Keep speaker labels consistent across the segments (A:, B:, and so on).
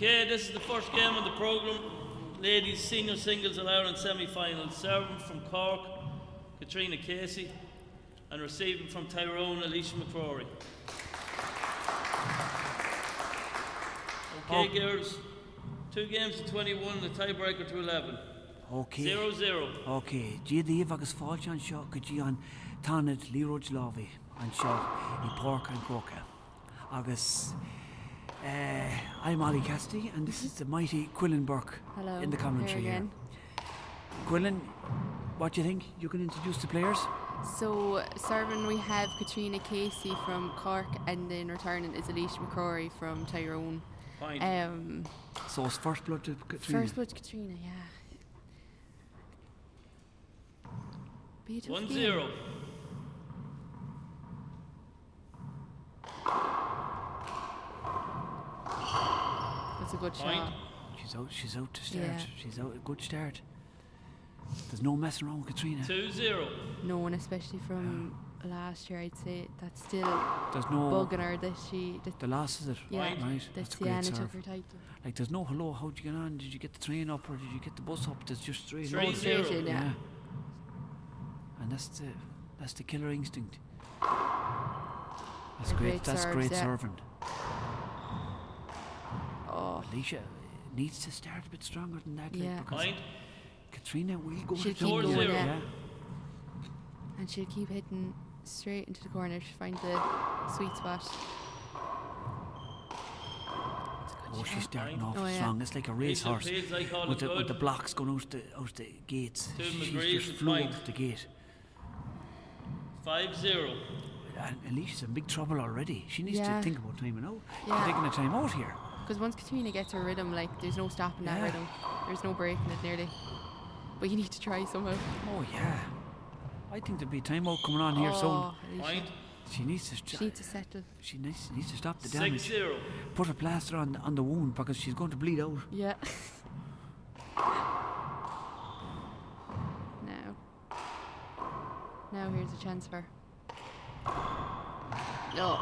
A: Okay, this is the first game of the programme. Ladies senior singles All-Ireland semi-final. Serving from Cork, Katrina Casey, and receiving from Tyrone, Alicia McCrory. Okay, girls. 2 games to 21, the tiebreaker to 11.
B: Okay.
A: 0-0.
B: Okay. Díomh agus fáilte an seo go dtí an Ionad Liathróid Láimhe an seo I Páirc and Chrocáigh. Agus I'm Ollie Cassidy and this is the mighty Quillen Burke in the commentary here. Quillen, what do you think? You can introduce the players?
C: So, serving we have Katrina Casey from Cork, and then returning is Alicia McCrory from Tyrone.
B: So it's first blood to Katrina?
C: First blood to Katrina, yeah. Be a tough
A: 1-0.
C: game. That's a good shot.
B: She's out to start.
C: Yeah.
B: She's out, a good start. There's no messing around with Katrina.
A: 2-0.
C: No, and especially from last year, I'd say that's still
B: There's no
C: bugging her that she...
B: The loss is it?
C: Yeah,
B: Right.
C: that
B: That's a great
C: Sienna
B: serve.
C: took her title.
B: Like there's no hello, how'd you get on? Did you get the train up or did you get the bus up? There's just straight
A: Straight
B: on.
C: Straight in, yeah.
B: And that's the killer instinct. That's great. That's
C: serves,
B: great
C: yeah.
B: serving.
C: Oh,
B: Alicia needs to start a bit stronger than that.
C: Yeah.
B: Like, because
A: Point.
B: Katrina will go
C: She'll
B: at
C: keep
B: it.
A: going,
C: yeah.
B: Yeah.
C: and she'll keep hitting straight into the corner to find the sweet spot.
B: Oh, she's starting
A: Point.
B: off
C: Oh, yeah.
B: strong. It's like a racehorse
A: Feels like all
B: with
A: is
B: the
A: good.
B: blocks going out the gates.
A: Two
B: She's
A: McGree's
B: just
A: with
B: flew
A: point.
B: out the gate.
A: 5-0.
B: And Alicia's in big trouble already. She needs to
C: Yeah.
B: think about timing out.
C: Yeah.
B: Taking a time out here.
C: Because once Katrina gets her rhythm, like, there's no stopping that
B: Yeah.
C: rhythm. There's no breaking it nearly. But you need to try somehow.
B: Oh yeah. I think there'll be a timeout coming on here soon.
C: Alicia.
A: Point.
B: She needs to
C: She needs to settle.
B: She needs to stop the damage.
A: 6-0.
B: Put a plaster on the wound because she's going to bleed out.
C: Yeah. Now here's a chance for her. No.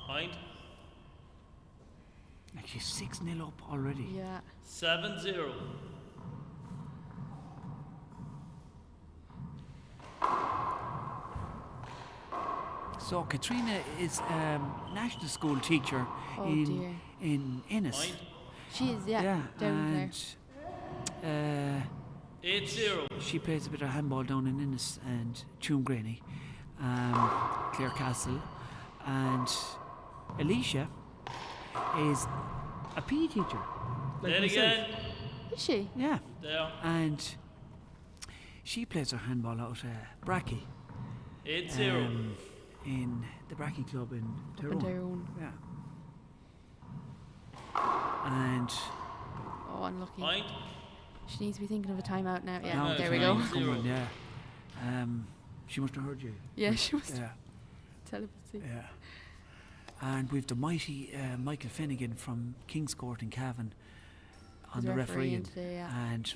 A: Point.
B: Like she's 6-0 up already.
C: Yeah.
A: 7-0.
B: So Katrina is national school teacher
C: Oh,
B: in
C: dear.
B: Ennis.
A: Point.
C: She is, yeah. Down there.
B: and
A: 8-0.
B: she plays a bit of handball down in Ennis and Tuamgraney, Clare Castle, and Alicia is a PE teacher. Like
A: Then
B: myself.
A: again.
C: Is she?
B: Yeah,
A: There.
B: and she plays her handball out Bracky
A: 8-0.
B: in the Bracky club in
C: Up in
B: Tyrone.
C: Tyrone.
B: Yeah, and
C: Oh, unlucky.
A: Point.
C: She needs to be thinking of a timeout now. Yeah,
B: now
C: there
B: the
C: we go.
B: time's coming, yeah, she must have heard you.
C: Yeah, she was
B: Yeah.
C: telepathy.
B: Yeah. And we've the mighty Michael Finnegan from King's Court in Cavan on
C: He's
B: the
C: refereeing
B: refereeing.
C: today, yeah.
B: And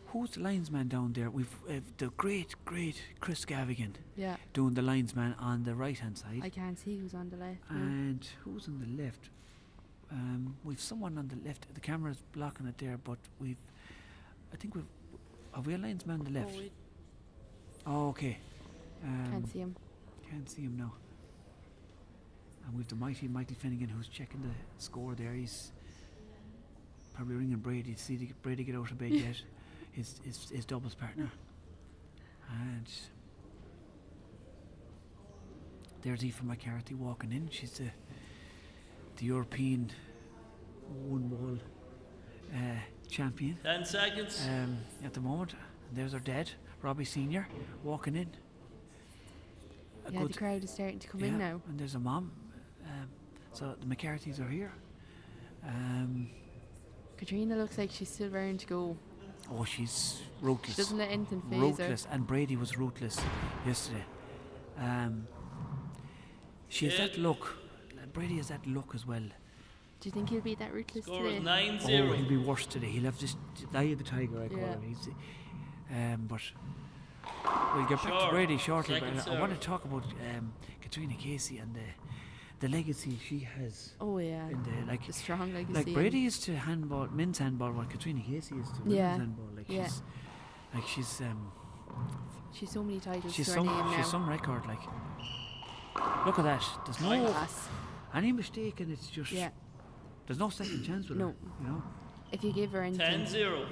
B: who's the linesman down there? We've the great Chris Gavigan
C: Yeah.
B: doing the linesman on the right hand side.
C: I can't see who's on the left. now.
B: And who's on the left? We've someone on the left. The camera's blocking it there, but have we a linesman on the left? Oh, okay.
C: Can't see him.
B: Can't see him now. And we've the mighty Michael Finnegan who's checking the score there. He's probably ringing Brady to see Brady get out of bed yet. His doubles partner. And there's Aoife McCarthy walking in. She's the European one wall champion
A: 10 seconds.
B: at the moment. And there's her dad, Robbie Senior, walking in.
C: Yeah, the crowd is starting to come in now.
B: And there's a mom. So the McCarthys are here.
C: Katrina looks like she's still raring to go.
B: Oh, she's ruthless.
C: She doesn't let anything phase her.
B: Ruthless. And Brady was ruthless yesterday. She has that look. Brady has that look as well.
C: Do you think he'll be that ruthless
A: Score is
C: today?
A: 9-0.
B: Oh, he'll be worse today. He'll have this eye of the tiger, I call
C: Yeah.
B: him. But we'll get back to
A: Sure.
B: Brady shortly.
A: Second
B: But I want to
A: serve.
B: talk about Katrina Casey and the legacy she has.
C: Oh yeah.
B: In the
C: The strong legacy.
B: like Brady is to handball, men's handball, what Katrina Casey is to
C: Yeah.
B: women's handball. Like
C: Yeah.
B: she's
C: so many titles
B: she's
C: to her name now.
B: she's some record. Like, look at that. There's
C: High
B: no
C: class.
B: any mistake, and it's just
C: Yeah.
B: there's no second chance with
C: No.
B: her. You know.
C: If you give her anything,
A: 10-0.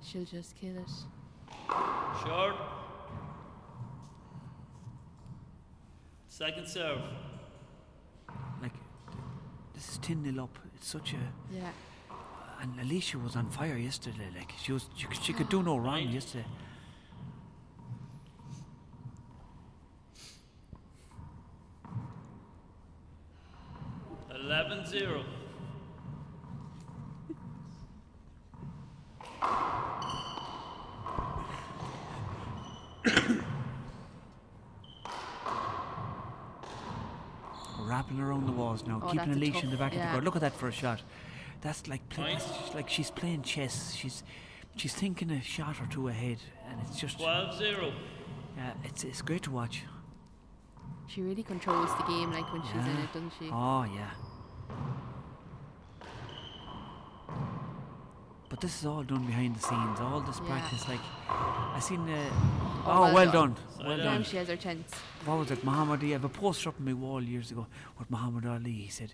C: she'll just kill it.
A: Short. Second serve.
B: Like, this is 10-0 up. It's such a.
C: Yeah.
B: And Alicia was on fire yesterday. Like, she could do no wrong yesterday.
A: Eleven 0.
B: Wrapping around the walls now,
C: Oh,
B: keeping
C: that's a
B: Alicia in the
C: tough-
B: back of the
C: yeah.
B: court. Look at that for a shot. That's like
A: Point.
B: like she's playing chess. She's thinking a shot or two ahead, and it's just
A: 12-0.
B: it's great to watch.
C: She really controls the game, like when she's in
B: Yeah.
C: it, doesn't she?
B: Oh yeah. But this is all done behind the scenes. All this
C: Yeah.
B: practice, like I seen.
C: Oh,
B: Well done.
A: Side
B: Well
A: out.
C: Now
B: done.
C: she has her chance.
B: What was it, Muhammad Ali? I have a poster up on my wall years ago with Muhammad Ali. He said,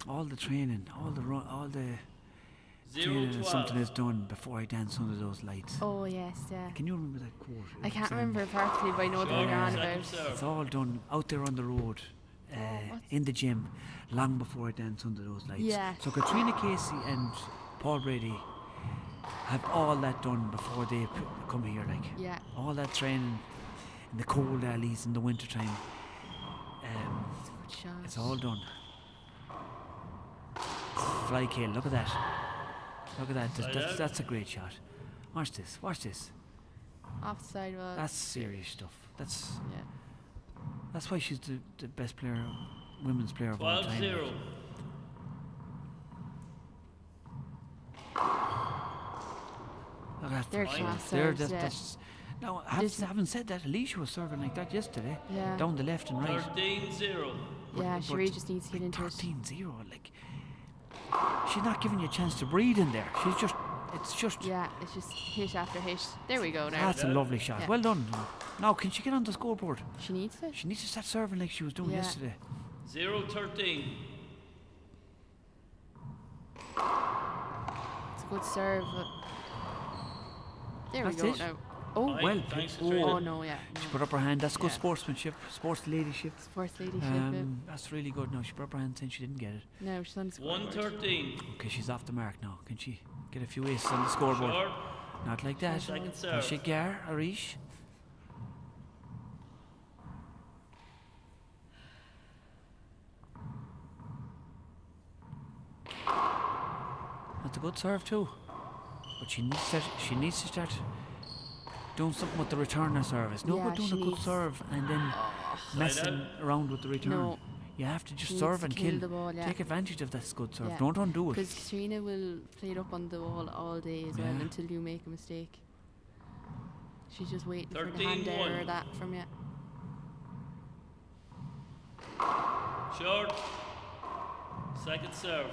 B: all the training, all the training and something
A: 0-12.
B: is done before I dance under those lights.
C: Oh yes, yeah.
B: Can you remember that quote?
C: I
B: It
C: can't
B: was,
C: remember it perfectly, but I know the one
A: Short.
C: you're on
A: Second
C: about.
B: It's
A: serve.
B: all done out there on the road,
C: what's-
B: in the gym, long before I dance under those lights.
C: Yeah.
B: So Katrina Casey and Paul Brady have all that done before they come here, like.
C: Yeah.
B: All that training in the cold alleys in the winter time.
C: Good shot.
B: It's all done. Fly kill, look at that. Look at that.
A: Side out.
B: That's a great shot. Watch this, watch this.
C: Off the sidewall.
B: That's serious stuff.
C: yeah.
B: That's why she's the best player, women's player of all time.
A: 12-0.
B: Look at
C: They're
B: that.
C: class
B: There,
C: serves, yeah.
B: Now,
C: This-
B: having said that, Alicia was serving like that yesterday.
C: Yeah.
B: Down the left and right.
A: 13-0.
C: Yeah, she really just needs to get into it.
B: 13-0, like. She's not giving you a chance to breathe in there. It's just.
C: Yeah, it's just hit after hit. There we go now.
B: That's a lovely shot.
C: Yeah.
B: Well done. Now, can she get on the scoreboard?
C: She needs it.
B: She needs to start serving like she was doing
C: Yeah.
B: yesterday.
A: 0-13.
C: It's a good serve. But there
B: That's
C: we go
B: it.
C: now. Oh,
A: Fine,
B: well
A: thanks,
B: played.
A: Katrina.
C: oh no, yeah.
B: She put up her hand. That's good
C: Yeah.
B: sportsmanship, sports leadership.
C: Sports leadership. yeah.
B: That's really good. Now she put up her hand saying she didn't get it.
C: No, she's on the scoreboard.
A: 1-13.
B: Okay, she's off the mark now. Can she get a few aces on the scoreboard?
A: Short.
B: Not like that.
A: Second
B: Can
A: serve.
B: she gar, Arish? That's a good serve too. But she needs to start doing something with the returner service. No
C: Yeah,
B: good doing
C: she
B: a good
C: needs-
B: serve and then messing around with the return.
C: No.
B: You have to just
C: She
B: serve
C: needs
B: and
C: to
B: kill.
C: kill the ball, yeah.
B: Take advantage of that good serve.
C: Yeah.
B: Don't undo it.
C: Because Katrina will play it up on the wall all day as well
B: Yeah.
C: until you make a mistake. She's just waiting for the
A: 13-1.
C: hand error or that from you.
A: Short. Second serve.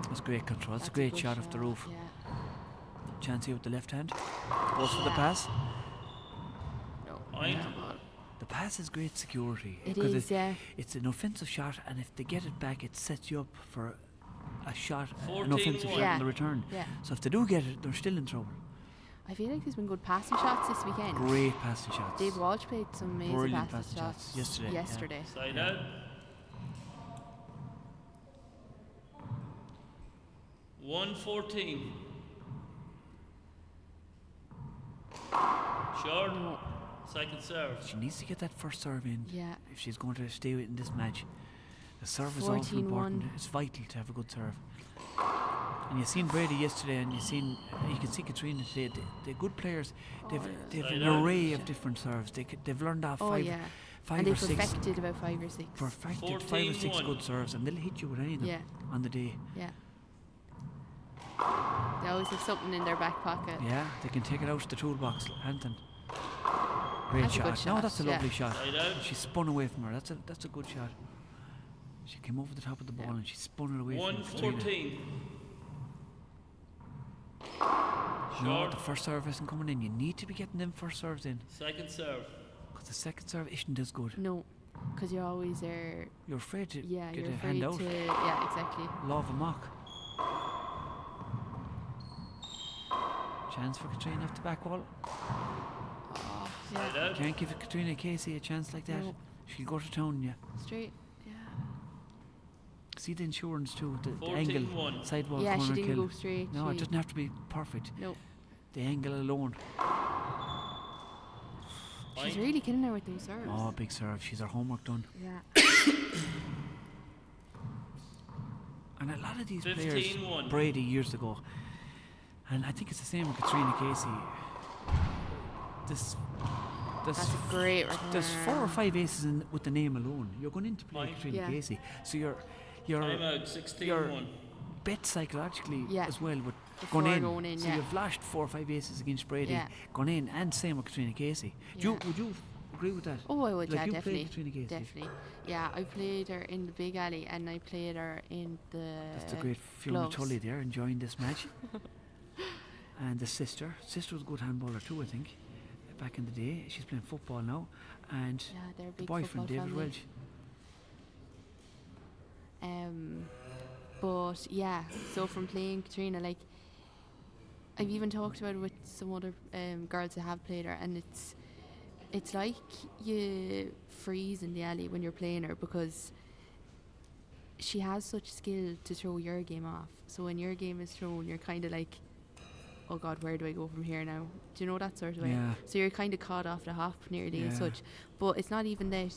B: That's great control. That's a
C: That's
B: great
C: good
B: shot off the roof.
C: Yeah.
B: Chancey with the left hand. Goes for the
C: Yeah.
B: pass.
C: No.
A: Point.
C: yeah, ball.
B: The pass is great security.
C: It
B: 'cause
C: is, yeah.
B: It's an offensive shot, and if they get it back, it sets you up for a shot, an
A: 14-1.
B: offensive shot
C: Yeah.
B: in the return.
C: Yeah.
B: So if they do get it, they're still in trouble.
C: I feel like there's been good passing shots this weekend.
B: Great passing shots.
C: Dave Walsh played some amazing
B: Brilliant
C: passing
B: passing shots
C: shots
B: yesterday, yeah.
A: Side
B: Yeah.
A: out. 1-14. Short.
C: No.
A: Second serve.
B: She needs to get that first serve in
C: Yeah.
B: if she's going to stay in this match. The serve is awful
C: 14-1.
B: important. It's vital to have a good serve. And you seen Brady yesterday, and you can see Katrina today. They're good players. They've
C: yeah.
B: they've
A: Side
B: an
A: out.
B: array of different serves. They've learned off
C: Oh, yeah.
B: 5
C: And they
B: or 6.
C: perfected about 5 or 6.
B: Perfected 5 or 6
A: 14-1.
B: good serves, and they'll hit you with any of them
C: Yeah.
B: on the day.
C: Yeah. They always have something in their back pocket.
B: Yeah, they can take it out of the toolbox. Anton. Great
C: That's a
B: shot.
C: good
B: No,
C: shot,
B: that's a
C: yeah.
B: lovely shot.
A: Side out.
B: She spun away from her. That's a good shot. She came over the top of the ball
C: Yeah.
B: and she spun it away from Katrina.
A: 1-14.
B: No,
A: Short.
B: the first serve isn't coming in. You need to be getting them first serves in.
A: Second serve.
B: Because the second serve isn't as good.
C: No, because you're always there.
B: You're afraid to
C: Yeah,
B: get
C: you're
B: a
C: afraid
B: hand out.
C: to. Yeah, exactly.
B: Law of a mock. Chance for Katrina off the back wall.
C: Oh,
A: Side
C: yeah.
A: out.
B: Can't give Katrina Casey a chance like that.
C: No.
B: She'll go to town, yeah.
C: Straight. Yeah.
B: See the insurance too, the
A: 14-1.
B: angle, sidewall
C: Yeah,
B: corner
C: she didn't
B: kill.
C: go straight.
B: No, it
C: she-
B: doesn't have to be perfect.
C: No.
B: The angle alone.
C: She's
A: Fine.
C: really killing her with those serves.
B: Oh, big serve. She's her homework done.
C: Yeah.
B: And a lot of these
A: 15-1.
B: players, Brady years ago, and I think it's the same with Katrina Casey. There's
C: That's a great
B: There's 4 or 5 aces in, with the name alone. You're going in to play
A: Fine.
B: Katrina
C: Yeah.
B: Casey, so you're
A: Time out. 16-1.
B: you're bet psychologically
C: Yeah.
B: as well with
C: Before
B: going in.
C: going in,
B: So
C: yeah.
B: you've flashed 4 or 5 aces against Brady,
C: Yeah.
B: gone in, and same with Katrina Casey.
C: Yeah.
B: Would you agree with that?
C: Oh, I would,
B: Like
C: yeah,
B: you
C: definitely.
B: played Katrina Casey.
C: Definitely. Yeah, I played her in the big alley and I played her in the.
B: That's the great Fiona
C: gloves.
B: Tully there enjoying this match. And the sister was a good handballer too, I think, back in the day. She's playing football now, and
C: Yeah, they're a
B: the
C: big
B: boyfriend
C: football
B: David
C: family.
B: Welch.
C: But yeah, so from playing Katrina, like I've even talked about it with some other girls that have played her, and it's like you freeze in the alley when you're playing her because she has such skill to throw your game off. So when your game is thrown, you're kind of like, oh God, where do I go from here now? Do you know that sort of way?
B: Yeah.
C: So you're kind of caught off the hop nearly and
B: Yeah.
C: such. But it's not even that. You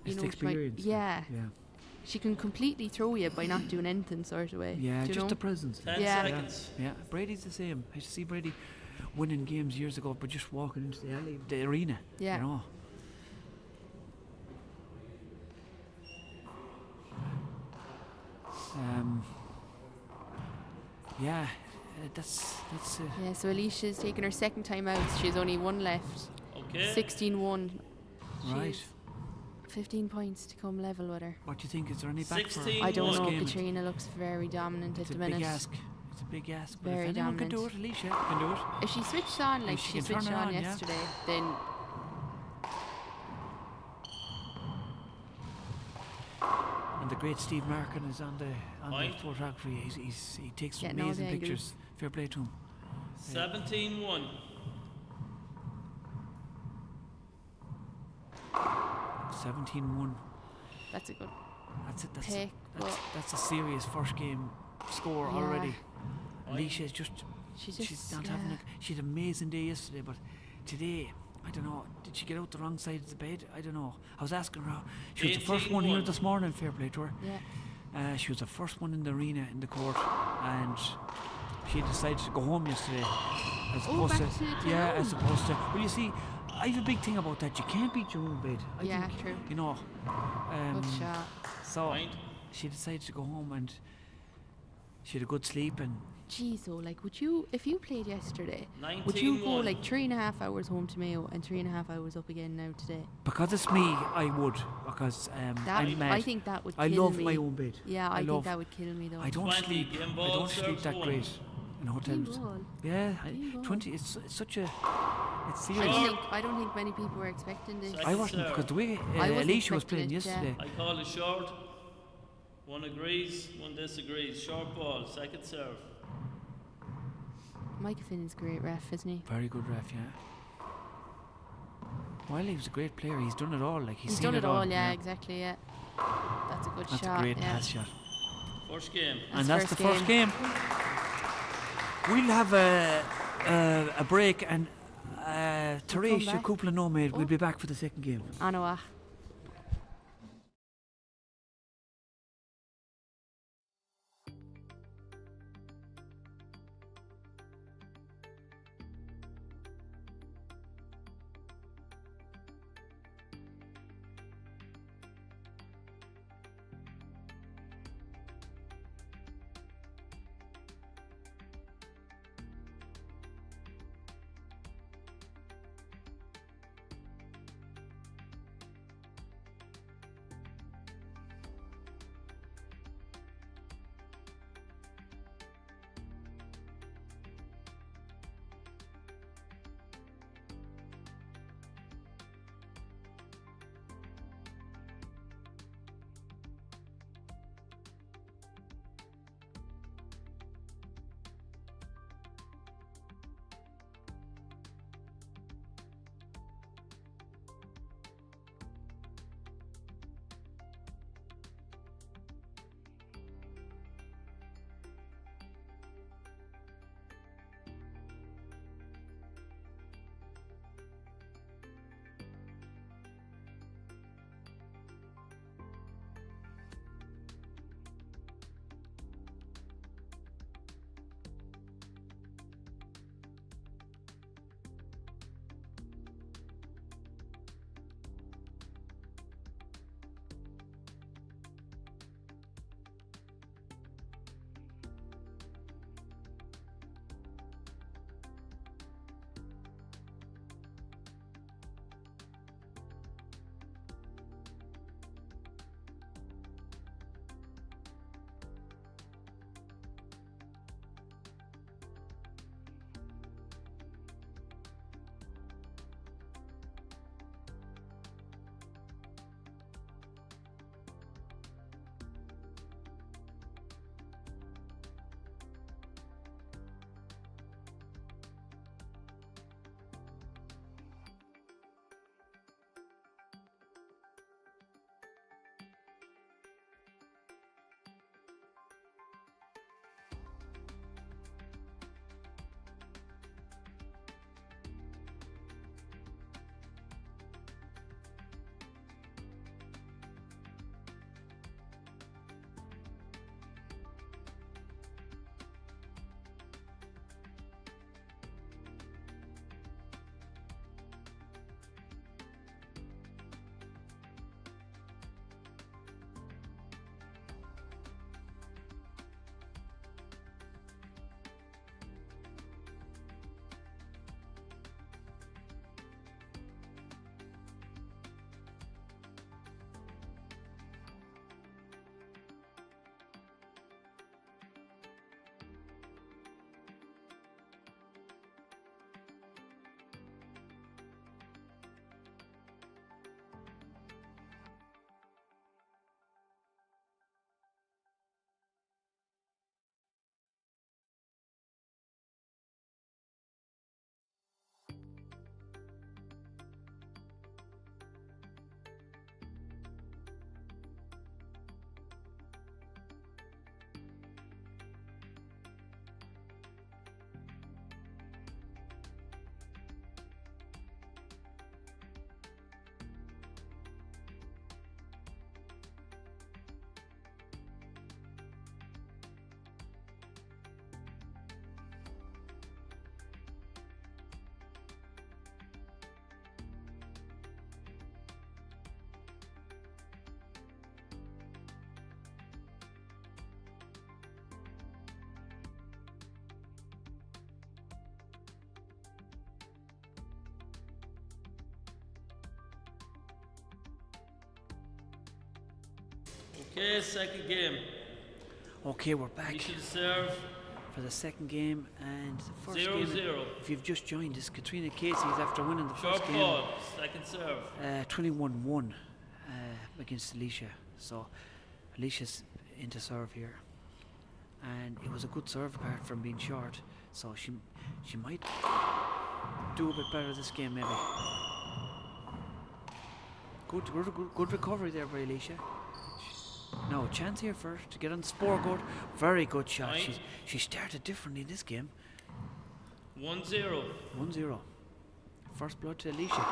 B: It's
C: know,
B: the
C: she might-
B: experience.
C: yeah.
B: Yeah.
C: She can completely throw you by not doing anything sort of way.
B: Yeah,
C: do you
B: just
C: know?
B: the presence.
A: 10
C: Yeah.
A: seconds.
B: Yeah, Brady's the same. I used to see Brady winning games years ago, but just walking into the alley, the arena.
C: Yeah.
B: You know. Yeah, that's
C: Yeah, so Alicia's taken her second time out. She has only one left.
A: Okay.
C: 16-1.
B: right.
C: She's 15 points to come level with her.
B: What do you think? Is there any back for
A: 16.
C: I don't
B: this
C: know.
B: game?
C: Katrina looks very dominant
B: It's
C: at
B: a
C: the
B: big
C: minute.
B: ask. It's a big ask. But
C: Very
B: if anyone can do
C: dominant.
B: it, Alicia can do it.
C: If she switched on like
B: she
C: she
B: can turn
C: switched
B: it
C: on
B: on, yeah.
C: yesterday, then
B: And the great Steve Markin is on the
A: Point.
B: photography. He takes
C: Getting all
B: amazing
C: the angles.
B: pictures. Fair play to him.
A: 17-1.
B: 17-1.
C: that's a good
B: That's it.
C: pick. But
B: That's a serious first game score
C: Yeah.
B: already.
A: Point.
B: Alicia's just
C: she's
B: not having she had an amazing day yesterday, but today I don't know. Did she get out the wrong side of the bed? I don't know. I was asking her. She was the first one here
A: 18-1.
B: this morning. Fair play to her.
C: yeah.
B: She was the first one in the arena in the court, and she decided to go home yesterday. As
C: Oh,
B: opposed
C: back to
B: yeah,
C: home.
B: as opposed to. Well, you see, I have a big thing about that. You can't beat your own bed. I
C: Yeah,
B: think,
C: true.
B: You know.
C: Good shot.
B: So
A: Point.
B: she decided to go home, and she had a good sleep, and
C: Geez, so like, would you, if you played yesterday, would you go
A: 19-1.
C: like 3.5 hours home to Mayo and 3.5 hours up again now today?
B: because it's me, I would. Because
C: That
B: I'm mad.
C: I think that would
B: I
C: kill
B: love
C: me.
B: my own bed.
C: Yeah, I think
B: love-
C: that would kill me though.
B: I don't
A: 20,
B: sleep.
A: game
B: I
A: ball,
B: don't sleep
A: serves
B: that
A: one.
B: great in hotels.
C: ball.
B: Yeah,
C: Game ball.
B: 20. It's such a. It's
C: I
B: serious.
C: don't
A: Sure.
C: think I don't think many people were expecting this.
A: Second
B: I wasn't
A: serve.
B: because the way
C: I wasn't
B: Alicia was
C: expecting
B: playing
C: it, yeah.
B: yesterday.
A: I call it short. One agrees, one disagrees. Short ball, second serve.
C: Mike Finn's a great ref, isn't he?
B: Very good ref, yeah. While he was a great player, he's done it all. Like he's
C: He's
B: seen
C: done it all, yeah, exactly, yeah. That's a good
B: That's
C: shot.
B: a great
C: yeah.
B: pass shot.
A: First game.
B: And that's the first game. We'll have a break, and Teresh
C: back.
B: Kupla Nomad will
C: Oh.
B: be back for the second game.
C: Anawa.
A: Okay, second game.
B: Okay, we're back
A: Alicia to serve.
B: for the second game and the first
A: 0-0.
B: game. If you've just joined us, Katrina Casey's after winning the
A: Short
B: first game,
A: ball, second serve.
B: 21-1 against Alicia. So Alicia's into serve here, and it was a good serve apart from being short. So she might do a bit better this game maybe. Good recovery there by Alicia. No, chance here for her to get on the Spórt good. Very good shot.
A: Right.
B: She started differently this game.
A: 1-0.
B: 1-0. First blood to Alicia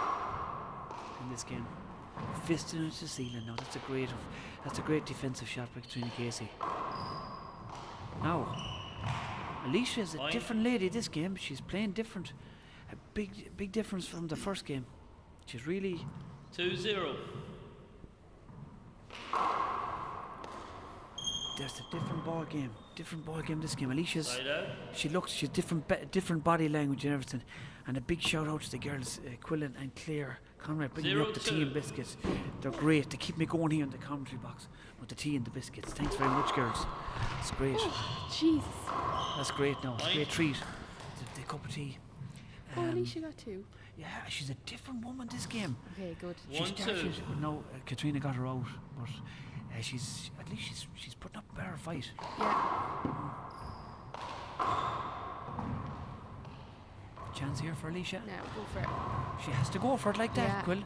B: in this game. Fisting it to ceiling. Now that's a great defensive shot by Katrina Casey. Now, Alicia is a different lady this game. She's playing different. A big difference from the first game. She's really
A: 2-0.
B: There's a different ball game this game. Alicia's
A: Side out.
B: she's different body language and everything. And a big shout out to the girls, Quillen and Claire Conrad, bringing me up the tea and biscuits. They're great. They keep me going here in the commentary box with the tea and the biscuits. Thanks very much, girls. It's great.
C: Oh, Jesus.
B: That's great. Now it's a
A: Right.
B: great treat. The cup of tea.
C: Oh, Alicia got 2.
B: Yeah, she's a different woman this game.
C: Okay, good.
B: She
A: 1-2.
B: started. No, Katrina got her out, but she's putting up a better fight.
C: Yeah.
B: Chance here for Alicia.
C: Now, go for it.
B: She has to go for it like that,
C: Yeah.
B: Quill.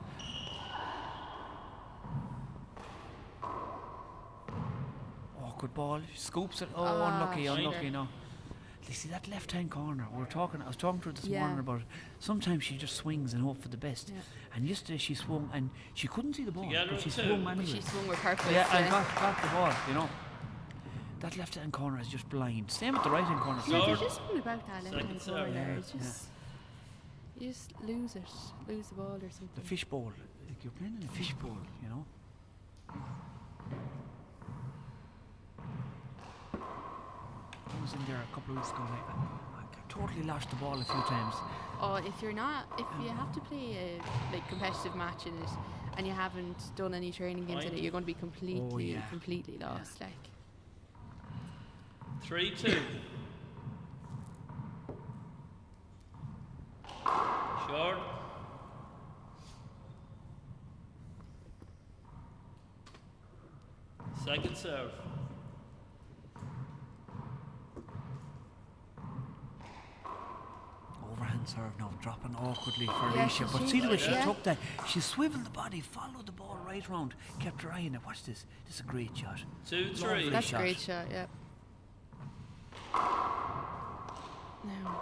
B: Oh, good ball. She scoops it. Oh, unlucky,
C: shite.
B: unlucky. No. You see that left-hand corner? I was talking to her this
C: Yeah.
B: morning about it. Sometimes she just swings and hope for the best.
C: Yeah.
B: And yesterday she swung and she couldn't see the ball,
A: Together
B: but she
A: at two.
B: swung
C: But
B: anyway.
C: she swung with purpose.
B: Yeah, and got the ball. You know. That left-hand corner is just blind. Same with the right-hand corner.
C: Yeah, there's
A: Sword.
C: just something about that left hand
A: Second
C: corner.
A: serve.
C: There.
B: Yeah,
C: It's just you just lose the ball or something.
B: The fishbowl. Like you're playing in a fishbowl, you know. I was in there a couple of weeks ago. I totally lost the ball a few times.
C: Oh, if you have to play a competitive match in it, and you haven't done any training games in it, you're going to be completely lost. Like.
A: 3-2. Short. Second serve.
B: Overhand serve now, dropping awkwardly for
C: Yeah,
B: Alicia. But
C: she-
B: see the way she
C: yeah.
B: took that. She swiveled the body, followed the ball right round, kept her eye on it. Watch this. This is a great shot.
A: 2-3.
B: Lovely.
C: That's
B: shot.
C: a great shot, yeah.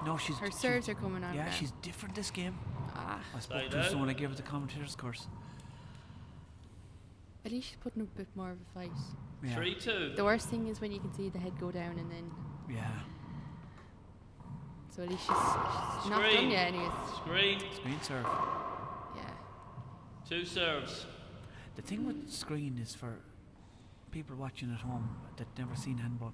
B: No, she's
C: Her serves are coming out.
B: Yeah,
C: now.
B: she's different this game.
C: Ah,
B: I spoke
A: Side
B: to her
A: out.
B: so when I gave her the commentator's course.
C: at least she's putting up a bit more of a fight.
B: Yeah.
A: 3-2.
C: The worst thing is when you can see the head go down and then.
B: Yeah.
C: So at least she's not
A: Screen.
C: done yet, anyways.
A: Screen.
B: Screen serve.
C: Yeah.
A: 2 serves.
B: The thing with screen is for people watching at home that never seen handball.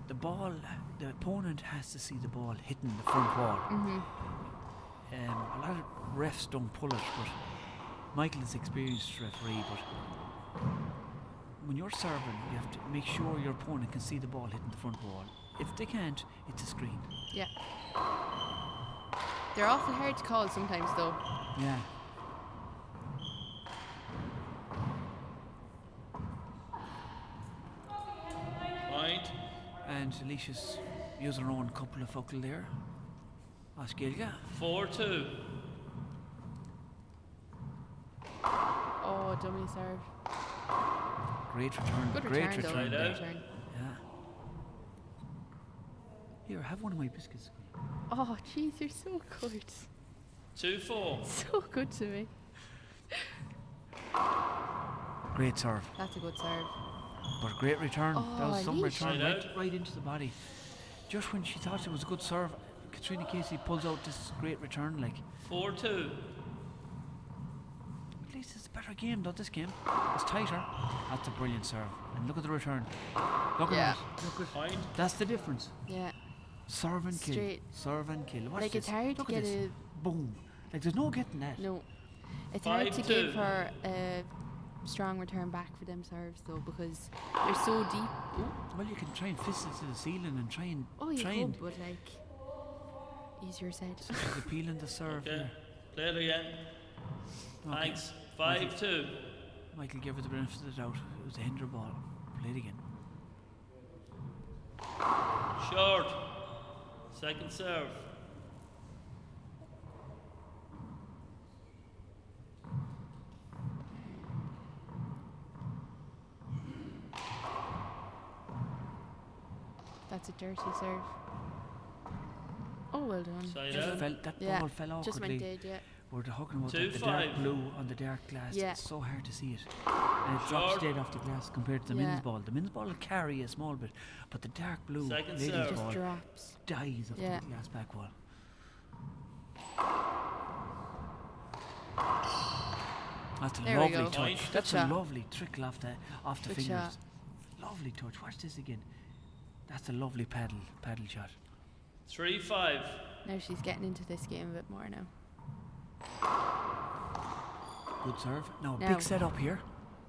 B: The ball, the opponent has to see the ball hitting the front wall. A lot of refs don't pull it, but Michael is experienced referee. But when you're serving, you have to make sure your opponent can see the ball hitting the front wall. If they can't, it's a screen.
C: Yeah. They're awful hard to call sometimes, though.
B: Yeah.
A: Point.
B: And Alicia's using her own couple of focal there. Osgilga.
A: 4-2.
C: Oh, dummy serve.
B: Great return.
C: Good
B: Great
C: return, though.
B: return.
C: Good
A: Right out.
C: return.
B: Yeah. Here, have one of my biscuits.
C: Oh, jeez, you're so good.
A: 2-4.
C: So good to me.
B: Great serve.
C: That's a good serve.
B: But a great return.
C: Oh,
B: That was some
C: Alicia.
B: return
A: Right out.
B: right into the body. Just when she thought it was a good serve, Katrina Casey pulls out this great return. Like,
A: 4-2.
B: at least it's a better game, though. This game, it's tighter. That's a brilliant serve. And look at the return. Look
C: Yeah.
B: at that. Look at.
A: Point.
B: That's the difference.
C: Yeah.
B: Serve and kill.
C: Straight.
B: Serve and kill. Watch
C: Like,
B: this.
C: it's hard to
B: Look at
C: get
B: this. Boom. Like, there's no getting that.
C: No. It's hard to
A: 5-2.
C: give her strong return back for them serves though, because they're so deep.
B: Well, you can try and fist it to the ceiling and try and
C: Could, but like, easier said.
B: She's appealing the serve.
A: Okay.
B: Here.
A: Play it again.
B: Okay.
A: Thanks. 5-2.
B: Michael gave her the benefit of the doubt. It was a hinder ball. Play it again.
A: Short. Second serve.
C: That's a dirty serve. Oh, well done.
A: Side
B: Just
A: out.
B: that ball fell awkwardly.
C: Just went dead, yeah.
B: We're talking about
A: 2-5.
B: the dark blue on the dark glass.
C: Yeah.
B: It's so hard to see it. And it drops
A: Short.
B: dead off the glass compared to the
C: Yeah.
B: men's ball. The men's ball will carry a small bit, but the dark blue
A: Second
B: ladies'
A: serve.
C: Just
B: ball
C: drops.
B: dies off
C: Yeah.
B: the glass back wall. That's a
C: There we
B: lovely
C: go.
B: touch.
A: Point.
B: That's
C: Good
B: a
C: shot.
B: lovely trickle off the
C: Good
B: fingers.
C: shot.
B: Lovely touch. Watch this again. That's a lovely paddle shot.
A: 3-5.
C: Now she's getting into this game a bit more now.
B: Good serve. Now,
C: Now.
B: big setup here.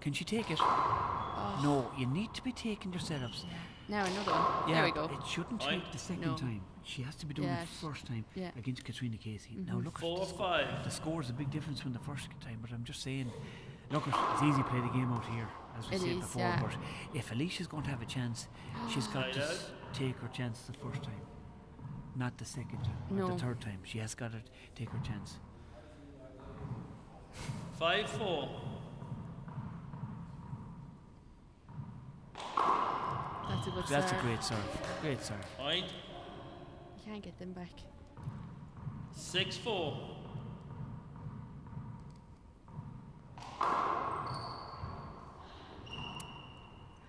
B: Can she take it?
C: Oh.
B: No, you need to be taking your setups.
C: Now another one.
B: Yeah,
C: There we go.
B: it shouldn't
A: Point.
B: take the second
C: No.
B: time. She has to be doing
C: Yeah,
B: it first time
C: yeah.
B: against Katrina Casey. Now
C: Mhm.
B: look,
A: 4-5.
B: the score is a big difference from the first time, but I'm just saying, look, it's easy to play the game out here, as we
C: It
B: said
C: is,
B: before,
C: yeah.
B: but if Alicia's going to have a chance, she's got
A: Side
B: to
A: out.
B: take her chance the first time, not the second or
C: No.
B: the third time. She has got to take her chance.
A: 5-4.
C: That's a good
B: That's
C: serve.
B: a great serve. Great serve.
A: Point.
C: You can't get them back.
A: 6-4.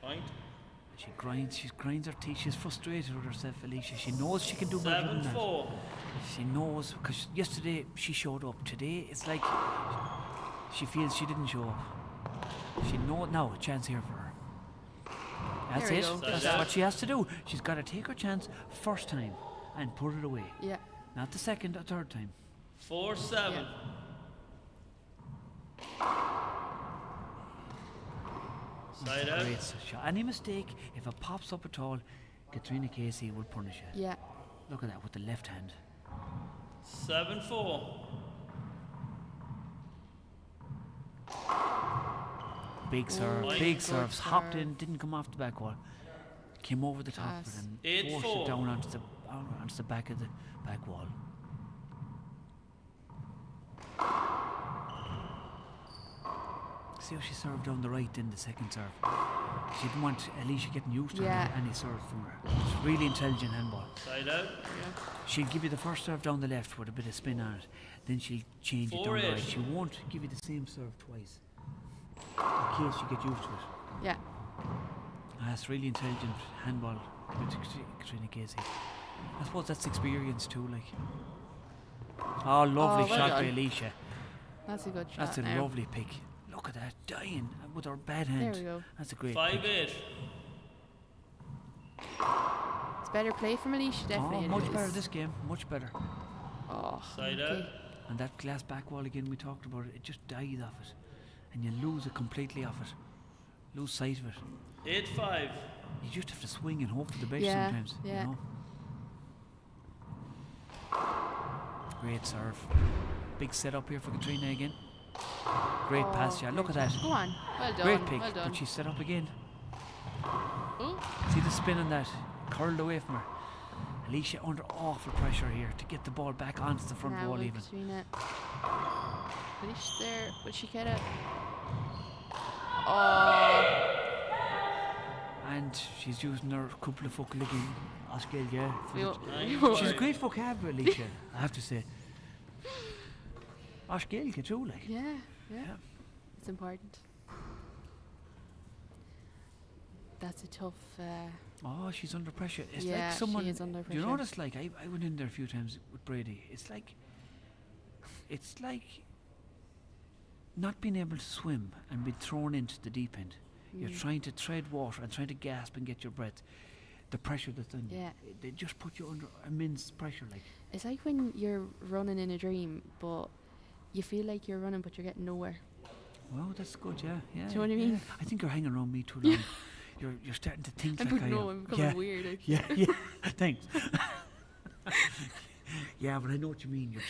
A: Point.
B: She grinds her teeth. She's frustrated with herself, Alicia. She knows she can do better than that.
A: 7-4.
B: She knows, because yesterday she showed up. Today it's like she feels she didn't show up. She knows now a chance here for her. That's
C: There we
B: it.
C: go.
B: That's
A: Yeah.
B: what she has to do. She's got to take her chance first time and put it away.
C: Yeah.
B: Not the second or third time.
A: 4-7. Side out.
B: Great shot. Any mistake, if it pops up at all, Katrina Casey will punish it.
C: Yeah.
B: Look at that with the left hand.
A: 7-4.
B: Big serve,
A: Nice.
B: big
C: Good
B: serves. Hopped
C: serve.
B: in, didn't come off the back wall. Came over the top of
C: Pass.
B: it and forced
A: 8-4.
B: it down onto the back of the back wall. See how she served down the right in the second serve. She didn't want Alicia getting used to
C: Yeah.
B: any serve from her. It's really intelligent handball.
A: Side out.
B: She'll give you the first serve down the left with a bit of spin on it. Then she'll change it down the
A: 4-8.
B: right. She won't give you the same serve twice. In case you get used to it.
C: Yeah.
B: That's really intelligent handball with Katrina Casey. I suppose that's experience too, like. Oh, lovely
C: Oh, well
B: shot by
C: done.
B: Alicia.
C: That's a good shot.
B: That's a
C: now.
B: lovely pick. Look at that, dying with her bad hand.
C: There we go.
B: That's a great pick.
A: 5-8.
C: It's better play from Alicia,
B: Oh,
C: definitely.
B: much
C: it
B: better
C: is.
B: this game, much better.
C: Oh,
A: Side
C: okay.
A: out.
B: And that glass back wall again, we talked about it, it just dies off it. And you lose it completely off it. Lose sight of it.
A: 8-5.
B: You just have to swing and hope for the best
C: Yeah,
B: sometimes,
C: yeah.
B: you know. Great serve. Big setup here for Katrina again. Great pass, yeah. Look at that.
C: Go on. Well done.
B: Great pick,
C: Well done.
B: but she's set up again.
C: Ooh.
B: See the spin on that, curled away from her. Alicia under awful pressure here to get the ball back onto the front
C: Now
B: wall
C: with
B: even.
C: Katrina. Finish there. Will she get it? Oh.
B: And she's using her couple of fuck looking Oscar, yeah. for
C: We
B: the-
C: will-
B: She's a great vocabulary, Alicia, I have to say. Oscar, too, like.
C: Yeah, yeah.
B: Yeah.
C: It's important. That's a tough.
B: Oh, she's under pressure. It's
C: Yeah,
B: like
C: she
B: someone.
C: is under
B: Do you know
C: pressure.
B: what it's like? I went in there a few times with Brady. It's like not being able to swim and being thrown into the deep end. You're trying to tread water and trying to gasp and get your breath. The pressure that's on you.
C: Yeah.
B: They just put you under immense pressure, like.
C: It's like when you're running in a dream, but you feel like you're running, but you're getting nowhere.
B: Wow, that's good, yeah.
C: Do you know what I mean?
B: I think you're hanging around me too long. You're starting to think
C: I'm
B: like I am.
C: I'm becoming weird. Like.
B: Yeah, thanks. Yeah, but I know what you mean. You're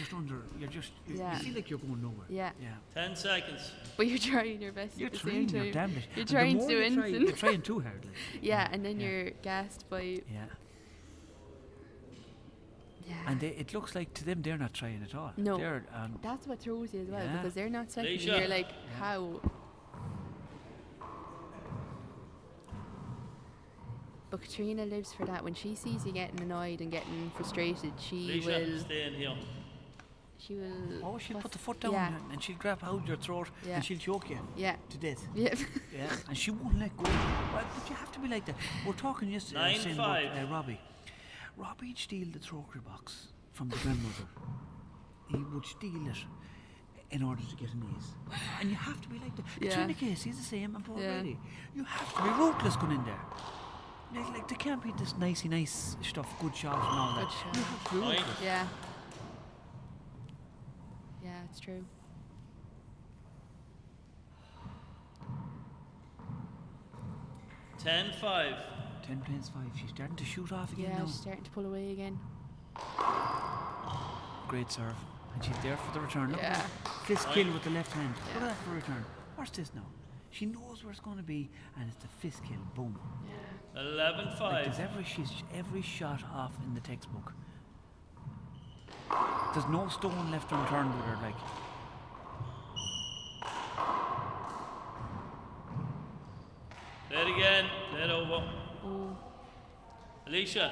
B: just you feel like you're going nowhere.
C: Yeah.
A: 10 seconds.
C: But you're trying your best
B: You're
C: at the
B: trying
C: same
B: your
C: time.
B: damnedest.
C: You're
B: And
C: trying
B: the
C: to
B: more
C: do
B: you try,
C: anything.
B: you're trying too hard. Like.
C: Yeah, and then you're gassed by...
B: Yeah.
C: Yeah.
B: And it looks like to them they're not trying at all.
C: No.
B: They're,
C: That's what throws you as well,
B: Yeah.
C: because they're not second.
A: Leisha.
C: You're like, how? But Katrina lives for that. When she sees you getting annoyed and getting frustrated, she
A: Leisha,
C: will...
A: stay in here.
C: She will...
B: oh, she'll put the foot down
C: Yeah.
B: and she'll grab hold your throat
C: Yeah.
B: and she'll choke you
C: Yeah.
B: to death.
C: Yeah.
B: Yeah, and she won't let go. Well, but you have to be like that. We're talking yesterday. I was saying about,
A: 9-5.
B: Robbie. Robbie'd steal the Trócaigh box from the grandmother. He would steal it in order to get an ace. And you have to be like that.
C: Yeah.
B: Katrina Casey's the same and Paul
C: Yeah.
B: Brady. You have to be ruthless going in there. Like there can't be this nicey nice stuff, good shots and all that.
C: Good shot.
B: You have to be
A: Point.
B: ruthless.
C: Yeah. Yeah, it's true.
A: Ten 5.
B: 10 plays 5. She's starting to shoot off again
C: Yeah,
B: now.
C: she's starting to pull away again.
B: Great serve. And she's there for the return. Look
C: Yeah.
B: at that. Fist kill with the left hand.
C: Yeah.
B: Look at that for a return. Watch this now. She knows where it's going to be, and it's the fist kill. Boom.
A: 11
B: Like
A: 5.
B: there's every shot off in the textbook. There's no stone left unturned with her. Like.
A: Play it again. Play it over.
C: Oh,
A: Alicia.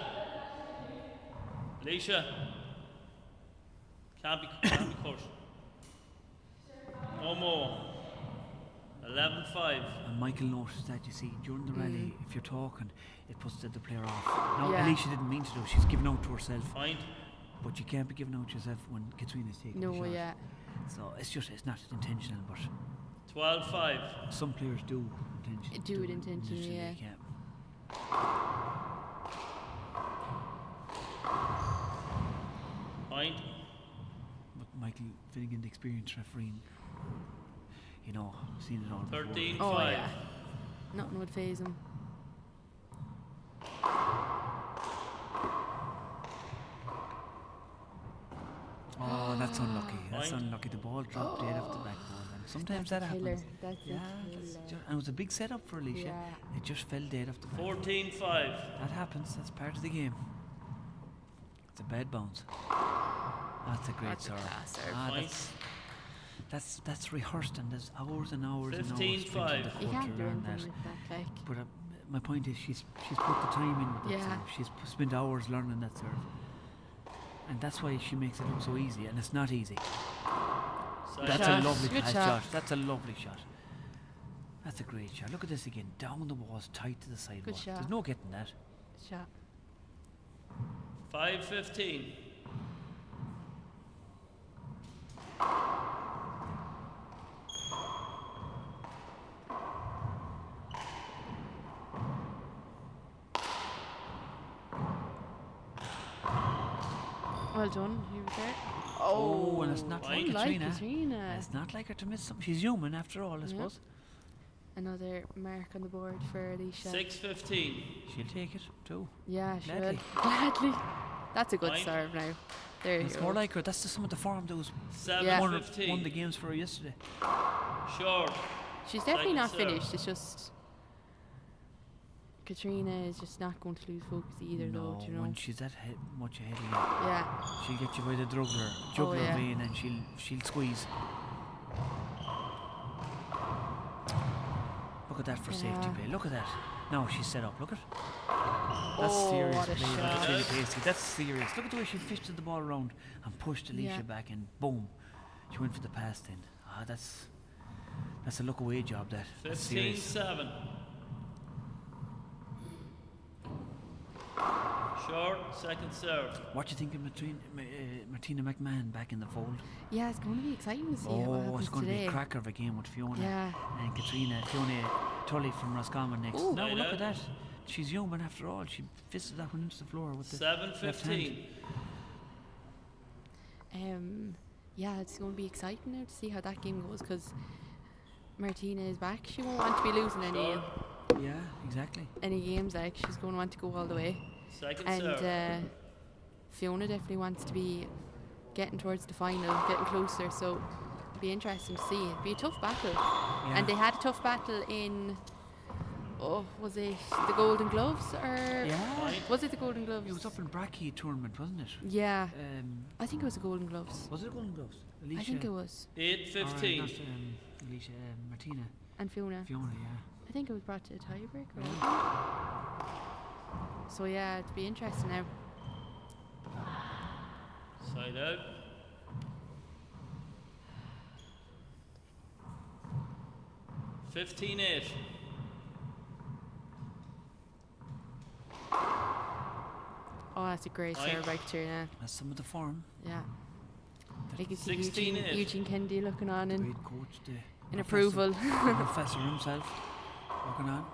A: Can't be cut. No more. 11 5.
B: And Michael noticed that, you see, during the rally, if you're talking, it puts the player off. Now,
C: Yeah.
B: Alicia didn't mean to do. She's giving out to herself.
A: Point.
B: But you can't be giving out to yourself when Katrina's taking the
C: no,
B: shot.
C: yeah.
B: So it's not intentional, but
A: 12 5.
B: some players do intentionally.
C: Do it intentionally, yeah.
A: Point.
B: But Michael Finnegan, the experienced referee, you know, seen it all before.
A: 13
C: Oh,
A: 5.
C: yeah. Nothing would phase him.
B: Oh, that's unlucky. That's
A: Point.
B: unlucky. The ball dropped dead off the backboard. And sometimes that
C: That's a killer.
B: happens.
C: That's
B: Yeah,
C: a
B: that's
C: killer.
B: and it was a big setup for Alicia.
C: Yeah.
B: It just fell dead off the backboard.
A: 14 5.
B: That happens. That's part of the game. It's a bad bounce. That's a great
C: That's a
B: serve.
C: class serve.
A: Point.
B: That's rehearsed, and there's hours and hours and hours
A: 15-5.
B: spent on the
C: You
B: court
C: can't
B: to
C: do
B: learn
C: anything
B: that.
C: with that, like.
B: But my point is, she's put the time in with that
C: Yeah.
B: serve. She's spent hours learning that serve, and that's why she makes it look so easy. And it's not easy.
A: Side
B: That's
C: shot.
B: a lovely
C: Good
B: pass
C: shot.
B: shot. That's a lovely shot. That's a great shot. Look at this again. Down the walls, tight to the sidewall.
C: shot.
B: There's no getting that.
C: Shot.
A: 5-15.
C: Well done. You were there.
B: Oh, and it's not like
C: Unlike
B: Katrina.
C: Katrina.
B: It's not like her to miss something. She's human after all, I
C: Yeah.
B: suppose.
C: Another mark on the board for Alicia.
A: 6-15.
B: She'll take it too.
C: Yeah, she
B: Gladly.
C: will. Gladly. That's a good
A: Point.
C: serve now. There you
B: It's
C: go.
B: more like her. That's some of the form that was
A: 7-15.
B: won the games for her yesterday.
A: Short.
C: She's definitely
A: Second
C: not
A: serve.
C: finished. It's just Katrina is just not going to lose focus either,
B: No,
C: though. Do you know?
B: when she's that much ahead of you,
C: Yeah.
B: she'll get you by the jugular
C: yeah.
B: vein, and she'll squeeze. Look at that for safety
C: Yeah.
B: play. Look at that. Now she's set up. Look at. That's
C: Oh,
B: serious
C: what a
B: play by
C: shot.
B: Katrina Casey. That's serious. Look at the way she fisted the ball around and pushed Alicia
C: Yeah.
B: back, and boom, she went for the pass. Then that's a look away job. That's serious.
A: 15-7. Short. Second serve.
B: What do you think of Martina McMahon back in the fold?
C: Yeah, it's going to be exciting to see what
B: Oh,
C: happens
B: it's going to
C: today.
B: be a cracker of a game with Fiona
C: Yeah.
B: and Fiona Tully from Roscommon next.
C: Ooh.
B: Now
A: Right
B: look
A: out.
B: at that. She's human after all. She fisted that one into the floor with the
A: 7-15.
C: Yeah, it's going to be exciting now to see how that game goes because Martina is back, she won't want to be losing
A: Sure.
B: Yeah, exactly.
C: any games. Like, she's going to want to go all the way.
A: Second
C: And
A: serve.
C: Fiona definitely wants to be getting towards the final, getting closer. So it'll be interesting to see. It'll be a tough battle.
B: Yeah.
C: And they had a tough battle in. Oh, was it the Golden Gloves or?
B: Yeah.
C: Was it the Golden Gloves?
B: It was up in Bracky tournament, wasn't it?
C: Yeah,
B: Um,
C: I think it was the Golden Gloves.
B: was it Golden Gloves? Alicia,
C: I think it was.
A: 8-15.
B: Not, Alicia, Martina,
C: And Fiona.
B: Fiona, yeah.
C: I think it was brought to a tiebreak. Or
B: Yeah.
C: So yeah, it'd be interesting now.
A: Side out. $15-8.
C: Oh, that's a great
A: Aye.
C: serve by Katrina.
B: That's some of the form.
C: Yeah. I can see
A: 16-8.
C: Eugene Kennedy looking on in
B: Great coach, the
C: approval.
B: professor himself, working on.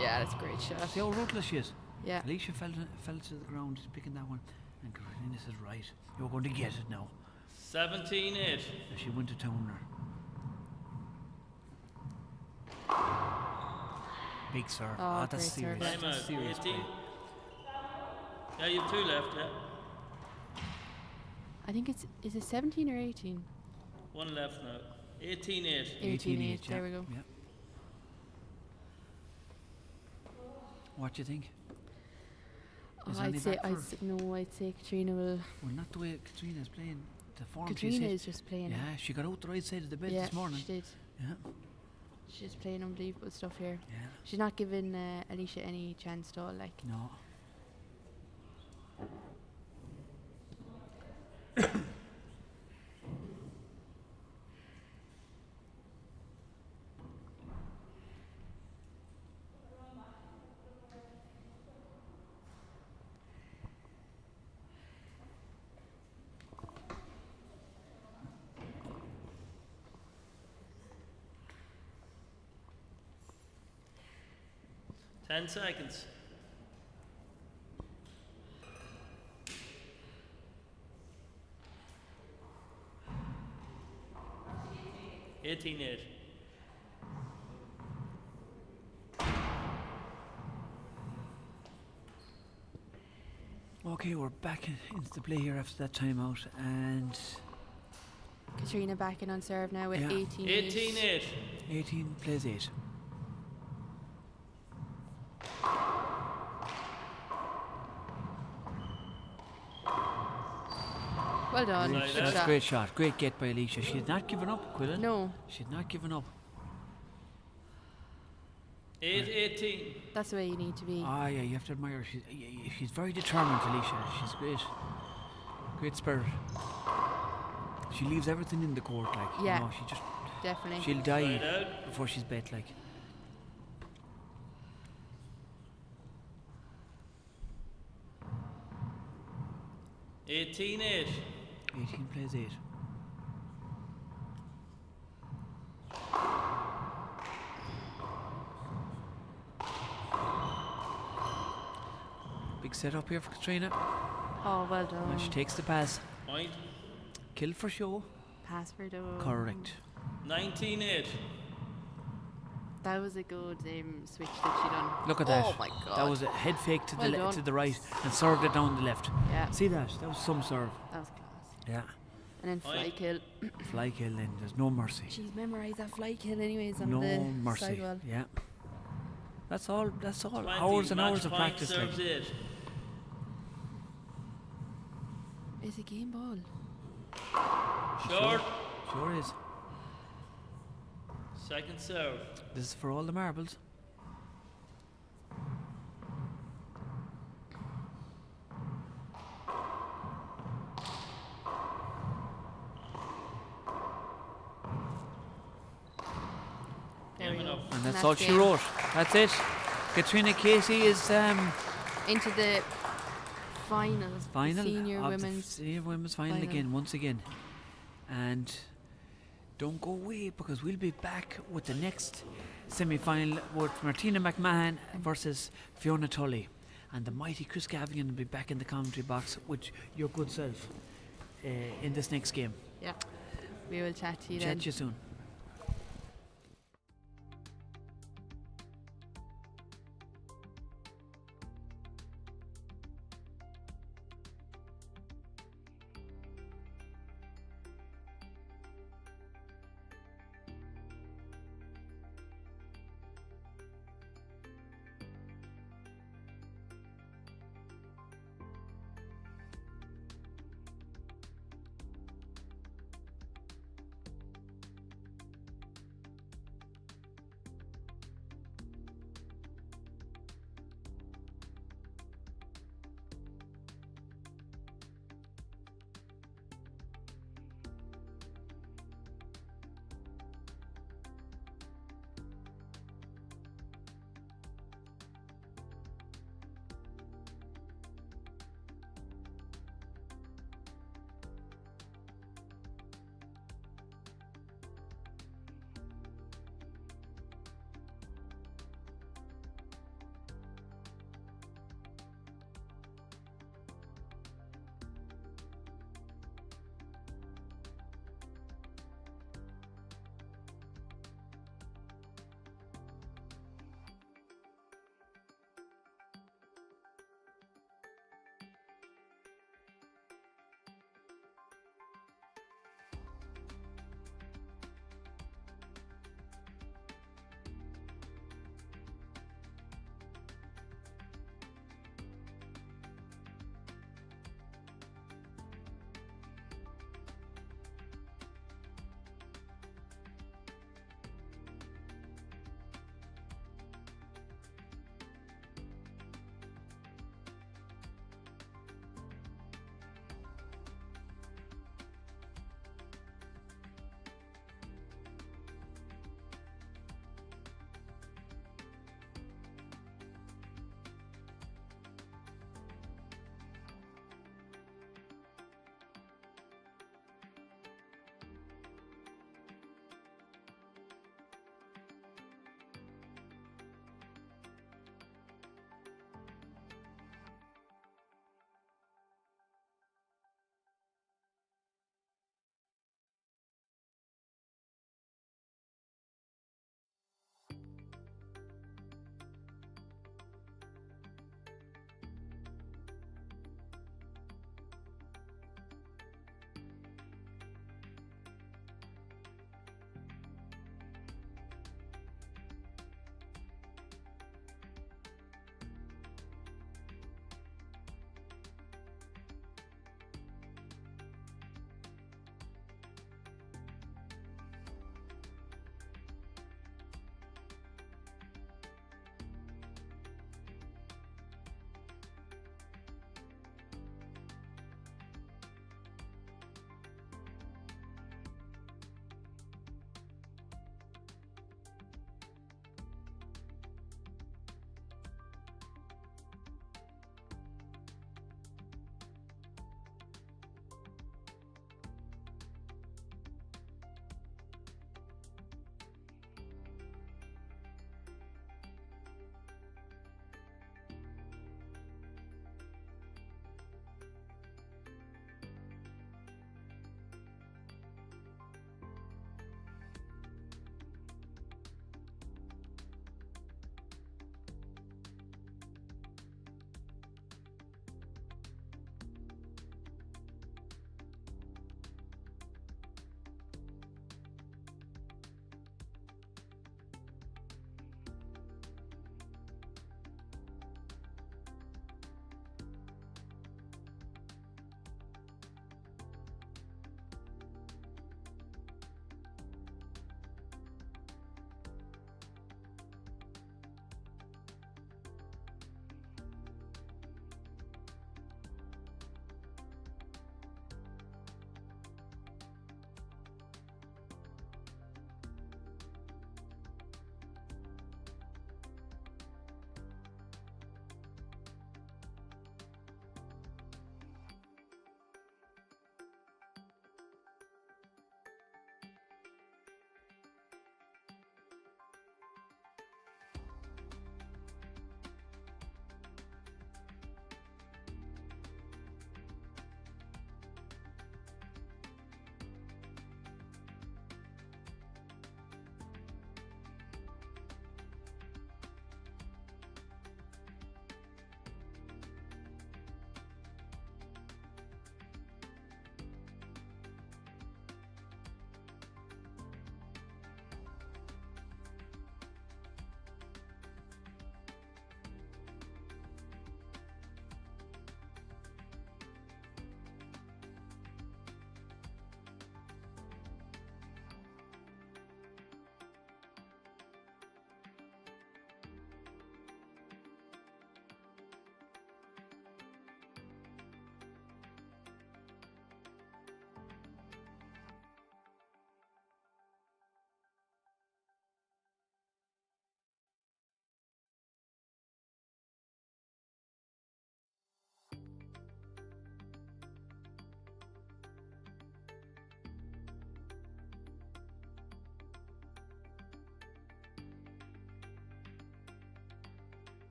C: Yeah, that's a great shot.
B: See how ruthless she is.
C: Yeah.
B: Alicia fell to the ground, picking that one. And Carolina says, right, you're going to get it now.
A: 17-8.
B: And she went to town her. Big serve.
C: Oh,
B: That's
C: great serve,
B: serious.
C: yeah.
A: Time
B: That's
A: out.
B: serious
A: 18.
B: play.
A: Yeah, you have 2 left, yeah.
C: I think is it 17 or 18?
A: 1 left now. 18-8.
C: 18-8, there we go.
B: Yeah. What do you think? Is
C: Oh,
B: Annie back for-
C: I'd say Katrina will.
B: Well, not the way Katrina's playing. The form
C: Katrina
B: she's
C: is just playing.
B: Yeah, she got out the right side of the bed
C: Yeah,
B: this morning.
C: she did.
B: Yeah.
C: She's playing unbelievable stuff here.
B: Yeah.
C: She's not giving Alicia any chance at all. Like,
B: No.
A: Ten seconds. $18-8.
B: Okay, we're back into the play here after that timeout, and
C: Katrina backing on serve now with
B: Yeah.
C: 18-8.
A: 18-8.
B: 18 plays 8.
C: Well done.
A: Right,
C: Good
A: that's
C: shot.
B: Great shot. Great get by Alicia. She had not given up, Quillen.
C: No,
B: She had not given up.
A: 8-18.
C: that's the way you need to be.
B: Ah, yeah, you have to admire her. She's very determined, Alicia. She's great. Great spirit. She leaves everything in the court, like,
C: Yeah.
B: you know, she just,
C: Definitely.
B: she'll die
A: Side out.
B: before she's bet, like.
A: $18-8.
B: 18 plays 8. Big setup here for Katrina.
C: Oh, well done.
B: And she takes the pass.
A: Point.
B: Kill for show.
C: Pass for the.
B: Correct.
A: 19-8.
C: That was a good switch that she done.
B: Look at that.
C: Oh my god.
B: That was a head fake to
C: Well
B: the
C: done.
B: to the right and served it down the left.
C: Yeah,
B: See that? That was some serve.
C: that was class.
B: Yeah.
C: And then fly
A: Aye.
C: kill.
B: Fly kill then. There's no mercy.
C: She's memorised that fly kill anyways on
B: No
C: the
B: mercy.
C: sidewall.
B: Yeah. That's all. That's all.
A: 20.
B: Hours and
A: Match
B: hours of
A: point,
B: practice.
A: serves
B: Like.
A: 8.
C: It's a game ball.
A: Short.
B: Sure is.
A: Second serve.
B: This is for all the marbles.
C: There we
A: Game
C: go.
A: enough.
B: And that's
C: that's
B: all she
C: game.
B: wrote. That's it. Katrina Casey is
C: Into the final.
B: final
C: The senior
B: of the
C: women's.
B: senior women's final
C: final.
B: again, once again. And don't go away because we'll be back with the next semi-final with Martina McMahon versus Fiona Tully. And the mighty Chris Gavigan will be back in the commentary box with your good self. in this next game.
C: Yeah. We will chat to you then.
B: Chat to you soon.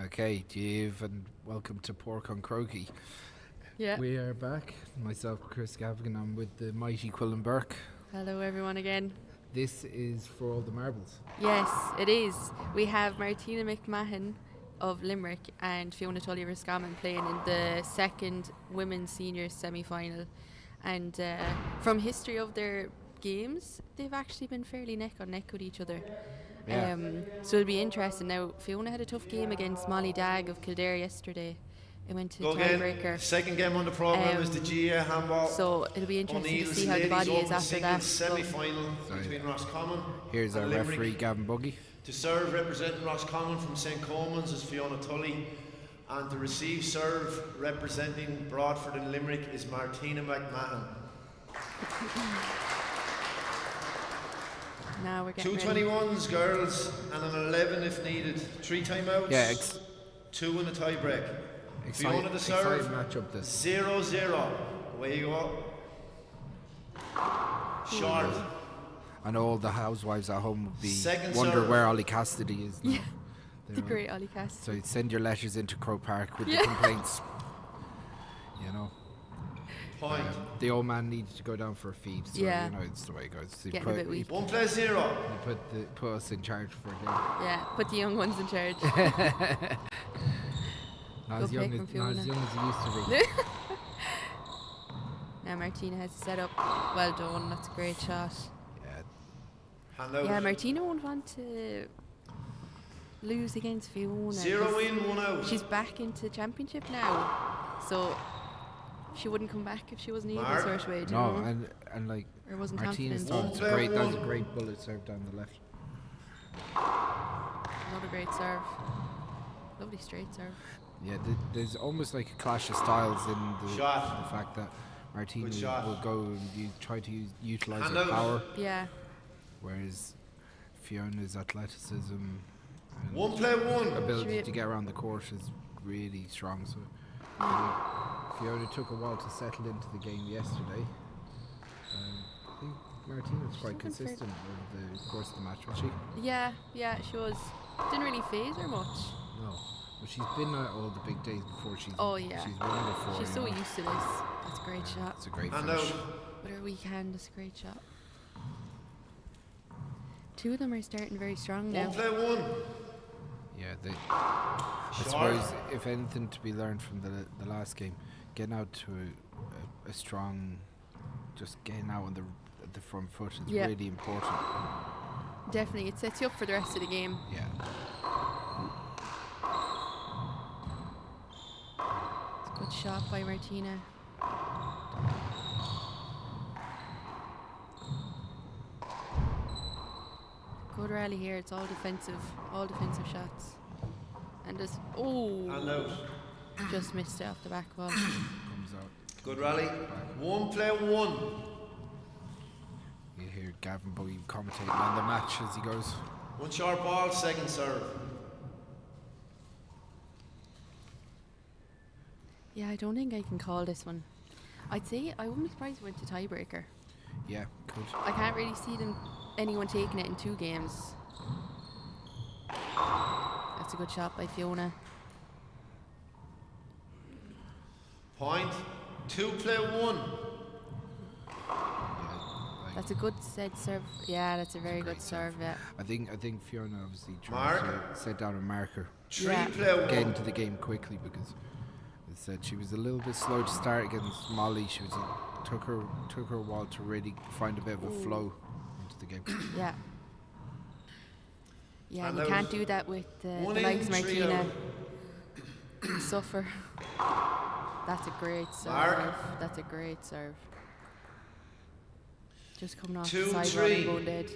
D: Okay, Dave, and welcome to Páirc on Chrocáigh.
C: Yeah.
D: We are back. Myself, Chris Gavin, I'm with the mighty Quillen Burke.
C: Hello, everyone, again.
D: This is for all the marbles.
C: Yes, it is. We have Martina McMahon of Limerick and Fiona Tully of Roscommon playing in the second women's senior semi-final. And from history of their games, they've actually been fairly neck on neck with each other.
D: Yeah.
C: So it'll be interesting. Now, Fiona had a tough game against Molly Dagg of Kildare yesterday. It went to tiebreaker.
E: Second game on the programme is the GA handball.
C: So it'll be interesting to
E: O'Neill's
C: see how the body
E: ladies
C: is after
E: open
C: that.
E: semi-final between Roscommon
D: Here's
E: and
D: our
E: Limerick.
D: referee, Gavin Buggy.
E: To serve, representing Roscommon from St Coman's, is Fiona Tully, and to receive serve, representing Broadford and Limerick, is Martina McMahon.
C: Now we're getting
E: Two
C: ready.
E: 21s, girls, and an 11 if needed. 3 timeouts,
D: Yeah,
E: 2 in the tie break. Fiona to
D: exciting
E: serve,
D: matchup this.
E: 0-0. Away you go. Short.
D: And all the housewives at home would be
E: Second
D: wonder
E: serve.
D: where Ollie Cassidy is now.
C: Yeah.
D: They're
C: The
D: all-
C: great Ollie Cass.
D: So send your letters into Crow Park with
C: Yeah.
D: the complaints. You know,
E: Point.
D: the old man needs to go down for a feed. So
C: Yeah.
D: you know, it's the way it goes. So
C: Getting a bit weak.
E: 1 play 0.
D: put us in charge for a game.
C: Yeah, put the young ones in charge.
D: Not
C: Go
D: as young
C: pick
D: as,
C: from
D: not as
C: Fiona.
D: young as he used to be.
C: Now Martina has to set up. Well done, that's a great shot.
D: Yeah,
E: Hand out.
C: Yeah, Martina won't want to lose against Fiona.
E: 0
C: 'cause
E: in, 1 out.
C: She's back into championship now. So she wouldn't come back if she wasn't able
E: Mark?
C: sort of way, do you
D: no,
C: know?
D: and like
C: Or wasn't
D: Martina's
C: confident.
D: thought it's that was a great bullet serve down the left.
C: Another great serve. Lovely straight serve.
D: Yeah, there's almost like a clash of styles in the
E: Shot.
D: fact that Martina
E: Good shot.
D: will go and try to utilise
E: Hand
D: her
E: out.
D: power,
C: Yeah.
D: whereas Fiona's athleticism and
E: 1 play 1.
D: ability
C: Should
D: to
C: we-
D: get around the court is really strong. So I think Fiona took a while to settle into the game yesterday. I think Martina was quite
C: looking
D: consistent over the course of the match, was she?
C: Yeah, she was. Didn't really phase her much.
D: No. But she's been at all the big days before. She's
C: Oh, yeah.
D: She's won before.
C: She's
D: you
C: so
D: know.
C: used to this. That's a great shot.
D: It's a great
E: Hand
D: finish.
E: out.
C: With her weak hand, that's a great shot. Two of them are starting very strong
E: 1
C: now.
E: play 1.
D: Yeah, I
E: Short.
D: suppose if anything to be learned from the last game, getting out to a strong, just getting out on the front foot is
C: Yeah.
D: really important.
C: Definitely, it sets you up for the rest of the game.
D: Yeah.
C: It's a good shot by Martina. Good rally here. It's all defensive shots. And just
E: Hand out.
C: just missed it off the back wall.
D: Comes out.
E: Good rally. 1 play 1.
D: You hear Gavin Bowie commentating on the match as he goes.
E: 1 short ball, second serve.
C: Yeah, I don't think I can call this one. I'd say I wouldn't be surprised if it went to tiebreaker.
D: Yeah, good.
C: I can't really see anyone taking it in 2 games. That's a good shot by Fiona.
E: Point. 2 play 1.
D: Yeah, like,
C: That's a good set serve. Yeah, that's a very
D: great
C: good serve. Yeah.
D: I think Fiona obviously tries
E: Mark.
D: to set down a marker,
E: 3
C: Yeah.
E: play 1.
D: get into the game quickly, because as I said she was a little bit slow to start against Molly. She was took her a while to really find a bit of a flow into the game.
C: Yeah. Yeah,
E: And
C: you
E: that
C: can't
E: was
C: do that with
E: one
C: the likes of
E: in, three
C: Martina.
E: out.
C: Suffer. That's a great serve.
E: Mark.
C: That's a great serve. Just coming off
E: 2,
C: the side
E: 3.
C: rod and going dead.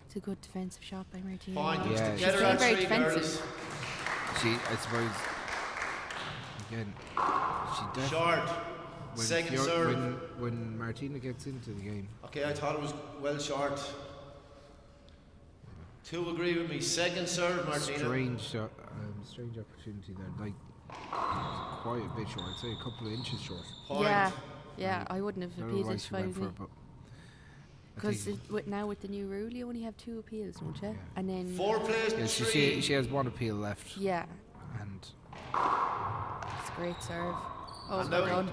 C: It's a good defensive shot by Martina.
E: Point.
D: Yeah,
E: Together
D: she's
E: at
C: being very
E: 3,
C: defensive.
E: girls.
D: I suppose again she definitely
E: Short. Second serve.
D: when Martina gets into the game,
E: Okay, I thought it was well short. 2 agree with me. Second serve, Martina.
D: strange opportunity there. Like quite a bit short. I'd say a couple of inches short.
E: Point.
C: Yeah, I wouldn't have
D: I don't know
C: appealed
D: why
C: it
D: she
C: if I
D: went
C: was
D: for
C: me.
D: it, but I
C: Because
D: think-
C: now with the new rule, you only have 2 appeals, don't you?
D: Yeah.
C: And then
E: 4 plays
D: yeah,
E: 3.
D: she has 1 appeal left,
C: yeah,
D: and
C: it's a great serve. Oh,
E: And
C: well
E: now-
C: done.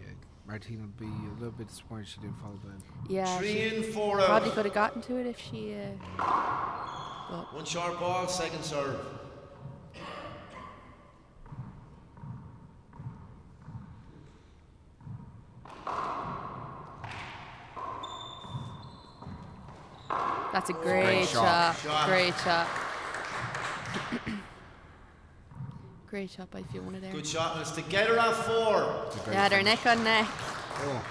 D: yeah, Martina will be a little bit disappointed she didn't follow that.
C: Yeah,
E: 3
C: she
E: in, 4
C: probably
E: out.
C: could have gotten to it if she. But
E: 1 short ball, second serve.
C: that's a great
D: shot.
C: shot. Great shot. Great shot by Fiona there.
E: Good shot, and it's together at 4.
D: It's a great
C: Yeah, they're
D: finish.
C: neck on neck.
D: Oh,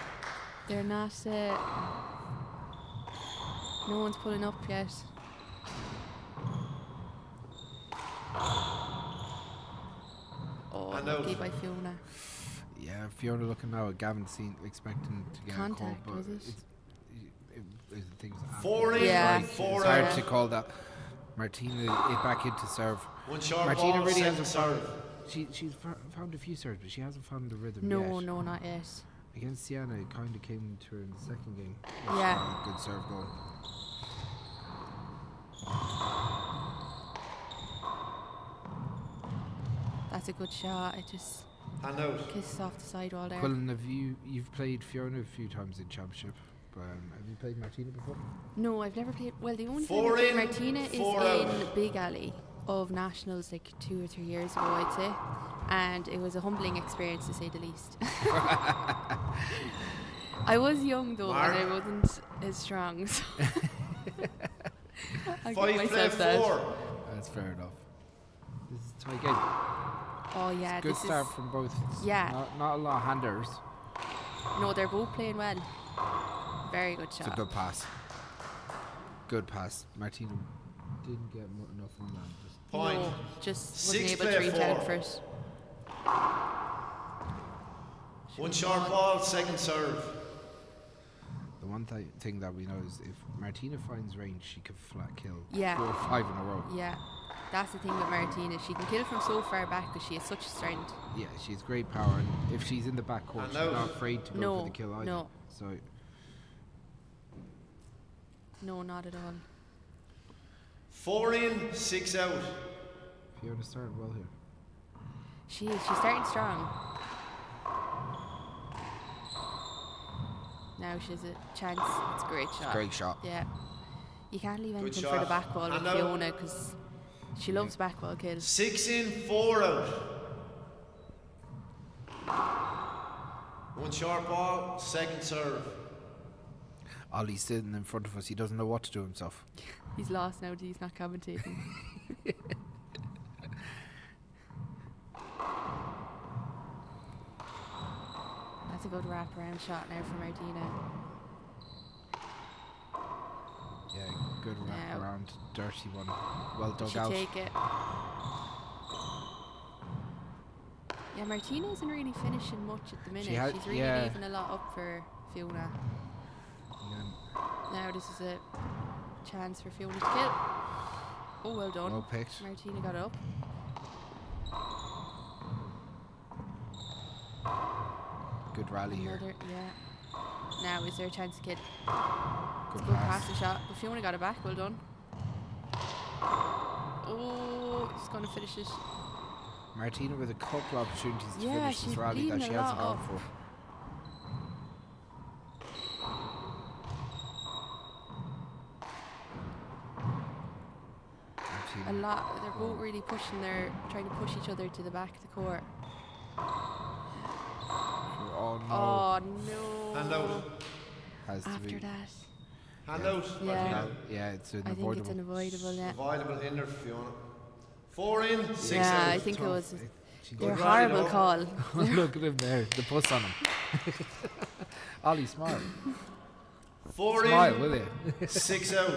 C: They're not. No one's pulling up yet. Oh,
E: And
C: lucky
E: out.
C: by Fiona.
D: yeah, Fiona looking now at Gavin expecting to get
C: Contact,
D: a call, but
C: was it?
D: I think it was
E: 4 in,
C: Yeah.
E: 4
D: it's hard
E: out.
D: to call that. Martina it back into serve.
E: 1 short
D: Martina
E: ball,
D: really
E: second
D: hasn't
E: serve.
D: found. She's found a few serves, but she hasn't found the rhythm
C: No,
D: yet.
C: no, not yet.
D: Against Sienna, it kind of came to her in the second game.
C: Yeah.
D: Good serve goal.
C: That's a good shot. It just
E: And out.
C: kisses off the sidewall there.
D: Quillen, you've played Fiona a few times in championship, but have you played Martina before?
C: No, I've never played. Well, the only
E: Four
C: time
E: in,
C: I've played Martina is
E: 4 out.
C: in Big Alley of Nationals like 2 or 3 years ago, I'd say. And it was a humbling experience to say the least. I was young though,
E: Mark?
C: and I wasn't as strong. So I
E: 5
C: give
E: play
C: myself that.
E: 4.
D: That's fair enough. This is a tie game.
C: Oh yeah,
D: Good
C: this
D: start
C: is.
D: from both.
C: Yeah.
D: Not a lot of handers.
C: No, they're both playing well. Very good
D: It's
C: shot.
D: a good pass. Good pass. Martina didn't get enough on that.
E: Point.
C: No, just
E: 6
C: wasn't able to
E: play
C: reach out
E: 4.
C: for it.
E: 1 short ball, second serve.
D: The one thing that we know is if Martina finds range, she could flat kill
C: Yeah.
D: 4 or 5 in a row.
C: Yeah, that's the thing with Martina. She can kill from so far back because she has such strength.
D: Yeah, she's great power, and if she's in the back court,
E: And
D: she's
E: out.
D: not afraid to go
C: No,
D: for the kill either.
C: no.
D: So
C: No, not at all.
E: 4 in, 6 out.
D: Fiona started well here.
C: She is. She's starting strong. Now she has a chance. It's a great shot.
D: Great shot.
C: Yeah. You can't leave
E: Good
C: anything for the
E: shot.
C: back wall with
E: And out.
C: Fiona because she loves back wall kills.
E: 6 in, 4 out. 1 short ball, second serve.
D: Ollie's sitting in front of us. He doesn't know what to do himself.
C: He's lost now that he's not commentating. That's a good wraparound shot now for Martina.
D: Yeah, good wrap
C: Now.
D: around, dirty one. Well dug
C: She
D: out.
C: take it. Yeah, Martina isn't really finishing much at the minute.
D: had-
C: She's really
D: yeah.
C: leaving a lot up for Fiona.
D: Again,
C: Now this is a chance for Fiona to kill. Oh, well done.
D: well picked.
C: Martina got up.
D: Good rally here.
C: Another, yeah. Now is there a chance to kill?
D: Good
C: Good
D: pass.
C: passing shot. But Fiona got it back. Well done. Oh, she's going to finish it.
D: Martina with a couple opportunities to
C: Yeah,
D: finish this
C: she's
D: rally that
C: leaving
D: she
C: a
D: hasn't
C: lot
D: gone
C: up.
D: for.
C: A
D: Martina.
C: lot. They're both really pushing. They're trying to push each other to the back of the court.
D: Oh no.
C: Oh no.
E: Hand out.
D: Has to
C: After
D: be.
C: that,
E: Hand
D: Yeah.
E: out.
C: Yeah.
E: Martina.
D: Yeah, it's
C: I think
D: unavoidable.
C: it's unavoidable. Yeah.
E: Avoidable in there, Fiona. 4 in, 6
C: Yeah,
E: out.
C: I think it was.
D: She
C: They're a
E: Good rally
C: horrible
E: though.
C: call.
D: Look at him there, the bus on him. Ollie, smile.
E: 4
D: Smile,
E: in,
D: will you?
E: 6 out.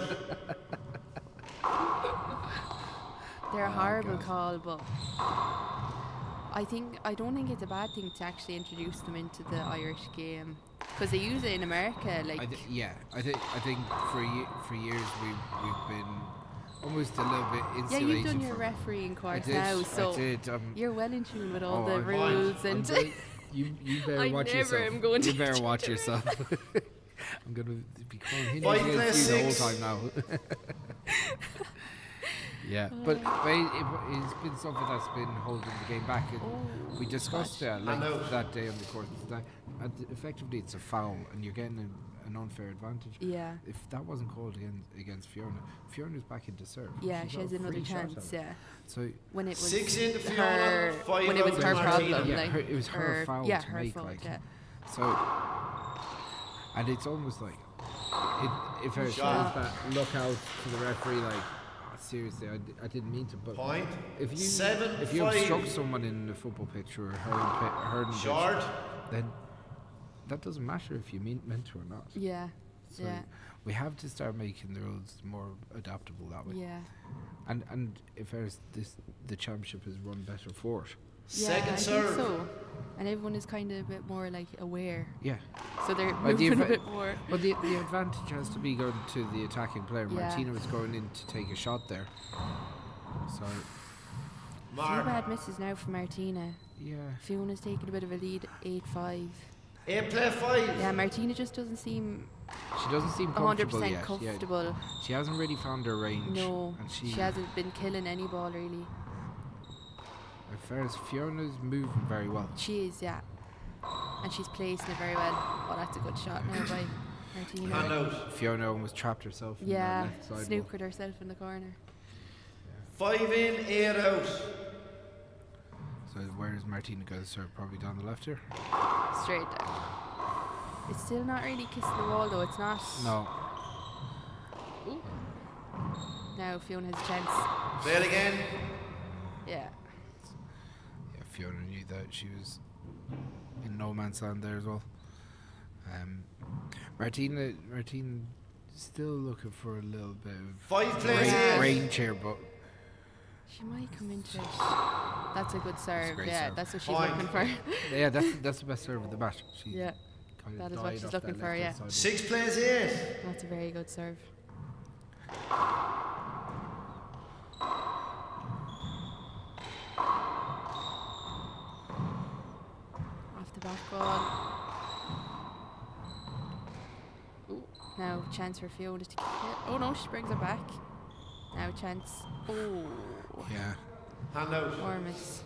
C: They're a
D: Oh,
C: horrible
D: God.
C: call, but I don't think it's a bad thing to actually introduce them into the Irish game because they use it in America. Like,
D: I think for years we've been almost a little bit
C: Yeah,
D: insulated.
C: you've done your
D: from-
C: refereeing course
D: I did,
C: now,
D: I
C: so
D: did.
C: you're well in tune with all the
D: I'm
C: rules
D: I'm
C: and.
D: very- you better
C: I
D: watch
C: never
D: yourself.
C: am going
D: you
C: to
D: better
C: touch
D: watch
C: it.
D: yourself. I'm going to be calling him
E: Five
D: against
E: plus
D: you the whole
E: six.
D: time now. Yeah, but it's been something that's been holding the game back. And we discussed
E: I know.
D: that day on the course. And effectively, it's a foul, and you're getting an unfair advantage.
C: Yeah.
D: If that wasn't called against Fiona's back into serve.
C: Yeah,
D: She's
C: she
D: got
C: has
D: a
C: another
D: free shot
C: chance.
D: at it.
C: Yeah.
D: So
C: When it was
E: 6 into
C: her,
E: Fiona, 5
C: when it was
E: out
C: her
E: to Martina.
C: problem,
D: Yeah,
C: like
D: it was her foul
C: yeah,
D: to
C: her
D: make,
C: fault,
D: like.
C: yeah.
D: So, and it's almost like if I
E: Shot.
D: that look out to the referee, like, oh, seriously, I didn't mean to. But
E: Point.
D: if you
E: 7,
D: if you
E: 5.
D: obstruct someone in the football pitch or hurling pitch,
E: Short.
D: then that doesn't matter if you meant to or not.
C: Yeah.
D: So
C: Yeah.
D: we have to start making the rules more adaptable that way.
C: Yeah.
D: And if there's the championship is run better for it.
C: Yeah,
E: Second
C: I
E: serve.
C: think so. And everyone is kind of a bit more like aware,
D: Yeah.
C: so they're
D: Well, the
C: moving a
D: adva-
C: bit more.
D: But the advantage has to be going to the attacking player.
C: Yeah.
D: Martina was going in to take a shot there. So,
C: Few
E: Mark.
C: bad misses now from Martina.
D: yeah.
C: Fiona's taking a bit of a lead, 8-5.
E: 8 play 5.
C: Yeah, Martina just doesn't seem
D: She doesn't seem comfortable
C: 100%
D: yet. Yeah.
C: comfortable.
D: She hasn't really found her range.
C: No,
D: And
C: she hasn't been killing any ball really.
D: As far as Fiona's moving very well.
C: She is, yeah. And she's placing it very well. Oh, that's a good shot now by Martina.
E: Hand out.
D: Fiona almost trapped herself in
C: Yeah,
D: that left side.
C: snookered herself in the corner.
E: 5 in, 8 out.
D: So where is Martina going to serve? Probably down the left here?
C: Straight down. It's still not really kissing the wall though, it's not.
D: No.
C: Now Fiona has a chance.
E: Play it again.
C: Yeah.
D: Yeah, Fiona knew that she was in no man's land there as well. Martina still looking for a little bit of
E: 5 plays in.
D: range here, but
C: She might come into it. That's a good serve.
D: great
C: Yeah,
D: serve.
C: that's what she's
E: Point.
C: looking for.
D: yeah, that's the best serve of the match. She
C: Yeah,
D: kind of
C: that is what
D: died
C: she's
D: off
C: looking
D: that
C: for,
D: left-hand
C: yeah.
D: side.
E: 6 plays 8.
C: that's a very good serve. Off the back ball. Ooh, now chance for Fiona to kick it. Oh no, she brings it back. Now chance. Oh,
D: Yeah.
E: Hand out.
C: or miss.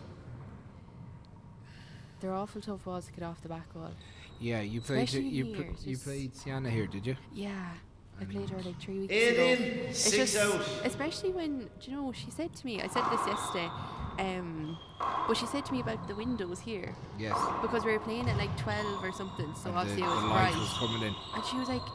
C: They're awful tough balls to get off the back wall.
D: Yeah, you played
C: Especially
D: you
C: here,
D: you
C: just-
D: played Sienna here, did you?
C: Yeah, I played her like 3 weeks
E: 8
C: ago.
E: in,
C: It's
E: 6
C: just-
E: out.
C: Especially when, do you know, she said to me, I said this yesterday, but she said to me about the windows here,
D: Yes.
C: because we were playing at like 12 or something, so
D: And
C: obviously
D: the
C: it was
D: light
C: bright.
D: was coming in.
C: And she was like,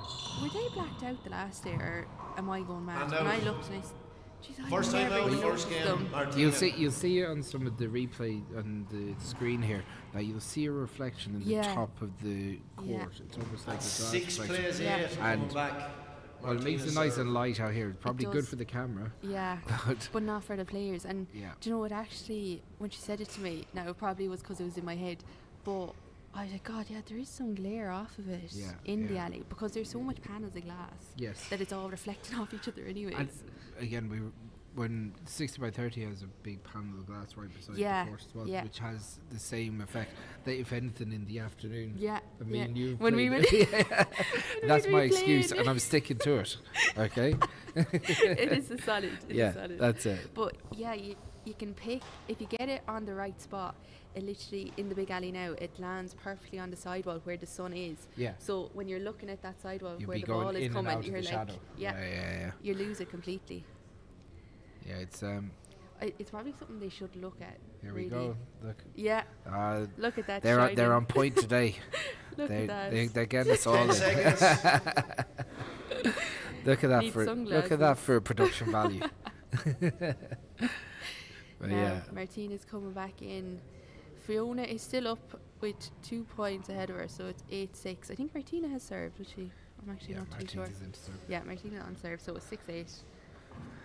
C: were they blacked out the last day, or am I going mad?
E: And
C: And I
E: out.
C: looked and I said, geez, I
E: First time
C: never
E: out,
C: even
E: first
C: noticed
E: game.
C: them.
E: Martina.
D: You'll see it on some of the replay on the screen here that you'll see a reflection in the
C: Yeah.
D: top of the court.
C: Yeah.
D: It's almost like a glass
E: 6
D: reflection.
E: plays
C: Yeah.
E: 8. Coming
D: And-
E: back.
D: Well, it makes it
E: Martina's
D: nice
E: serve.
D: and light out here. It's probably good
C: does.
D: for the camera.
C: Yeah,
D: But
C: but not for the players. And
D: yeah,
C: do you know what, actually, when she said it to me, now it probably was because it was in my head, but I was like, God, yeah, there is some glare off of it
D: Yeah,
C: in the
D: yeah.
C: alley, because there's so much panels of glass
D: yes.
C: that it's all reflecting off each other anyways.
D: And again, when 60 by 30 has a big panel of glass right beside
C: Yeah,
D: the court as well,
C: yeah.
D: which has the same effect. That if anything in the afternoon,
C: yeah,
D: I mean,
C: yeah.
D: you
C: When we
D: played it. That's
C: when
D: my
C: we
D: excuse,
C: played.
D: and I'm sticking to it. Okay.
C: it is a solid. It
D: yeah,
C: is solid.
D: that's it.
C: But yeah, you can pick, if you get it on the right spot, it literally, in the big alley now, it lands perfectly on the sidewall where the sun is.
D: Yeah.
C: So when you're looking at that sidewall
D: You'll
C: where
D: be
C: the
D: going
C: ball is
D: in and
C: coming,
D: out of
C: you're
D: the
C: like,
D: shadow.
C: yeah, you lose it completely.
D: Yeah, it's
C: It's probably something they should look at.
D: here
C: really.
D: we go. Look.
C: Yeah,
D: Uh,
C: look at that.
D: they're
C: shining.
D: on point today.
C: Look at that.
D: They're getting us all
E: 10
D: in.
E: seconds.
D: Look at that
C: Need
D: for
C: sunglasses.
D: production value. But
C: Now,
D: yeah,
C: Martina's coming back in. Fiona is still up with 2 points ahead of her, so it's 8-6. I think Martina has served, which she? I'm actually
D: yeah,
C: not too sure.
D: Martina's into serve.
C: Yeah, Martina on serve, so it's 6-8.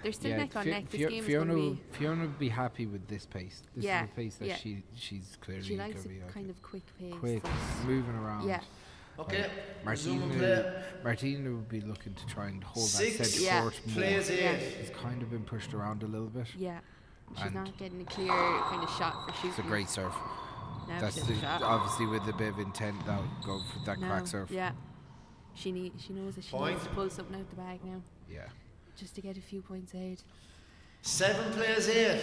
C: They're still
D: Yeah,
C: neck on neck. This game
D: Fiona,
C: is going to be.
D: Fiona would be happy with this pace. This
C: Yeah,
D: is the pace that
C: yeah.
D: she's clearly
C: She likes
D: gonna be
C: a kind of quick pace.
D: quick,
C: and-
D: moving around.
C: Yeah.
E: Okay. Resume play.
D: Martina would be looking to try and hold that
E: 6
D: centre
C: Yeah.
D: court more.
E: plays 8.
D: He's kind of been pushed around a little bit.
C: Yeah. She's
D: And
C: not getting a clear kind of shot for shooting.
D: It's a great serve.
C: Now
D: That's
C: she has a shot.
D: obviously with a bit of intent that would go for that
C: Now,
D: crack serve.
C: Yeah. She knows that she
E: Point.
C: needs to pull something out the bag now,
D: Yeah.
C: just to get a few points ahead.
E: 7 plays 8.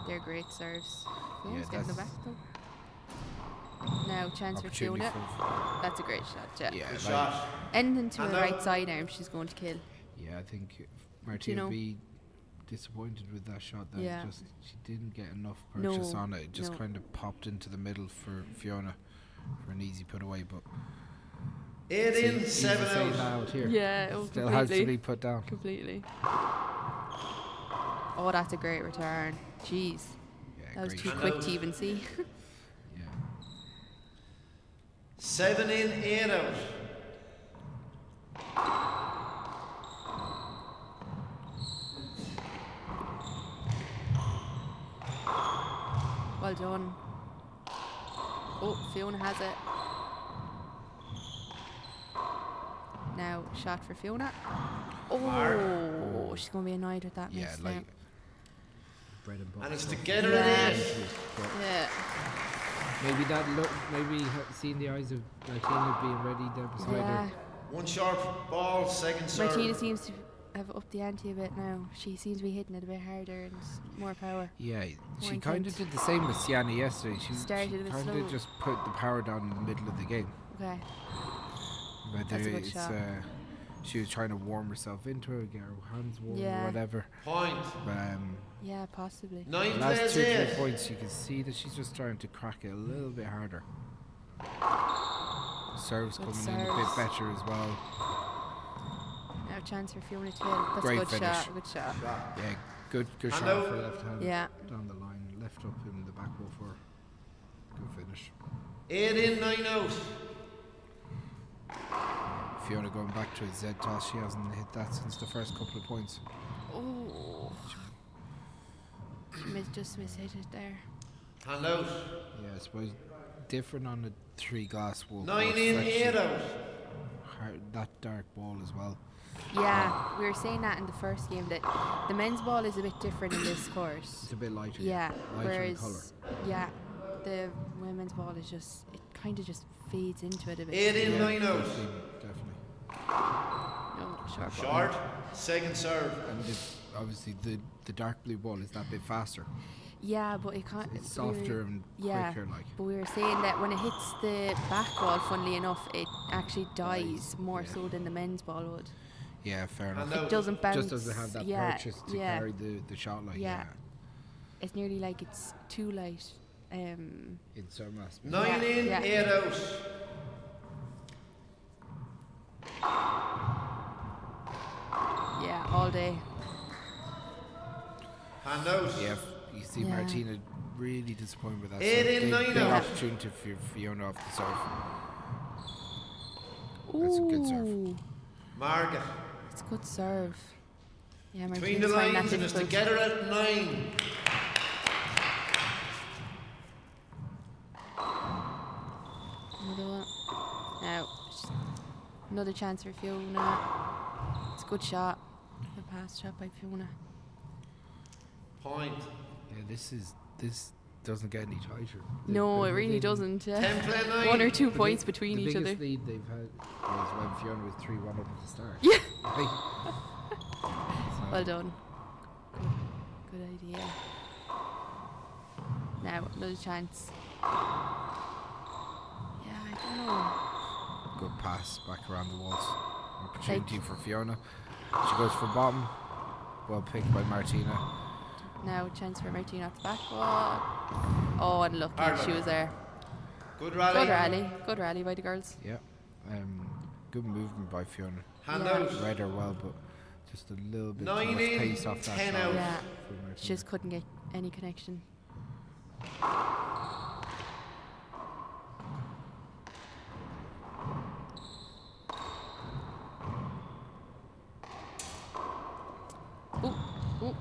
C: They're great serves.
D: Yeah,
C: Fiona's getting the back
D: that's-
C: though. Now chance for
D: Opportunity
C: Fiona.
D: for
C: That's a great shot. Yeah.
D: yeah,
E: Good
D: like-
E: shot.
C: Anything to
E: And
C: her
E: now-
C: right sidearm, she's going to kill.
D: Yeah, I think Martina
C: know-
D: would be disappointed with that shot. That
C: Yeah.
D: just she didn't get enough
C: No,
D: purchase on it. It just
C: no.
D: kind of popped into the middle for Fiona for an easy put away. But
E: 8
D: it's
E: in,
D: easy to
E: 7
D: say
E: out.
D: now out here.
C: Yeah, oh,
D: Still has to
C: completely.
D: be put down.
C: Completely. Oh, that's a great return. Jeez.
D: Yeah,
C: That was
D: great
C: too
D: shot.
C: quick to even see.
D: Yeah.
E: 7 in, 8 out.
C: Well done. Oh, Fiona has it. Now, shot for Fiona. Oh, she's going to be annoyed with that
D: Yeah,
C: miss
D: like
C: now.
D: bread and butter.
E: And it's
D: stuff.
E: together
C: Yeah.
E: at 8.
C: Yeah.
D: Maybe that look. Maybe seeing the eyes of Martina being ready there beside
C: Yeah.
D: her.
E: 1 short ball, second serve.
C: Martina seems to have upped the ante a bit now. She seems to be hitting it a bit harder and more power.
D: Yeah, she
C: More
D: kind of
C: intent.
D: did the same with Sienna yesterday. She
C: Started a bit
D: kind
C: slow.
D: of just put the power down in the middle of the game.
C: Okay.
D: Whether
C: That's a good
D: it's
C: shot.
D: she was trying to warm herself into it, get her hands warm
C: Yeah.
D: or whatever.
E: Point.
D: But
C: Yeah, possibly.
E: 9
D: the last
E: plays
D: 2 or 3
E: 8.
D: points, you can see that she's just trying to crack it a little bit harder. Serves
C: Good
D: coming in a bit
C: serves.
D: better as well.
C: Now chance for Fiona to hit. That's
D: Great
C: a good
D: finish.
C: shot. Good shot.
D: Yeah, good
E: And
D: shot
E: now-
D: for left hand.
C: Yeah.
D: Down the line, left up in the back wall for her. Good finish.
E: 8 in, 9 out.
D: Fiona going back to a Z toss. She hasn't hit that since the first couple of points.
C: Oh. Just mishit it there.
E: Hand out.
D: Yeah, I suppose different on a 3 glass wall.
E: 9
D: court
E: in,
D: selection.
E: 8 out.
D: That dark ball as well.
C: Yeah, we were saying that in the first game that the men's ball is a bit different in this course.
D: It's a bit lighter.
C: Yeah,
D: lighter in colour.
C: whereas yeah, the women's ball is just it kind of just fades into it a bit.
E: 8 in,
D: Yeah,
E: 9 out.
D: definitely.
C: No, short ball.
E: Short, second serve.
D: And obviously the dark blue ball is that bit faster.
C: Yeah, but it can't.
D: It's softer and
C: yeah,
D: quicker, like.
C: but we were saying that when it hits the back wall, funnily enough, it actually dies more
D: yeah.
C: so than the men's ball would.
D: Yeah, fair enough.
E: And
C: It
E: out.
C: doesn't bounce.
D: Just doesn't have that
C: yeah,
D: purchase to
C: yeah.
D: carry the shot like
C: Yeah. It's nearly like it's too light.
D: in some aspects.
E: 9
C: Yeah,
E: in,
C: yeah.
E: 8 out.
C: Yeah, all day.
E: Hand out.
D: Yeah, you see
C: Yeah.
D: Martina really disappointed with that.
E: 8
D: serve.
E: in,
D: Big-
E: 9
D: big
E: out.
D: opportunity for Fiona off the serve. That's a good serve.
C: Ooh,
E: Margaret.
C: it's a good serve. Yeah,
E: Between the
C: Martina's finding
E: lines
C: that
E: and it's
C: difficult.
E: together at 9.
C: Another one. Now, another chance for Fiona. It's a good shot. A pass shot by Fiona.
E: Point.
D: Yeah, this doesn't get any tighter.
C: No,
D: They've
C: it
D: been
C: really
D: within-
C: doesn't.
E: 10 play 9.
C: 1 or 2
D: the
C: points
D: big-
C: between
D: the
C: each other.
D: biggest lead they've had was when Fiona was 3-1 up at the start.
C: Yeah.
D: Like, so-
C: Well done. Good idea. Now, another chance. Yeah, I don't know.
D: Good pass back around the walls. Opportunity for Fiona. She goes for bottom. Well picked by Martina.
C: Now, chance for Martina at the back wall. Oh, unlucky.
E: Hard
C: She
E: luck.
C: was there.
E: Good rally.
C: Good rally. Good rally by the girls.
D: Yeah. Good movement by Fiona.
E: Hand
C: Yeah.
E: out.
D: Read her well, but just a little bit too
E: 9
D: much
E: in,
D: pace off that
E: 10
D: shot
E: out.
C: Yeah.
D: for Martina.
C: She just couldn't get any connection. Ooh, ooh.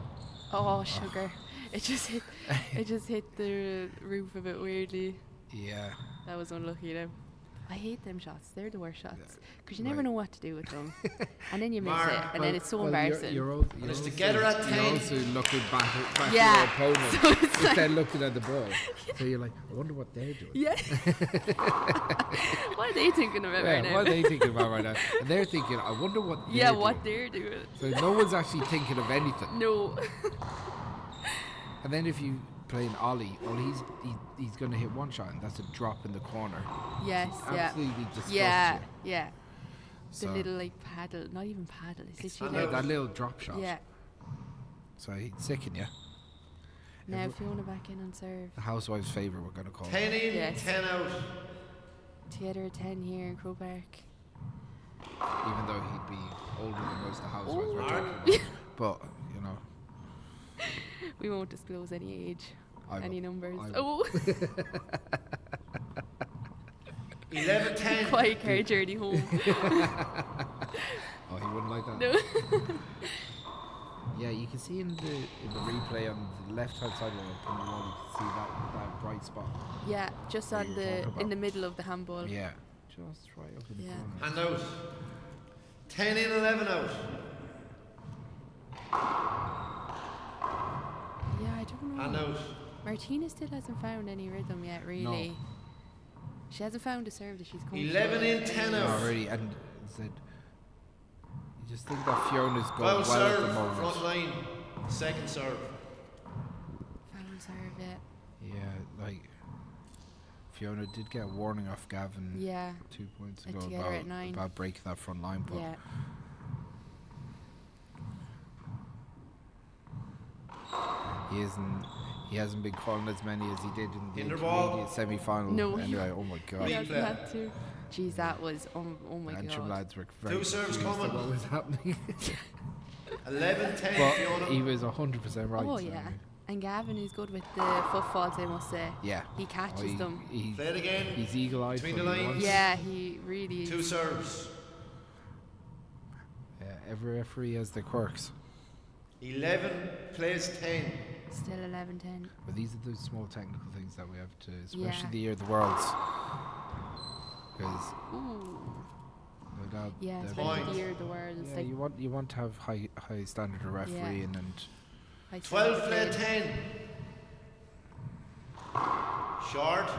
C: Oh, sugar. It just hit the roof a bit weirdly.
D: Yeah.
C: That was unlucky though. I hate them shots. They're the worst shots because you
D: Right.
C: never know what to do with them, and then you miss
E: Mark,
C: it, and then it's so embarrassing.
D: You're
E: it's together at 10.
D: You're also looking back at
C: Yeah.
D: your opponent
C: So it's
D: instead of looking at the ball. So you're like, I wonder what they're doing.
C: Yeah. What are they thinking about right now?
D: What are they thinking about right now? And they're thinking, I wonder what they're
C: Yeah,
D: doing.
C: what they're doing.
D: So no one's actually thinking of anything.
C: No.
D: And then if you play an ollie, well, he's going to hit one shot, and that's a drop in the corner.
C: Yes. Yeah.
D: Absolutely disgusts
C: Yeah.
D: you.
C: Yeah. The
D: So,
C: little like paddle, not even paddle. It's
E: not
C: literally
D: yeah, that little drop shot.
C: yeah.
D: So he'd sicken you.
C: Now Fiona back in on serve.
D: The housewife's favourite, we're going to call
E: 10
D: it.
E: in,
C: Yes.
E: 10 out.
C: Theatre a 10 here in Crowpark.
D: Even though he'd be older than most of the housewives we're
E: Mark.
D: talking about. But, you know,
C: We won't disclose any age,
D: I
C: any
D: will.
C: numbers.
D: I will.
C: Oh,
E: 11, 10.
C: quiet car journey home.
D: Oh, he wouldn't like that.
C: No.
D: Yeah, you can see in the replay on the left-hand side of the wall, you can see that bright spot.
C: Yeah, just
D: That
C: on
D: you were
C: the
D: talking about.
C: in the middle of the handball.
D: Yeah. Just right up in the
C: Yeah.
D: corner.
E: Hand out. 10 in, 11 out.
C: Yeah, I don't know.
E: Hand out.
C: Martina still hasn't found any rhythm yet, really. She hasn't found a serve that she's comfortable
E: 11 in,
C: with.
E: 10
D: No,
E: out.
D: really, and said, you just think that Fiona's
E: Foul
D: going well at
E: serve,
D: the moment.
E: front line. Second serve.
C: Found serve, yeah.
D: Yeah, like Fiona did get a warning off Gavin
C: Yeah,
D: 2 points
C: At
D: ago
C: together at 9.
D: about breaking that front line, but
C: yeah.
D: he hasn't been calling as many as he did in the
E: Hinder ball.
D: intermediate semi-final.
C: No, he-
D: Anyway, oh my god.
C: He
E: Replay.
C: hasn't had to. Jeez, that was oh my
D: The Antrim
C: god.
D: lads were very
E: Two serves
D: confused at
E: coming.
D: what was happening.
E: 11, 10,
D: But
E: Fiona.
D: he was 100% right.
C: Oh
D: so,
C: yeah, and Gavin is good with the footfalls, I must say.
D: Yeah.
C: He catches
D: Oh,
C: them.
E: Play it again.
D: He's eagle-eyed.
E: Between
D: for
E: the
D: me
E: lines.
D: once.
C: Yeah, he really is.
E: Two serves.
D: Yeah, every referee has their quirks.
E: 11 plays 10.
C: Still 11-10.
D: But these are the small technical things that we have to, especially
C: Yeah.
D: the year of the Worlds. Because
C: Ooh. Yeah,
E: Point.
C: especially the year of the world. It's
D: yeah,
C: like
D: you want to have high standard of refereeing and
C: high
E: 12
C: standard
E: play
C: play.
E: 10. Short.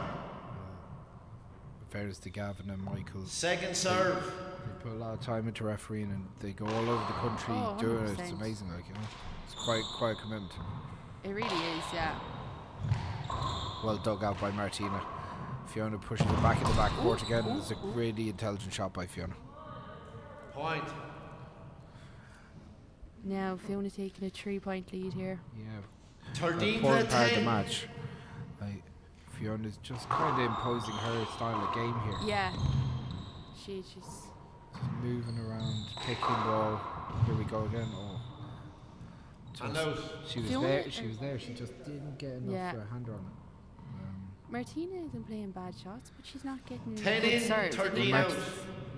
D: fairness to Gavin and Michael.
E: Second serve.
D: They put a lot of time into refereeing and they go all over the country
C: Oh,
D: doing it. It's
C: 100%.
D: amazing, like, you know. It's quite a commitment.
C: It really is, yeah.
D: Well dug out by Martina. Fiona pushes it back in the back court again. It's a really intelligent shot by Fiona.
E: Point.
C: Now Fiona taking a 3-point lead here.
D: Yeah.
E: 13 play
D: Important part of the
E: 10.
D: match. Like, Fiona's just kind of imposing her style of game here.
C: Yeah. She's
D: Just moving around, picking ball. Here we go again. Oh.
E: And
D: Just-
E: out.
D: She was
C: Fiona-
D: there. She was there. She just didn't get enough
C: Yeah.
D: hand on it.
C: Martina isn't playing bad shots, but she's not getting
E: 10
C: good
E: in,
C: serves.
E: 13
D: Mart-
E: out.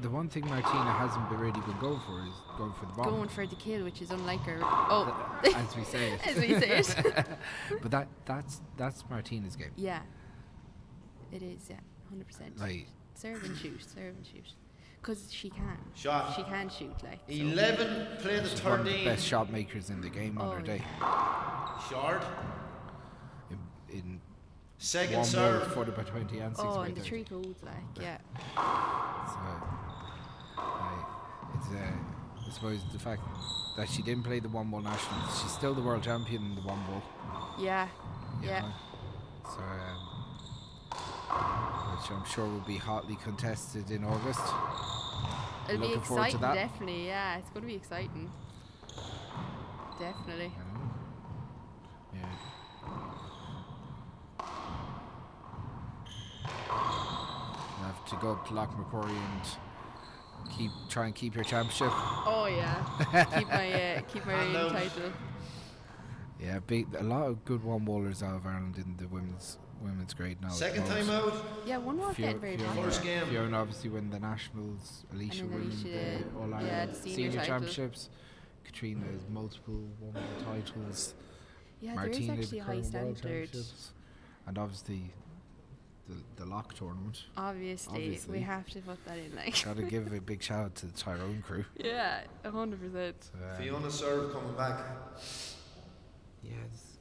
D: The one thing Martina hasn't really been going for is going for the ball.
C: Going for the kill, which is unlike her. Oh,
D: As we say it.
C: as we say it.
D: But that's Martina's game.
C: Yeah. It is, yeah. 100%.
D: Like,
C: Serve and shoot, serve and shoot. Because she can.
E: Shot.
C: She can shoot, like. so.
E: 11 play the
D: she's one of the
E: 13.
D: best shot makers in the game on
C: Oh,
D: her day.
E: Short.
D: In
E: Second
D: one
E: serve.
D: more 40 by 20 and 6
C: Oh,
D: by
C: and the
D: 30.
C: 3 codes, like, yeah.
D: So, it's I suppose the fact that she didn't play the 1-ball nationals, she's still the world champion in the 1-ball.
C: Yeah,
D: you
C: yeah.
D: know. So, which I'm sure will be hotly contested in August.
C: It'll be
D: Looking forward to
C: exciting,
D: that.
C: definitely, yeah. It's going to be exciting. Definitely.
D: You know? Yeah. You have to go up to McCrory and try and keep your championship.
C: Oh, yeah. keep my
E: And out.
C: title.
D: Yeah, a lot of good one-ballers out of Ireland in the women's grade now. at the
E: Second
D: moment.
E: time out.
C: Yeah, one was getting very popular.
E: First game.
D: Fiona obviously win the nationals. Alicia
C: And then
D: winning
C: Alicia,
D: the All
C: yeah,
D: Ireland
C: the senior
D: senior
C: title.
D: championships. Katrina has multiple one-ball titles.
C: Yeah, there is
D: Martina,
C: actually a high
D: current world
C: standard.
D: championships, and obviously the lock tournament.
C: Obviously, we have to put that in. Like,
D: Got to give a big shout out to the Tyrone crew.
C: yeah, 100%.
E: Fiona serve coming back.
D: Yes.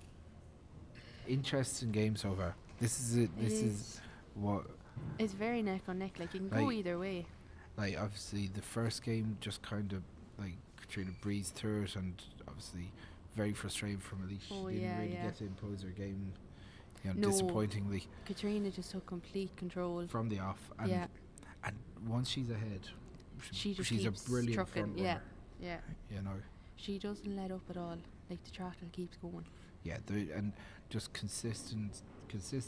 D: Interesting game so far. This is it. This is what.
C: It's very neck on neck. Like, you can go
D: Like,
C: either way.
D: Like, obviously the first game just kind of like Katrina breezed through it, and obviously very frustrating from Elise.
C: Oh,
D: She didn't
C: yeah,
D: really
C: yeah.
D: get to impose her game, you know,
C: No.
D: disappointingly
C: Katrina just took complete control.
D: from the off. And,
C: Yeah.
D: and once she's ahead,
C: She just
D: she's a
C: keeps
D: brilliant
C: trucking.
D: front
C: Yeah,
D: runner.
C: yeah.
D: You know,
C: She doesn't let up at all. Like, the throttle keeps going.
D: yeah, and just consistent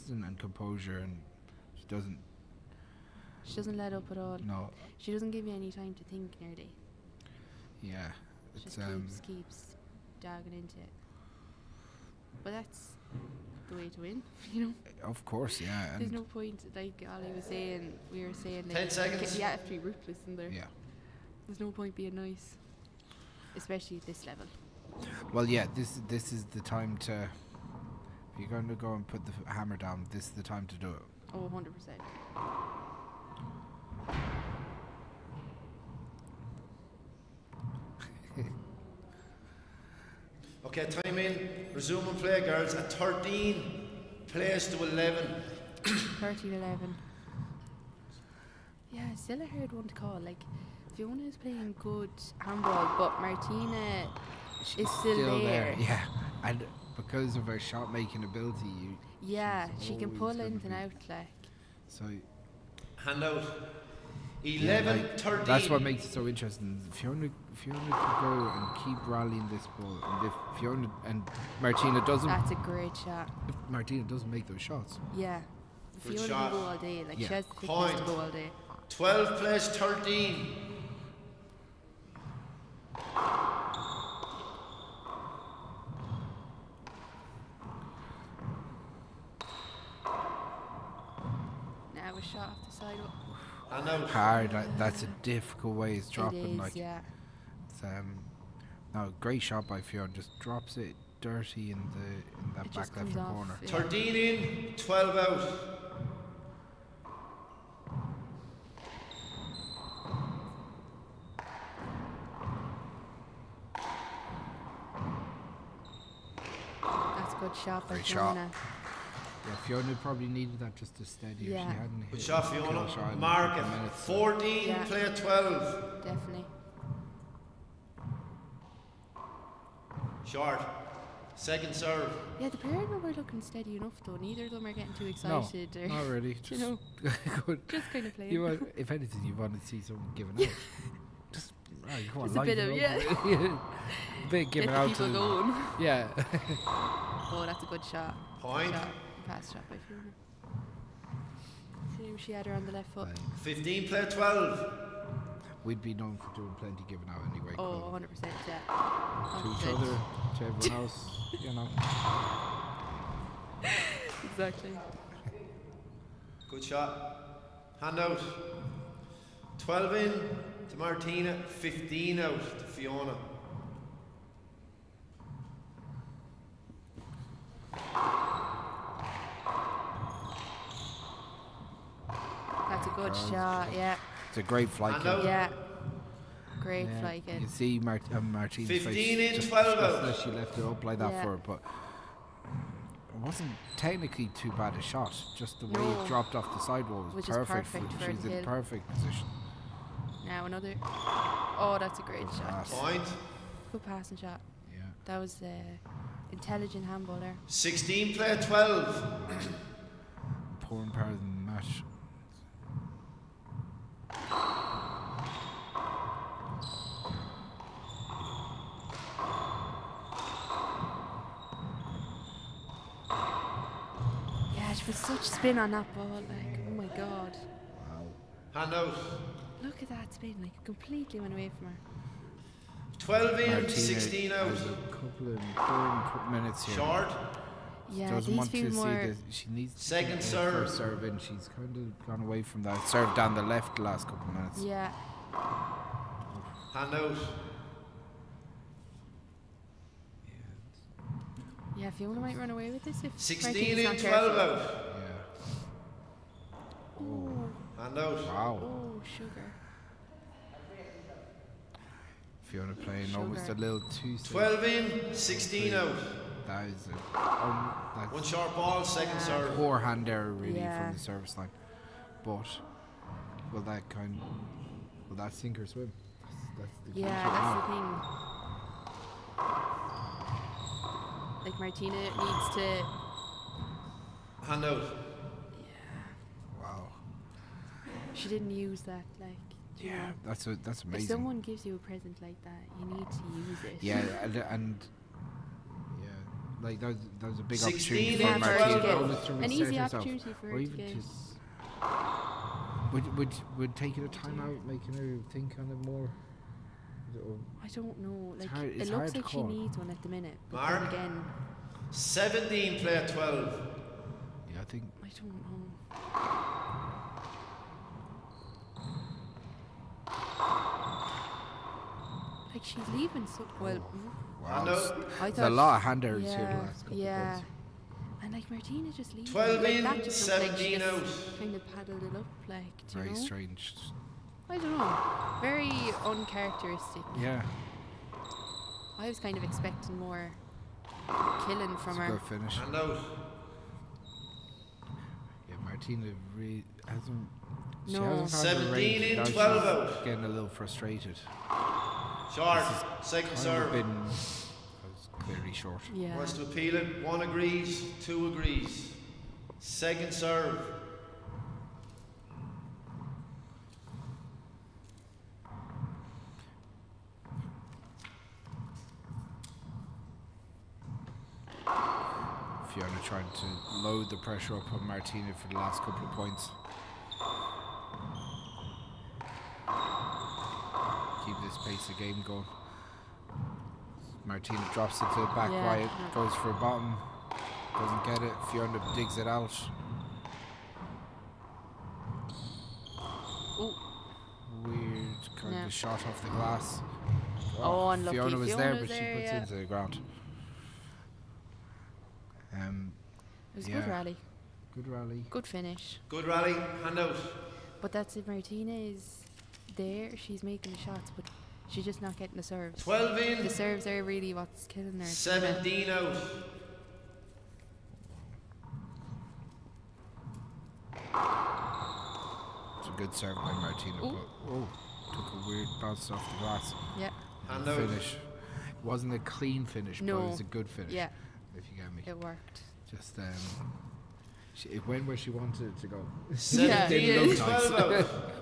D: and composure, and she doesn't.
C: She doesn't let up at all.
D: No,
C: She doesn't give you any time to think nearly.
D: yeah,
C: She
D: it's
C: just keeps dogging into it. But that's the way to win, you know.
D: of course, yeah,
C: There's
D: and
C: no point, like Ollie was saying, we were saying, like,
E: 10 seconds.
C: you have to be ruthless in there.
D: yeah.
C: There's no point being nice, especially at this level.
D: Well, yeah, this is the time to. If you're going to go and put the hammer down, this is the time to do it.
C: Oh, 100%.
E: Okay, time in. Resume and play, girls. At 13 plays to 11.
C: 13-11. Yeah, still a hard one to call. Like, Fiona is playing good handball, but Martina is still there.
D: Yeah, and because of her shot making ability,
C: Yeah,
D: she's
C: she can
D: always
C: pull
D: gonna
C: in
D: be-
C: and out, like.
D: So
E: Hand out.
D: yeah,
E: 11,
D: like,
E: 13.
D: that's what makes it so interesting. Fiona could go and keep rallying this ball, and if Fiona and Martina doesn't,
C: That's a great shot.
D: if Martina doesn't make those shots,
C: Yeah.
E: Good
C: Fiona
E: shot.
C: can go all day. Like,
D: Yeah.
C: she has the fitness
E: Point.
C: to go all day.
E: 12 plays 13.
C: Now a shot off the side.
E: Hand out.
D: hard. That's a difficult way. It's dropping
C: It is,
D: like.
C: yeah.
D: It's, no, great shot by Fiona. Just drops it dirty in that
C: It
D: back
C: just
D: left
C: comes off,
D: corner.
C: yeah.
E: 13 in, 12 out.
C: That's a good shot by
D: Great shot.
C: Fiona.
D: Yeah, Fiona probably needed that just to steady. If she
C: Yeah.
D: hadn't
E: Good
D: hit
E: shot,
D: kill
E: Fiona.
D: shot in a
E: Mark
D: couple
E: it.
D: minutes,
E: 14,
C: Yeah.
E: play at 12.
C: Definitely.
E: Short. Second serve.
C: Yeah, the pair of them were looking steady enough though. Neither of them are getting too
D: No,
C: excited or
D: not really.
C: you
D: Just
C: know,
D: good.
C: just kind of playing.
D: You want, if anything, you want to see someone giving out. Just, right, come on,
C: Just a bit
D: liven
C: of-
D: up a bit
C: Get
D: giving
C: the
D: out
C: people
D: to
C: going.
D: yeah.
C: Oh, that's a good shot.
E: Point.
C: Shot. Pass shot by Fiona. See, she had her on the left foot.
D: Like,
E: 15, play at 12.
D: we'd be known for doing plenty giving out anyway.
C: Oh,
D: Colin.
C: 100%, yeah.
D: To each
C: 100%.
D: other, to everyone else, you know.
C: Exactly.
E: Good shot. Hand out. 12 in to Martina, 15 out to Fiona.
C: That's a good
D: Girls.
C: shot, yeah.
D: It's a great flight
E: Hand
D: kill.
E: out.
C: Yeah. Great
D: Yeah,
C: fly kill.
D: you see Martina's
E: 15
D: face
E: in,
D: just
E: 12 out.
D: unless she left it up like that
C: Yeah.
D: for her, but it wasn't technically too bad a shot. Just the way
C: No.
D: it dropped off the sidewall was
C: Which is
D: perfect.
C: perfect for
D: She's
C: the
D: in
C: hill.
D: perfect position.
C: Now another. Oh, that's a great
D: Good
C: shot.
D: pass.
E: Point.
C: Good passing shot.
D: Yeah.
C: That was intelligent handball there.
E: 16, play at 12.
D: Pouring part of the match.
C: Yeah, she was such spin on that ball. Like, oh my god.
D: Wow.
E: Hand out.
C: Look at that spin. Like, it completely went away from her.
E: 12 in,
D: Martina
E: 16 out.
D: has a couple of important minutes here.
E: Short.
C: Yeah,
D: Doesn't
C: these
D: want
C: feel
D: to
C: more.
D: see this. She needs to
E: Second
D: get
E: serve.
D: first serve in. She's kind of gone away from that. Serve down the left the last couple of minutes.
C: Yeah,
E: Hand out.
C: yeah. Yeah, Fiona might run away with this if
E: 16
C: Martina's
E: in,
C: not
E: 12
C: careful.
E: out.
D: Yeah.
C: Ooh.
E: Hand out.
D: Wow.
C: Oh, sugar.
D: Fiona playing
C: Sugar.
D: almost a little too safe.
E: 12 in, 16 out.
D: That is
E: One
D: that's
E: short ball, second serve.
D: poor hand error really
C: Yeah.
D: from the service line. But will that sink or swim? That's the key
C: Yeah,
D: shot
C: that's
D: now.
C: the thing. Like Martina needs to.
E: Hand out.
D: Wow.
C: She didn't use that. Like. you
D: Yeah,
C: know.
D: that's
C: If
D: amazing.
C: someone gives you a present like that, you need to use it.
D: Yeah, and yeah, like that was a big
E: 16
D: opportunity
C: Yeah,
D: for
E: in,
C: for her
D: Martina
C: to
E: get
D: almost to
C: an
D: reset
C: easy
D: herself.
C: opportunity for
D: Or
C: her to
D: even
C: get.
D: would taking a time out making her think on it more? Or
C: I don't know. Like
D: hard- it's
C: it
D: hard
C: looks
D: to
C: like she
D: call.
C: needs one at the minute. But
E: Mark?
C: then again,
E: 17, play at 12.
D: yeah, I think
C: I don't know. Like she's leaving so well.
D: wow,
E: Hand out.
C: I
D: there's a
C: thought
D: lot of hand errors here the
C: yeah,
D: last couple
C: yeah.
D: of points.
C: And like Martina just leaving.
E: 12
C: like,
E: in,
C: that just looked like she
E: 17
C: just
E: out.
C: kind of paddled it up, like do you
D: Very
C: know?
D: strange.
C: I don't know. Very uncharacteristic.
D: Yeah,
C: I was kind of expecting more killing from
D: it's a
C: her.
D: good finish.
E: Hand out.
D: Yeah, Martina really hasn't. She
C: No.
D: hasn't found her
E: 17
D: range.
E: in,
D: Now
E: 12
D: she's
E: out.
D: getting a little frustrated.
E: Short, second
D: Kind of
E: serve.
D: been was clearly short.
C: Yeah.
E: Wants to appeal it. 1 agrees, 2 agrees. Second serve.
D: Fiona trying to load the pressure up on Martina for the last couple of points. Keep this pace of game going. Martina drops it to the back
C: Yeah.
D: right, goes for a bottom, doesn't get it. Fiona digs it out.
C: Ooh.
D: Weird kind
C: Yeah.
D: of shot off the glass.
C: Oh, unlucky.
D: Fiona was
C: Fiona
D: there,
C: was
D: but she
C: there,
D: puts
C: yeah.
D: it into the ground.
C: It was a
D: Yeah.
C: good rally.
D: Good rally.
C: Good finish.
E: Good rally. Hand out.
C: But that's if Martina is there, she's making the shots, but she's just not getting the serves.
E: 12
C: The
E: in,
C: serves are really what's killing her.
E: 17 out.
D: It's a good serve by Martina,
C: Ooh.
D: but took a weird bounce off the glass.
C: Yeah.
E: Hand
D: Good
E: out.
D: finish. It wasn't a clean finish, but it
C: No.
D: was a good finish.
C: Yeah.
D: If you get me.
C: It worked.
D: Just it went where she wanted it to go.
E: 17
C: Yeah.
E: in, 12 out.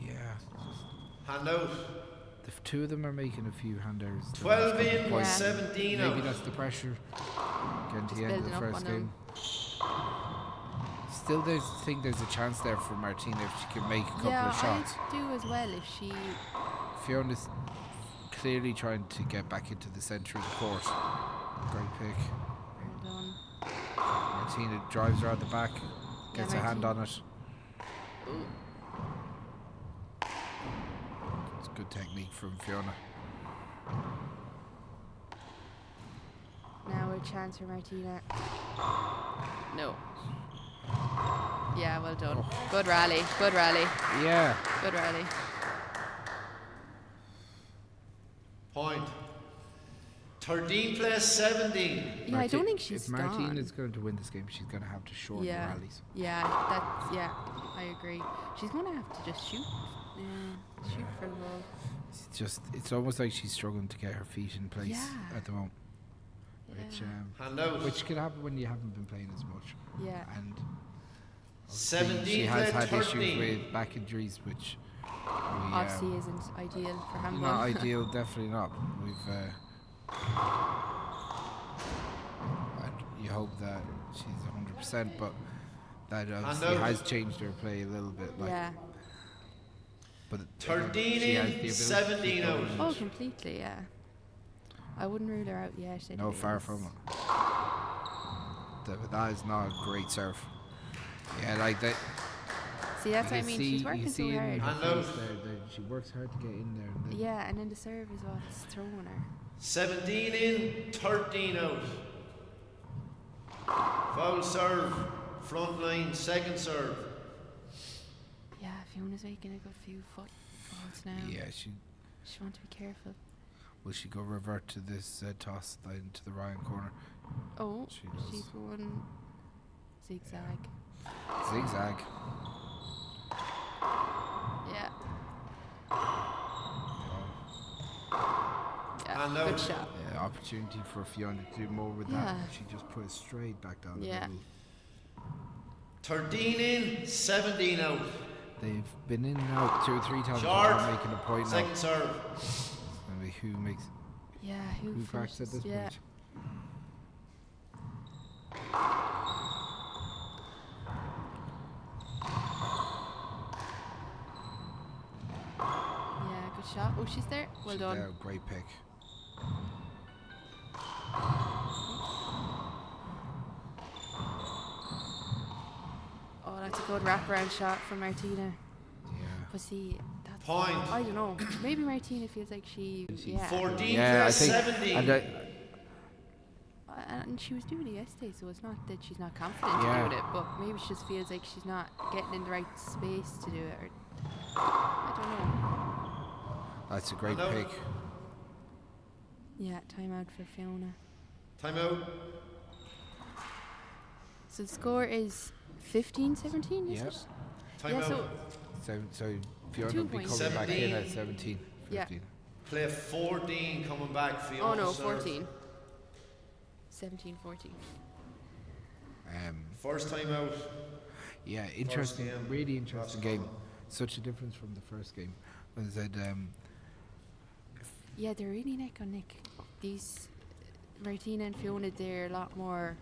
D: Yeah.
E: Hand out.
D: The two of them are making a few hand errors. the
E: 12
D: last couple
E: in,
D: of points.
E: 17
D: Maybe
E: out.
D: that's the pressure getting to
C: Just
D: the end of
C: building
D: the
C: up
D: first
C: on them.
D: game. Still, think there's a chance there for Martina if she can make a couple
C: Yeah,
D: of shots.
C: I do as well if she.
D: Fiona's clearly trying to get back into the centre of the court. Great pick.
C: Well done.
D: Martina drives her out the back, gets a hand on it. It's good technique from Fiona.
C: Now a chance for Martina. No. Yeah, well done.
D: Oh.
C: Good rally. Good rally.
D: Yeah.
C: Good rally.
E: Point. 13 plays 17.
C: Yeah, I don't think she's
D: If Martina
C: gone.
D: is going to win this game, she's going to have to shorten
C: Yeah.
D: the rallies.
C: Yeah, I agree. She's gonna have to just shoot. Yeah, shoot for the ball.
D: It's almost like she's struggling to get her feet in place
C: Yeah.
D: at the moment,
C: Yeah.
E: Hand out.
D: which can happen when you haven't been playing as much.
C: Yeah.
D: And
E: 17
D: she has
E: played
D: had
E: 13.
D: issues with back injuries, which
C: Obviously isn't ideal for handball.
D: not ideal. Definitely not. We've. You hope that she's 100%, but that obviously
E: out.
D: has changed her play a little bit. Like,
C: Yeah.
D: but
E: 13
D: she has
E: in,
D: the ability to
E: 17
D: keep
E: out.
D: going.
C: Oh, completely. Yeah. I wouldn't rule her out yet.
D: No, far
C: anyways.
D: from it. That is not a great serve. Yeah, like that.
C: See, that's what I mean. She's working so hard.
E: And
D: She works hard to get in there. And then
C: Yeah, and then the serve is what's throwing her.
E: 17 in, 13 out. Foul serve, front line, second serve.
C: Yeah, Fiona's making a good few faults now.
D: yeah,
C: She wants to be careful.
D: will she go revert to this toss line to the Ryan corner?
C: Oh,
D: She does.
C: she's going zigzag.
D: Zigzag.
C: Yeah.
D: Oh,
C: Yeah,
E: And
C: good
E: out.
C: shot.
D: yeah, opportunity for Fiona to do more with
C: Yeah.
D: that. She just put it straight back down the
C: Yeah.
D: middle.
E: 13 in, 17 out.
D: They've been in and out 2 or 3 times
E: Short.
D: without making a point now.
E: Second serve.
D: Maybe who makes
C: Yeah,
D: who cracks at
C: finishes?
D: this
C: Yeah.
D: point?
C: Yeah, good shot. Oh, she's there. Well
D: She's
C: done.
D: there, great pick.
C: Oh, that's a good wraparound shot from Martina.
D: Yeah.
C: But see, that's
E: Point.
C: I don't know. Maybe Martina feels like she. Yeah.
E: 14
D: Yeah, I
E: for
D: think.
E: 17.
C: And she was doing it yesterday, so it's not that she's not confident
D: Yeah.
C: to do it, but maybe she just feels like she's not getting in the right space to do it. Or I don't know.
D: That's a great
E: Hello.
D: pick.
C: Yeah, timeout for Fiona.
E: Time out.
C: So the score is 15-17, is
D: Yeah.
C: it?
E: Time
C: Yeah,
E: out.
C: so
D: So Fiona
C: 2
D: will be
C: points.
D: coming back in at
E: 17.
D: 17,
C: Yeah.
D: 15.
E: Play 14 coming back. Fiona
C: oh no,
E: serve.
C: 14. 17-14.
E: First time out.
D: Yeah, interesting,
E: game,
D: really interesting
E: last
D: game.
E: comment.
D: Such a difference from the first game. As I said,
C: Yeah, they're really neck on neck. These Martina and Fiona, they're a lot more.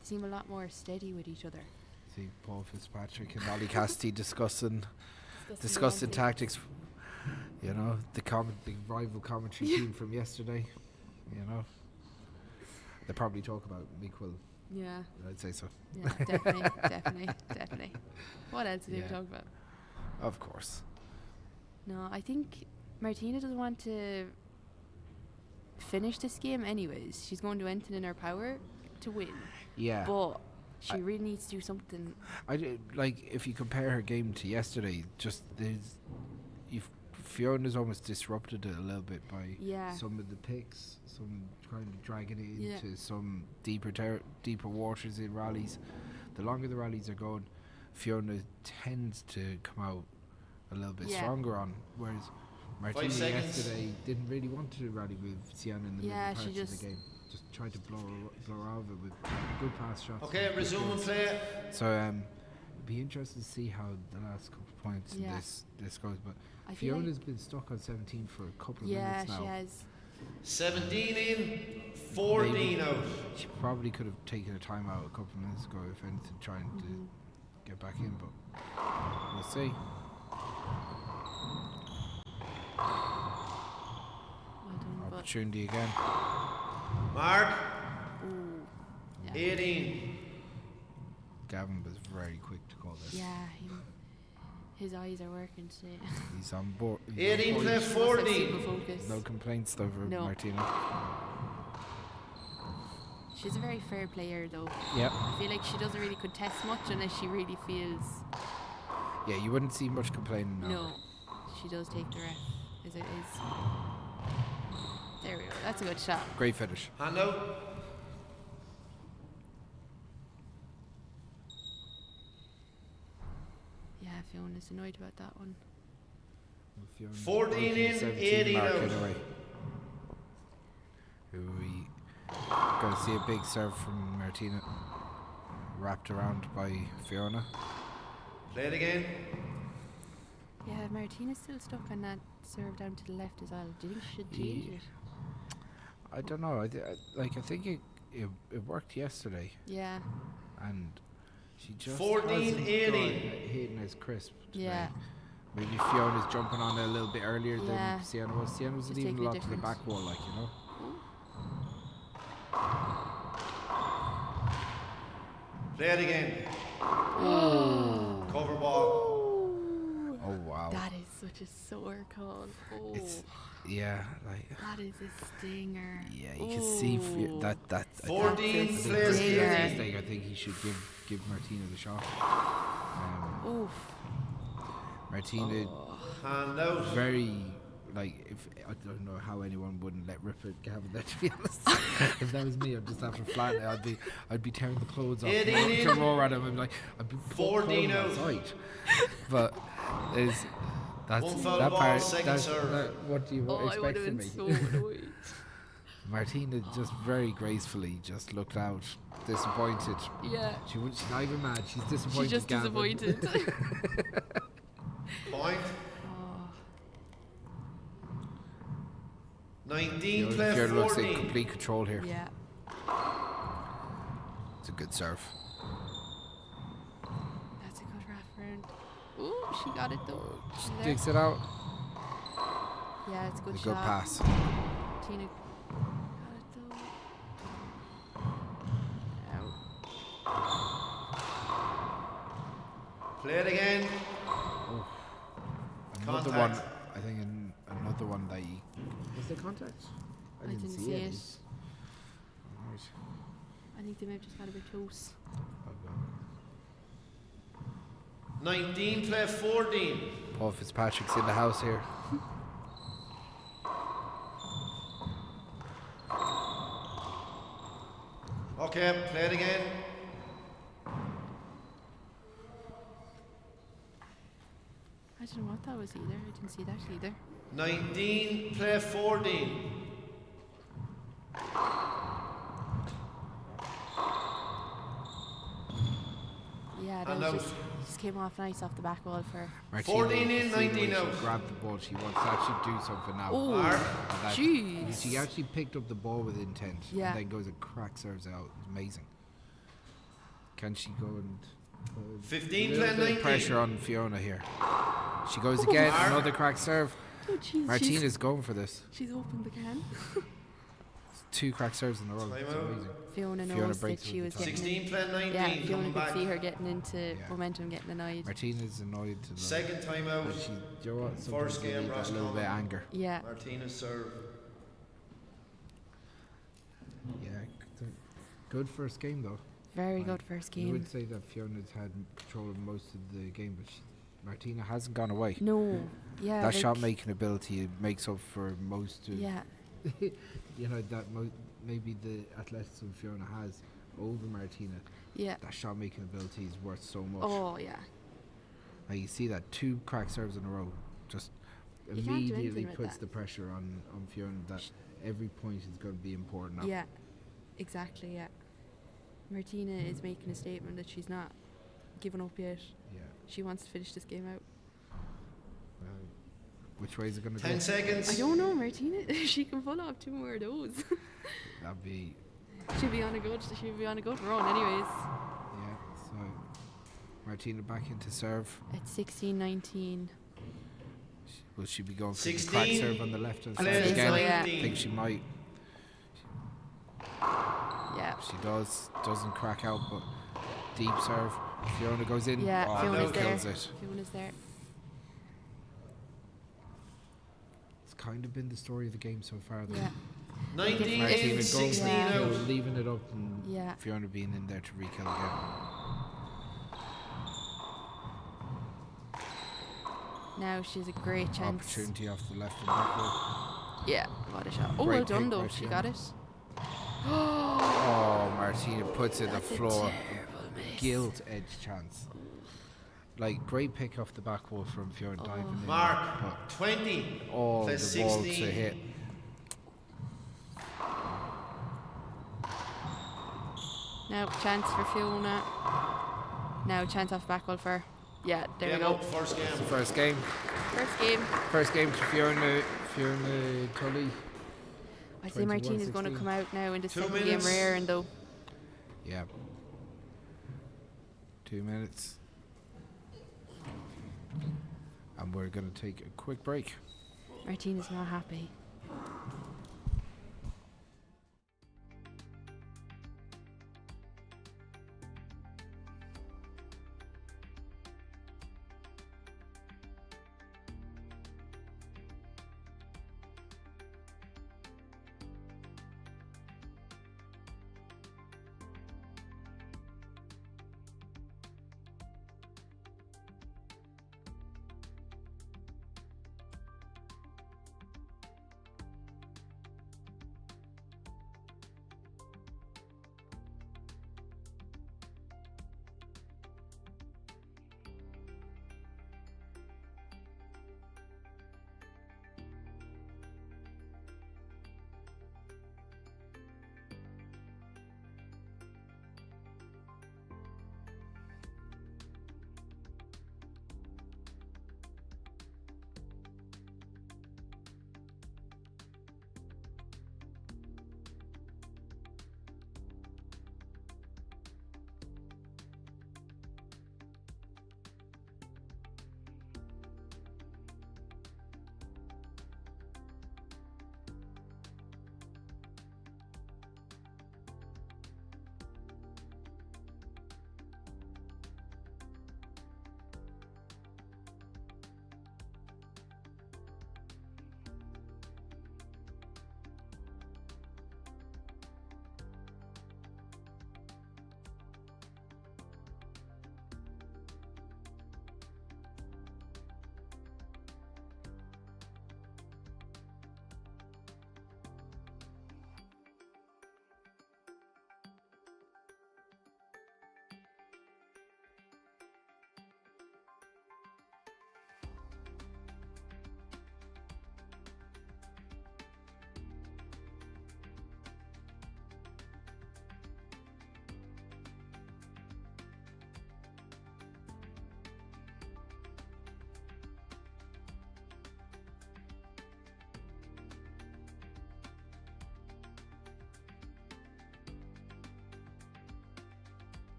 C: They seem a lot more steady with each other.
D: see Paul Fitzpatrick and Ollie Cassidy discussing
C: Discussing the
D: tactics. You know, the rival commentary team from yesterday. You know, they probably talk about Miquel.
C: Yeah,
D: I'd say so.
C: yeah, definitely. What else did
D: Yeah.
C: they talk about?
D: Of course.
C: No, I think Martina doesn't want to finish this game anyways. She's going to do anything in her power to win.
D: Yeah.
C: But she really needs to do something.
D: Like if you compare her game to yesterday, Fiona's almost disrupted it a little bit by
C: Yeah.
D: some of the picks, some kind of dragging it
C: Yeah.
D: into some deeper waters in rallies. The longer the rallies are going, Fiona tends to come out a little bit
C: Yeah.
D: stronger on, whereas Martina
E: seconds.
D: yesterday didn't really want to rally with Sienna in the
C: Yeah,
D: middle
C: she
D: parts of
C: just-
D: the game. Just tried to blow her out of it with good pass shots.
E: Okay,
D: and good
E: resume and
D: kills.
E: play.
D: So it'd be interesting to see how the last couple of points in
C: Yeah.
D: this goes. But
C: I feel
D: Fiona's been stuck on 17 for a couple of
C: Yeah,
D: minutes now.
C: she has.
E: 17 in, 14
D: Maybe.
E: out.
D: She probably could have taken a time out a couple of minutes ago, if anything, trying to get back in. But we'll see.
C: Well done, but
D: Opportunity again.
E: Mark,
C: ooh, yeah.
E: 18.
D: Gavin was very quick to call this.
C: Yeah, his eyes are working today.
D: He's on board. he's on
E: 18
D: board.
E: play
C: Must have
E: 14.
C: super focus.
D: No complaints though for
C: No.
D: Martina.
C: She's a very fair player though.
D: Yep.
C: I feel like she doesn't really contest much unless she really feels.
D: Yeah, you wouldn't see much complaining now.
C: No, she does take the ref as it is. There we go. That's a good shot.
D: Great finish.
E: Hand out.
C: Yeah, Fiona's annoyed about that one.
D: Fiona's
E: 14 in,
D: 17
E: 18
D: mark
E: out.
D: anyway. Who we going to see a big serve from Martina, wrapped around by Fiona.
E: Play it again.
C: Yeah, Martina's still stuck on that serve down to the left as well. Do you think she should change it?
D: I don't know. I think it worked yesterday,
C: Yeah,
D: and she just
E: 14,
D: hasn't got
E: 18.
D: it hitting as crisp today.
C: yeah.
D: Maybe Fiona's jumping on it a little bit earlier
C: Yeah.
D: than Sienna was. Sienna was
C: Just
D: leaving a
C: taking a
D: lot to the
C: difference.
D: back wall, like, you know.
E: Play it again. Cover ball.
C: such a sore call. Oh,
D: It's like
C: that is a stinger.
D: yeah, you can see that.
E: 14
C: That's a
E: plays
C: stinger.
E: guilty.
D: I think he should give Martina the shot.
C: Oof.
D: Martina
E: Hand out.
D: very like if I don't know how anyone wouldn't let Ripper have it there, to be honest. If that was me, I'd just after flattening, I'd be tearing the clothes off
E: 18 in.
D: to roar at him. I'd be like, I'd be
E: 14 out.
D: outside. But that's
E: One foul
D: that
E: ball,
D: part.
E: second serve.
D: What do you
C: Oh, I would
D: expect
C: have
D: from
C: been
D: me?
C: so annoyed.
D: Martina just very gracefully just looked out, disappointed.
C: Yeah.
D: She's not even mad. She's disappointed.
C: She's just
D: Gavin.
C: disappointed.
E: Point.
C: Oh,
E: 19
D: Fiona
E: play
D: looks in
E: 14.
D: complete control here.
C: yeah.
D: It's a good serve.
C: That's a good reference. Ooh, she got it though.
D: She
C: There.
D: digs it out.
C: Yeah, it's a good
D: A
C: shot.
D: good pass.
C: Tina got it though.
E: Play it again.
D: Another
E: Contact.
D: one. I think another one that you. Was there contact?
C: I didn't see it.
D: Right.
C: I think they may have just got a bit close.
E: 19 play 14.
D: Paul Fitzpatrick's in the house here.
E: Okay, play it again.
C: I don't know what that was either. I didn't see that either.
E: 19 play 14.
C: Yeah,
E: And
C: that
E: out.
C: was just came off nice off the back wall for.
D: Martina,
E: 14 in,
D: you see the way
E: 19
D: she
E: out.
D: grabbed the ball. She wants to actually do something now.
C: Oh,
E: Mark.
D: And that-
C: jeez.
D: She actually picked up the ball with intent.
C: Yeah.
D: And then goes and crack serves out. It's amazing. Can she go and put
E: 15
D: a little
E: play
D: bit of
E: 19.
D: pressure on Fiona here? She goes again.
E: Mark.
D: Another crack serve.
C: Oh, jeez.
D: Martina's going for this.
C: She's opened the can.
D: 2 crack serves in a row. It's
E: Time out.
D: amazing.
C: Fiona
D: Fiona
C: knows that
D: breaks
C: she
D: with
C: was
D: the time.
C: getting.
E: 16 play 19.
C: Yeah, Fiona
E: coming
C: could
E: back.
C: see her getting into
D: Yeah.
C: momentum, getting annoyed.
D: Martina's annoyed to the
E: Second time out.
D: But she, do you know what? Sometimes
E: First
D: you
E: game,
D: need that
E: Ross
D: little bit of
E: Common.
D: anger.
C: Yeah,
E: Martinez serve.
D: Yeah, good first game though.
C: very
D: Like,
C: good first
D: You
C: game.
D: would say that Fiona's had control of most of the game, but Martina hasn't gone away.
C: No, yeah.
D: That
C: like,
D: shot making ability makes up for most of
C: Yeah,
D: you know that maybe the athleticism Fiona has over Martina.
C: yeah.
D: That shot making ability is worth so much.
C: Oh, yeah.
D: Like you see that 2 crack serves in a row just
C: You can't do
D: immediately
C: anything with
D: puts
C: that.
D: the pressure on Fiona that every point is going to be important now.
C: Yeah, exactly, yeah. Martina is making a statement that she's not giving up yet.
D: Yeah.
C: She wants to finish this game out.
D: Which way is it going to go?
E: 10 seconds.
C: I don't know, Martina. She can pull off 2 more of those.
D: That'd be
C: she'll be on a good run, anyways.
D: yeah. So Martina back into serve.
C: At 16-19.
D: Will she be going for the crack
E: 16
D: serve on the left hand
C: I'd
D: side
C: say
D: again?
C: so, yeah.
D: I think she might.
C: Yeah.
D: She doesn't crack out, but deep serve. Fiona goes in.
C: Yeah,
D: oh,
C: Fiona's
D: that
C: there.
D: kills it.
C: Fiona's there.
D: It's kind of been the story of the game so far. Though.
C: Yeah.
E: 19
D: Martina
E: in,
D: going
E: 16
C: Yeah.
D: you know,
E: out.
D: leaving it up, and
C: Yeah.
D: Fiona being in there to re-kill again.
C: Now she has a great chance.
D: Opportunity off the left and back wall.
C: Yeah, what a shot. Oh,
D: Great
C: well done
D: pick
C: though.
D: by
C: She
D: Fiona.
C: got it.
D: Oh, Martina puts it on the
C: That's a
D: floor.
C: terrible miss.
D: Gilt edge chance. Like great pick off the back wall from Fiona diving in.
E: Mark.
D: but
E: 20
D: all
E: play
D: the ball to
E: 16.
D: hit.
C: Now chance for Fiona. Now chance off the back wall for her. Yeah, there we
E: Game
C: go.
E: up, first game.
D: It's the first game.
C: First game.
D: To Fiona Tully.
C: I say Martina's going to
D: 21-16.
C: come out now in the
E: 2
C: second game
E: minutes.
C: rare and though.
D: Yeah. 2 minutes. And we're going to take a quick break.
C: Martina's not happy.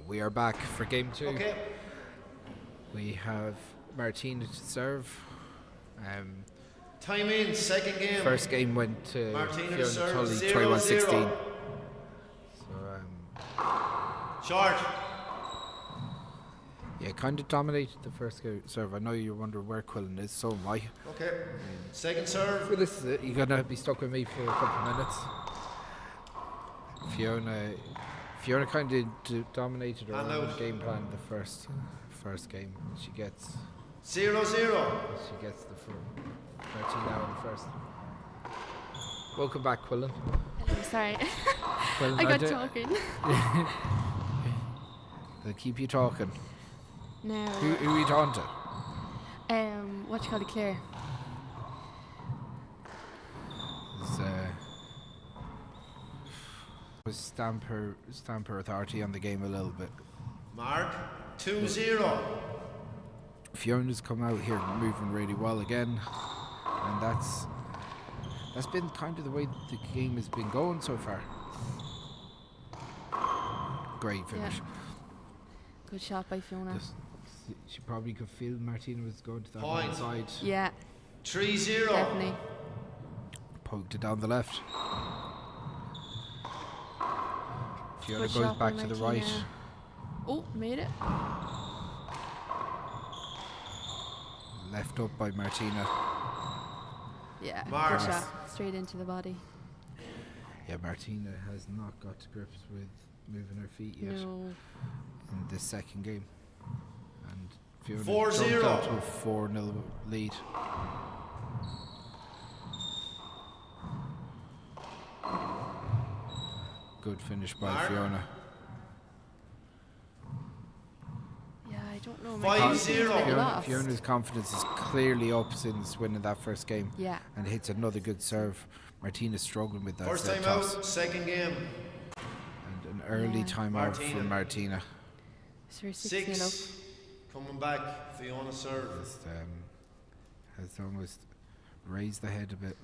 D: We are back for game 2.
E: Okay.
D: We have Martina to serve.
E: Time in, second game.
D: First game went to
E: Martina
D: Fiona
E: serves
D: Tully,
E: 0-0.
D: 21-16. So,
E: Short.
D: yeah, kind of dominated the first serve. I know you wonder where Quillen is, so am I.
E: Okay. Second serve.
D: Well, this is it. You're going to be stuck with me for a couple of minutes. Fiona kind of dominated her
E: And
D: own
E: out.
D: game plan the first game. She gets
E: 0-0.
D: the 13 now in the first. Welcome back, Quillen.
C: Hello, sorry.
D: Quillen,
C: I got
D: do-
C: talking.
D: They'll keep you talking.
C: Now,
D: Who are you talking to?
C: what you call it, Claire?
D: Was stamp her authority on the game a little bit.
E: Mark. 2-0.
D: Fiona's come out here moving really well again, and that's been kind of the way the game has been going so far. Great finish.
C: Good shot by Fiona.
D: She probably could feel Martina was going to that
E: Point.
D: right side.
C: Yeah,
E: 3-0.
C: definitely.
D: Poked it down the left. Fiona
C: Good
D: goes
C: shot by
D: back to the right.
C: Martina. Oh, made it.
D: Left up by Martina.
C: Yeah,
E: Mark.
C: good shot. Straight into the body.
D: Yeah, Martina has not got to grips with moving her feet yet
C: No.
D: in this second game. And Fiona
E: 4-0.
D: jumped out to a 4-0 lead. Good finish by
E: Mark.
D: Fiona.
C: Yeah, I don't know.
E: 5-0.
D: Fiona's confidence is clearly up since winning that first game.
C: Yeah.
D: And hits another good serve. Martina's struggling with that
E: First
D: set
E: time
D: toss.
E: out, second game.
D: And an early
C: Yeah.
D: timeout
E: Martina.
D: from Martina.
C: So we're 6-0 up.
E: 6. Coming back, Fiona serve.
D: Just, has almost raised the head a bit.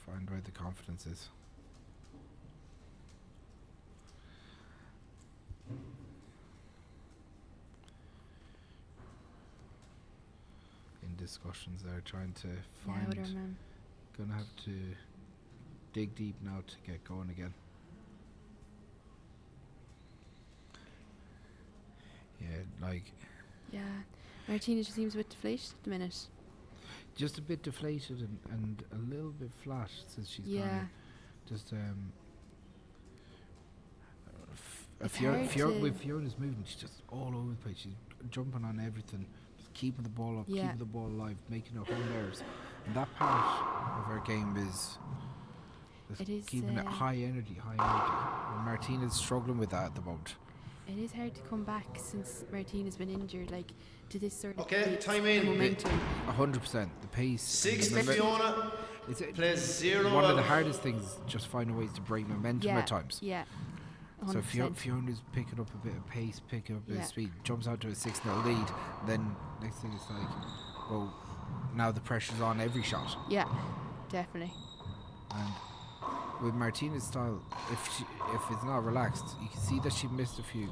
D: Find where the confidence is. In discussions, they're trying to
C: Yeah,
D: find.
C: with her mum.
D: Gonna have to dig deep now to get going again. Yeah, like
C: Yeah. Martina just seems a bit deflated at the minute.
D: just a bit deflated and a little bit flat since she's
C: Yeah.
D: gone. Just
C: It's hard to-
D: with Fiona's movement, she's just all over the place. She's jumping on everything, just keeping the ball up,
C: Yeah.
D: keeping the ball alive, making her home errors. And that part of her game is just
C: It is,
D: keeping it high energy. And Martina's struggling with that at the moment.
C: It is hard to come back since Martina's been injured, like, to this sort of
E: Okay,
C: pace,
E: time in.
C: momentum.
D: 100%. The pace.
E: 6
D: and
E: to
D: the
E: Fiona.
D: It's
E: Plays 0
D: one of the
E: out.
D: hardest things is just finding ways to break momentum
C: Yeah,
D: at times.
C: yeah.
D: So
C: 100%.
D: Fiona's picking up a bit of pace, picking up a bit
C: Yeah.
D: of speed, jumps out to a 6-0 lead. Then next thing it's like, well, now the pressure's on every shot.
C: Yeah, definitely.
D: And with Martina's style, if it's not relaxed, you can see that she missed a few.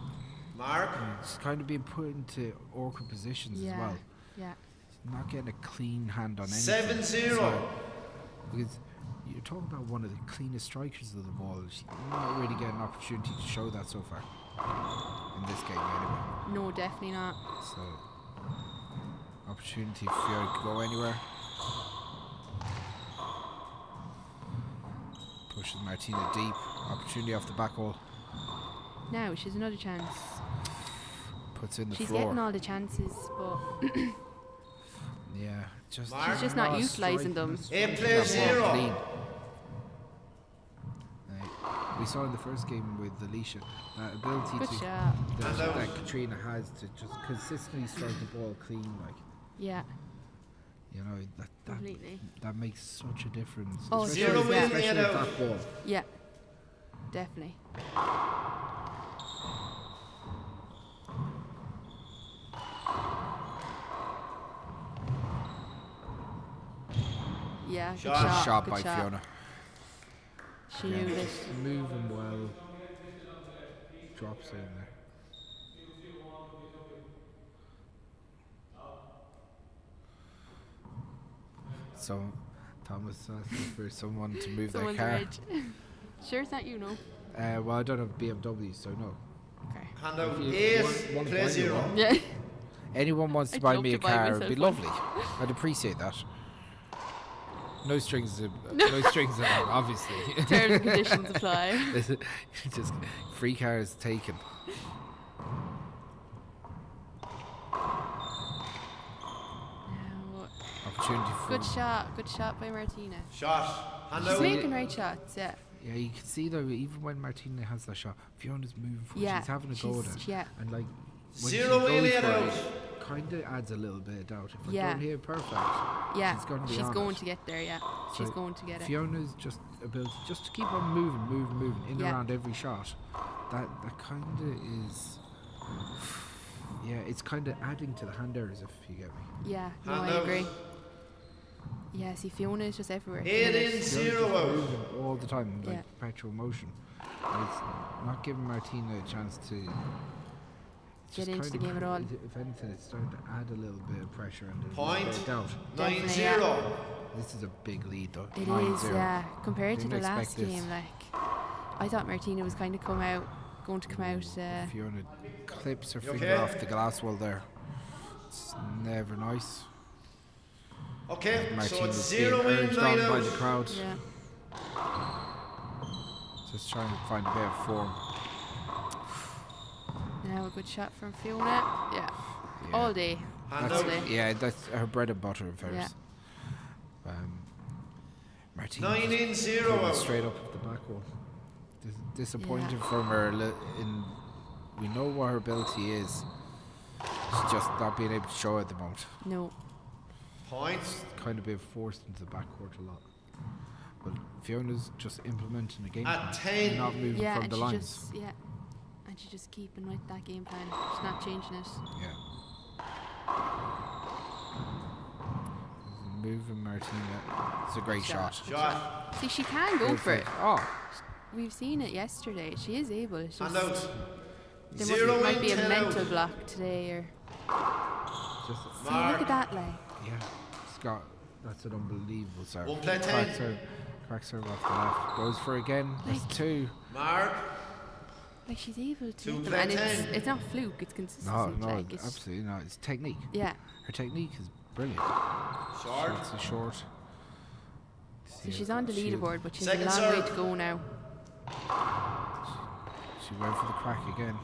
E: Mark.
D: She's kind of being put into awkward positions
C: Yeah,
D: as well.
C: yeah.
D: She's not getting a clean hand on anything.
E: 7-0.
D: So, because you're talking about one of the cleanest strikers of the ball. She's not really getting an opportunity to show that so far. In this game, anyway.
C: No, definitely not.
D: So, opportunity for Fiona to go anywhere. Pushes Martina deep. Opportunity off the back wall.
C: Now, she's another chance.
D: Puts in the
C: She's
D: floor.
C: getting all the chances, but
D: Yeah, just
E: Mark. She's
C: just not utilising them.
E: 8 plays
D: That ball
E: 0.
D: clean. We saw in the first game with Alicia that ability
C: good
D: to
C: shot.
D: that Katrina has to just consistently strike the ball clean, like,
C: Yeah,
D: you know,
C: completely.
D: that makes such a difference.
C: Oh,
D: especially,
C: it does, yeah.
D: especially
E: Zero
D: with
E: win,
D: that ball.
C: Yeah, definitely. Yeah, good
E: Shot.
D: Good
C: shot.
D: shot
C: good
D: by
C: shot.
D: Fiona.
C: She
D: Yeah.
C: knew it.
D: Moving well. Drops in there. So Thomas asking for someone to move their
C: Someone's
D: car.
C: reg. Sure, it's not you, no.
D: Well, I don't have BMW, so no.
C: Okay.
E: Hand out
D: If you
E: 8,
D: want to
E: play
D: buy
E: 0.
D: one.
C: Yeah.
D: Anyone wants to
C: I'd
D: buy
C: love
D: me a
C: to buy
D: car, it'd be
C: myself one.
D: lovely. I'd appreciate that. No strings, no strings allowed, obviously.
C: Terms and conditions apply.
D: Just free cars taken.
C: Now,
D: Opportunity for.
C: good shot by Martina.
E: Shot. Hand
C: She's
E: out.
C: making right shots, yeah.
D: Yeah, you can see though, even when Martina has that shot, Fiona's moving forward.
C: Yeah,
D: She's having a go at it.
C: yeah.
D: And like, when
E: 0
D: she
E: Alien
D: goes for
E: out.
D: it, kind of adds a little bit of doubt. If I
C: Yeah.
D: don't hear perfect,
C: Yeah,
D: she's going to be
C: she's
D: on
C: going
D: it.
C: to get there, yeah. She's
D: So
C: going to get it.
D: Fiona's just ability just to keep on moving in and
C: Yeah.
D: around every shot. That kind of is. Yeah, it's kind of adding to the hand errors, if you get me.
C: Yeah, no,
E: Hand
C: I
E: out.
C: agree. Yeah, see, Fiona is just everywhere.
E: 8 in,
C: Fiona's-
E: 0
D: Fiona's just
E: out.
D: moving all the time, like
C: Yeah.
D: perpetual motion. And it's not giving Martina a chance to
C: Get
D: just
C: into the
D: kind of
C: game at all.
D: If anything, it's starting to add a little bit of pressure and a little
E: Point.
D: bit of doubt.
E: 9
C: Definitely,
E: 0.
D: This is a big lead, though.
C: It
D: 9-0.
C: is, yeah. Compared to
D: Didn't
C: the
D: expect
C: last
D: this.
C: game, like, I thought Martina was going to come out.
D: Fiona clips her
E: You
D: finger
E: okay?
D: off the glass wall there. It's never nice.
E: Okay, so
D: Martina's
E: it's
D: being
E: 0 in,
D: urged
E: 9
D: on by the
E: out.
D: crowd.
C: Yeah.
D: Just trying to find a bit of form.
C: Now a good shot from Fiona. Yeah.
D: Yeah.
C: All day.
E: Hand
D: That's,
E: out.
C: Honestly.
D: yeah, that's her bread and butter of hers.
C: Yeah.
D: Martina
E: 9 in,
D: just
E: 0
D: coming
E: out.
D: straight up at the back wall. Disappointing from her. We know what her ability is. She's just not being able to show at the moment.
C: No.
E: Points.
D: Kind of being forced into the backcourt a lot. But Fiona's just implementing a game
E: At
D: plan,
E: 10.
D: not moving
C: Yeah,
D: from
C: and
D: the
C: she
D: lines.
C: just and she's just keeping with that game plan. She's not changing it.
D: Yeah. Moving Martina. It's a great shot.
E: Shot.
C: See, she can go for it.
D: Oh,
C: We've seen it yesterday. She is able. It's just
E: Hand out.
C: there
E: 0
C: might
E: in,
C: be a
E: 10
C: mental
E: out.
C: block today, or
D: just
C: see, look
E: Mark.
C: at that, like.
D: yeah. Scott, that's an unbelievable serve.
E: One play 10.
D: Cracks serve off the left. Goes for it again. That's
C: Like-
D: 2.
E: Mark.
C: Like she's able to
E: Two
C: hit them,
E: play
C: and
E: 10.
C: it's not fluke. It's consistency.
D: No,
C: like, it's,
D: absolutely not. It's technique.
C: Yeah.
D: Her technique is brilliant.
E: Short.
D: It's a short.
C: So she's on the leaderboard, but she's a
E: Second
C: long way
E: serve.
C: to go now.
D: She went for the crack again.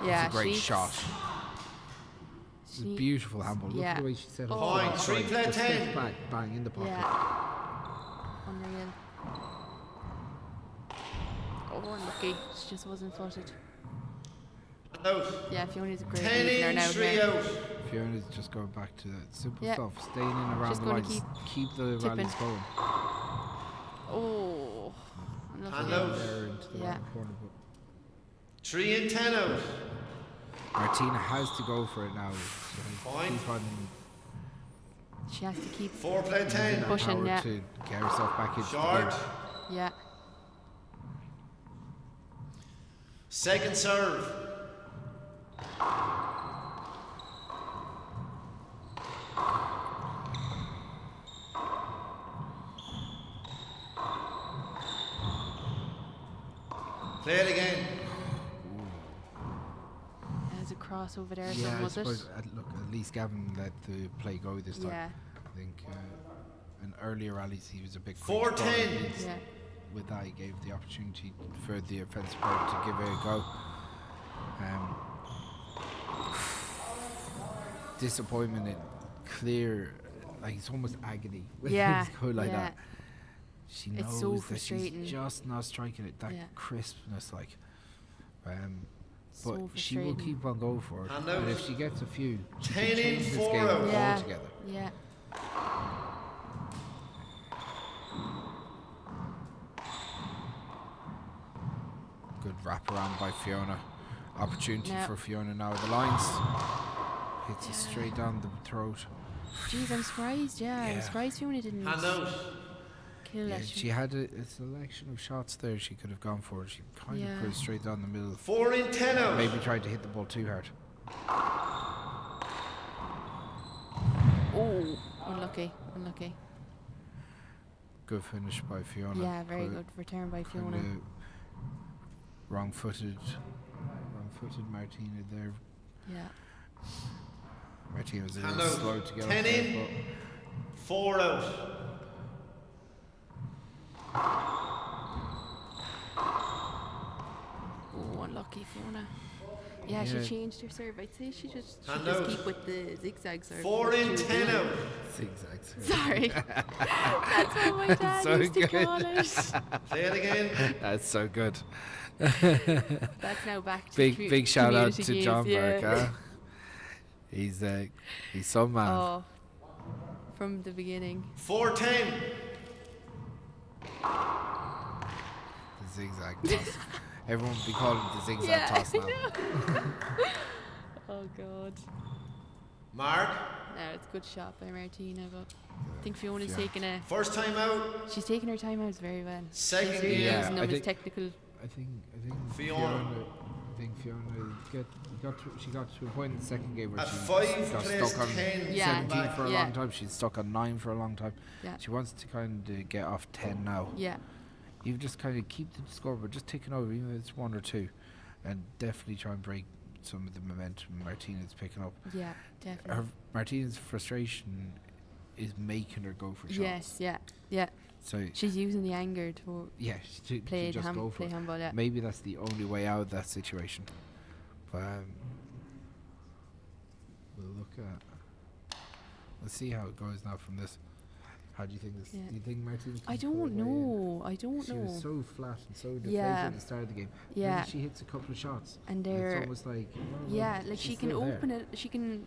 C: Yeah,
D: It's a great
C: she's-
D: shot. It's a
C: she-
D: beautiful handball. Look
C: yeah.
D: at the way she set up.
C: Oh.
D: the
E: Point.
D: outside,
E: 3 play
D: just
E: 10.
D: steps back, bang in the pocket.
C: Yeah. Unreal. Oh, unlucky. She just wasn't footed.
E: Out.
C: Yeah, Fiona's a great
E: 10
C: leader
E: in,
C: now.
E: 3
C: here.
E: out.
D: Fiona's just going back to that simple
C: Yeah.
D: stuff. Staying in around
C: Just
D: the
C: gonna
D: lines. Keep the
C: tipping.
D: rallies going.
C: Oh,
E: Hand
C: unlucky.
E: out.
D: There into the
C: Yeah.
D: right corner. But
E: 3 in, 10 out.
D: Martina has to go for it now. She has to
E: Point.
D: keep on
C: She has to keep.
E: 4 play
D: using
E: 10.
D: that
C: Pushing,
D: power
C: yeah.
D: to get herself back into the
E: Short.
D: game.
C: Yeah.
E: Second serve. Play it again.
C: There's a cross over there.
D: Yeah, I
C: was it?
D: suppose. Look, at least Gavin let the play go this time.
C: Yeah.
D: I think in earlier rallies he was a big
E: 4-10.
C: Yeah.
D: With that, he gave the opportunity for the offensive player to give it a go. Disappointment in clear, like it's almost agony. when
C: Yeah,
D: it's going like
C: yeah.
D: that. She knows
C: It's so
D: that
C: frustrating.
D: she's just not striking it. That
C: Yeah.
D: crispness, like. But
C: So
D: she will
C: frustrating.
D: keep on going for it.
E: Hand
D: And
E: out.
D: if she gets a few, she
E: 10
D: can
E: in,
D: change this
E: 4
D: game
E: out.
C: Yeah.
D: altogether.
C: Yeah.
D: Good wraparound by Fiona. Opportunity
C: Yeah.
D: for Fiona now at the lines. Hits it straight down the throat.
C: Jeez, I'm surprised. Yeah, I'm
D: Yeah.
C: surprised Fiona didn't
E: Hand out.
C: kill
D: Yeah,
C: it.
D: she had a selection of shots there she could have gone for. She kind
C: Yeah.
D: of put it straight down the middle.
E: 4 in, 10 out.
D: Maybe tried to hit the ball too hard.
C: Oh, unlucky, unlucky.
D: good finish by Fiona.
C: Yeah, very
D: Kinda-
C: good return by
D: kinda
C: Fiona.
D: wrong-footed Martina there.
C: Yeah.
D: Martina was a
E: Hand
D: little
E: out.
D: slow to get
E: 10
D: up there,
E: in.
D: but
E: 4 out.
C: Oh, unlucky Fiona. Yeah, she
D: Yeah.
C: changed her serve. I'd say she just
E: Hand
C: should just
E: out.
C: keep with the zigzag serve.
E: 4
C: that
E: in,
C: she was
E: 10
C: doing.
E: out.
D: zigzags.
C: Sorry. That's what my dad
D: So
C: used to
D: good.
C: call it.
E: Play it again.
D: That's so good.
C: That's now back to
D: Big shout out
C: community
D: to
C: games,
D: John
C: yeah.
D: Burke. Huh? He's some man.
C: Oh, from the beginning.
E: 4-10.
D: The zigzag toss. Everyone would be calling it the zigzag
C: Yeah.
D: toss now.
C: Oh God.
E: Mark.
C: No, it's a good shot by Martina, but I think Fiona's
D: Yeah.
C: taking
E: First time out.
C: she's taking her timeouts very well.
E: Second
C: she's really
E: game.
D: Yeah,
C: using
D: I
C: them as
D: think-
C: technical.
D: I think
E: Fiona.
D: she got to a point in the second game where
E: At
D: she
E: 5
D: got
E: plays
D: stuck on
E: 10.
C: Yeah.
D: 17 for a
C: Yeah.
D: long time. She's stuck on 9 for a long time.
C: Yeah.
D: She wants to kind of get off 10 now.
C: Yeah.
D: You just kind of keep the scoreboard just ticking over, even if it's 1 or 2, and definitely try and break some of the momentum Martina's picking up.
C: Yeah, definitely.
D: Martina's frustration is making her go for shots.
C: Yes, yeah, yeah.
D: So
C: She's using the anger to
D: yeah, to
C: play
D: just go for
C: play
D: it.
C: handball. Yeah.
D: Maybe that's the only way out of that situation. But let's see how it goes now from this. How do you think this?
C: Yeah.
D: Do you think Martina?
C: I
D: can pull
C: don't
D: away?
C: know. I don't
D: She
C: know.
D: was so flat and so deflated
C: Yeah.
D: at the start of the game.
C: Yeah.
D: Then she hits a couple of shots.
C: And
D: It's
C: they're
D: almost like
C: yeah, like
D: she's
C: she can
D: still there.
C: open it. She can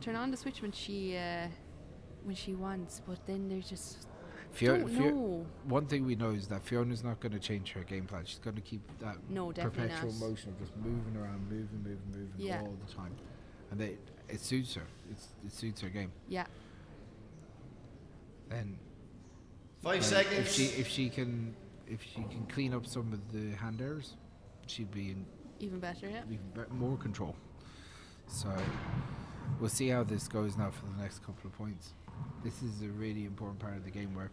C: turn on the switch when she wants, but then there's just don't know.
D: One thing we know is that Fiona's not going to change her game plan. She's going to keep that
C: No, definitely
D: perpetual
C: not.
D: motion of just moving around, moving
C: Yeah.
D: all the time, and it suits her. It suits her game.
C: Yeah,
D: And
E: 5 seconds.
D: if she can clean up some of the hand errors, she'd be in
C: even better. Yeah.
D: even more control. So we'll see how this goes now for the next couple of points. This is a really important part of the game where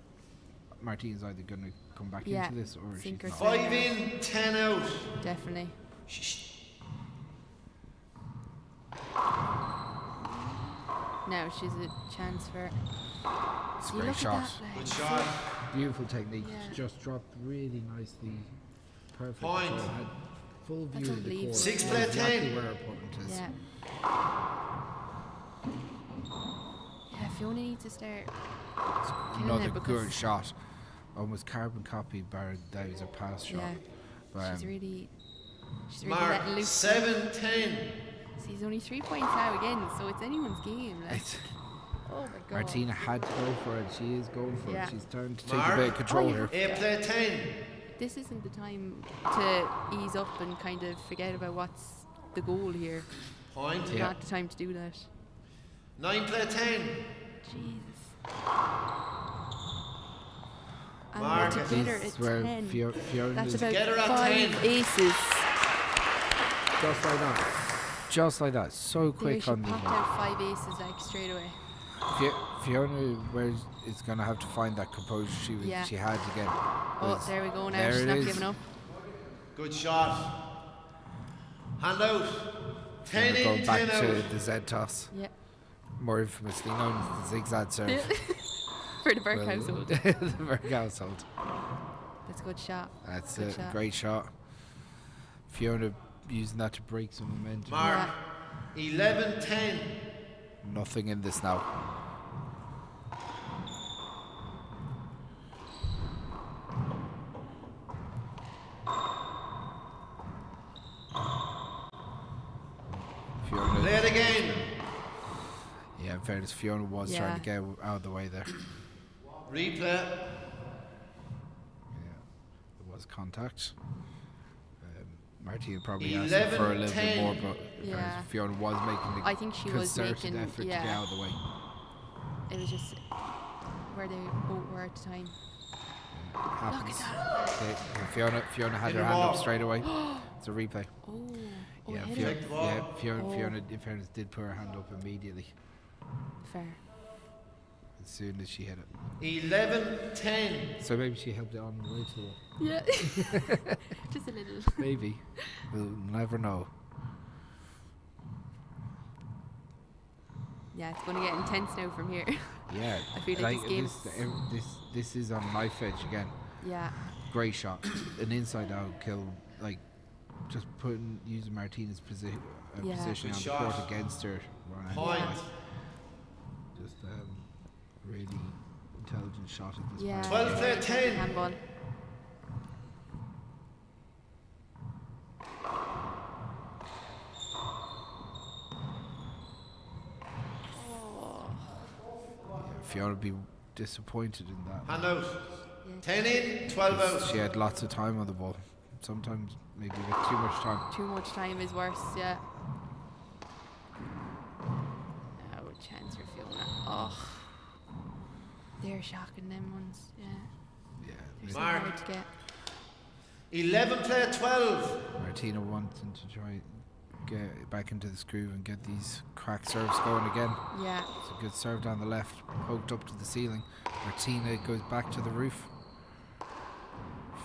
D: Martina's either going to come back
C: Yeah,
D: into this or she's
C: sink or
D: not.
C: swim.
E: 5 in, 10 out.
C: Definitely. Now she's a chance for.
D: It's a
C: You
D: great
C: look
D: shot.
C: at that, like,
E: Good shot.
D: Beautiful technique.
C: Yeah.
D: Just dropped really nicely. Perfect.
E: Point.
D: control, had full
C: That's
D: view of the
C: unbelievable.
D: court.
E: 6
D: Knew
E: play
D: exactly
E: 10.
D: where her opponent is.
C: Yeah. Yeah, Fiona needs to start. killing
D: Another
C: it
D: good
C: because-
D: shot. Almost carbon copy, bar that was a pass shot.
C: Yeah.
D: But,
C: She's really letting
E: Mark.
C: loose.
E: 7-10.
C: See, he's only 3 points now again, so it's anyone's game. Like,
D: it's,
C: oh my god.
D: Martina had to go for it. She is going for
C: Yeah.
D: it. She's starting to take
E: Mark.
D: a bit of control
C: Oh,
D: here.
E: 8 play 10.
C: This isn't the time to ease up and kind of forget about what's the goal here.
E: Point.
D: Yeah.
C: Not the time to do that.
E: 9 play 10.
C: Jesus. And
E: Mark,
C: together
D: This
C: it's
D: is where
C: 10.
D: Fiona
C: That's
D: is
C: about
E: Together at
C: 5
E: 10.
C: aces.
D: just like that. Just like that. So
C: There
D: quick
C: she
D: on the
C: popped out 5 aces like straight away.
D: Fiona is going to have to find that composure
C: Yeah.
D: she had again.
C: Oh,
D: Was-
C: there we go now.
D: there
C: She's
D: it
C: not
D: is.
C: giving up.
E: Good shot. Hand out. 10
D: Going
E: in,
D: back
E: 10
D: to
E: out.
D: the Z toss,
C: Yeah.
D: more infamously known as the zigzag serve.
C: For the Burke
D: Well,
C: household.
D: the Burke household.
C: That's a good shot.
D: That's
C: Good
D: a
C: shot.
D: great shot. Fiona using that to break some momentum.
E: Mark. 11-10.
D: Nothing in this now. Fiona.
E: Play it again.
D: Yeah, in fairness, Fiona was
C: Yeah.
D: trying to get out of the way there.
E: Replay.
D: Yeah, there was contact. Martina probably asked for a little bit
E: 11-10.
D: more, but in
C: Yeah.
D: fairness, Fiona was making the
C: I think she was
D: concerted
C: making-
D: effort to
C: yeah.
D: get out of the way.
C: It was just where they both were at the time.
D: Happens.
C: that.
D: Fiona had
E: In
D: her
E: the
D: hand up
E: ball.
D: straight away. It's a replay.
C: Oh,
D: Yeah,
C: hit
D: Fiona,
C: it.
E: Take the ball.
D: yeah, Fiona,
C: Oh.
D: Fiona, in fairness, did put her hand up immediately.
C: Fair.
D: as soon as she hit it.
E: 11-10.
D: So maybe she helped it on the way to it.
C: Yeah. Just a little.
D: Maybe. We'll never know.
C: Yeah, it's going to get intense now from here.
D: Yeah.
C: I feel like this game.
D: This is on knife edge again.
C: Yeah.
D: Great shot. An inside out kill. Like, just using Martina's position
E: Good
D: on the
E: shot.
D: court against her.
E: Point.
D: Just really intelligent shot at this
C: Yeah.
D: point.
E: 12-10.
C: Handball.
D: Fiona would be disappointed in that.
E: Hand out. 10 in, 12 out.
D: She had lots of time on the ball. Sometimes maybe a bit too much time.
C: Too much time is worse, yeah. Oh, chance for Fiona. Oh. They're shocking, them ones, yeah.
D: Yeah.
C: They're so
E: Mark.
C: hard to get.
E: 11-12.
D: Martina wanting to try get back into this groove and get these crack serves going again.
C: Yeah.
D: It's a good serve down the left, poked up to the ceiling. Martina goes back to the roof.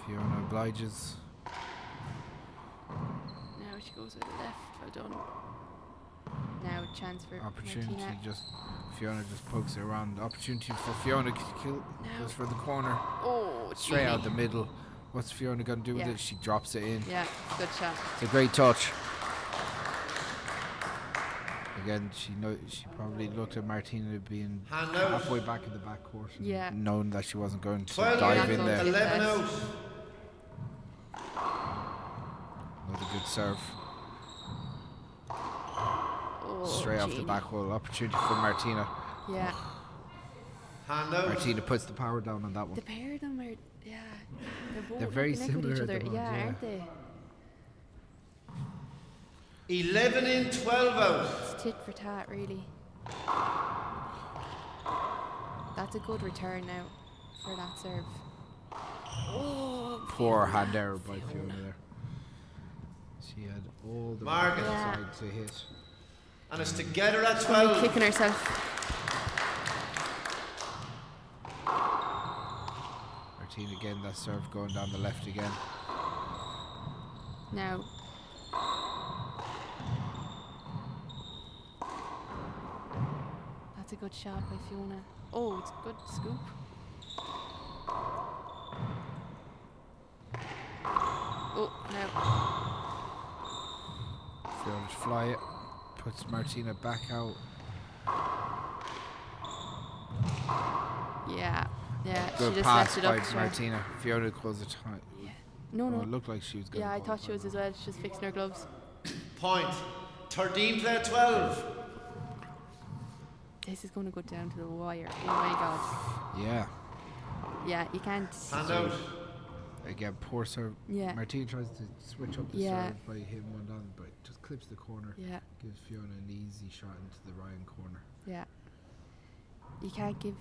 D: Fiona obliges.
C: Now she goes with the left. Well done. Now chance for
D: Opportunity
C: Martina.
D: Fiona just pokes it around. Opportunity for Fiona to kill.
C: Now.
D: Goes for the corner.
C: Oh,
D: Straight out
C: Genie.
D: the middle. What's Fiona going to do with
C: Yeah.
D: it? She drops it in.
C: Yeah, good shot.
D: It's a great touch. Again, she probably looked at Martina being
E: Hand out.
D: halfway back in the backcourt, and
C: Yeah.
D: knowing that she wasn't going to
E: 12
D: dive
E: in,
D: in there.
E: 11 out.
D: Another good serve.
C: Oh,
D: Straight off the
C: Genie.
D: back wall. Opportunity for Martina.
C: Yeah.
E: Hand out.
D: Martina puts the power down on that one.
C: The pair of them are, yeah. They're both
D: They're very
C: neck with
D: similar
C: each
D: at
C: other.
D: the moment,
C: Yeah,
D: yeah.
C: aren't they?
E: 11 in, 12 out.
C: It's tit for tat, really. That's a good return now for that serve. Oh,
D: Poor hand error by Fiona there. She had all the
E: Margaret.
C: Yeah.
D: side to hit.
E: And it's together at
C: She's
E: 12.
C: kicking herself.
D: Martina again, that serve going down the left again.
C: Now. That's a good shot by Fiona. Oh, it's a good scoop. Oh, no.
D: Fiona to fly it. Puts Martina back out.
C: Yeah. Yeah,
D: Good
C: she just
D: pass
C: left it
D: by
C: up to her.
D: Martina. Fiona calls the time.
C: Yeah. No,
D: Oh,
C: no.
D: it looked like she was going.
C: Yeah, I thought she was as well. She's just fixing her gloves.
E: Point. 13 play 12.
C: This is going to go down to the wire. Oh my god.
D: Yeah.
C: Yeah, you can't.
E: Hand out.
D: Again, poor serve.
C: Yeah.
D: Martina tries to switch up the
C: Yeah.
D: serve by hitting one down, but just clips the corner.
C: Yeah,
D: Gives Fiona an easy shot into the Ryan corner.
C: yeah. You can't give,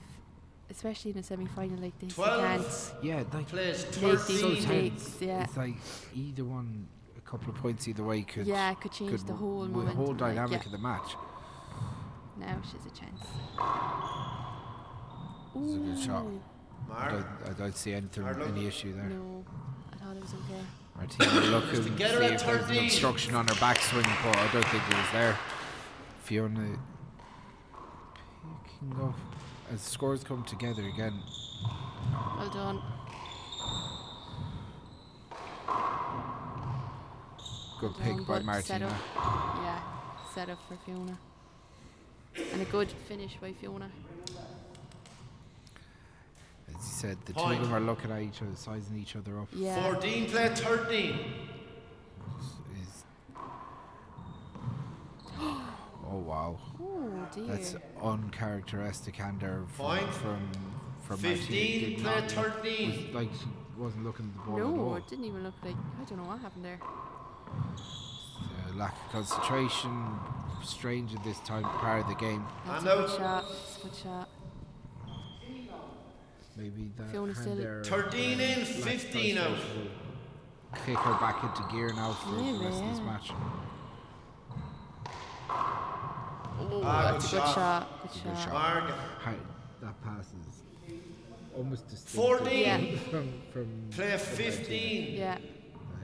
C: especially in a semi-final like this.
E: 12.
C: You can't
D: Yeah, like
E: Plays
C: make these
E: 13.
C: mistakes. Yeah,
D: it's like either one, a couple of points either way could
C: yeah, it could change the whole momentum.
D: whole
C: like,
D: dynamic
C: yeah.
D: of the match.
C: Now she's a chance.
D: This is a good shot.
C: Ooh,
E: Mark.
D: I don't see anything,
E: Hard look.
D: any issue there.
C: No, I thought it was okay.
D: Martina looking to see
E: together at
D: if there's an
E: 13.
D: obstruction on her backswing, but I don't think it was there. Fiona picking up as scores come together again.
C: Well done.
D: Good
C: Well
D: pick
C: done,
D: by
C: good
D: Martina.
C: setup. Yeah, set up for Fiona. And a good finish by Fiona.
D: As you said, the two
E: Point.
D: of them are looking at each other, sizing each other up.
C: Yeah.
E: 14 play 13.
D: Is oh wow,
C: Oh dear.
D: that's uncharacteristic hand there
E: Point.
D: from
E: 15
D: Martina. Did
E: play
D: not
E: 13.
D: was like she wasn't looking at the ball at
C: No,
D: all.
C: it didn't even look like. I don't know what happened there.
D: Lack of concentration, strange at this time part of the game.
C: That's
E: And
C: a good
E: out.
C: shot. That's a good shot.
D: Maybe that
C: Fiona
D: hand
C: still-
D: there,
E: 13 in,
D: lack of
E: 15 out.
D: concentration will kick her back into gear now for the
C: Maybe,
D: rest of this
C: yeah.
D: match.
C: Oh,
E: Ah,
C: that's
E: good
C: a good
E: shot.
C: shot. Good
D: Good
C: shot.
D: shot.
E: Margaret.
D: That pass almost distinct
E: 14.
C: Yeah.
D: from
E: Play 15.
C: Yeah.
D: That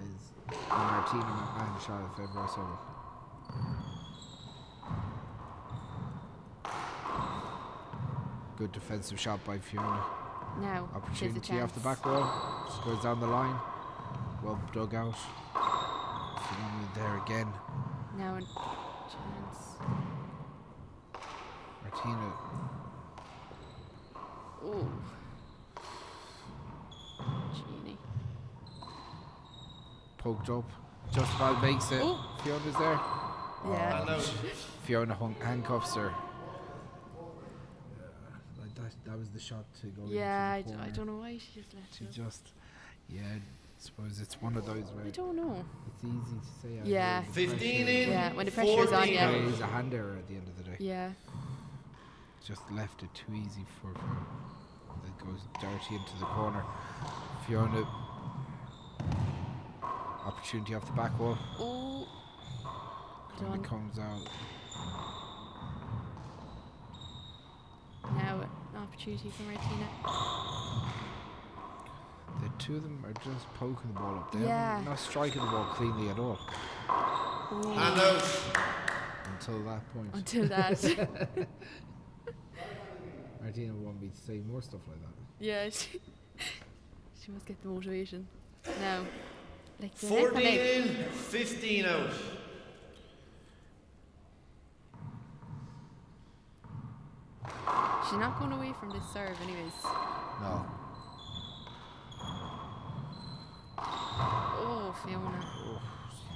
D: is Martina McMahon shot at February 7. Good defensive shot by Fiona.
C: Now, there's a
D: Opportunity off the
C: chance.
D: back wall. Just goes down the line. Well dug out. Fiona there again.
C: Now, a chance.
D: Martina.
C: Oh. Genie.
D: Poked up. Just about makes it.
C: Oh.
D: Fiona's there.
C: Yeah.
E: And out.
D: Fiona handcuffs her. Like that was the shot to go
C: Yeah,
D: into the corner.
C: I don't know why she just let
D: She
C: it.
D: just, yeah, I suppose it's one of those where
C: I don't know.
D: it's easy to say. out
C: Yeah.
D: there, the
E: 15
D: pressure-
E: in.
C: Yeah, when the pressure is on
E: 14
C: you.
E: out.
D: It's a hand error at the end of the day.
C: Yeah.
D: Just left it too easy for her. That goes dirty into the corner. Fiona. Opportunity off the back wall.
C: Oh.
D: Kind
C: Done.
D: of comes out.
C: Now, an opportunity for Martina.
D: The two of them are just poking the ball up. They
C: Yeah.
D: not striking the ball cleanly at all
C: Oh.
E: And out.
D: until that point.
C: Until that.
D: Martina won't be saying more stuff like that.
C: Yeah, she must get the motivation. Now, like the neck on
E: 14
C: neck.
E: in, 15 out.
C: She's not going away from this serve, anyways.
D: No.
C: Oh, Fiona.
D: Oh,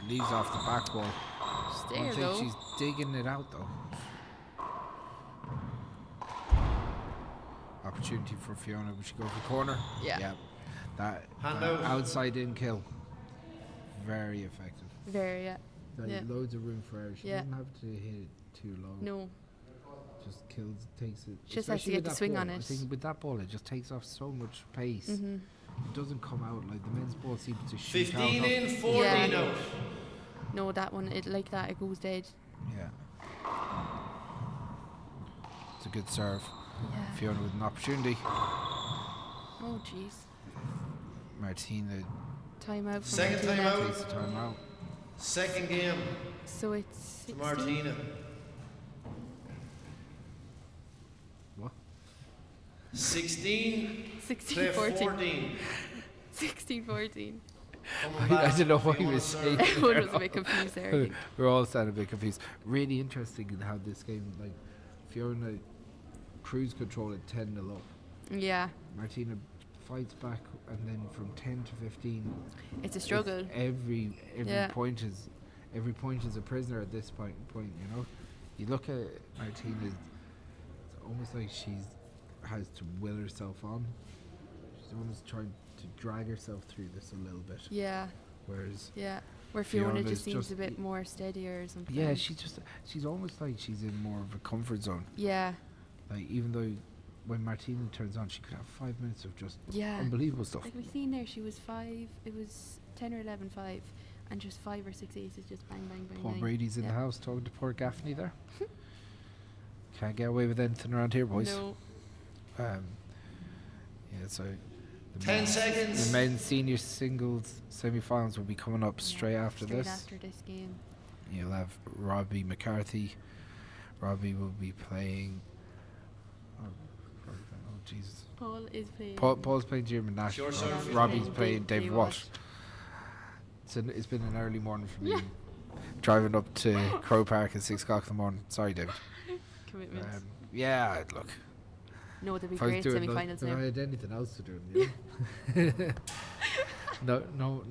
D: she leaves off the back wall.
C: She's
D: I
C: there
D: think
C: though.
D: she's digging it out though. Opportunity for Fiona. Would she go for the corner?
C: Yeah.
D: That
E: Hand out.
D: outside in kill. Very effective.
C: Very, yeah.
D: There's
C: Yeah.
D: loads of room for her. She
C: Yeah.
D: doesn't have to hit it too low.
C: No.
D: Just kills, takes it.
C: She just has to
D: especially
C: get
D: with
C: the
D: that
C: swing
D: ball.
C: on
D: I
C: it.
D: think with that ball, it just takes off so much pace.
C: Mm-hmm.
D: It doesn't come out like the men's ball seems to shoot
E: 15
D: out.
E: in, 14
C: Yeah.
E: out.
C: No, that one, it like that, it goes dead.
D: Yeah. It's a good serve.
C: Yeah.
D: Fiona with an opportunity.
C: Oh, jeez.
D: Martina
C: Time out for
E: Second time
C: Martina.
E: out.
D: takes the time out.
E: Second game
C: So it's
E: to
C: 16?
E: Martina.
D: What?
E: 16,
C: 16,
E: play
C: 14.
E: 14.
C: 16, 14.
E: Coming
D: I
E: back,
D: don't know what he
E: Fiona
D: was
E: serve.
D: saying.
C: Everyone was a bit confused there, I think.
D: We're all sounding a bit confused. Really interesting in how this game, like Fiona cruise control at 10-0 up.
C: Yeah,
D: Martina fights back, and then from 10 to 15,
C: it's a struggle.
D: Every
C: Yeah.
D: point is a prisoner at this point. You know, you look at Martina. It's almost like has to will herself on. She's almost trying to drag herself through this a little bit.
C: Yeah,
D: Whereas,
C: yeah. Where Fiona
D: Fiona's
C: just seems
D: just-
C: a bit more steadier or something.
D: yeah, she's almost like she's in more of a comfort zone.
C: Yeah,
D: Like even though when Martina turns on, she could have 5 minutes of just
C: yeah.
D: unbelievable stuff.
C: Like we seen there, she was 5, it was 10 or 11, 5, and just 5 or 6 aces, just bang, bang, bang,
D: Paul
C: bang.
D: Brady's in
C: Yeah.
D: the house talking to poor Gaffney there. Can't get away with anything around here, boys.
C: No,
D: Yeah, so
E: 10 seconds.
D: the men's senior singles semi-finals will be coming up straight after
C: straight
D: this.
C: after this game.
D: You'll have Robbie McCarthy. Robbie will be playing. Oh Jesus!
C: Paul is playing.
D: Paul's playing Jim Nash.
E: Sure, sir.
D: Robbie's
C: Playing
D: playing
C: Dave
D: David
C: Walsh.
D: Walsh. It's been an early morning for me.
C: Yeah.
D: Driving up to Crow Park at 6 o'clock in the morning. Sorry, David.
C: Commitment.
D: Yeah, look.
C: No, there'll be
D: If I was
C: great
D: doing
C: semi-finals
D: if I
C: now.
D: had anything else to do, you know? no,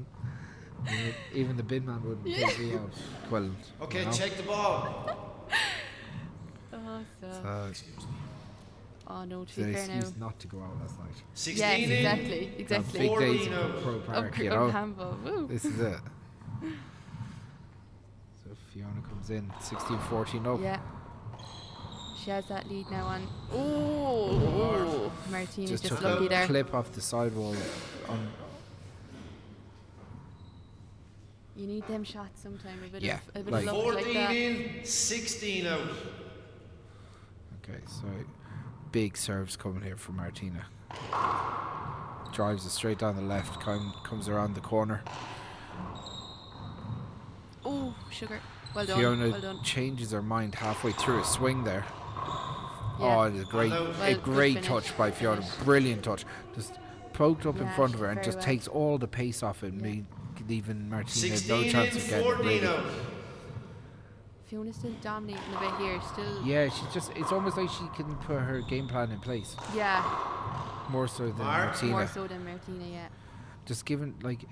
D: even the bin man wouldn't take me out. Well,
E: Okay,
D: you know?
E: check the ball.
C: Oh, so.
D: So,
C: Oh no, to
D: it's an
C: be fair now.
D: excuse not to go out last night.
E: 16
C: Yes,
E: in.
C: exactly,
D: Got
C: exactly.
D: Big days
E: 14
D: in
E: out.
D: Crow Park, you
C: Of
D: know.
C: handball, woo.
D: This is it. So Fiona comes in, 16-14 up.
C: Yeah. She has that lead now on. Oh, Martina's
D: Just
C: just
D: took
C: lucky
D: a
C: there.
D: clip off the sidewall.
C: You need them shots sometime. A bit
D: Yeah,
C: of a bit
D: like-
C: of luck like
E: 14
C: that.
E: in, 16 out.
D: Okay, so big serves coming here from Martina. Drives it straight down the left, comes around the corner.
C: Oh, sugar. Well done.
D: Fiona
C: Well done.
D: changes her mind halfway through a swing there.
C: Yeah.
D: Oh, it's a great,
E: Well,
D: a
C: good
D: great
C: finish,
D: touch by
C: good
D: Fiona.
C: finish.
D: Brilliant touch. Just poked up in
C: Yeah,
D: front
C: she
D: of her
C: did
D: and
C: very
D: just
C: well.
D: takes all the pace off it,
C: Yeah.
D: leaving Martina no
E: 16
D: chance
E: in,
D: of getting
E: 14
D: Brady.
E: out.
C: Fiona's still dominating a bit here. Still.
D: Yeah, she's just, it's almost like she can put her game plan in place.
C: Yeah.
D: More so than
E: Mark?
D: Martina.
C: More so than Martina, yeah.
D: Just given, like,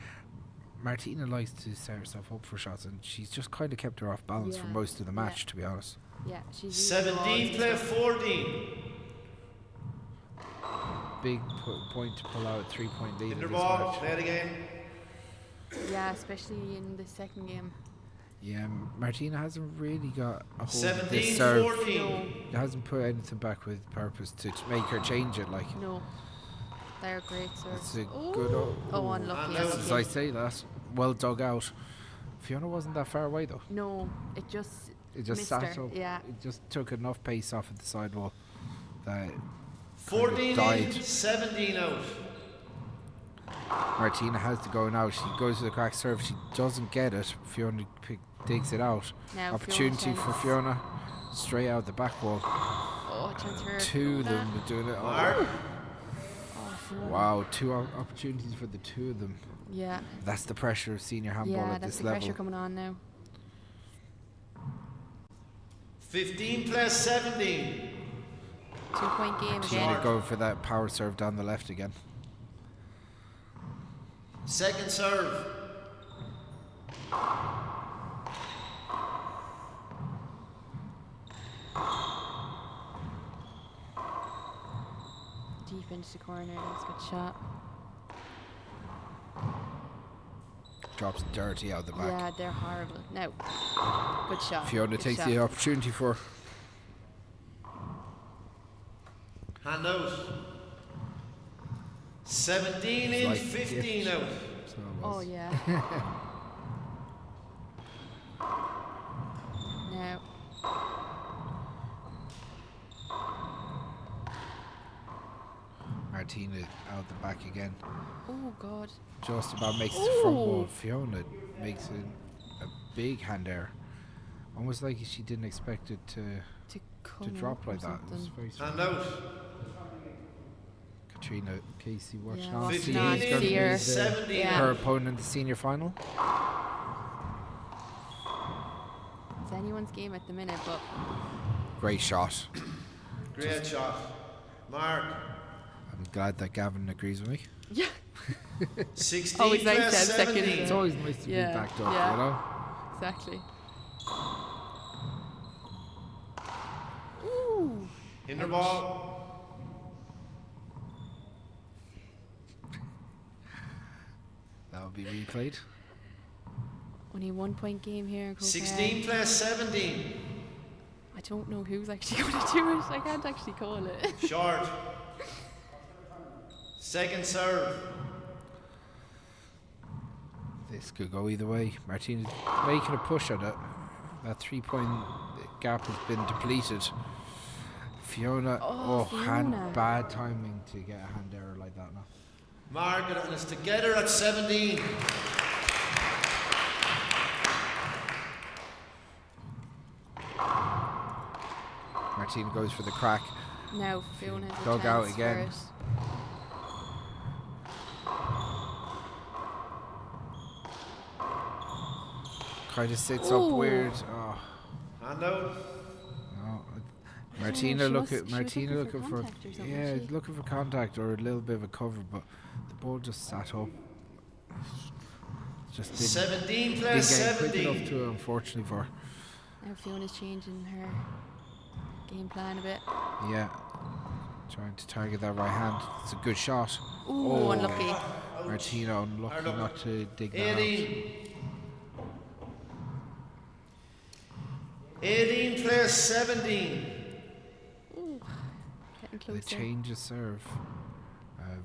D: Martina likes to set herself up for shots, and she's just kind of kept her off balance for
C: Yeah.
D: most of the
C: Yeah.
D: match, to be honest.
C: Yeah, she's using the walls
E: 17
C: and
E: play
C: stuff.
E: 14.
D: Big point to pull out, 3-point lead in
E: Hinder
D: this
E: ball,
D: match.
E: play it again.
C: Yeah, especially in the second game.
D: Yeah, Martina hasn't really got a hold of
E: 17
D: this serve.
E: 14.
D: Hasn't put anything back with purpose to make her change it. Like,
C: No. They're great serves.
D: it's a
C: Oh.
D: good.
C: Oh, unlucky.
E: And
D: As I say that, well dug out. Fiona wasn't that far away though.
C: No, it just
D: It just
C: missed
D: sat
C: her.
D: up.
C: Yeah.
D: It just took enough pace off at the sidewall that
E: 14 in,
D: died.
E: 17 out.
D: Martina has to go now. She goes to the crack serve. She doesn't get it. Fiona digs it out.
C: Now
D: Opportunity
C: Fiona
D: for
C: chance.
D: Fiona. Straight out the back wall.
C: Oh, chance for
D: Two of
C: Fiona.
D: them were doing it.
E: Mark.
C: Oh, Fiona.
D: Wow, two opportunities for the two of them.
C: Yeah.
D: That's the pressure of senior handball
C: Yeah,
D: at
C: that's
D: this
C: the
D: level.
C: pressure coming on now.
E: 15 play 17.
C: 2-point game
D: Tina
C: again.
D: going for that power serve down the left again.
E: Second serve.
C: Deep into the corner. That's a good shot.
D: Drops dirty out the back.
C: Yeah, they're horrible. Now, good shot.
D: Fiona
C: good
D: takes
C: shot.
D: the opportunity for
E: Hand out. 17 in,
D: like
E: 15
D: gift.
E: out.
D: So it
C: Oh,
D: was.
C: yeah. Now,
D: Martina out the back again.
C: oh, God.
D: Just about makes it front wall.
C: Ooh.
D: Fiona makes a big hand error. Almost like she didn't expect it to
C: To come
D: drop
C: up or
D: like that. It was
C: something.
D: very strange.
E: Hand out.
D: Katrina Casey watching
C: Yeah,
D: on.
C: watching
D: See
C: on,
D: who's
C: see
D: going to be
C: her.
D: the-
E: 17
C: Yeah.
D: her
E: out.
D: opponent in the senior final.
C: It's anyone's game at the minute, but
D: Great shot.
E: Great shot. Mark.
D: I'm glad that Gavin agrees with me.
C: yeah,
E: 16
C: Always nice
E: play
C: to have second.
E: 17.
D: It's always nice to
C: Yeah,
D: be backed up,
C: yeah.
D: you know?
C: exactly. Ooh,
E: Hinder ball.
D: That will be replayed.
C: only 1-point game here. in Chrocáigh.
E: 16 play 17.
C: I don't know who's actually going to do it. I can't actually call it.
E: Short. Second serve.
D: This could go either way. Martina's making a push at it. That 3-point gap has been depleted. Fiona,
C: Fiona.
D: bad timing to get a hand error like that now.
E: Margaret and it's together at 17.
D: Martina goes for the crack.
C: Now Fiona has a
D: Dug out
C: chance
D: again.
C: for it.
D: Kind of sits up
C: Ooh.
D: weird. Oh,
E: Hand out.
D: no. Martina
C: she
D: look
C: was-
D: at
C: she was
D: Martina
C: looking
D: looking
C: for
D: for
C: contact or something,
D: yeah,
C: was she?
D: looking for contact or a little bit of a cover, but the ball just sat up. Just didn't,
E: 17 play
D: didn't get quick
E: 17.
D: enough to her, unfortunately for her.
C: Now Fiona's changing her game plan a bit.
D: Yeah. Trying to target that right hand. It's a good shot.
C: Ooh,
D: Oh.
C: unlucky.
D: Martina unlucky
E: Hard
D: not to dig that out.
E: 18 play 17.
C: Ooh, getting
D: The
C: closer.
D: change of serve.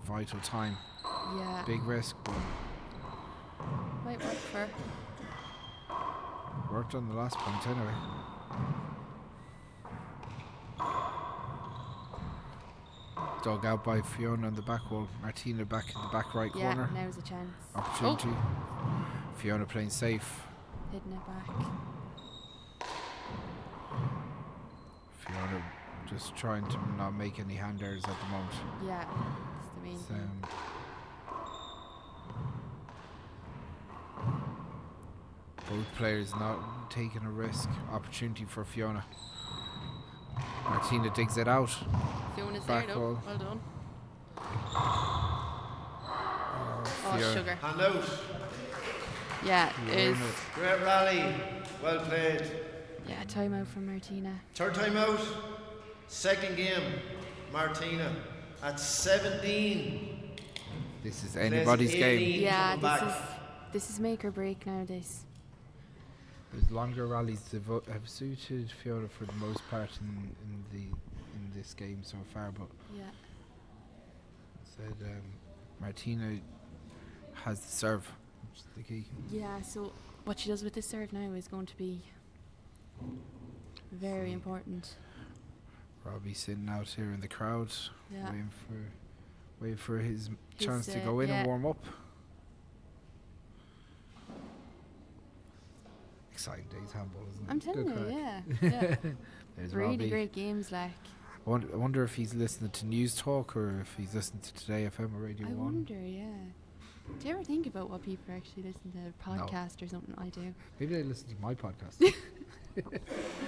D: Vital time.
C: Yeah,
D: Big risk, but
C: might work for her.
D: worked on the last point anyway. Dug out by Fiona on the back wall. Martina back in the back right
C: Yeah,
D: corner.
C: now's a chance.
D: Opportunity. Fiona playing safe.
C: Hitting it back.
D: Fiona just trying to not make any hand errors at the moment.
C: Yeah, that's the main thing.
D: Both players not taking a risk. Opportunity for Fiona. Martina digs it out.
C: Fiona's
D: Back
C: there though.
D: wall.
C: Well done.
D: Oh,
C: Oh, sugar.
E: Hand out.
C: Yeah, it is.
E: Great rally. Well played.
C: Yeah, timeout from Martina.
E: Third time out. Second game. Martina at 17.
D: This is anybody's game.
E: 18
C: Yeah,
E: coming back.
C: this is make or break nowadays.
D: There's longer rallies that have suited Fiona for the most part in this game so far, but
C: Yeah.
D: said Martina has the serve, which is the key.
C: Yeah, so what she does with this serve now is going to be very important.
D: Robbie sitting out here in the crowd,
C: Yeah.
D: waiting for his chance to
C: His,
D: go in
C: yeah.
D: and warm up. Exciting days handball, isn't it?
C: I'm telling
D: Good
C: you,
D: crack.
C: yeah.
D: There's
C: Really
D: Robbie.
C: great games, like.
D: I wonder if he's listening to News Talk or if he's listening to Today FM or Radio
C: I
D: 1.
C: wonder, yeah. Do you ever think about what people actually listen to? A podcast or something? I do.
D: Maybe they listen to my podcast.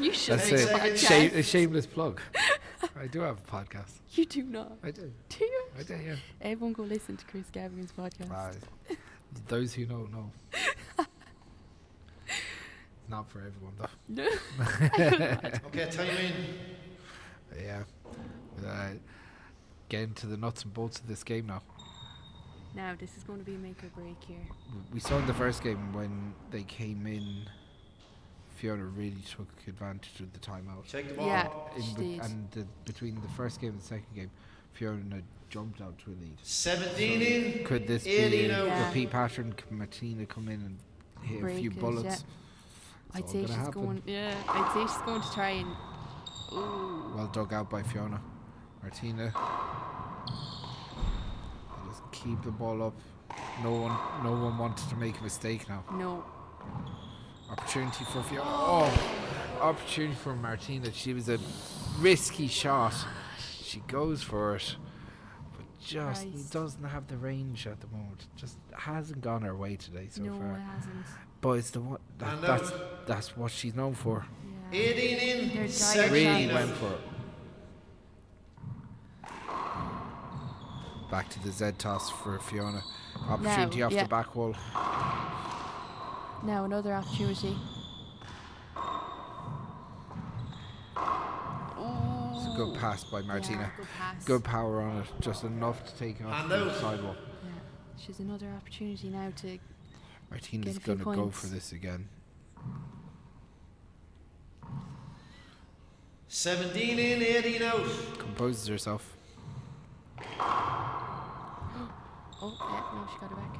C: You should
D: That's
C: make a
D: it.
C: podcast.
D: A shameless plug. I do have a podcast.
C: You do not.
D: I do.
C: Do you?
D: I do, yeah.
C: Everyone go listen to Chris Gavigan's podcast.
D: Those who don't know. Not for everyone, though.
C: No.
E: Okay, time in.
D: Yeah. Getting to the nuts and bolts of this game now.
C: Now, this is going to be make or break here.
D: We saw in the first game when they came in, Fiona really took advantage of the timeout.
E: Check the ball.
C: Yeah, she did.
D: And between the first game and the second game, Fiona jumped out to a lead.
E: 17 in.
D: Could this
E: 18
D: be
E: out.
D: a
C: Yeah.
D: repeat pattern? Can Martina come in and hit
C: Break
D: a few
C: it,
D: bullets?
C: yeah.
D: It's
C: I'd
D: all
C: say
D: gonna
C: she's
D: happen.
C: going. Yeah, I'd say she's going to try and. Ooh.
D: Well dug out by Fiona. Martina. Just keep the ball up. No one wanted to make a mistake now.
C: No.
D: Opportunity for Fiona. Oh, opportunity for Martina. She was a risky shot. She goes for it, but just
C: Christ.
D: doesn't have the range at the moment. Just hasn't gone her way today so
C: No,
D: far.
C: it hasn't.
D: But it's the one
E: And
D: that's what she's known for.
C: Yeah.
E: 18 in.
C: They're
E: Second
D: Really
E: out.
D: went for it. Back to the Z toss for Fiona. Opportunity
C: Now,
D: off
C: yeah.
D: the back wall.
C: Now another opportunity.
D: It's a good pass by Martina.
C: Yeah, good pass.
D: Good power on it, just enough to take it off
E: Hand
D: the
E: out.
D: sidewall.
C: Yeah. She's another opportunity now to.
D: Martina's
C: Get a few
D: going to go
C: points.
D: for this again.
E: 17 in, 18 out.
D: Composes herself.
C: Oh, yeah, no, she got it back.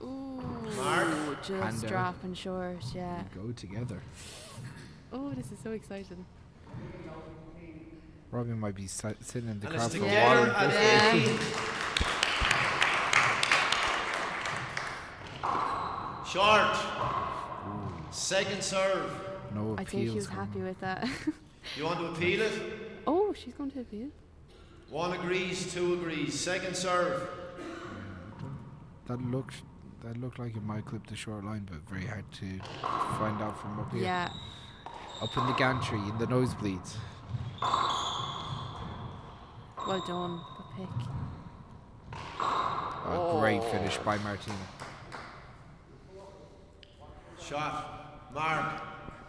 C: Ooh,
E: Mark.
C: just
D: Hand out.
C: dropping short, yeah.
D: They go together.
C: Oh, this is so exciting.
D: Robin might be sitting in the
E: And
D: crowd
E: it's
D: for a
E: together
D: while.
E: at
C: Yeah.
E: 18. Short. Second serve.
D: No
C: I'd say she
D: appeals.
C: was happy with that.
E: You want to appeal it?
C: Oh, she's going to appeal.
E: One agrees, two agrees. Second serve.
D: That looked like it might clip the short line, but very hard to find out from up here.
C: Yeah.
D: Up in the gantry, in the nosebleeds.
C: Well done. Good pick.
D: A great finish by Martina.
E: Shot. Mark.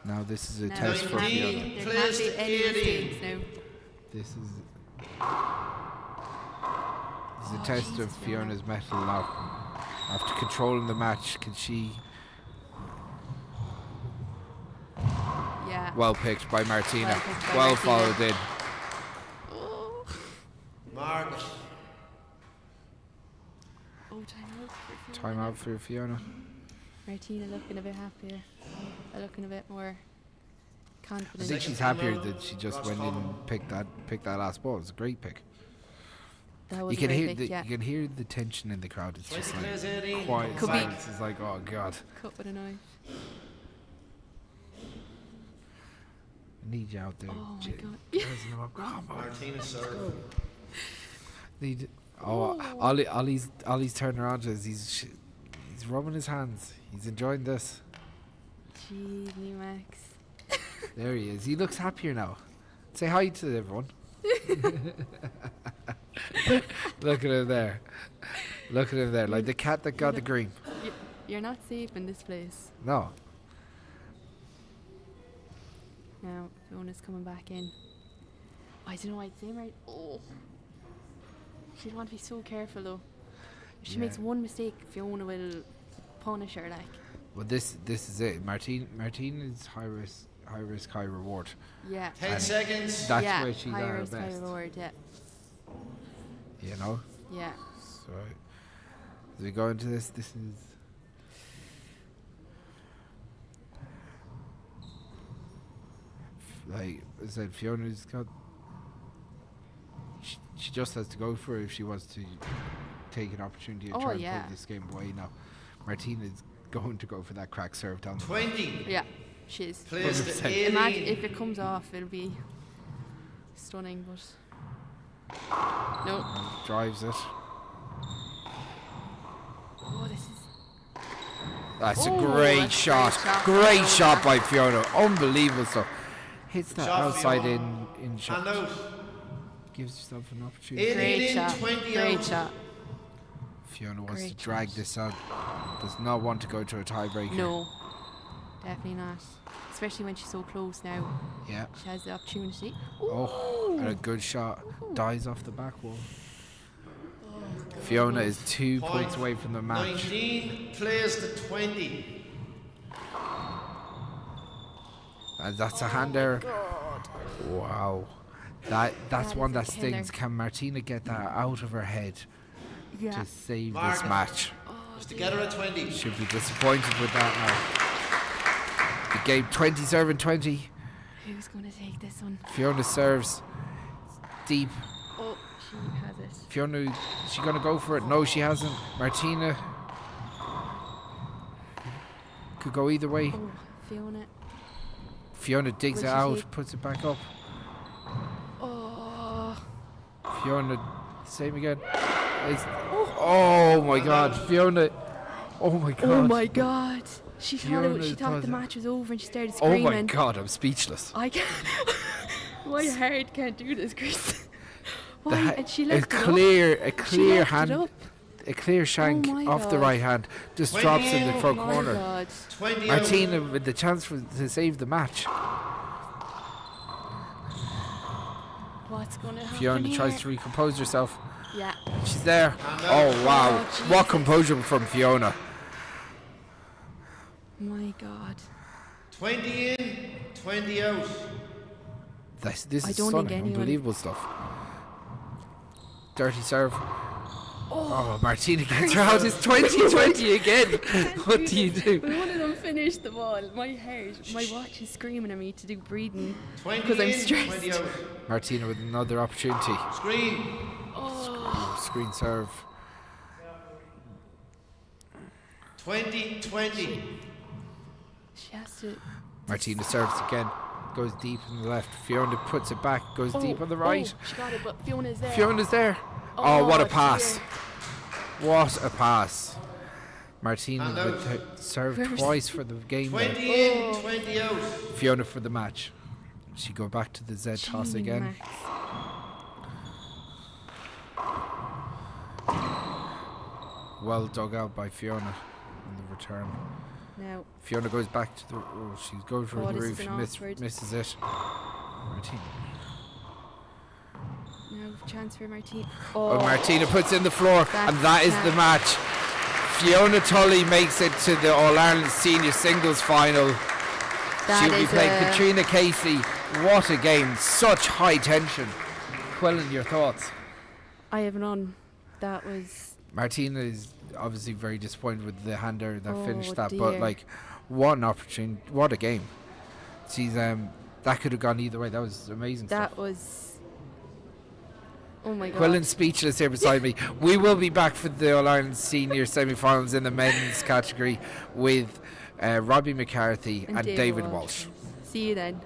D: Now this is a
C: Now
D: test
C: there
D: for
C: can't be-
D: Fiona.
C: There can't
E: Placed
C: be any
E: 18.
C: mistakes now.
D: This is a test
C: Jesus,
D: of Fiona's mettle now. After controlling the match, can she...
C: Yeah.
D: Well picked by Martina.
C: Well picked by
D: Well
C: Martina.
D: followed in.
C: Oh.
E: Mark.
C: Oh, time out for Fiona.
D: Time out for Fiona.
C: Martina looking a bit happier. Looking a bit more
D: I
C: confident.
D: think she's happier that she just went in and picked that last ball. It was a great pick.
C: That was
D: You can
C: a
D: hear
C: great pick, yeah.
D: you can hear the tension in the crowd. It's just like
E: 20
D: quiet
C: Could be.
D: silence. It's like, oh god,
C: Cut with a knife.
D: I need you out there.
C: Oh my
D: J-
C: God.
D: Jersey, come on.
E: Martina serve.
D: Need. Ollie's turning around to us. He's rubbing his hands. He's enjoying this.
C: Jeez, me Max.
D: There he is. He looks happier now. Say hi to everyone. Look at him there. Look at him there, like the cat that got the green.
C: You're not safe in this place.
D: No.
C: Now, Fiona's coming back in. I don't know why I'd say right. Oh. She'd want to be so careful though. If she
D: Yeah.
C: makes one mistake, Fiona will punish her like.
D: Well, this is it. Martine is high risk, high reward.
C: Yeah.
E: 10
D: And
E: seconds.
D: That's
C: yeah.
D: where she's at
C: high
D: her
C: risk, high
D: best.
C: reward, yeah.
D: You know.
C: Yeah.
D: So as we go into this is. Like I said, Fiona's got. She just has to go for it if she wants to take an opportunity and
C: Oh,
D: try and
C: yeah.
D: put this game away now. Martina's going to go for that crack serve down the
E: 20.
C: Yeah. She is.
E: Plays to
D: 100%.
E: 18.
C: Imagine if it comes off, it'll be stunning, but no.
D: drives it.
C: Oh, this is.
D: That's
C: Oh,
D: a great
C: that's
D: shot.
C: great
D: Great
C: shot.
D: shot by Fiona. Unbelievable stuff. Hits that
E: Shot,
D: outside
E: Fiona.
D: in shot.
E: And out.
D: Gives yourself an opportunity.
E: 18
C: Great
E: in,
C: shot.
E: 20
C: Great
E: out.
C: shot.
D: Fiona wants
C: Great
D: to drag
C: shot.
D: this out. Does not want to go to a tiebreaker.
C: No, definitely not. Especially when she's so close now.
D: Yeah.
C: She has the opportunity.
D: Oh, and a good shot. Dies off the back wall. Fiona is 2 points away from the match.
E: 19 plays to 20.
D: And that's a hand error. Wow. That's
C: That is
D: one
C: a
D: that
C: killer.
D: stings. Can Martina get that out of her head
C: Yeah.
D: to save this
E: Mark.
D: match?
E: Just together at 20.
D: Should be disappointed with that now. The game 20 serving 20.
C: Who's going to take this one?
D: Fiona serves deep.
C: Oh, she has it.
D: Fiona, is she going to go for it? No, she hasn't. Martina could go either way.
C: Oh, Fiona.
D: Fiona digs
C: Will
D: it
C: she
D: out,
C: take-
D: puts it back up.
C: Oh.
D: Fiona, same again. Oh my God, Fiona. Oh my God.
C: Oh my God. She
D: Fiona
C: thought the
D: does it.
C: match was over and she started
D: Oh
C: screaming.
D: my God, I'm speechless.
C: I can't. My heart can't do this, Chris. Why?
D: The
C: And she
D: a
C: left it up.
D: clear
C: She
D: clear
C: left it
D: hand,
C: up.
D: a clear shank
C: my
D: off the
C: God.
D: right hand, just drops in the
E: Oh
D: front
C: My
D: corner.
C: God.
E: 20
D: Martina
E: out.
D: with the chance to save the match.
C: What's going to happen
D: Fiona
C: here?
D: tries to recompose herself.
C: Yeah.
D: She's there.
E: And
D: Oh wow,
C: Oh,
D: what
C: Jesus.
D: composure from Fiona.
C: My God.
E: 20 in, 20 out.
D: This
C: I
D: is
C: don't think
D: stunning,
C: anyone-
D: unbelievable stuff. Dirty serve. Oh, Martina gets her out. It's 20-20 again. What do you do?
C: When one of them finished the ball, my watch is screaming at me to do breathing
E: 20
C: because I'm
E: in,
C: stressed.
E: 20 out.
D: Martina with another opportunity.
E: Screen.
D: Screen serve.
E: 20-20.
C: She has to.
D: Martina serves again. Goes deep on the left. Fiona puts it back. Goes deep on the right.
C: Oh, she got it, but Fiona's there.
D: Fiona's there. Oh, what a
C: Oh,
D: pass.
C: dear.
D: What a pass. Martina
E: And
D: with her serve
C: Where was-
D: twice for the game there.
E: 20 in, 20 out.
D: Fiona for the match. She go back to the Z toss
C: Gee,
D: again.
C: Max.
D: Well dug out by Fiona on the return.
C: Now,
D: Fiona goes back to the. Oh, she's going for
C: Oh,
D: the
C: this
D: roof.
C: is an awkward-
D: Misses it. Martina.
C: now chance for Martina.
D: Oh, Martina puts in the floor, and
C: That's
D: that is the
C: that.
D: match. Fiona Tully makes it to the All Ireland Senior Singles Final. She'll be playing Katrina Casey. What a game! Such high tension. Quillen, your thoughts?
C: I have none. That was.
D: Martina is obviously very disappointed with the hander that
C: Oh,
D: finished that. But
C: dear.
D: like, what an opportunity! What a game! She's that could have gone either way. That was amazing
C: That
D: stuff.
C: was. Oh my god.
D: Quillen's speechless here beside me. We will be back for the All-Ireland Senior semi-finals in the men's category with Robbie McCarthy and David Walsh.
C: See you then.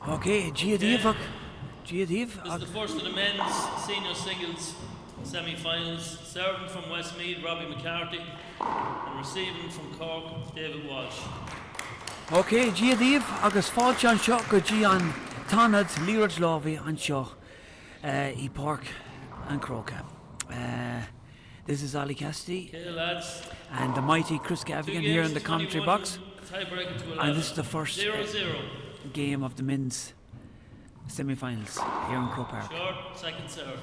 B: Okay, Giadivak.
A: This is the first of the men's senior singles semi-finals. Serving from Westmeath, Robbie McCarthy, and receiving from Cork, David Walsh.
B: Okay, Giadiv, agus fáilte an seo go dtí an Ionad, Liathróid Láimhe an seo í Páirc and Chrocáigh. This is Ali Cassidy
A: Okay, lads.
B: and the mighty Chris Gavigan here in the commentary box.
A: Tiebreaker to 11.
B: And this is the first
A: 0-0.
B: game of the men's semi-finals here in Croke Park.
A: Short, second serve.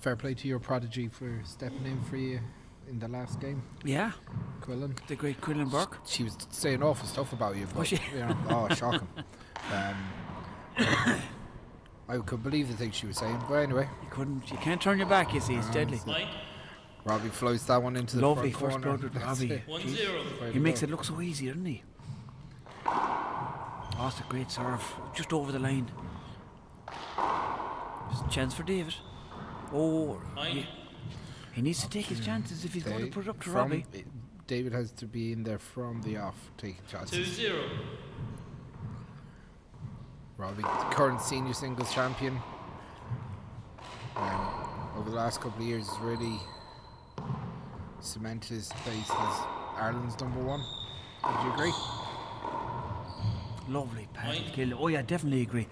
D: Fair play to your prodigy for stepping in for you in the last game,
B: Yeah,
D: Quillen.
B: the great Quillen Burke.
D: She was saying awful stuff about you.
B: Was she?
D: You know, oh, shocking. I could believe the things she was saying, but anyway,
B: You can't turn your back, you see, it's deadly.
A: Mike,
D: Robbie floats that one into the
B: Lovely
D: front
B: first
D: corner.
B: blood with
D: That's
B: Robbie.
D: it.
A: 1-0.
B: He makes it look so easy, doesn't he? Oh, it's a great serve, just over the line. Just a chance for David. Oh,
A: Mike,
B: he needs to take his chances if he's going to put it up to
D: From-
B: Robbie.
D: David has to be in there from the off, taking chances.
A: 2-0.
D: Robbie, the current senior singles champion. Over the last couple of years, has really cemented his place as Ireland's number one. Would you agree?
B: Lovely paddle
A: Mike.
B: kill. Oh yeah, definitely agree.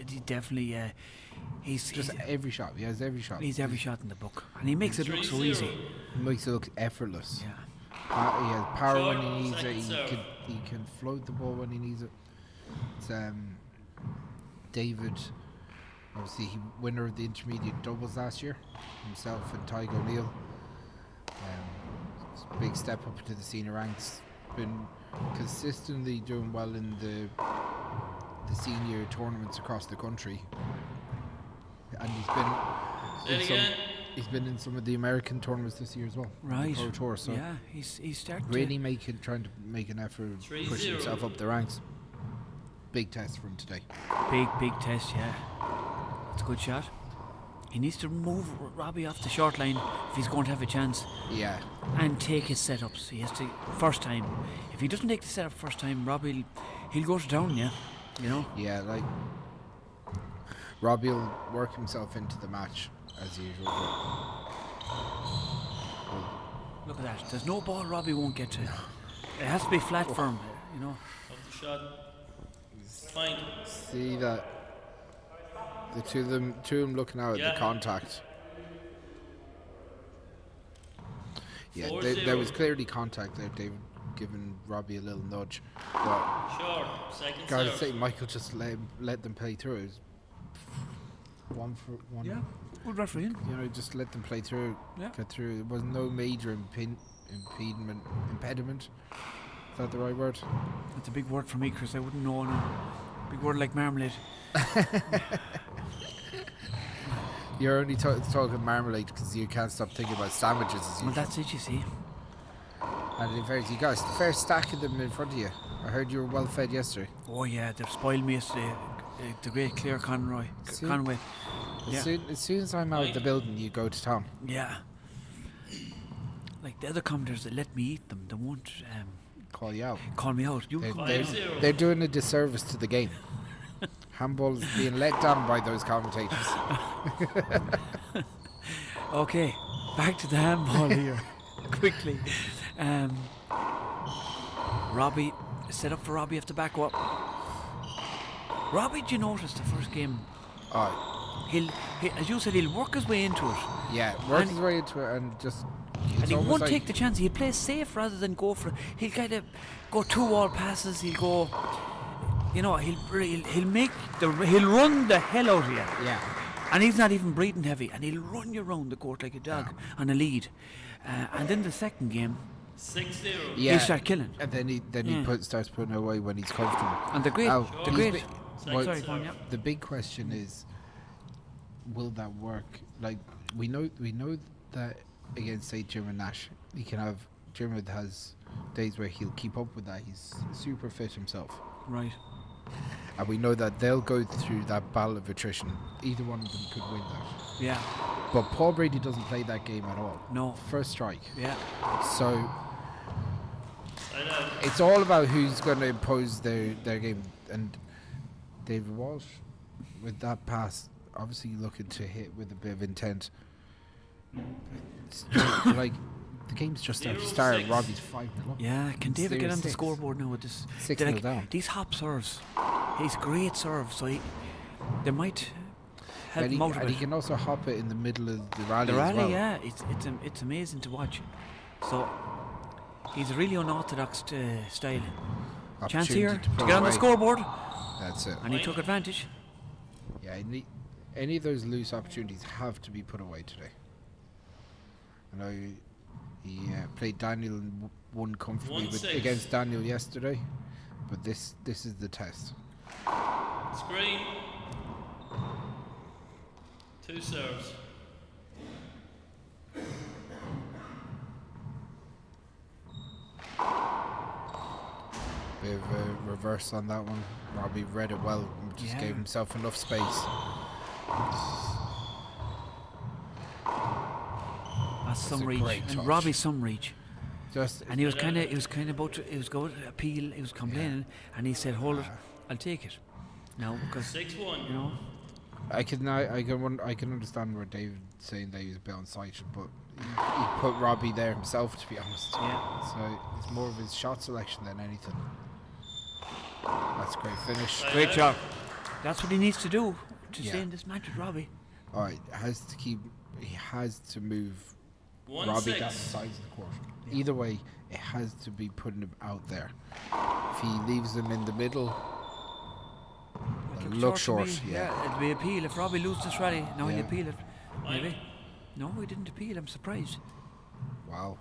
B: He definitely, he's
D: Just every shot. He has every shot.
B: he's every shot in the book, and he makes it look so
A: 3-0.
B: easy.
D: He makes it look effortless.
B: Yeah.
D: He has power when
A: Short,
D: he needs it.
A: second
D: He
A: serve.
D: can float the ball when he needs it. It's, David, obviously, he winner of the intermediate doubles last year. Himself and Tygo O'Neill. It's a big step up into the senior ranks. Been consistently doing well in the senior tournaments across the country, and
A: Say it again.
D: he's been in some of the American tournaments this year as well.
B: Right.
D: The Pro Tour, so
B: Yeah, he's starting
D: really trying to make an effort,
A: 3-0.
D: push himself up the ranks. Big test for him today.
B: big test. Yeah, it's a good shot. He needs to move Robbie off the short line if he's going to have a chance,
D: Yeah,
B: and take his setups. He has to first time. If he doesn't take the setup first time, Robbie he'll go to town. Yeah, you know.
D: yeah, like Robbie will work himself into the match as usual.
B: Look at that. There's no ball Robbie won't get to. It has to be flat for him. You know.
A: Off the shot. Fine.
D: See that the two of them looking out
A: Yeah.
D: at the contact. Yeah,
A: 4-0.
D: there was clearly contact there. David giving Robbie a little nudge. But
A: Short, second
D: gotta
A: serve.
D: say, Michael just let them play through. It was 1 for 1.
B: Yeah. Good referee.
D: You know, just let them play through,
B: Yeah.
D: get through. There was no major impediment. Is that the right word?
B: That's a big word for me, Chris. I wouldn't know. No. Big word like marmalade.
D: You're only talking marmalade because you can't stop thinking about sandwiches. As
B: Well,
D: usual.
B: that's it. You see.
D: And in fairness, you got a fair stack of them in front of you. I heard you were well fed yesterday.
B: Oh yeah, they've spoiled me yesterday. The great Claire Conway.
D: See?
B: Conway. Yeah.
D: As soon as I'm out of the building, you go to town.
B: Yeah. Like the other commenters that let me eat them, they won't
D: Call you out.
B: call me out. You
D: They're,
B: call
A: they're-
B: me out.
A: 5-0.
D: they're doing a disservice to the game. Handball is being let down by those commentators.
B: Okay, back to the handball here. Quickly. Robbie, set up for Robbie, have to back up. Robbie, do you notice the first game?
D: Oh,
B: He'll as you said, he'll work his way into it.
D: yeah, work
B: And-
D: his way into it and just.
B: And
D: It's
B: he
D: almost
B: won't
D: like
B: take the chance. He'll play safe rather than go for it. He'll kind of go 2 wall passes. He'll go, you know, he'll run the hell out of you.
D: Yeah,
B: And he's not even breathing heavy. And he'll run you around the court like a dog on a lead. And then the second game,
A: 6-0.
D: yeah.
B: he'll start killing.
D: And then he
B: Yeah.
D: starts putting away when he's comfortable.
B: And the great,
D: Now,
B: the
D: he's
B: great.
D: been-
A: Second
B: Sorry,
A: serve.
B: go on, yeah.
D: The big question is, will that work? Like we know that against say Jim and Nash, he can have Jim has days where he'll keep up with that. He's super fit himself,
B: Right.
D: and we know that they'll go through that battle of attrition. Either one of them could win that.
B: Yeah.
D: But Paul Brady doesn't play that game at all.
B: No.
D: First strike.
B: Yeah.
D: So
A: Side out.
D: it's all about who's going to impose their game. And David Walsh, with that pass, obviously looking to hit with a bit of intent. Like, the game's just started to start.
A: 0-6.
D: Robbie's 5-0.
B: Yeah, can David get on the
D: 0-6.
B: scoreboard now with this?
D: 6-0 down.
B: These hop serves. He's great serve, so they might help
D: And
B: him out a
D: he
B: bit.
D: can also hop it in the middle of the rally
B: The
D: as
B: rally,
D: well.
B: yeah, it's amazing to watch. So he's a really unorthodox style. Chance
D: Opportunity
B: here
D: to
B: to
D: pull
B: get on the
D: away.
B: scoreboard,
D: That's it.
B: and he took advantage.
D: Yeah, any of those loose opportunities have to be put away today. I know he played Daniel and won comfortably
A: 1-6.
D: against Daniel yesterday, but this is the test.
A: Screen. 2 serves.
D: Bit of a reverse on that one. Robbie read it well and just
B: Yeah.
D: gave himself enough space.
B: That's some
D: a
B: reach,
D: great
B: and
D: touch.
B: Robbie's some reach.
D: Just
B: And he was kind of about to, he was going to appeal. He was complaining, and he said, "Hold it, I'll take it." Now, because
A: 6-1.
B: you know,
D: I can understand where David's saying that he was a bit unsighted, but he put Robbie there himself, to be honest.
B: yeah.
D: So it's more of his shot selection than anything. That's a great finish.
B: Great job. That's what he needs to do to
D: Yeah.
B: stay in this match with Robbie.
D: Alright, he has to move
A: 1-6.
D: Robbie down the sides of the court. Either way, it has to be putting him out there. If he leaves him in the middle, it'll look
B: to
D: short.
B: me.
D: Yeah.
B: It'll be appeal if Robbie loses this rally. Now he'll
D: Yeah.
B: appeal it. Maybe. No, he didn't appeal. I'm surprised.
D: Wow.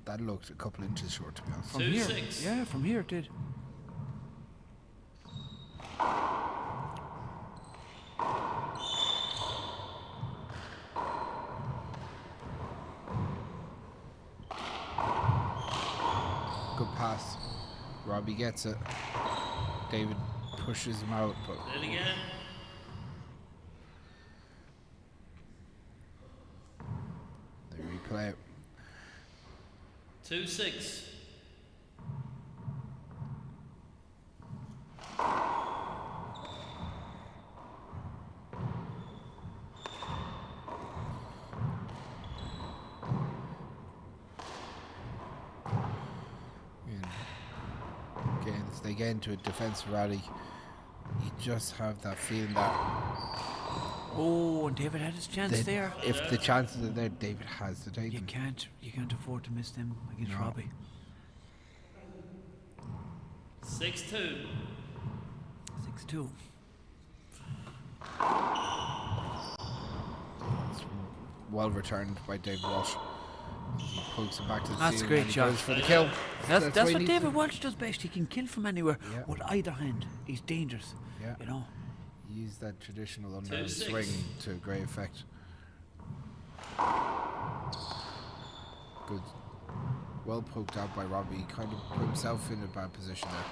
D: That looked a couple inches short, to be honest.
B: From here,
A: 2-6.
B: yeah, from here it did.
D: Good pass. Robbie gets it. David pushes him out, but
A: Then again.
D: they replay it.
A: 2-6.
D: And again, as they get into a defensive rally, you just have that feeling that
B: Oh, and David had his chance there.
D: if the chances are there, David has to take
B: You
D: them.
B: can't afford to miss them against
D: No.
B: Robbie.
A: 6-2.
B: 6-2.
D: It's well returned by David Walsh. He pokes it back to the
B: That's a
D: ceiling
B: great
D: and he
B: shot.
D: goes for the kill.
B: That's
D: what he
B: what
D: needs
B: David
D: to-
B: Walsh does best. He can kill from anywhere
D: Yeah.
B: with either hand. He's dangerous.
D: Yeah.
B: You know.
D: Use that traditional underhand
A: 2-6.
D: swing to great effect. Good. Well poked out by Robbie. He kind of put himself in a bad position there.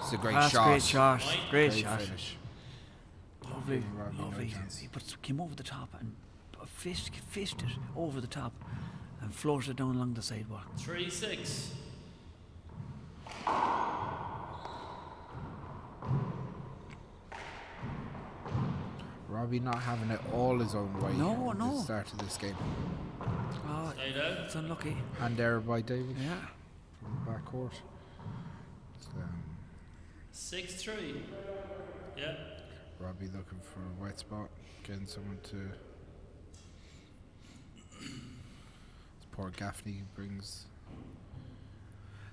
D: It's a great
B: That's
D: shot.
B: great shot. Great
D: Great
B: shot.
D: finish.
B: Lovely,
D: Giving Robbie no
B: lovely.
D: chance.
B: He came over the top and fished it over the top and floated it down along the sidewalk.
A: 3-6.
D: Robbie not having it all his own way
B: No,
D: at
B: no.
D: the start of this game.
B: Oh,
A: Side out.
B: it's unlucky.
D: Hand error by David
B: Yeah.
D: from the back court. So,
A: 6-3. Yeah.
D: Robbie looking for a wet spot, getting someone to. It's poor Gaffney who brings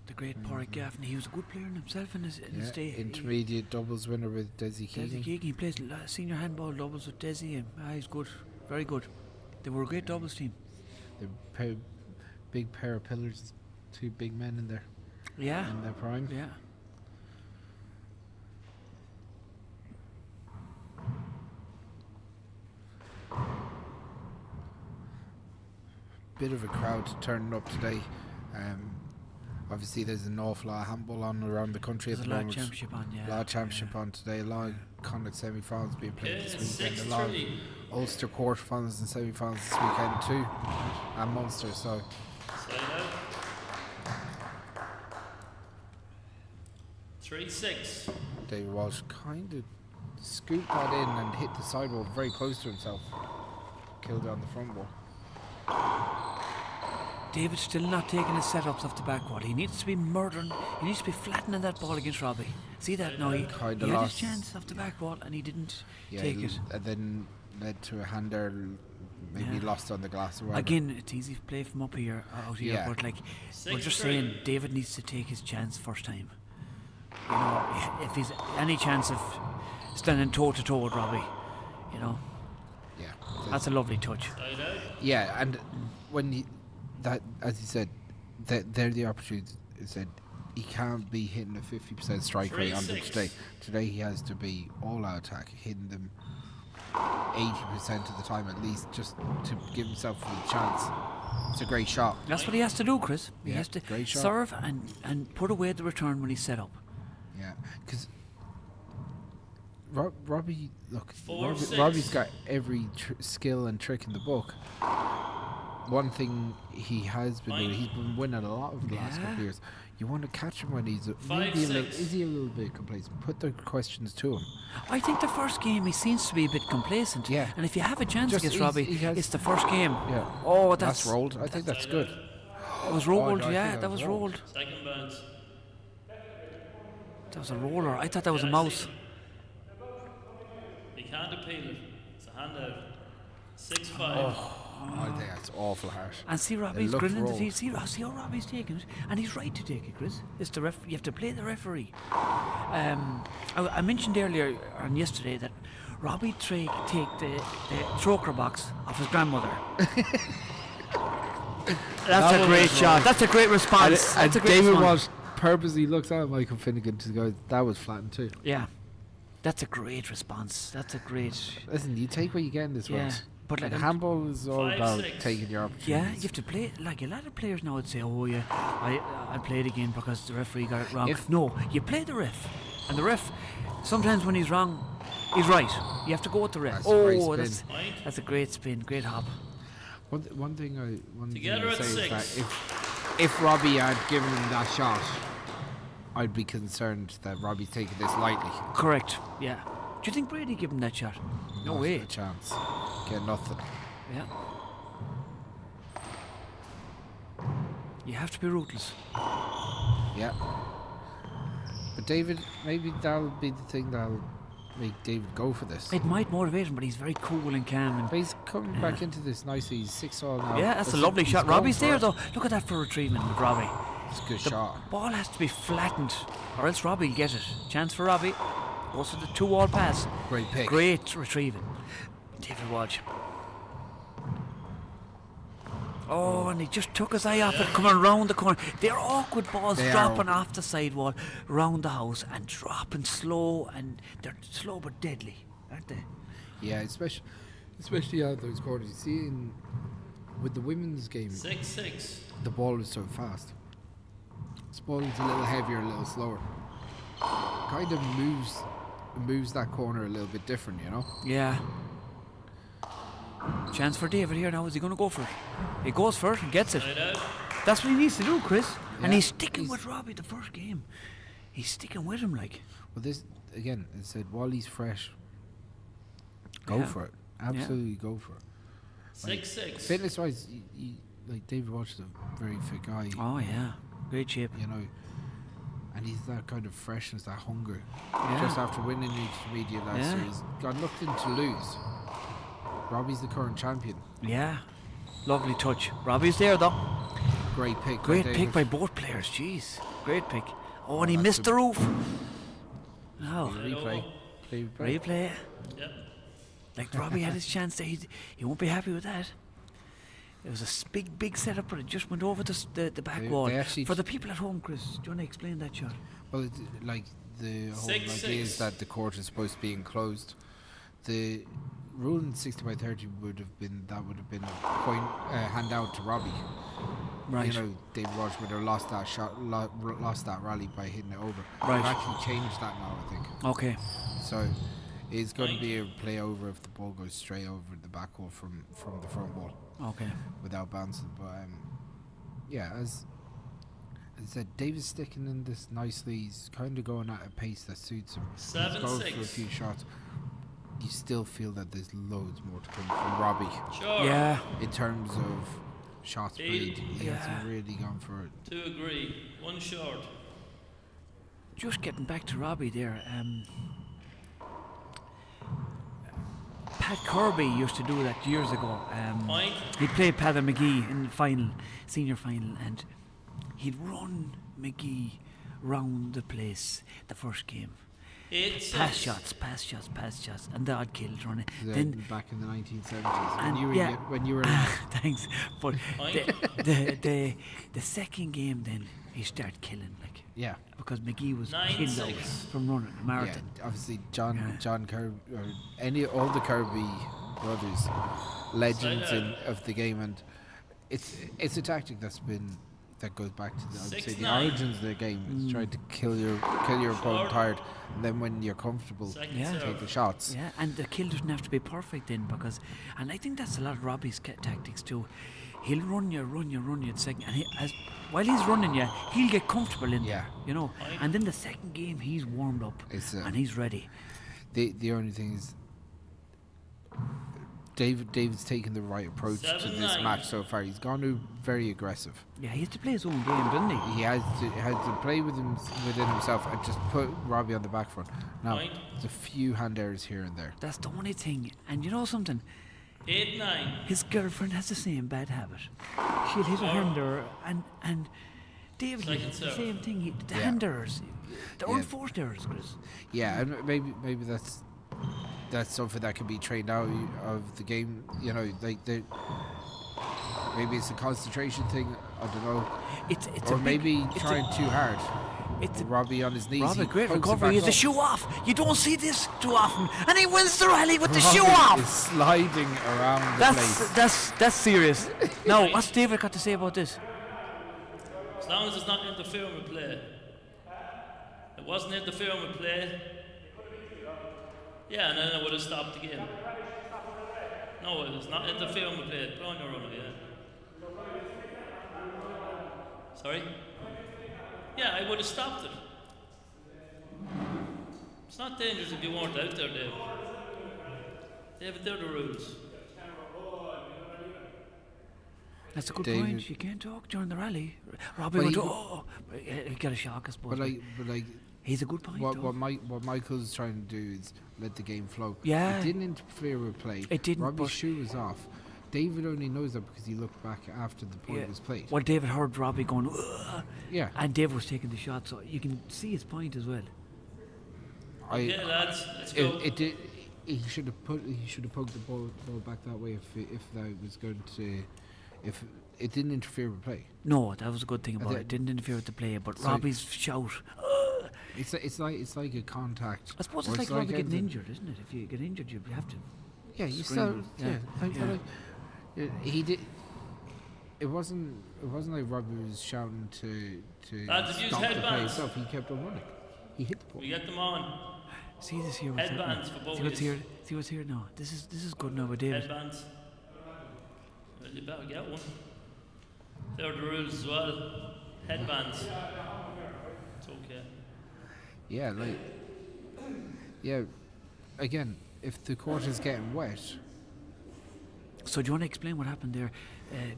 B: The great Páirc Gaffney. He was a good player in himself in his day.
D: intermediate doubles winner with Desi
B: Desi
D: Keegan.
B: Keegan. He plays senior handball doubles with Desi, and he's good, very good. They were a great doubles team.
D: The big pair of pillars, two big men in there
B: Yeah.
D: in their prime.
B: Yeah.
D: Bit of a crowd turning up today. Obviously, there's an awful lot of handball on around the country
B: There's
D: at
B: a
D: the
B: lot of
D: moment.
B: championship on, yeah.
D: A lot of championship on today. A lot of Connacht semi-finals being played
A: Okay,
D: this weekend. A lot of
A: 6-3.
D: Ulster quarter-finals and semi-finals this weekend too, and Munster. So
A: Side out. 3-6.
D: David Walsh kind of scooped that in and hit the sidewall very close to himself. Killed on the front wall.
B: David's still not taking his setups off the back wall. He needs to be murdering. He needs to be flattening that ball against Robbie. See that now? He had his chance off the back wall and he didn't take it.
D: And then led to a hand there, maybe lost on the glass or whatever.
B: Again, it's easy to play from up here or out here, but like we're just saying, David needs to take his chance first time. You know, if he's any chance of standing toe to toe with Robbie, you know.
D: Yeah,
B: that's a lovely touch.
D: Yeah, and when he, that, as you said, they're the opportunities. He said he can't be hitting a 50% strike rate on them today. Today he has to be all out attack, hitting them 80% of the time at least, just to give himself a chance. It's a great shot.
B: That's what he has to do, Chris. He has to
D: great shot.
B: serve and put away the return when he's set up.
D: Yeah, because Robbie, look,
A: 4-6.
D: Robbie's got every skill and trick in the book. One thing he has been doing, he's been winning a lot over the last couple of years. You want to catch him when he's maybe is he a little bit complacent? Put the questions to him.
B: I think the first game he seems to be a bit complacent.
D: Yeah.
B: And if you have a chance
D: Just
B: against Robbie, it's the first game.
D: Yeah.
B: Oh,
D: that's rolled. I think that's good.
B: It was rolled,
D: no,
B: yeah, that was rolled.
A: Second bounce.
B: That was a roller. I thought that was a mouse.
A: He can't appeal it. It's a hand out. 6-5.
D: I think that's awful harsh.
B: And see Robbie's grinning. See how Robbie's taking it, and he's right to take it, Chris. It's the you have to play the referee. I mentioned earlier and yesterday that Robbie take the troker box off his grandmother. That's a great shot. That's a great response.
D: And
B: That's a great
D: David
B: response.
D: Walsh purposely looks at Michael Finnegan to go, that was flattened too.
B: Yeah, that's a great response. That's a great.
D: Listen, you take what you get in this world.
B: But like
D: handball is all about
A: 5-6.
D: taking your opportunities.
B: Yeah, you have to play it. Like a lot of players now would say, "Oh yeah, I played again because the referee got it wrong." No, you play the ref, and the ref sometimes when he's wrong, he's right. You have to go with the ref. That's a great spin, great hop.
D: One thing I
A: Together
D: say
A: at
D: is
A: 6.
D: that if Robbie had given him that shot, I'd be concerned that Robbie's taking this lightly.
B: Correct. Yeah. Do you think Brady gave him that shot? No
D: Not
B: way.
D: a chance. Get nothing.
B: Yeah. You have to be ruthless.
D: Yeah. But David, maybe that'll be the thing that'll make David go for this.
B: It might motivate him, but he's very cool and calm.
D: But he's coming back into this nicely. He's 6-all now.
B: Yeah, that's a lovely shot. Robbie's there though. Look at that for retrieving with Robbie.
D: It's a good
B: The
D: shot.
B: ball has to be flattened, or else Robbie will get it. Chance for Robbie. Goes for the 2-wall pass.
D: Great pick.
B: Great retrieving. David Walsh. Oh, and he just took his eye off it, coming round the corner. They're awkward balls, dropping off the sidewall, round the house, and dropping slow, and they're slow but deadly, aren't they?
D: Yeah, especially out those corners. You see, with the women's game,
A: 6-6.
D: the ball is so fast. This ball is a little heavier, a little slower. Kind of moves that corner a little bit different, you know?
B: Yeah. Chance for David here now. Is he going to go for it? He goes for it and gets it. That's what he needs to do, Chris.
D: Yeah,
B: and he's sticking with Robbie the first game. He's sticking with him, like.
D: Well, this, again, it said, while he's fresh, go for it. Absolutely go for it.
A: 6-6.
D: Fitness-wise, like David Walsh is a very fit guy.
B: Oh, yeah. Great shape.
D: You know, and he's that kind of freshness, that hunger.
B: Yeah.
D: Just after winning the intermediate last year, he's got nothing to lose. Robbie's the current champion.
B: Yeah. Lovely touch. Robbie's there, though.
D: Great pick.
B: Great
D: by
B: pick
D: David.
B: by both players. Jeez. Great pick. Oh, and he missed the roof. No. Replay.
A: Yep.
B: Like Robbie had his chance there. He won't be happy with that. It was a big setup, but it just went over the back wall. For the people at home, Chris, do you want to explain that shot?
D: Well, the whole idea is that the court is supposed to be enclosed. The rule in 60 by 30 would have been a point handout to Robbie.
B: Right.
D: You know, David Walsh would have lost that shot, lost that rally by hitting it over.
B: Right.
D: They've actually changed that now, I think.
B: Okay.
D: So it's going to be a play over if the ball goes straight over the back wall from the front wall.
B: Okay.
D: Without bouncing, but yeah, as as I said, David's sticking in this nicely. He's kind of going at a pace that suits him. He's going for a
A: 7-6.
D: few shots. You still feel that there's loads more to come from Robbie
A: Sure.
B: Yeah.
D: in terms of shots played. He
B: Yeah.
D: hasn't really gone for it.
A: 2 agree. 1 short.
B: Just getting back to Robbie there. Pat Kirby used to do that years ago.
A: Point.
B: He played Paddy McGee in the final, senior final, and he'd run McGee round the place the first game.
A: 8-6.
B: Pass shots, and the odd kills running. Then
D: Back in the 1970s
B: and
D: when you were
B: yeah.
D: when you were
B: thanks, but
A: Point.
B: the second game then he started killing
D: yeah.
B: because McGee was
A: 9-6.
B: killed out from running a marathon.
D: Yeah, obviously John
B: Yeah.
D: Kirby or all the Kirby brothers, legends of the game, and it's a tactic that goes back to the
A: 6-9.
D: origins of the game. It's trying to kill your opponent tired, and then when you're comfortable,
A: Second
B: Yeah.
A: serve.
D: take the shots.
B: Yeah, and the kill doesn't have to be perfect then and I think that's a lot of Robbie's tactics too. He'll run you at second, and while he's running you, he'll get comfortable in there, and then the second game he's warmed up
D: It's,
B: and he's ready.
D: The only thing is, David's taken the right approach to this
A: 7-9.
D: match so far. He's gone very aggressive.
B: Yeah, he has to play his own game, doesn't he?
D: He has to play within himself and just put Robbie on the back front. Now,
A: Point.
D: there's a few hand errors here and there.
B: That's the only thing. And you know something?
A: 8-9.
B: His girlfriend has the same bad habit. She'll hit a hander, and David
A: Second
B: the
A: serve.
B: same thing. The
D: Yeah.
B: hand errors, they're
D: Yeah.
B: unforced errors, Chris.
D: Yeah, and maybe that's something that can be trained out of the game. Maybe it's a concentration thing. I don't know.
B: It's
D: Or
B: a big,
D: maybe
B: it's
D: trying too hard.
B: It's a
D: Robbie on his knees.
B: Robbie,
D: he
B: great
D: pokes it
B: recovery.
D: back
B: He's a
D: up.
B: shoe off. You don't see this too often, and he wins the rally with the shoe
D: Robbie
B: off.
D: is sliding around the place.
B: That's serious. Now, what's David got to say about this?
A: As long as it's not interfering with play. It wasn't interfering with play. Yeah, and then I would have stopped the game. No, it's not interfering with play. Put on your runner, yeah. Sorry? Yeah, I would have stopped it. It's not dangerous if you weren't out there, Dave. David, they're the rules.
B: That's a good
D: David-
B: point. You can't talk during the rally. Robbie
D: Well,
B: went, he got a shock, I suppose.
D: But
B: he's a good point.
D: what
B: though.
D: what Michael's trying to do is let the game flow.
B: Yeah.
D: It didn't interfere with play.
B: It didn't,
D: Robbie's
B: but-
D: shoe was off. David only knows that because he looked back after the point
B: Yeah.
D: was played.
B: Well, David heard Robbie going, "Ugh,"
D: Yeah.
B: and David was taking the shot, so you can see his point as well.
A: Okay, lads, let's go.
D: It did. He should have poked the ball back that way if that was going to, if it didn't interfere with play.
B: No, that was a good thing about
D: think-
B: it. Didn't interfere with the play, but
D: So-
B: Robbie's shout. "Ugh."
D: It's like a contact.
B: I suppose
D: or
B: it's like Robbie getting
D: anything.
B: injured, isn't it? If you get injured, you have to.
D: Yeah, you
B: Scramble,
D: still.
B: yeah,
D: He did. It wasn't like Robbie was shouting to
A: Lads, if you
D: stop the play
A: headbands.
D: himself. He kept on running. He hit the ball.
A: We get them on.
B: See this here. What's
A: Headbands
B: happening?
A: for both
B: See what's
A: of yous.
B: here. See what's here now. This is good now with David.
A: Headbands. Well, you better get one. They're the rules as well. Headbands. It's okay.
D: Yeah, again, if the court is getting wet,
B: So do you want to explain what happened there?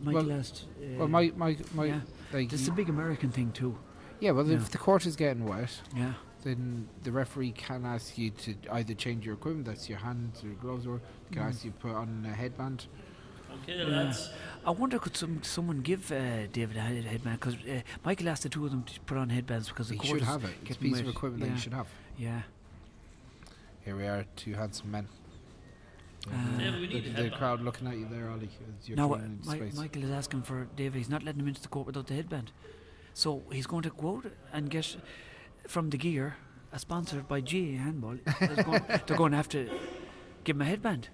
B: Michael
D: Well-
B: asked.
D: well, my
B: yeah.
D: like,
B: This is a big American thing too.
D: yeah, well,
B: yeah.
D: if the court is getting wet,
B: Yeah.
D: then the referee can ask you to either change your equipment, that's your hands or your gloves, or can ask you to put on a headband.
A: Okay, lads.
B: I wonder could someone give David a headband because Michael asked the two of them to put on headbands because the
D: He
B: court
D: should
B: is
D: have it. It's a
B: getting
D: piece of
B: wet.
D: equipment
B: yeah.
D: that you should have.
B: Yeah.
D: Here we are, two handsome men.
A: David, we need a
D: The
A: headband.
D: crowd looking at you there, Ollie, as you're
B: Now
D: clearing space.
B: Michael is asking for David. He's not letting him into the court without the headband. So he's going to go out and get from the gear, sponsored by GA Handball. They're going to have to give him a headband.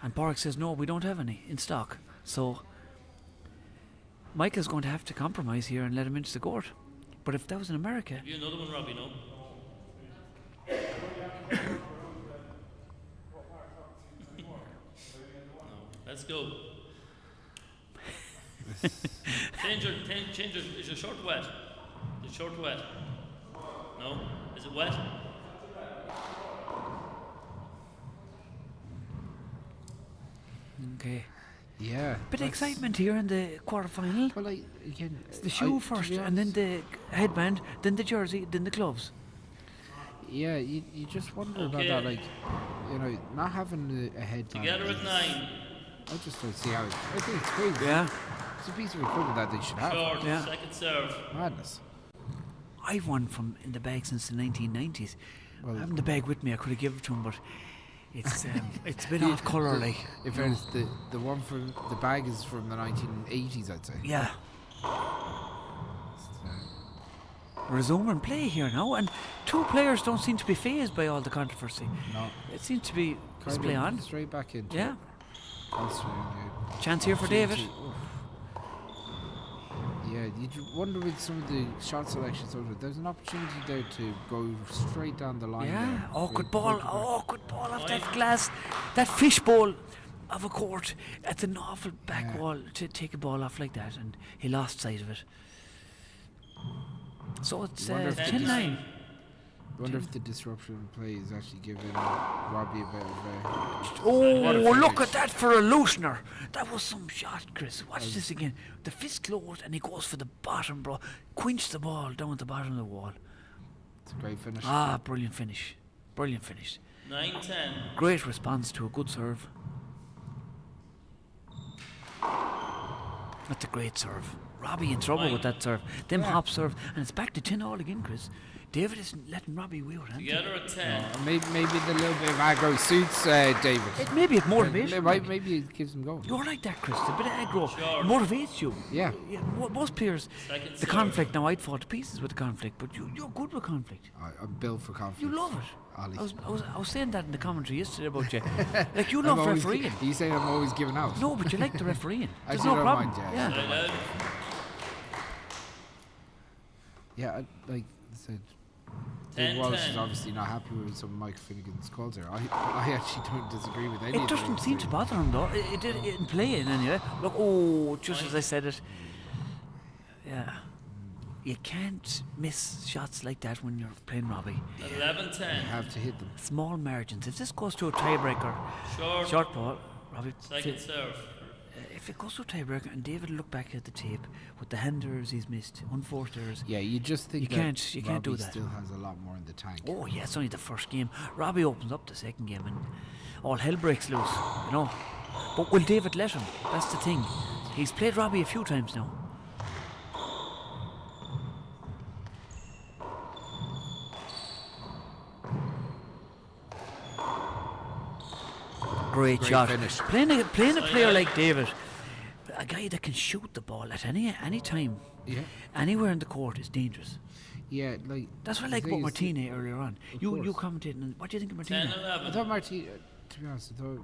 B: And Páirc says, no, we don't have any in stock. So Michael's going to have to compromise here and let him into the court. But if that was in America,
A: Have you another one, Robbie, no? Let's go. Change your, is your shirt wet? the shirt wet? No? Is it wet?
B: Okay.
D: Yeah.
B: Bit of excitement here in the quarter-final.
D: Well, again,
B: It's the shoe first, and then the headband, then the jersey, then the gloves.
D: Yeah, you just wonder about
A: Okay.
D: that, like, you know, not having a headband.
A: Together at 9.
D: I just don't see how it. I think it's crazy.
B: Yeah.
D: It's a piece of equipment that they should have.
A: Short,
B: Yeah.
A: second serve.
D: Madness.
B: I've won from in the bag since the 1990s.
D: Well,
B: I haven't the bag with me. I could have given it to him, but it's it's a bit off colour, like.
D: In fairness, the one from the bag is from the 1980s, I'd say.
B: Yeah.
D: It's,
B: Resuming play here now, and two players don't seem to be fazed by all the controversy.
D: no.
B: It seems to be
D: Kind
B: play
D: of
B: on.
D: straight back into
B: Yeah.
D: it. Concentrating, yeah.
B: Chance here for David.
D: Oof. Yeah, you wonder with some of the shot selections over there's an opportunity there to go straight down the line.
B: Yeah.
D: there.
B: Awkward
D: Great-
B: ball.
D: great back.
B: Awkward ball off that
A: Fine.
B: glass. That fishbowl of a court. It's an awful back
D: Yeah.
B: wall to take a ball off like that, and he lost sight of it. So it's
D: Wonder if they
B: 10-9.
D: I wonder if the disruption in play is actually giving Robbie a bit of
B: Oh,
D: What a
B: look
D: finish.
B: at that for a loosener. That was some shot, Chris. Watch this again. The fist closed and he goes for the bottom, bro. Quench the ball down at the bottom of the wall.
D: it's a great finish.
B: Ah, brilliant finish. Brilliant finish.
A: 9-10.
B: Great response to a good serve. That's a great serve. Robbie in trouble with that serve. Them hop serve. And it's back to 10-all again, Chris. David isn't letting Robbie away with anything.
A: Together at 10.
D: Maybe the little bit of aggro suits David.
B: Maybe it motivates him.
D: Maybe it keeps him going.
B: You're like that, Chris. A bit of aggro
A: Sure.
B: motivates you.
D: Yeah.
B: Most players,
A: Second
B: the
A: serve.
B: conflict. Now, I'd fought to pieces with the conflict, but you're good with conflict.
D: I'm built for confidence.
B: You love it.
D: Ollie.
B: I was saying that in the commentary yesterday about you. Like, you
D: I'm
B: love
D: always
B: refereeing.
D: You saying I'm always giving out?
B: No, but you like the refereeing.
D: I
B: There's
D: do
B: no
D: not
B: problem.
D: mind, yeah.
A: Side out.
D: Yeah, like I said,
A: 10,
D: Dave Walsh is
A: 10.
D: obviously not happy with some of Mike Finnegan's calls there. I actually don't disagree with any
B: It
D: of
B: doesn't
D: those
B: seem to
D: things.
B: bother him, though. It did in playing, anyway. Look, oh, just as I said it. Yeah. You can't miss shots like that when you're playing Robbie.
A: 11-10.
D: You have to hit them.
B: Small margins. If this goes to a tiebreaker,
A: Short.
B: short ball, Robbie.
A: Second serve.
B: If it goes to a tiebreaker and David look back at the tape with the handers he's missed, unforced errors.
D: Yeah, you just think
B: You
D: that
B: can't do
D: Robbie
B: that.
D: still has a lot more in the tank.
B: Oh yeah, it's only the first game. Robbie opens up the second game and all hell breaks loose, you know. But will David let him? That's the thing. He's played Robbie a few times now. Great shot.
D: finish.
B: Playing a player like David, a guy that can shoot the ball at any time,
D: Yeah,
B: anywhere in the court is dangerous.
D: yeah, like
B: That's what I
D: the
B: like
D: thing
B: about
D: is,
B: Martina earlier on.
D: Of
B: You
D: course.
B: commentated. On, what do you think of Martina?
A: 10-11.
D: I thought Martina, to be honest, I thought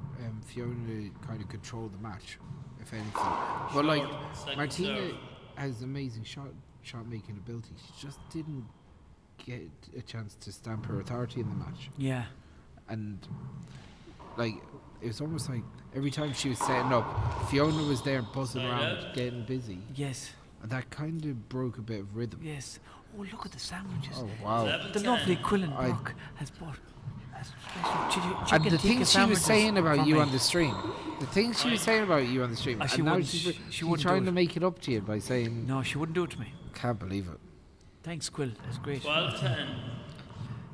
D: Fiona kind of controlled the match, if anything. But like
A: Short, second
D: Martina
A: serve.
D: has amazing shot making ability. She just didn't get a chance to stamp her authority in the match,
B: Yeah.
D: and like it was almost like every time she was setting up, Fiona was there buzzing
A: Side
D: around,
A: out.
D: getting busy,
B: Yes.
D: and that kind of broke a bit of rhythm.
B: Yes. Oh, look at the sandwiches.
D: Oh wow!
A: 11-10.
B: The lovely Quillen
D: I-
B: Brock has bought a special
D: And
B: chicken
D: the
B: tikka
D: things she was
B: sandwiches
D: saying about
B: for
D: you
B: me.
D: on the stream, the things she was saying about you on the stream,
B: she
D: and now
B: wouldn't-
D: she's,
B: she
D: she's
B: wouldn't do
D: trying
B: it.
D: to make it up to you by saying,
B: No, she wouldn't do it to me.
D: "Can't believe it."
B: Thanks, Quill. That's great.
A: 12-10.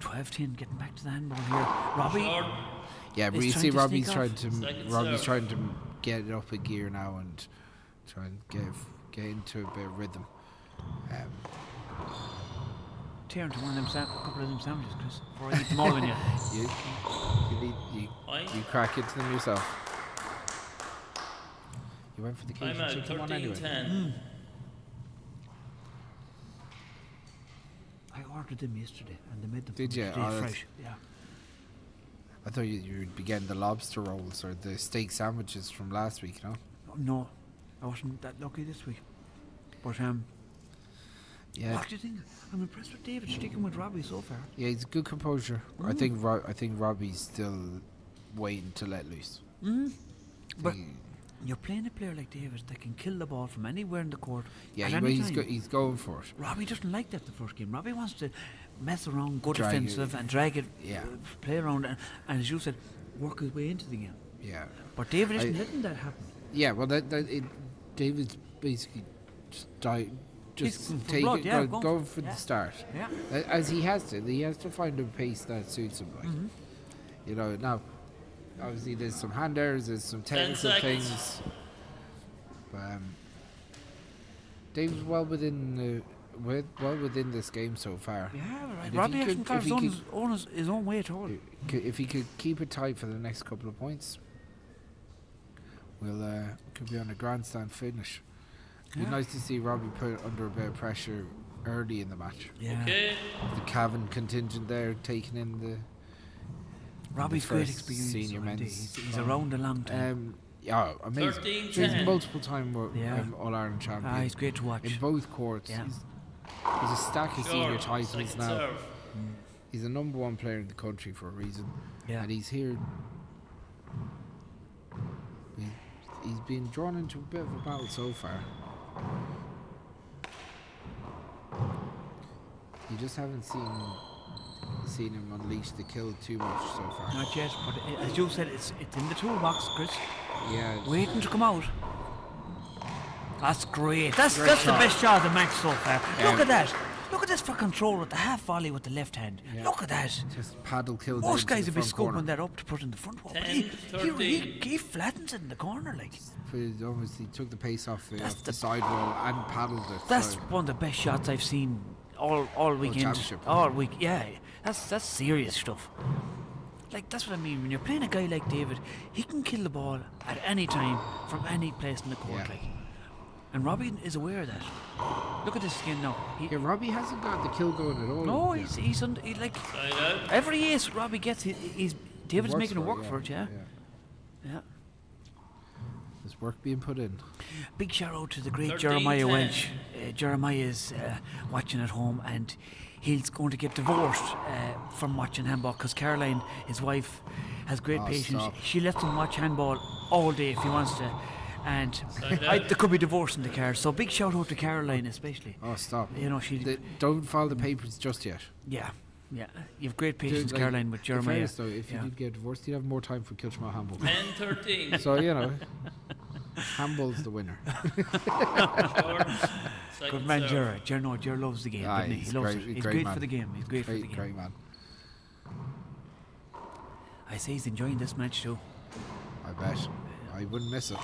B: 12-10, getting back to the handball here. Robbie.
A: Short.
D: Yeah, but
B: He's
D: you
B: trying
D: see,
B: to
D: Robbie's
B: sneak
D: trying
B: off.
D: to
A: Second serve.
D: trying to get it up a gear now and try and get into a bit of rhythm.
B: Tear into one of them, a couple of them sandwiches, Chris, before I eat them all in you.
A: Fine.
D: You crack into them yourself. You went for the Cajun
A: Time out.
D: chicken one anyway.
A: 13-10.
B: I ordered them yesterday and they made them
D: Did
B: for me
D: you?
B: today
D: Oh, that's-
B: fresh. Yeah.
D: I thought you'd be getting the lobster rolls or the steak sandwiches from last week, no?
B: No, I wasn't that lucky this week. But
D: Yeah,
B: what do you think? I'm impressed with David sticking with Robbie so far.
D: yeah, he's a good composure. I think Robbie's still waiting to let loose.
B: Mm-hmm. But
D: He-
B: You're playing a player like David that can kill the ball from anywhere in the court.
D: Yeah,
B: at any time.
D: he's going for it.
B: Robbie doesn't like that the first game. Robbie wants to mess around, go
D: Drag it,
B: defensive and drag it,
D: yeah.
B: play around and as you said, work his way into the game.
D: Yeah.
B: But David isn't letting that happen.
D: Yeah, well, David's basically just
B: He's
D: take
B: blood,
D: it,
B: yeah,
D: go for the start.
B: Yeah.
D: As he has to find a pace that suits him. Like, you know, now obviously there's some hand errors, there's some
A: 10
D: technical
A: seconds.
D: things. But David's well within this game so far.
B: Yeah, right.
D: And
B: Robbie
D: if he
B: hasn't
D: could-
B: got
D: if he
B: his own way at all.
D: If he could keep it tight for the next couple of points, we'll could be on a grandstand finish. It'd be
B: Yeah.
D: nice to see Robbie put under a bit of pressure early in the match.
B: Yeah.
A: Okay.
D: The Cavan contingent there taking in the
B: Robbie's
D: the
B: great
D: first
B: experience.
D: senior
B: though, indeed.
D: men's
B: He's around a long time.
D: yeah, amazing.
A: 13-10.
D: He's multiple time
B: Yeah.
D: All Ireland champion.
B: He's great to watch.
D: in both courts.
B: Yeah.
D: He's a stack of senior
A: Short,
D: titles
A: second
D: now.
A: serve.
D: He's the number one player in the country for a reason.
B: Yeah.
D: And he's here. He's been drawn into a bit of a battle so far. You just haven't seen him unleash the kill too much so far.
B: Not yet, but as you said, it's in the toolbox, Chris.
D: Yeah, it's-
B: Waiting to come out. That's great. That's
D: Great
B: the
D: shot.
B: best shot of the match so far.
D: Yeah.
B: Look at that. Look at this for control with the half volley with the left hand.
D: Yeah.
B: Look at that.
D: just paddle kill.
B: Most
D: down
B: guys
D: to
B: would
D: the
B: be
D: front corner.
B: scooping that up to put in the front wall. But
A: 10,
B: he
A: 13.
B: flattens it in the corner like.
D: He took the pace off the
B: the-
D: side wall and paddled it.
B: That's
D: so-
B: one of the best shots I've seen all weekend.
D: championship.
B: All week, yeah. That's serious stuff. Like that's what I mean. When you're playing a guy like David, he can kill the ball at any time from any place in the court.
D: Yeah.
B: Like, and Robbie is aware of that. Look at this again now.
D: Yeah, Robbie hasn't got the kill going at all.
B: No,
D: Yeah.
B: he's like
A: Side out.
B: every ace Robbie gets, he's David's
D: Works
B: making it
D: for
B: work for it. Yeah.
D: There's work being put in.
B: Big shout out to the great
A: 13-10.
B: Jeremiah Welsh. Jeremiah is watching at home and he's going to get divorced from watching handball because Caroline, his wife, has great
D: Oh,
B: patience.
D: stop.
B: She lets him watch handball all day if he wants to. And
A: Side out.
B: there could be divorce in the car. So big shout out to Caroline especially.
D: Oh, stop.
B: You know, she...
D: Don't file the papers just yet.
B: Yeah. You have great patience,
D: Like,
B: Caroline, with
D: in
B: Jeremiah.
D: fairness though, if
B: Yeah.
D: you did get divorced, you'd have more time for Kilchma handball.
A: 10-13.
D: So, you know, handball's the winner.
A: Short, second
B: Good man,
A: serve.
B: Ger loves the game,
D: Aye,
B: doesn't he?
D: he's
B: He loves
D: great-
B: it. He's
D: great
B: great
D: man.
B: for the game. He's great for the game.
D: Great man.
B: I say he's enjoying this match too.
D: I bet. I wouldn't miss it.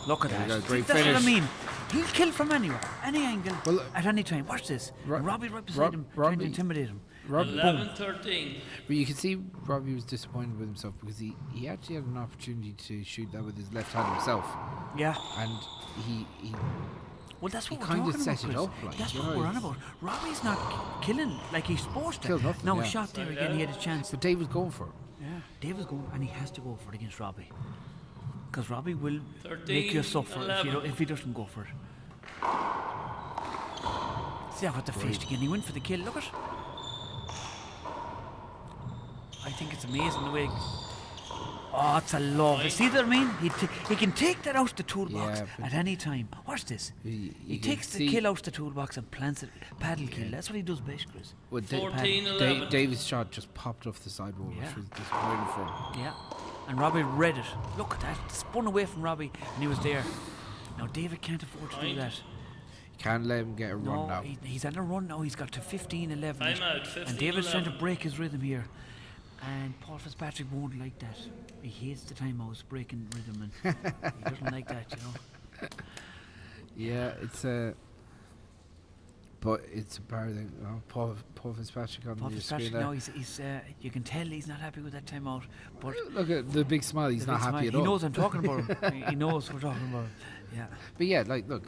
B: Look at
D: There you
B: that.
D: go, great
B: That's what I
D: finish.
B: mean. He'll kill from anywhere, any angle,
D: Well,
B: at any time. Watch this.
D: Ro-
B: Robbie right beside
D: Rob-
B: him, trying to
D: Robbie-
B: intimidate him.
D: Rob,
A: 11-13.
D: but you can see Robbie was disappointed with himself because he actually had an opportunity to shoot that with his left hand himself.
B: Yeah.
D: And he
B: Well, that's what
D: He
B: we're
D: kinda
B: talking
D: set
B: about,
D: it
B: Chris.
D: up, like,
B: that's
D: you
B: what
D: know,
B: we're on
D: he's-
B: about. Robbie's not killing like he's supposed to.
D: Killed nothing,
B: Now
D: yeah.
B: a shot there again, he had a chance.
D: but Dave was going for it.
B: Yeah, Dave is going, and he has to go for it against Robbie, because Robbie will
A: 13,
B: make you suffer
A: 11.
B: if he doesn't go for it. See how the face again. He went for the kill. Look at. I think it's amazing the way. Oh, it's a love.
A: Right.
B: See what I mean? He can take that out the toolbox
D: Yeah, but-
B: at any time. Watch this.
D: You
B: He
D: can
B: takes the
D: see-
B: kill out the toolbox and plants it. Paddle kill. That's what he does best, Chris.
D: Well,
A: 14-11.
D: David's shot just popped off the sidewall,
B: Yeah.
D: which was disappointing for him.
B: Yeah. And Robbie read it. Look at that. Spun away from Robbie and he was there. Now David can't afford to do
A: Right.
B: that.
D: You can't let him get a run
B: No,
D: now.
B: he's on a run now. He's got to 15-11.
A: Time out, 15-11.
B: And David's trying to break his rhythm here. And Paul Fitzpatrick won't like that. He hates the timeouts breaking rhythm and he doesn't like that, you know.
D: Yeah, it's a. But it's a bar thing. Paul Fitzpatrick on
B: Paul
D: the screen
B: Fitzpatrick
D: there.
B: now, he's you can tell he's not happy with that timeout. But
D: Look at the big smile. He's
B: the
D: not
B: big
D: happy
B: smile,
D: at
B: he
D: all.
B: knows I'm talking about him. He knows we're talking about him. Yeah.
D: But yeah, like look,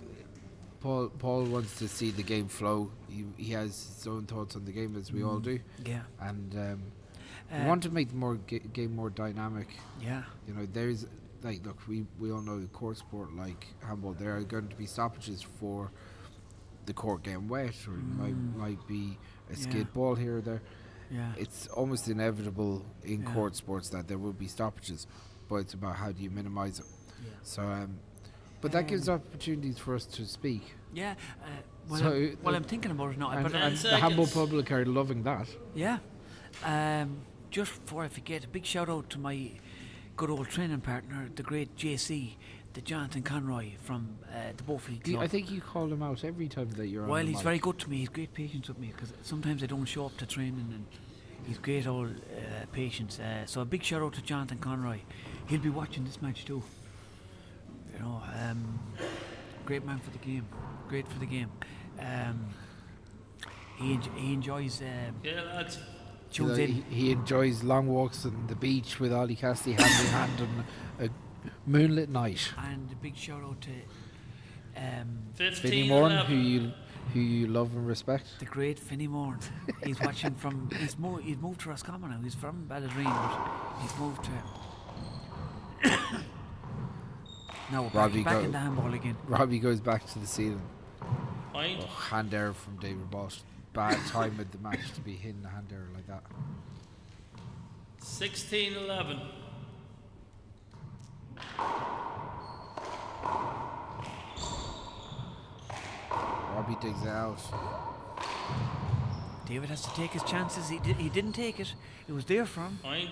D: Paul wants to see the game flow. He has his own thoughts on the game, as we all do,
B: Yeah.
D: and we want to make the game more dynamic.
B: Yeah.
D: You know, there's like look, we all know the court sport like handball. There are going to be stoppages for the court getting wet, or it might be a skid
B: Yeah.
D: ball here or there.
B: Yeah.
D: it's almost inevitable in
B: Yeah.
D: court sports that there will be stoppages, but it's about how do you minimise it.
B: Yeah.
D: So, but that gives opportunities for us to speak.
B: Yeah. Well,
D: So,
B: I'm thinking about it now.
D: And,
B: but
D: and
A: Ten
D: the handball
A: seconds.
D: public are loving that.
B: yeah. Just before I forget, a big shout out to my good old training partner, the great JC, the Jonathan Conroy from the Beaufort Club.
D: I think you call him out every time that you're on.
B: Well,
D: the
B: he's
D: mic.
B: very good to me. He's great patience with me because sometimes I don't show up to training, and he's great old patience. So a big shout out to Jonathan Conroy. He'll be watching this match too. You know, great man for the game. Great for the game. He enjoys.
A: Yeah, lads.
B: Tunes in.
D: He enjoys long walks on the beach with Ollie Cassidy hand in hand on a moonlit night.
B: And a big shout out to
A: 15
D: Vinnie Moran,
A: 11.
D: who you love and respect.
B: the great Finny Moran. He's watching from. He's moved to Roscommon now. He's from Balladreen, but he's moved to. Now we're
D: Robbie
B: back
D: go-
B: in the handball again.
D: Robbie goes back to the ceiling.
A: Point.
D: Oh, hand error from David Walsh. Bad time at the match to be hitting a hand error like that.
A: 16 11.
D: Robbie digs it out.
B: David has to take his chances. He didn't take it. It was there for him.
A: Point.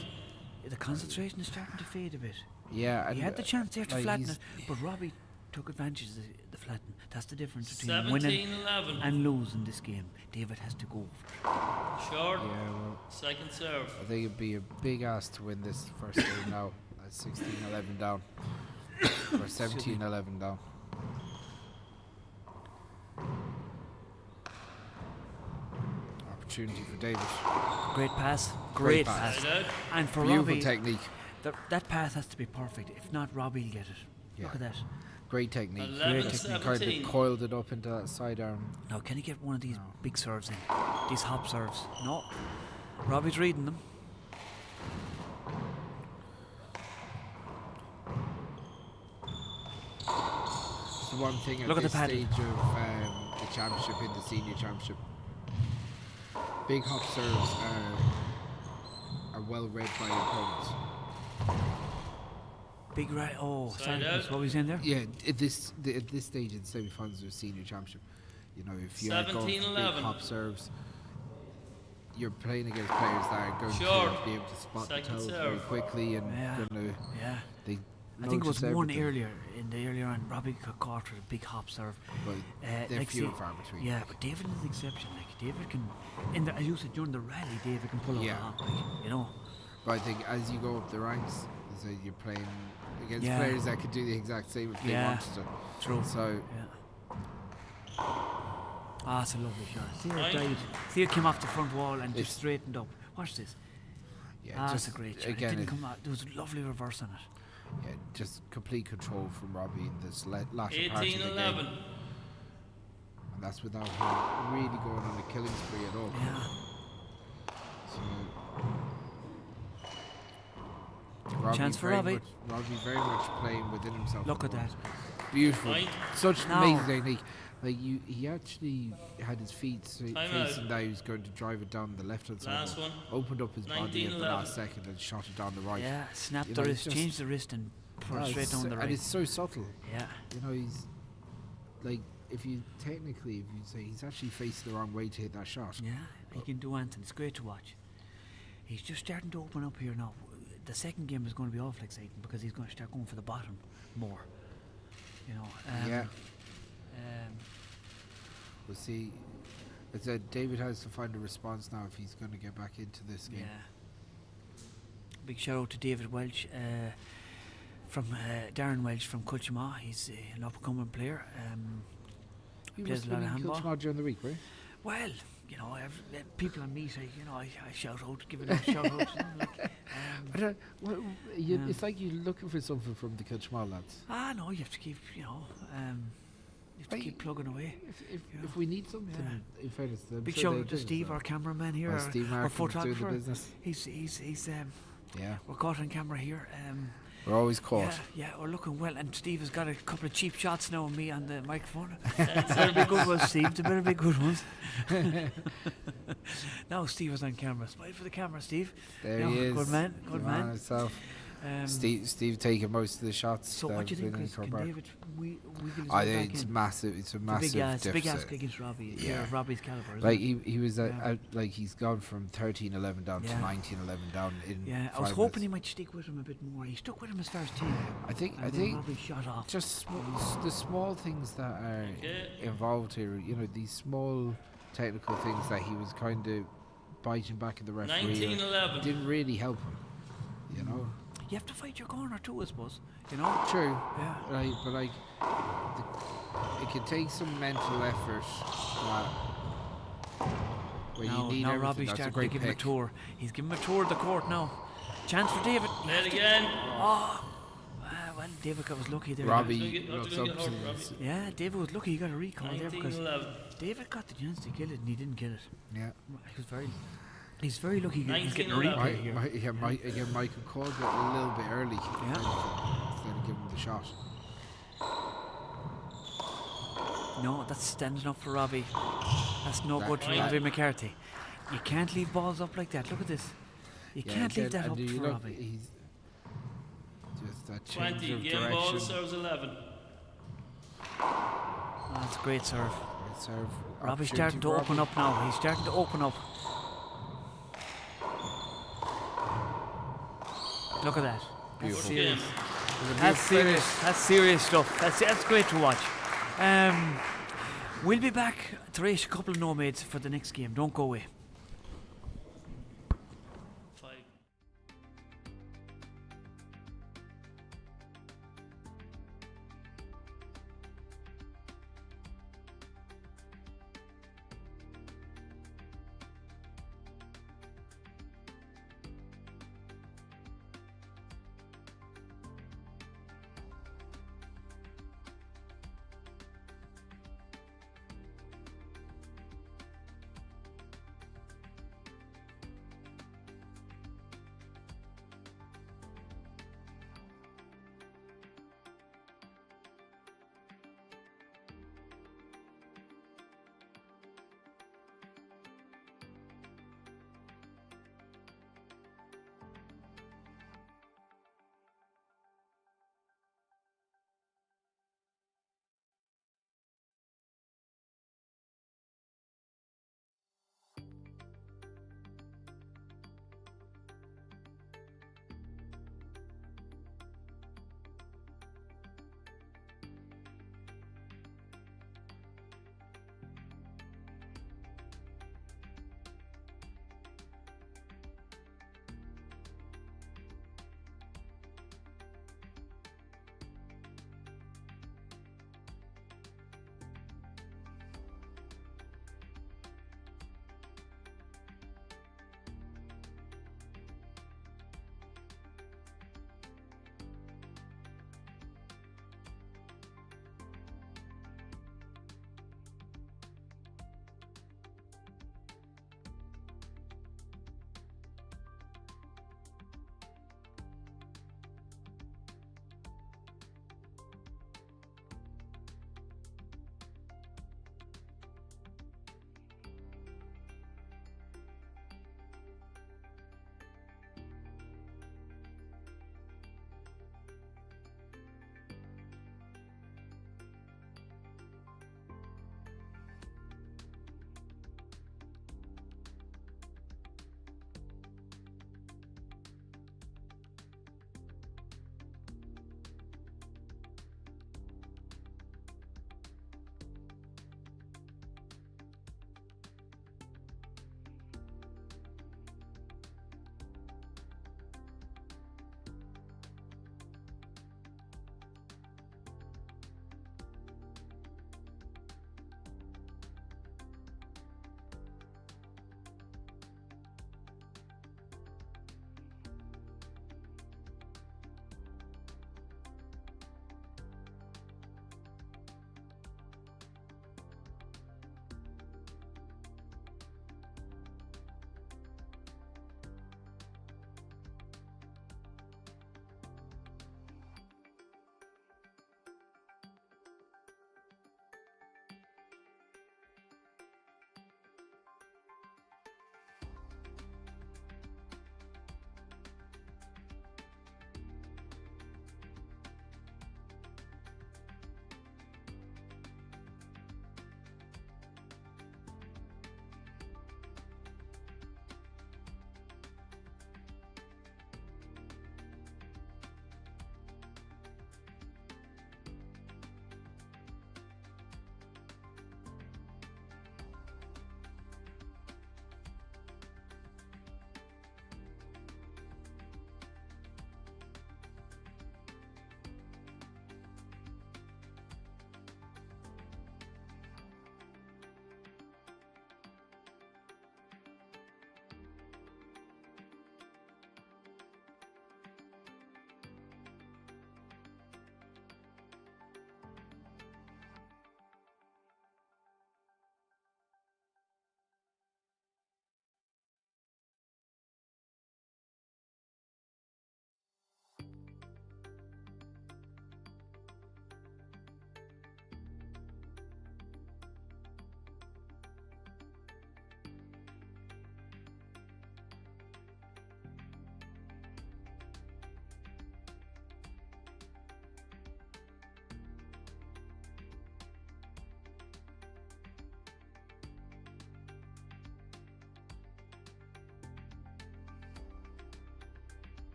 B: The concentration is starting to fade a bit.
D: Yeah,
B: He had the chance there to
D: like
B: flatten
D: he's-
B: it, but Robbie took advantage of the flatten. That's the difference between winning
A: 17 11.
B: and losing this game. David has to go for it.
A: Short.
D: Yeah, well,
A: Second serve.
D: I think it'd be a big ask to win this first game now. At 16-11 down. Or 17-11 down. Opportunity for David.
B: Great pass.
D: Great
B: Great
D: pass.
B: pass.
A: Right out.
B: And for
D: Beautiful
B: Robbie,
D: technique.
B: that pass has to be perfect. If not, Robbie will get it.
D: Yeah.
B: Look at that.
D: Great technique.
A: 11,
D: Great technique. Kind
A: 17.
D: of coiled it up into that sidearm.
B: Now, can he get one of these
D: No.
B: big serves in? These hop serves? No. Robbie's reading them.
D: It's the one thing at
B: Look at
D: this
B: the paddle.
D: stage of the championship, in the senior championship. Big hop serves are well read by opponents.
B: Big right. Oh,
A: Side
B: sorry.
A: out.
B: That's what was in there?
D: Yeah, at this stage in the semi-finals of the senior championship, you know, if you're going for
A: 17-11.
D: big hop serves, you're playing against players that are going
A: Short.
D: to be able to spot the
A: Second
D: toes
A: serve.
D: very quickly and
B: Yeah.
D: going to
B: Yeah.
D: they
B: I think it was
D: notice
B: one
D: everything,
B: earlier in the earlier on. Robbie got caught with a big hop serve.
D: but they're
B: like
D: few
B: say-
D: and far between.
B: Yeah, but David is the exception. Like David can, as you said during the rally, David can pull off
D: Yeah.
B: a hop. Like, you know.
D: But I think as you go up the ranks, so you're playing against
B: Yeah.
D: players that could do the exact same if they
B: Yeah.
D: wanted to.
B: True.
D: So
B: Yeah. Ah, it's a lovely shot. See how it
A: Right.
B: died. See how it came off the front wall and
D: It's-
B: just straightened up. Watch this.
D: yeah,
B: That's
D: just
B: a great shot.
D: again,
B: It didn't come out. There was a lovely reverse on it.
D: yeah, just complete control from Robbie in this latter part of the
A: 18
D: game,
A: 11.
D: and that's without him really going on a killing spree at all.
B: Yeah.
D: So, Robbie
B: Chance for
D: very
B: Robbie.
D: Robbie very much playing within himself.
B: Look
D: at
B: at
D: the
B: that.
D: moment. Beautiful.
A: Point.
D: Such
B: No.
D: amazing technique. Like he actually had his feet
A: Time
D: facing
A: out.
D: down. He was going to drive it down the left hand side.
A: Last
D: but
A: one.
D: Opened up his body at the
A: 19-11.
D: last second and shot it down the right.
B: Yeah. Snap
D: You
B: the
D: know,
B: wrist,
D: just-
B: change the wrist, and put
D: Ah,
B: it straight
D: it's
B: down
D: so-
B: the
D: And
B: right.
D: it's so subtle.
B: Yeah.
D: You know, he's like if you say he's actually facing the wrong way to hit that shot.
B: Yeah. He can do anything. It's great to watch. He's just starting to open up here now. The second game is going to be awful exciting because he's going to start going for the bottom more. You know.
D: Yeah.
B: Um,
D: We'll see. It's David has to find a response now if he's going to get back into this game.
B: Yeah. Big shout out to David Welch from Darren Welch from Cluichí. He's an up-and-coming player.
D: He
B: Plays
D: must
B: a
D: have
B: lot
D: been
B: of
D: in
B: handball.
D: Kiltimagh during the week, right?
B: Well, you know, people I meet, I shout out, give it a shout out. You know, like,
D: I don't,
B: Yeah.
D: It's like you're looking for something from the Kiltimagh lads.
B: no, you have to keep, you have to
D: Right.
B: keep plugging away.
D: If we need something, in fairness, I'm
B: Big
D: sure
B: shout
D: they
B: out to
D: do,
B: Steve,
D: so.
B: our cameraman here,
D: Steve
B: our
D: Martin's doing the
B: photographer.
D: business.
B: He's
D: Yeah.
B: we're caught on camera here.
D: We're always caught.
B: Yeah, we're looking well, and Steve has got a couple of cheap shots now of me on the microphone. Better be good ones, Steve. They better be good ones. Now Steve is on camera. Smile for the camera, Steve.
D: There he is.
B: Good man. Good man.
D: Himself. Steve taking most of the shots.
B: So what do you think, Chris? Can David wiggle his
D: I
B: way
D: think
B: back
D: it's
B: in?
D: massive. It's a massive
B: It's a big ask
D: deficit.
B: against Robbie.
D: Yeah.
B: Robbie's caliber.
D: Like
B: isn't
D: he was out, like he's gone from 13-11 down to
B: Yeah.
D: 19-11 down in.
B: yeah, I was hoping he might stick with him a bit more. He stuck with him as far as 10.
D: I think
B: Robbie shot off.
D: just the small things that are involved here. You know, these small technical things that he was kind of biting back at the referee.
A: 19-11.
D: Didn't really help him. You know.
B: You have to fight your corner too, I suppose. You know.
D: True.
B: Yeah.
D: Right, but like, it can take some mental effort. Where you need
B: now
D: everything.
B: Robbie's
D: That's a
B: starting to
D: great
B: give him a
D: pick.
B: tour. He's giving him a tour of the court now. Chance for David.
A: Play it again.
B: Oh, well, David was lucky there.
D: Robbie
A: Not
D: looks
A: to
D: up
A: get
D: to
A: hurt,
D: this.
A: Robbie.
B: Yeah, David was lucky he got a recall there because
A: 19-11.
B: David got the chance to kill it and he didn't kill it.
D: Yeah.
B: He's very lucky he's getting a
A: 19-11.
B: replay here.
D: Again, Michael called it a little bit early.
B: Yeah.
D: Instead of giving him the shot.
B: No, that's standing up for Robbie. That's no good for
A: Right.
B: Robbie McCarthy. You can't leave balls up like that. Look at this. You can't leave that up for Robbie.
D: He's just that change
A: 20.
D: of
A: Game ball
D: direction.
A: serves 11.
B: Oh, that's a great serve.
D: Great serve.
B: Robbie's
D: Opportunity
B: starting to
D: for
B: open
D: Robbie.
B: up now. He's starting to open up. Look at that. That's
D: Beautiful.
B: serious.
A: Game.
B: That's serious. That's serious stuff. That's great to watch. We'll be back to race a couple of nomads for the next game. Don't go away.
A: 5.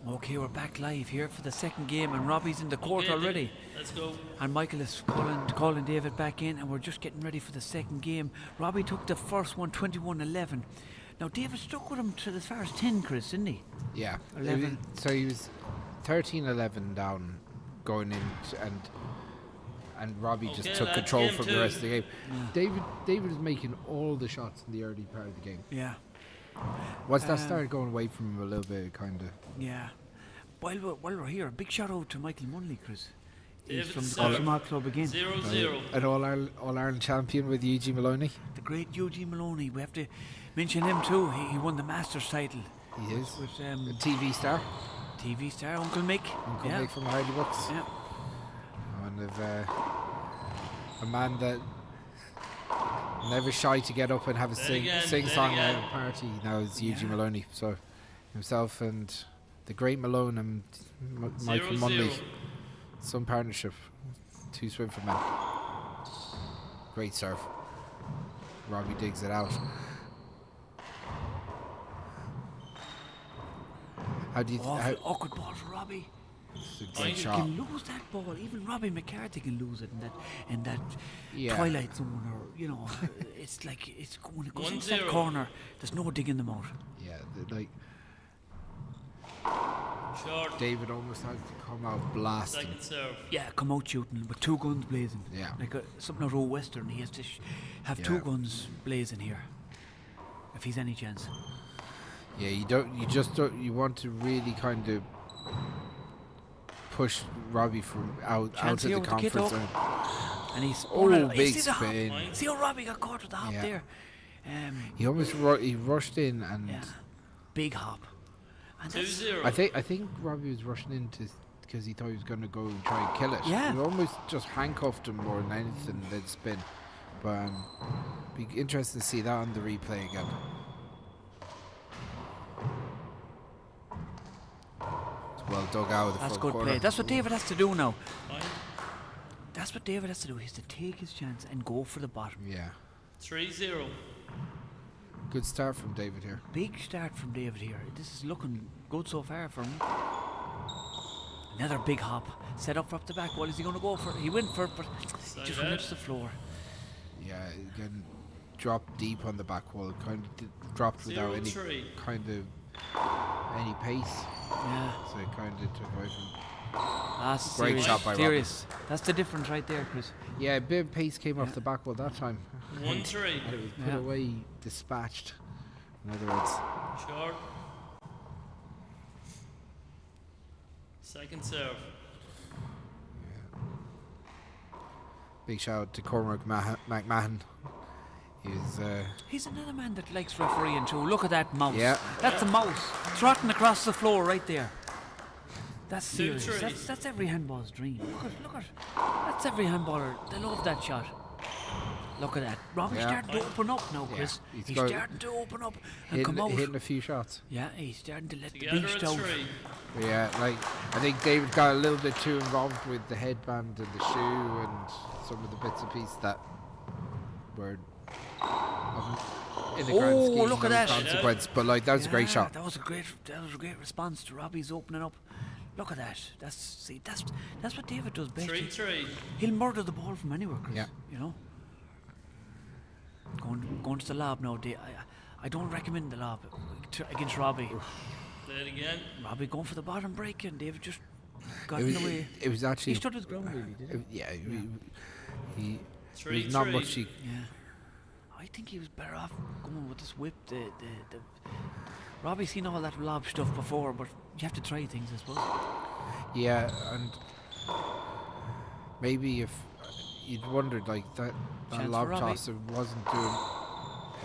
B: Okay, we're back live here for the second game, and Robbie's in the court already.
A: Let's go.
B: And Michael is calling David back in, and we're just getting ready for the second game. Robbie took the first one, 21-11. Now, David stuck with him to as far as 10, Chris, didn't he?
D: Yeah.
B: 11.
D: So he was 13-11 down going in, and Robbie just
A: Okay,
D: took
A: lad,
D: control
A: game
D: from
A: two.
D: the rest of the game. David is making all the shots in the early part of the game.
B: Yeah.
D: Once that started going away from him a little bit, kind of.
B: Yeah. While we're here, a big shout out to Michael Munley, Chris. He's
A: David
B: from the
A: serve.
B: Smart Club again.
A: 0-0.
D: An All-Ireland champion with Eugene Maloney.
B: The great Eugene Maloney. We have to mention him too. He won the Masters title.
D: He is.
B: With
D: A TV star.
B: TV star Uncle Mick.
D: Uncle
B: yeah.
D: Mick from the Hardy Bucks.
B: Yeah.
D: And a man that never shy to get up and have a sing song at a party. Now is Eugene Maloney. So himself and the great Malone and Michael Munley. Some partnership. Two swim for men. Great serve. Robbie digs it out. How do you
B: awkward ball for Robbie.
D: It's a
B: He
D: great shot.
B: can lose that ball. Even Robbie McCarthy can lose it in that
D: Yeah.
B: twilight zone, or it's like it goes into that
A: 1-0.
B: corner. There's no digging them out.
D: Yeah, like
A: Short.
D: David almost has to come out blasting.
A: Second serve.
B: Yeah, come out shooting with two guns blazing.
D: Yeah.
B: Like something out of Western. He has to have
D: Yeah.
B: two guns blazing here, if he's any chance.
D: Yeah, you want to really kind of push Robbie from out of
B: Chance here
D: the
B: with the kid
D: comfort
B: up.
D: zone.
B: And he's
D: Big
B: see the hop?
D: spin.
B: See how Robbie got caught with the hop
D: Yeah.
B: there.
D: He almost he rushed in, and
B: Yeah, big hop. And that's-
A: 2-0.
D: I think Robbie was rushing in because he thought he was going to go and try and kill it.
B: Yeah.
D: He almost just handcuffed him more than anything than spin. But be interested to see that on the replay again. It's well dug out of the
B: That's
D: front
B: good
D: corner.
B: play. That's what David has to do now.
A: Fine.
B: That's what David has to do. He has to take his chance and go for the bottom.
D: Yeah.
A: 3-0.
D: Good start from David here.
B: Big start from David here. This is looking good so far for him. Another big hop. Set up the back wall. Is he going to go for it? He went for it, but he just went to the floor.
D: Yeah, again, dropped deep on the back wall. Kind of dropped without any
A: 0-3.
D: kind of any pace.
B: Yeah.
D: So it kind of took away from.
B: That's
D: Great
B: serious.
D: shot by
B: Serious. That's the difference right there, Chris.
D: Yeah, a bit of pace came off the back wall that time.
A: 1-3.
D: And it was put
B: Yeah.
D: away, dispatched. In other words,
A: Short. Second serve.
D: big shout out to Cormac McMahon.
B: He's another man that likes refereeing too. Look at that mouse.
D: Yeah.
B: That's a mouse trotting across the floor right there. That's
A: 2-3.
B: serious. That's every handball's dream. Look at. That's every handballer. They love that shot. Look at that. Robbie's
D: Yeah.
B: starting to open up now, Chris.
D: He's
B: He's
D: got-
B: starting to open up and come out.
D: hitting a few shots.
B: Yeah, he's starting to let
A: Together
B: the beast
A: at
B: out.
A: 3.
D: Yeah, like I think David got a little bit too involved with the headband and the shoe and some of the bits and pieces that were in the grand
B: Oh,
D: scheme
B: look at
D: no
B: that.
D: consequence. But like that was a great
B: Yeah,
D: shot.
B: That was a great response to Robbie's opening up. Look at that. That's what David does best.
A: 3-3.
B: He'll murder the ball from anywhere, Chris.
D: Yeah.
B: You know. Going to the lob now. I don't recommend the lob against Robbie.
A: Play it again.
B: Robbie going for the bottom break, and David just got
D: It
B: in
D: was,
B: the way.
D: it was actually
B: He stood his ground really, didn't
D: yeah. He
A: 3-3.
D: there's not much he.
B: he? Yeah. I think he was better off going with this whip. The Robbie's seen all that lob stuff before, but you have to try things, I suppose.
D: Yeah, and maybe if you'd wondered like that
B: Chance for
D: lob
B: Robbie.
D: toss wasn't doing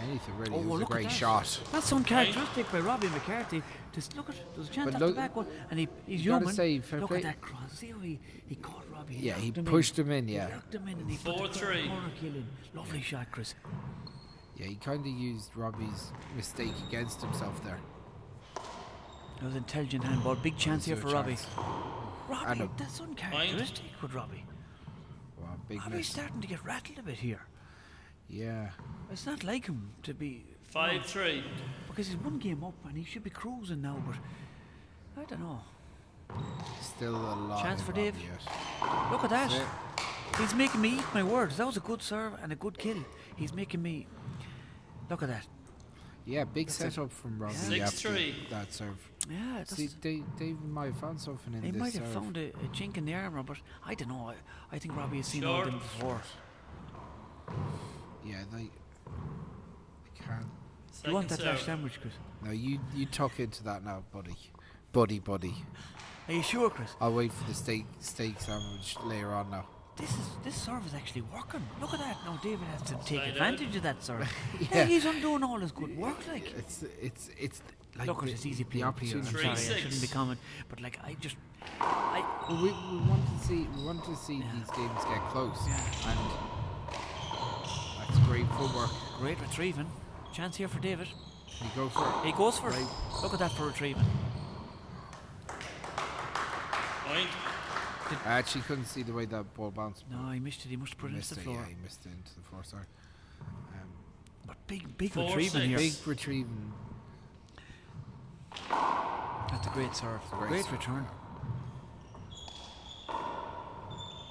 D: anything really.
B: Oh,
D: It
B: well,
D: was a
B: look at
D: great
B: that.
D: shot.
B: That's uncharacteristic by Robbie McCarthy. Just look at there's a chance
D: But
B: off the
D: look-
B: back one, and he's
D: you gotta
B: human.
D: say, fair
B: Look
D: play.
B: at that cross. See how he caught Robbie.
D: Yeah, he
B: locked
D: pushed him in.
B: He
D: Yeah,
B: locked him in, and he put the
A: 4-3.
B: corner kill in. Lovely shot, Chris.
D: yeah. He kind of used Robbie's mistake against himself there.
B: That was intelligent handball. Big chance here
D: Zero
B: for Robbie.
D: chance.
B: Robbie,
D: And
B: that's uncharacteristic with Robbie.
D: Wow, big
B: Robbie's
D: miss.
B: starting to get rattled a bit here.
D: Yeah,
B: It's not like him to be
A: 5-3.
B: because he's one game up and he should be cruising now. But I don't know.
D: Still a lot.
B: Chance
D: in
B: for
D: Robbie
B: Dave.
D: yet.
B: Look at that.
D: That's it.
B: He's making me eat my words. That was a good serve and a good kill. He's making me. Look at that.
D: Yeah, big setup from Robbie.
A: Yeah.
D: after
A: 6-3.
D: that serve.
B: Yeah,
D: See, Dave might have found something in
B: he
D: this
B: might have
D: serve.
B: found a chink in the armour, but I don't know. I think Robbie has seen all
A: Short.
B: them before.
D: Yeah, I can't.
B: You want that
A: Second
B: Lash
A: serve.
B: sandwich, Chris?
D: No, you tuck into that now, buddy. Buddy.
B: Are you sure, Chris?
D: I'll wait for the steak sandwich later on now.
B: This serve is actually working. Look at that. Now David has to take
A: Slide
B: advantage of that serve.
D: Yeah.
B: He's undoing all his good work, like.
D: It's like
B: Look, it's easy playing.
D: the
B: I'm
D: opportunity.
B: sorry, I
A: 3-6.
B: shouldn't be comment, but like
D: Well, we want to see
B: Yeah.
D: these games get close,
B: Yeah.
D: and that's great footwork.
B: great retrieving. Chance here for David.
D: You go for it.
B: He goes for it.
D: Right.
B: Look at that for retrieving.
A: Point.
D: I actually couldn't see the way that ball bounced.
B: No, he missed it. He must have put it into
D: Missed
B: the
D: it,
B: floor.
D: yeah, he missed it into the floor. Sorry.
B: But big
A: 4-6.
B: retrieving here.
D: Big retrieving.
B: That's a great serve.
D: Great
B: Great
D: serve.
B: return.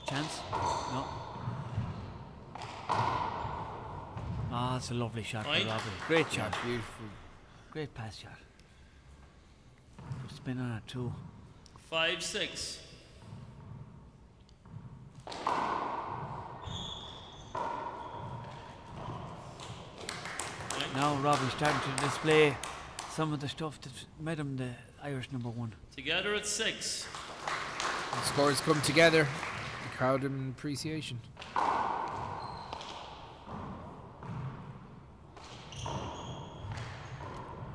B: Chance? No. Ah, that's a lovely shot by
A: Right.
B: Robbie. Great
D: Yeah,
B: shot.
D: beautiful.
B: Great pass shot. Put spin on it too.
A: 5-6.
B: Now Robbie's starting to display some of the stuff that made him the Irish #1.
A: Together at 6.
D: The scores come together. The crowd in appreciation.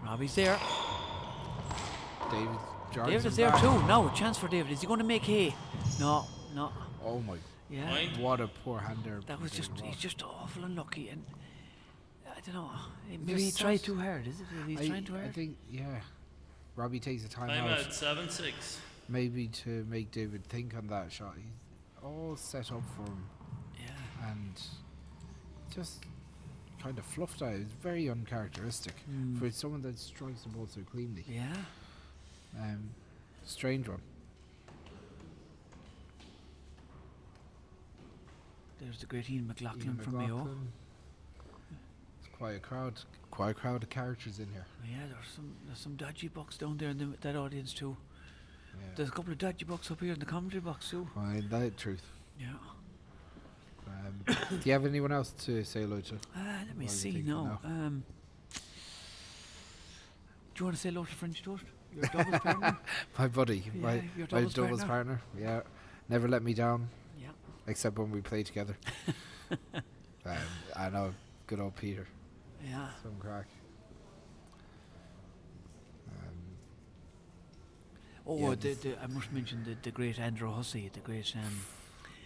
B: Robbie's there.
D: David joins
B: David is
D: him
B: there
D: back.
B: too. Now a chance for David. Is he going to make hay? No.
D: Oh my!
B: Yeah.
A: Point.
D: What a poor hander.
B: That was
D: David
B: just,
D: was.
B: he's just awful unlucky, and I don't know. Maybe
D: Just
B: he tried
D: such-
B: too hard, is it? He's trying too
D: I
B: hard?
D: think, yeah. Robbie takes a time
A: Time
D: out,
A: out. 7-6.
D: maybe to make David think on that shot. He's all set up for him,
B: Yeah.
D: and just kind of fluffed out. It's very uncharacteristic
B: Mm.
D: for someone that strikes the ball so cleanly.
B: Yeah.
D: Strange one.
B: There's the great Ian McLaughlin
D: Ian
B: from Mayo.
D: McLaughlin. It's quite a crowd of characters in here.
B: Yeah, there's some dodgy bucks down there in that audience too.
D: Yeah.
B: There's a couple of dodgy bucks up here in the commentary box too.
D: Well, in that truth.
B: Yeah.
D: Do you have anyone else to say hello to?
B: Let me
D: What are you
B: see
D: thinking
B: now.
D: now?
B: Do you want to say hello to French Toast? Your doubles partner?
D: My buddy,
B: Yeah,
D: my
B: your
D: my
B: doubles
D: doubles partner. Yeah, never let me down,
B: Yeah.
D: except when we play together. I know, good old Peter,
B: Yeah.
D: some crack.
B: Oh,
D: Yeah,
B: I must mention the great Andrew Hussey, the great.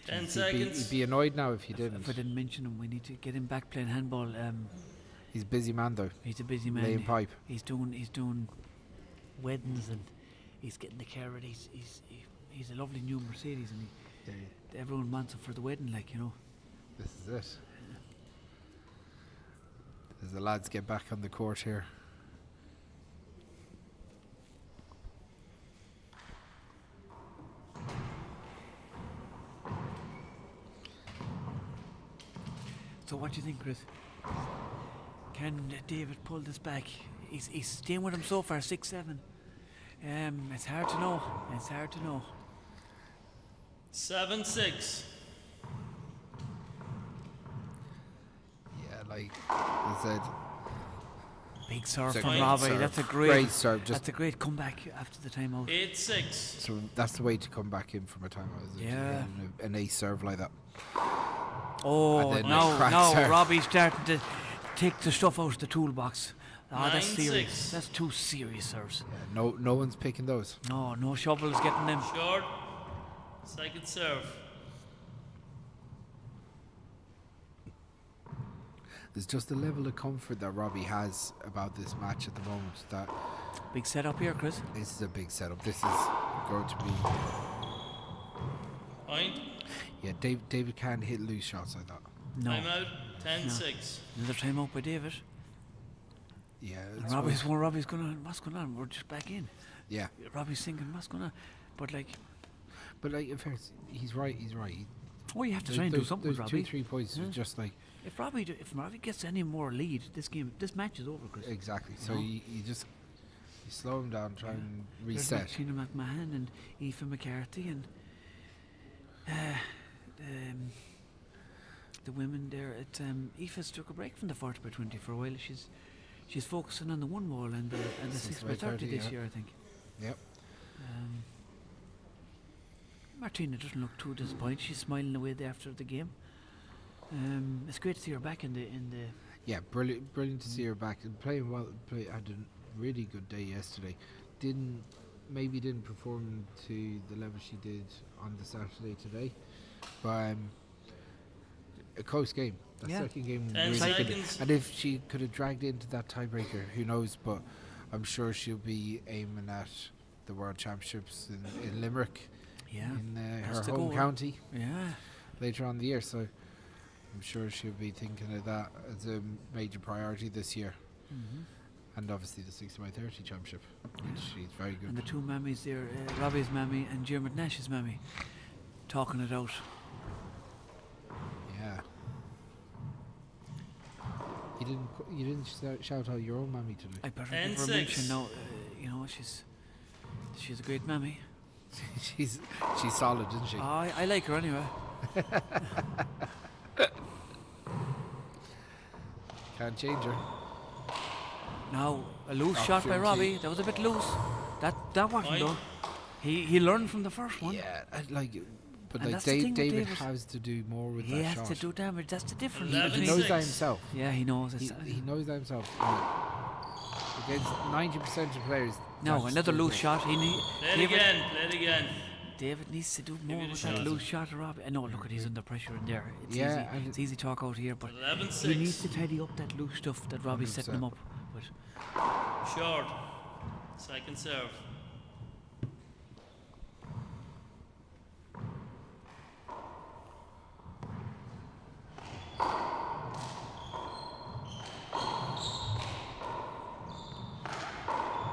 A: 10
D: He'd
A: seconds.
D: be annoyed now if you
B: If I
D: didn't.
B: didn't mention him, we need to get him back playing handball.
D: He's a busy man though,
B: He's a busy man.
D: laying pipe.
B: He's doing weddings, and he's getting the carrot. He's a lovely new Mercedes, and everyone wants him for the wedding, like, you know.
D: This is it. As the lads get back on the court here.
B: So what do you think, Chris? Can David pull this back? He's staying with him so far, 6-7. It's hard to know. It's hard to know.
A: 7-6.
D: Yeah, like I said,
B: Big serve
D: it's a
B: from
D: great
B: Robbie.
D: serve.
B: That's a
D: Great serve. Just
B: That's a great comeback after the timeout.
A: 8-6.
D: so that's the way to come back in from a timeout. Is it?
B: Yeah.
D: An ace serve like that.
B: Oh,
D: And then
B: now
D: crack serve.
B: Robbie's starting to take the stuff out of the toolbox. Oh, that's
A: 9-6.
B: serious. That's two serious serves.
D: Yeah, no one's picking those.
B: No shovel is getting them.
A: Short. Second serve.
D: There's just a level of comfort that Robbie has about this match at the moment that
B: Big setup here, Chris.
D: this is a big setup. This is going to be.
A: Point.
D: Yeah, David can't hit loose shots like that.
B: No.
A: Time out. 10-6.
B: Another timeout by David.
D: Yeah,
B: And
D: it's
B: Robbie's going on. What's going on? We're just back in.
D: Yeah.
B: Robbie's thinking, what's gonna, but like,
D: in fairness, he's right. You
B: have to try and do something with
D: those
B: Robbie.
D: 2-3 points was just like
B: If Robbie gets any more lead, this match is over, Chris.
D: exactly. So
B: No.
D: you slow him down, try and
B: There's
D: reset.
B: Tina McMahon and Aoife McCarthy and the women there. Aoife's took a break from the 40x20 for a while. She's focusing on the 1 wall and the 6x30 this year, I think.
D: Yep.
B: Martina doesn't look too disappointed. She's smiling away there after the game. It's great to see her back in the.
D: Yeah, brilliant to see her back and playing well. Had a really good day yesterday. Didn't perform to the level she did on the Saturday today, but a close game. That second game
A: 10
D: really good.
A: seconds.
D: And if she could have dragged into that tiebreaker, who knows? But I'm sure she'll be aiming at the World Championships in Limerick, in her
B: the
D: home
B: goal.
D: county
B: Yeah.
D: later on in the year. So I'm sure she'll be thinking of that as a major priority this year. And obviously the 60x30 championship, which she's very good.
B: And the two mammies there, Robbie's mammy and Dermot Nash's mammy, talking it out.
D: Yeah. You didn't shout out your own mammy today.
B: I better
A: 10
B: give her a
A: 6.
B: mention now. She's a great mammy.
D: she's solid, isn't she?
B: I like her anyway.
D: Can't change her.
B: Now a loose shot by
D: Opportunity.
B: Robbie. That was a bit loose. That wasn't
A: Fine.
B: done. He learned from the first one.
D: Yeah, but
B: And
D: like
B: that's the thing with
D: David
B: David.
D: has to do more with
B: He
D: that
B: has
D: shot.
B: to do damage. That's the difference.
A: 11
D: He knows that
A: 6.
D: himself.
B: Yeah, he knows.
D: He knows that himself. Like, against 90% of players.
B: No,
D: that's
B: another
D: still
B: loose
D: there.
B: shot.
A: Play it again.
B: David needs to do more
A: it a
B: with that
A: shot.
B: loose shot of Robbie. I know, look at he's under pressure in there. It's
D: Yeah,
B: easy.
D: and
B: It's easy talk out here, but
A: 11
B: he needs
A: 6.
B: to tidy up that loose stuff that Robbie's setting him
D: 100%.
B: up. But
A: Short. Second serve.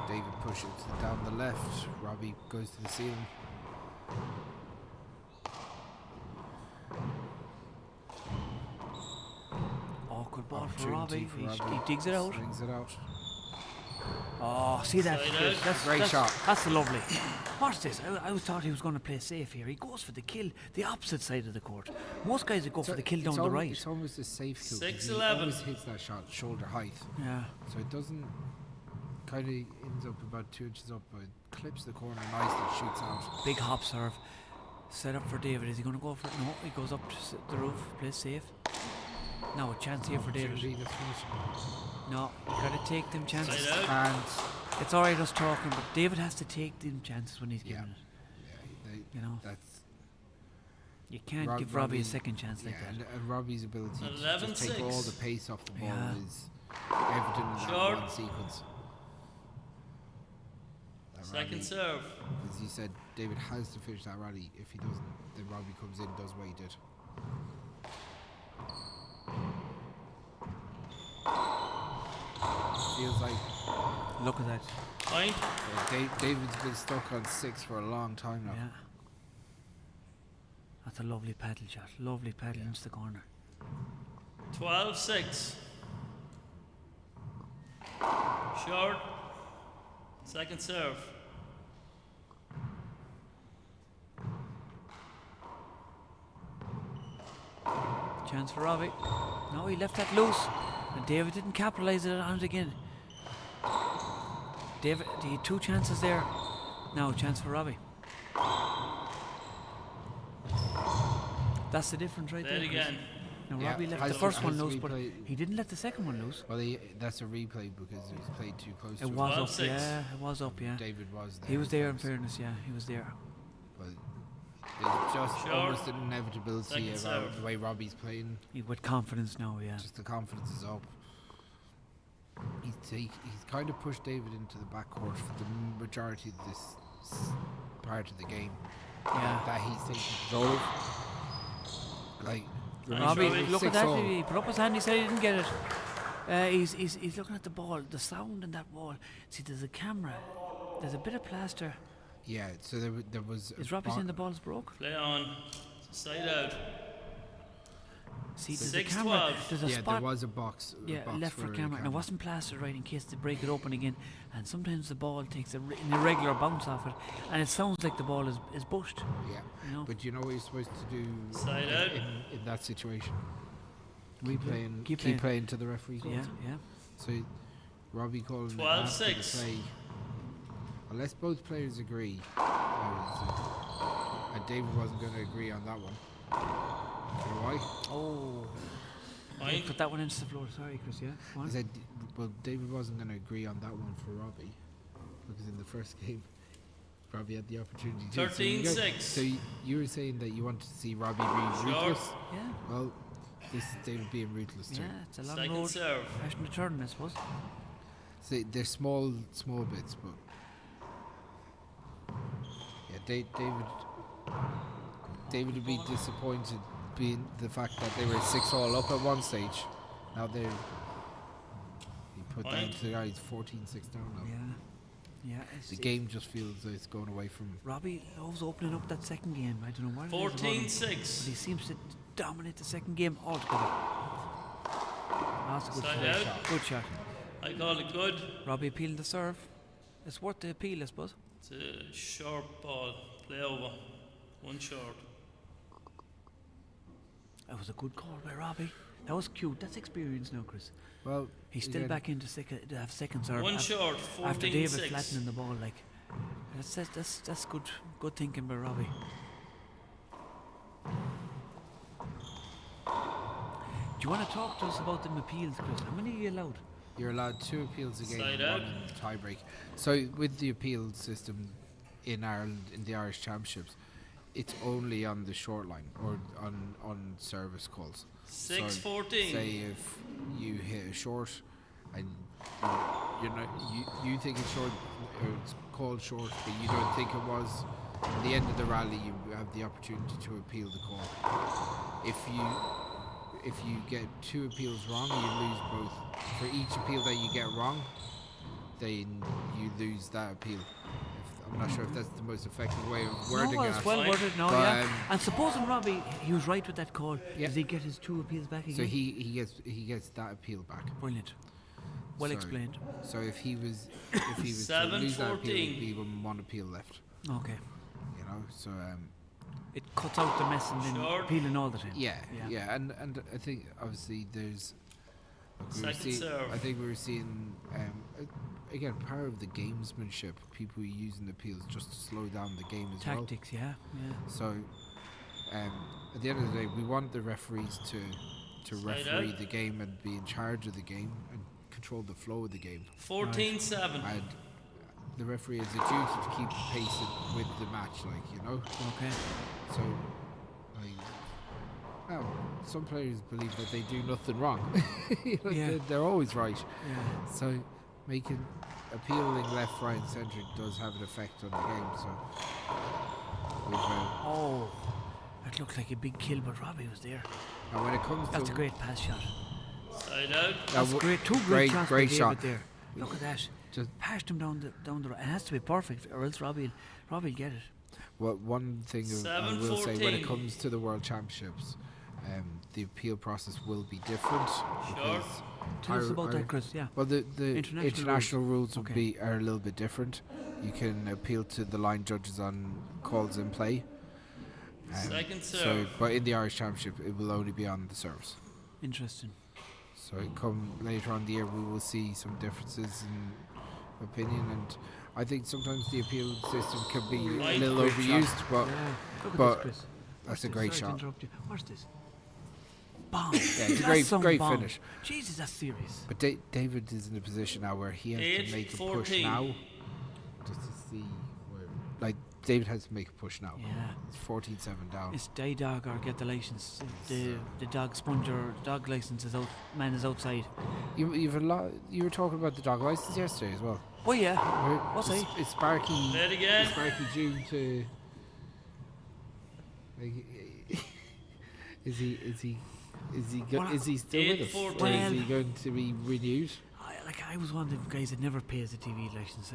D: David pushes it down the left. Robbie goes to the ceiling.
B: awkward ball for
D: Opportunity
B: Robbie.
D: for
B: He
D: Robbie.
B: digs it out.
D: Swings it out.
B: Oh, see that?
A: Side
B: Chris?
A: out.
B: That's
D: Great
B: that's,
D: shot.
B: That's lovely. Watch this. I always thought he was going to play safe here. He goes for the kill, the opposite side of the court. Most guys would go for the kill down the right.
D: It's almost a safe kill. 'cause
A: 6-11.
D: He always hits that shot shoulder height.
B: Yeah.
D: So it doesn't kind of ends up about 2 inches up, but it clips the corner nicely, shoots out.
B: Big hop serve. Set up for David. Is he going to go for it? No, he goes up to the roof, plays safe. Now a chance here for David.
D: Opportunity to finish.
B: No, you got to take them chances.
A: Side out.
D: And
B: It's alright us talking, but David has to take them chances when he's
D: Yeah.
B: giving it.
D: they,
B: You know,
D: that's
B: you can't give Robbie a second chance like
D: yeah,
B: that.
D: and Robbie's ability to
A: 11-6.
D: just take all the pace off the ball
B: Yeah.
D: is evident in that
A: Short.
D: one sequence. That
A: Second
D: rally,
A: serve.
D: as you said, David has to finish that rally. If he doesn't, then Robbie comes in, does what he did. Feels like
B: Look at that.
A: Point.
D: David's been stuck on 6 for a long time now.
B: Yeah. That's a lovely paddle shot. Lovely paddle into the corner.
A: 12-6. Short. Second serve.
B: Chance for Robbie. No, he left that loose. And David didn't capitalise on it again. David, he had 2 chances there. Now, chance for Robbie. That's the difference right
A: Play
B: there.
A: it
B: Chris.
A: again.
B: Now,
D: Yeah,
B: Robbie left
D: has
B: the
D: to-
B: first one
D: has to
B: loose, but
D: replay.
B: he didn't let the second one loose.
D: Well, that's a replay because it was played too close to
B: It
D: him.
B: was up,
A: 12-6.
B: yeah. It was up, yeah.
D: David was there.
B: He was there in
D: first,
B: fairness, yeah. He was there.
D: But there's just
A: Short.
D: almost an inevitability
A: Second
D: about
A: serve.
D: the way Robbie's playing.
B: With confidence now, yeah.
D: Just the confidence is up. He's kind of pushed David into the backcourt for the majority of this part of the game
B: Yeah.
D: that he's taking control of. Like,
B: Robbie,
A: Robbie,
B: look at that.
D: 6-all.
B: He put up his hand. He said he didn't get it. He's looking at the ball. The sound in that ball. See, there's a camera. There's a bit of plaster.
D: Yeah, so there was.
B: Is Robbie saying the ball's broke?
A: Play on. Side out.
B: See, there's
A: 6-12.
B: a camera. There's a
D: Yeah,
B: spot.
D: there was a box.
B: Yeah,
D: a box
B: left for
D: the
B: camera. And it wasn't plastered right in case they break it open again. And sometimes the ball takes an irregular bounce off it, and it sounds like the ball is bushed.
D: Yeah,
B: You know?
D: but you know what you're supposed to do
A: Side out.
D: in that situation?
B: Keep
D: Keep playing to the referee calls.
B: Yeah, yeah.
D: So Robbie called
A: 12-6.
D: play. Unless both players agree, and David wasn't going to agree on that one. You know why?
B: Oh.
A: Fine.
B: Put that one into the floor. Sorry, Chris. Yeah. Go on.
D: I said, well, David wasn't going to agree on that one for Robbie because in the first game, Robbie had the opportunity to.
A: 13-6.
D: So you were saying that you wanted to see Robbie be ruthless.
B: Yeah.
D: Well, this is David being ruthless too.
B: Yeah. It's a long
A: Second
B: road.
A: serve.
B: Question to turn, I suppose.
D: So they're small bits, but yeah, David would be disappointed being the fact that they were 6-all up at one stage. Now he put down to the guys 14-6 down now.
B: Yeah. Yeah.
D: The game just feels like it's going away from.
B: Robbie loves opening up that second game. I don't know what it is about him,
A: 14-6.
B: but he seems to dominate the second game altogether. That's a good
A: Side
B: shot.
A: out.
B: Good shot.
A: I call it good.
B: Robbie appealing the serve. It's worth the appeal, I suppose.
A: It's a short ball. Play over. One short.
B: That was a good call by Robbie. That was cute. That's experience now, Chris.
D: Well,
B: He's still
D: again,
B: back into to have second serve.
A: One short.
B: After David
A: 14-6.
B: flattening the ball, like that's good thinking by Robbie. Do you want to talk to us about them appeals, Chris? How many are you allowed?
D: You're allowed 2 appeals a game,
A: Side
D: and
A: out.
D: 1 in tiebreak. So with the appeal system in Ireland, in the Irish Championships, it's only on the short line or on service calls.
A: 6-14.
D: Say if you hit a short and you think it's short, or it's called short, but you don't think it was. At the end of the rally, you have the opportunity to appeal the call. If you get 2 appeals wrong, you lose both. For each appeal that you get wrong, then you lose that appeal. I'm not sure if that's the most effective way of wording
B: no,
D: it.
B: it's well worded now,
D: But,
B: yeah. And supposing Robbie, he was right with that call.
D: Yeah.
B: Does he get his 2 appeals back again?
D: So he gets that appeal back.
B: Brilliant. Well
D: So-
B: explained.
D: So if he was to lose that appeal,
A: 7-14.
D: it'd be 1 appeal left.
B: Okay.
D: You know, so
B: It cuts out the mess and then
A: Short.
B: appealing all the time.
D: yeah, and I think obviously there's.
A: Second serve.
D: I think we were seeing again part of the gamesmanship. People using appeals just to slow down the game as well.
B: Tactics, yeah.
D: So at the end of the day, we want the referees to
A: Side
D: referee
A: out.
D: the game and be in charge of the game and control the flow of the game.
A: 14-7.
D: And the referee has a duty to keep pace with the match, like, you know.
B: Okay.
D: So, like, well, some players believe that they do nothing wrong. You know,
B: Yeah.
D: they're always right.
B: Yeah.
D: So, making appealing left, right, and centre does have an effect on the game. So, we've,
B: Oh, that looked like a big kill, but Robbie was there.
D: and when it comes
B: That's
D: to
B: a great pass shot.
A: Side out.
B: That's great. 2 great shots by
D: great
B: David
D: shot.
B: there. Look at that.
D: Just
B: Passed him down the road. It has to be perfect, or else Robbie will get it.
D: well, one thing I will say, when it
A: 7-14.
D: comes to the World Championships, the appeal process will be different. because
B: Tell us
D: our-
B: about
D: our-
B: that, Chris. Yeah.
D: Well, the international rules will
B: Okay.
D: are a little bit different. You can appeal to the line judges on calls in play.
A: Second
D: So,
A: serve.
D: but in the Irish Championship, it will only be on the serves.
B: Interesting.
D: So, come later on in the year, we will see some differences in opinion, and I think sometimes the appeal system can be a little
B: Great
D: overused,
B: shot.
D: but
B: Yeah. Look at
D: but
B: this, Chris.
D: that's a
B: Watch
D: great
B: this. Sorry to
D: shot.
B: interrupt you. Watch this. Bomb.
D: Yeah, it's a
B: That's some
D: great
B: bomb.
D: finish.
B: Jesus, that's serious.
D: But David is in a position now where he has to make a push
A: 8-14.
D: now, just to see where. Like, David has to make a push now.
B: Yeah.
D: It's 14-7 down.
B: It's die dog or get the license. The dog sponge or dog license is out. Man is outside.
D: You've a lot. You were talking about the dog license yesterday as well.
B: Oh yeah.
D: Where-
B: What's
D: is,
B: he?
D: is Sparky?
A: Play it again.
D: Is Sparky due to? Like, is he
B: What-
D: is he still with us? Or
A: 8-14.
D: is he going to be renewed?
B: like I was one of the guys that never pays the TV license.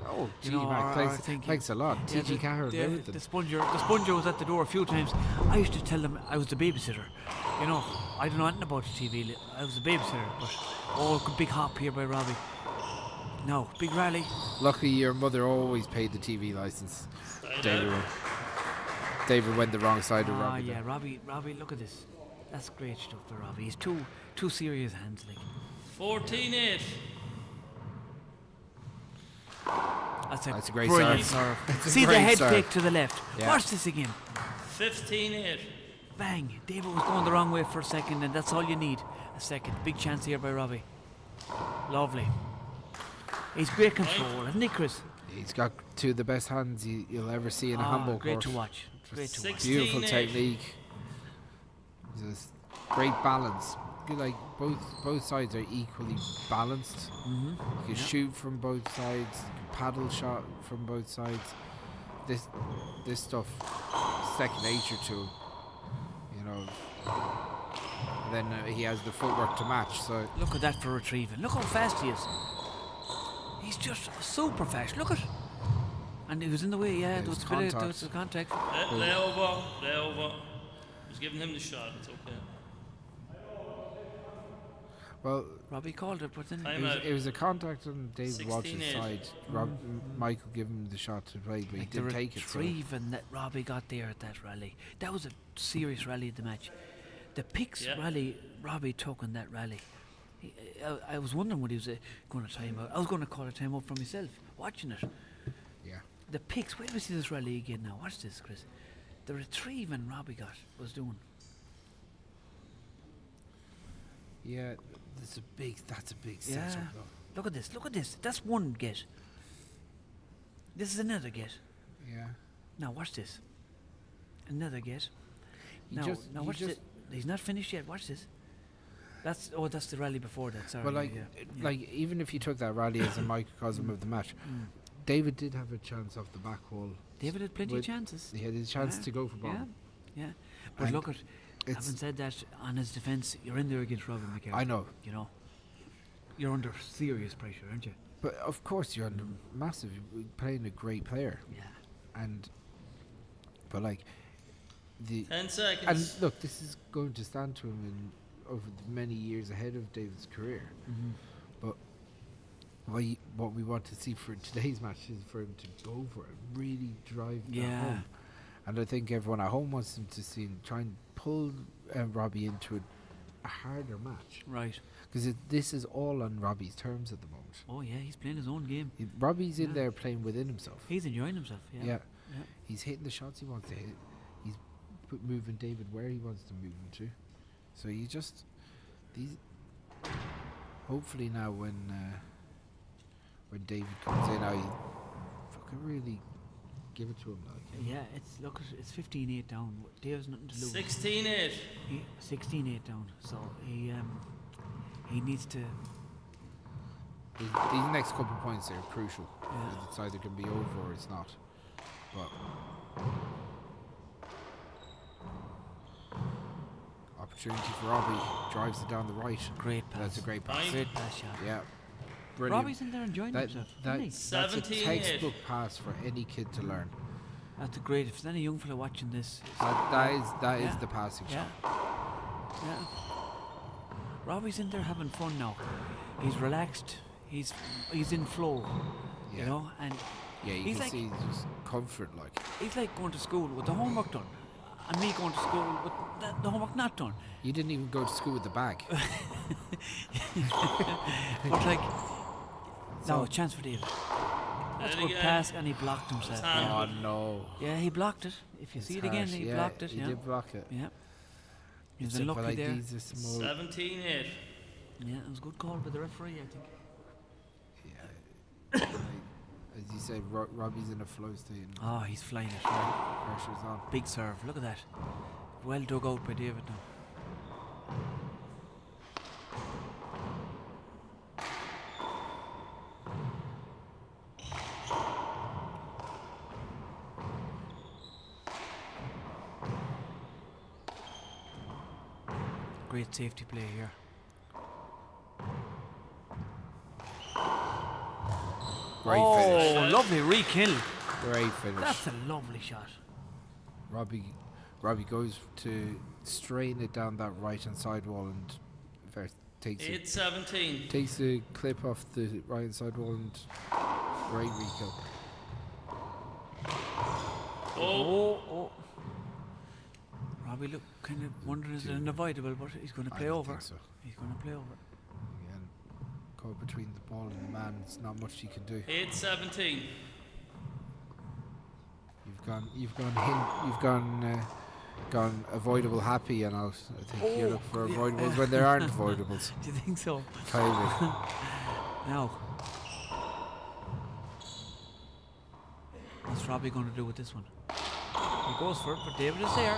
D: Oh,
B: You
D: gee,
B: know,
D: Mac,
B: or
D: thanks,
B: thinking-
D: thanks a lot.
B: Yeah,
D: TG Carr and everything.
B: the sponger was at the door a few times. I used to tell them I was the babysitter. You know, I don't know anything about the TV. I was the babysitter, but big hop here by Robbie. No, big rally.
D: Luckily, your mother always paid the TV license. David went the wrong side of Robbie.
B: Yeah,
D: there.
B: Robbie, look at this. That's great stuff for Robbie. He's two serious hands, like.
A: 14-8.
B: That's
D: a great
B: brilliant
D: serve.
B: serve.
D: It's a
B: See the
D: great
B: head
D: serve.
B: fake to the left.
D: Yeah.
B: Watch this again.
A: 15-8.
B: Bang. David was going the wrong way for a second, and that's all you need. A second. Big chance here by Robbie. Lovely. He's great control, isn't he, Chris?
D: He's got two of the best hands you'll ever see in a handball
B: great
D: court.
B: to watch. Great to watch.
D: Beautiful
A: 16-8.
D: technique. Just great balance. Good, like both sides are equally balanced.
B: Mm-hmm.
D: You can shoot from both sides. You can paddle shot from both sides. This stuff, second nature to him. You know. And then he has the footwork to match. So
B: Look at that for retrieving. Look how fast he is. He's just super fast. Look at. And he was in the way. Yeah, there was a bit of contact.
A: Lay over. Just giving him the shot. It's okay.
D: well,
B: Robbie called it, but then
A: Time out.
D: it was a contact on David Walsh's
A: 16-8.
D: side. Michael gave him the shot to play, but
B: like
D: he
B: the
D: didn't take it. So.
B: retrieving that Robbie got there at that rally. That was a serious rally of the match. The picks rally Robbie took in that rally. I was wondering what he was going to time out. I was going to call a time out for myself watching it.
D: Yeah.
B: The picks. Wait till we see this rally again now. Watch this, Chris. The retrieving Robbie was doing.
D: Yeah, that's a big
B: Yeah.
D: setup though.
B: Look at this. That's one get. This is another get.
D: Yeah.
B: Now watch this. Another get.
D: You
B: Now
D: just- you
B: watch
D: just-
B: this. He's not finished yet. Watch this. That's the rally before that. Sorry.
D: But like,
B: yeah.
D: like even if you took that rally as a microcosm of the match, David did have a chance off the back wall.
B: David had plenty of
D: with-
B: chances.
D: He had a chance to go for
B: Yeah,
D: bomb.
B: yeah. But
D: And
B: look at.
D: it's-
B: Having said that, on his defence, you're in there against Robin McCarthy.
D: I know.
B: You know. You're under serious pressure, aren't you?
D: But of course you're under massive. You're playing a great player,
B: Yeah.
D: but like the
A: 10 seconds.
D: and look, this is going to stand to him over the many years ahead of David's career.
B: Mm-hmm.
D: But what we want to see for today's match is for him to go for it, really drive that
B: Yeah.
D: home. And I think everyone at home wants him to see him try and pull Robbie into a harder match.
B: Right.
D: Because this is all on Robbie's terms at the moment.
B: Oh yeah, he's playing his own game.
D: Robbie's in
B: Yeah.
D: there playing within himself.
B: He's enjoying himself. Yeah.
D: Yeah.
B: Yeah.
D: He's hitting the shots he wants to hit. He's moving David where he wants to move him to. So you just these. Hopefully now when David comes in, I fucking really give it to him. Like
B: Yeah, it's 15-8 down. Dave's nothing to lose.
A: 16-8.
B: 16-8 down. So he needs to.
D: these next couple of points are crucial.
B: Yeah.
D: It's either going to be over or it's not. But opportunity for Robbie, drives it down the right.
B: Great pass.
D: That's a great pass.
B: Great pass shot.
D: Yeah, brilliant.
B: Robbie's in there enjoying himself.
D: That's
B: Isn't he?
D: a
A: 17-8.
D: textbook pass for any kid to learn.
B: That's a great. If there's any young fella watching this,
D: That is
B: Yeah.
D: the passing
B: yeah,
D: shot.
B: yeah. Robbie's in there having fun now. He's relaxed. He's in flow.
D: Yeah.
B: You know, and
D: Yeah, you
B: he's
D: can
B: like
D: see just comfort like.
B: he's like going to school with the homework done, and me going to school with the homework not done.
D: You didn't even go to school with the bag.
B: But like,
D: So-
B: no, a chance for David. That's a
A: it
B: good
A: again.
B: pass, and he blocked himself.
A: hand.
B: Yeah.
D: Oh no.
B: Yeah, he blocked it. If you
D: It's
B: see it again,
D: harsh.
B: he
D: Yeah,
B: blocked it.
D: He
B: Yeah,
D: did block it.
B: yeah. He was
D: It's but
B: unlucky
D: like
B: there.
D: these are small.
A: 17-8.
B: Yeah, it was a good call by the referee, I think.
D: Yeah. Like, as you said, Robbie's in a flow state. And
B: Oh, he's flying it.
D: pressure's on.
B: Big serve. Look at that. Well dug out by David now. Great safety play here.
D: Great finish.
B: Oh, lovely re-kill.
D: Great finish.
B: That's a lovely shot.
D: Robbie goes to strain it down that right hand side wall and takes
A: 8-17.
D: takes a clip off the right hand side wall and great re-kill.
A: Oh.
B: Robbie look kind of wondering is it unavoidable, but he's going to play over.
D: Think so.
B: He's going to play over.
D: Again, caught between the ball and the man. There's not much he can do.
A: 8-17.
D: You've gone avoidable happy, and I think you look for avoidables when there aren't avoidables.
B: Do you think so?
D: Finally.
B: Now, what's Robbie going to do with this one? He goes for it, but David is there.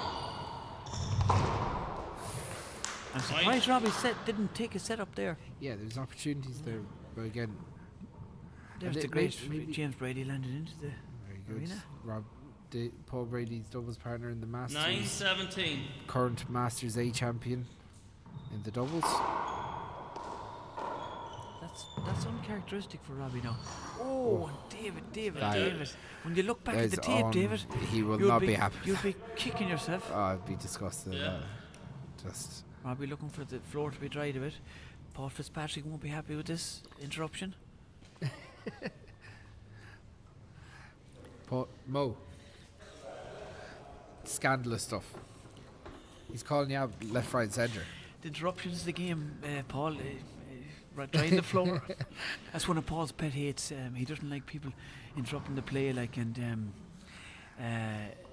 B: I'm surprised Robbie didn't take a set up there.
D: Yeah, there's opportunities there, but again,
B: There's the great James Brady landed into the
D: very good.
B: arena.
D: Paul Brady's doubles partner in the Masters.
A: 9-17.
D: Current Masters A champion in the doubles.
B: That's uncharacteristic for Robbie now. Oh, David. When you look back
D: That
B: at the
D: is
B: tape, David,
D: he will
B: you'll
D: not be happy.
B: You'll be kicking yourself.
D: Oh, I'd be disgusted.
A: Yeah.
D: Just
B: Robbie looking for the floor to be dried a bit. Paul Fitzpatrick won't be happy with this interruption.
D: Mo. Scandalous stuff. He's calling you out left, right, centre.
B: The interruption is the game, Paul. Drying the floor. That's one of Paul's pet hates. He doesn't like people interrupting the play,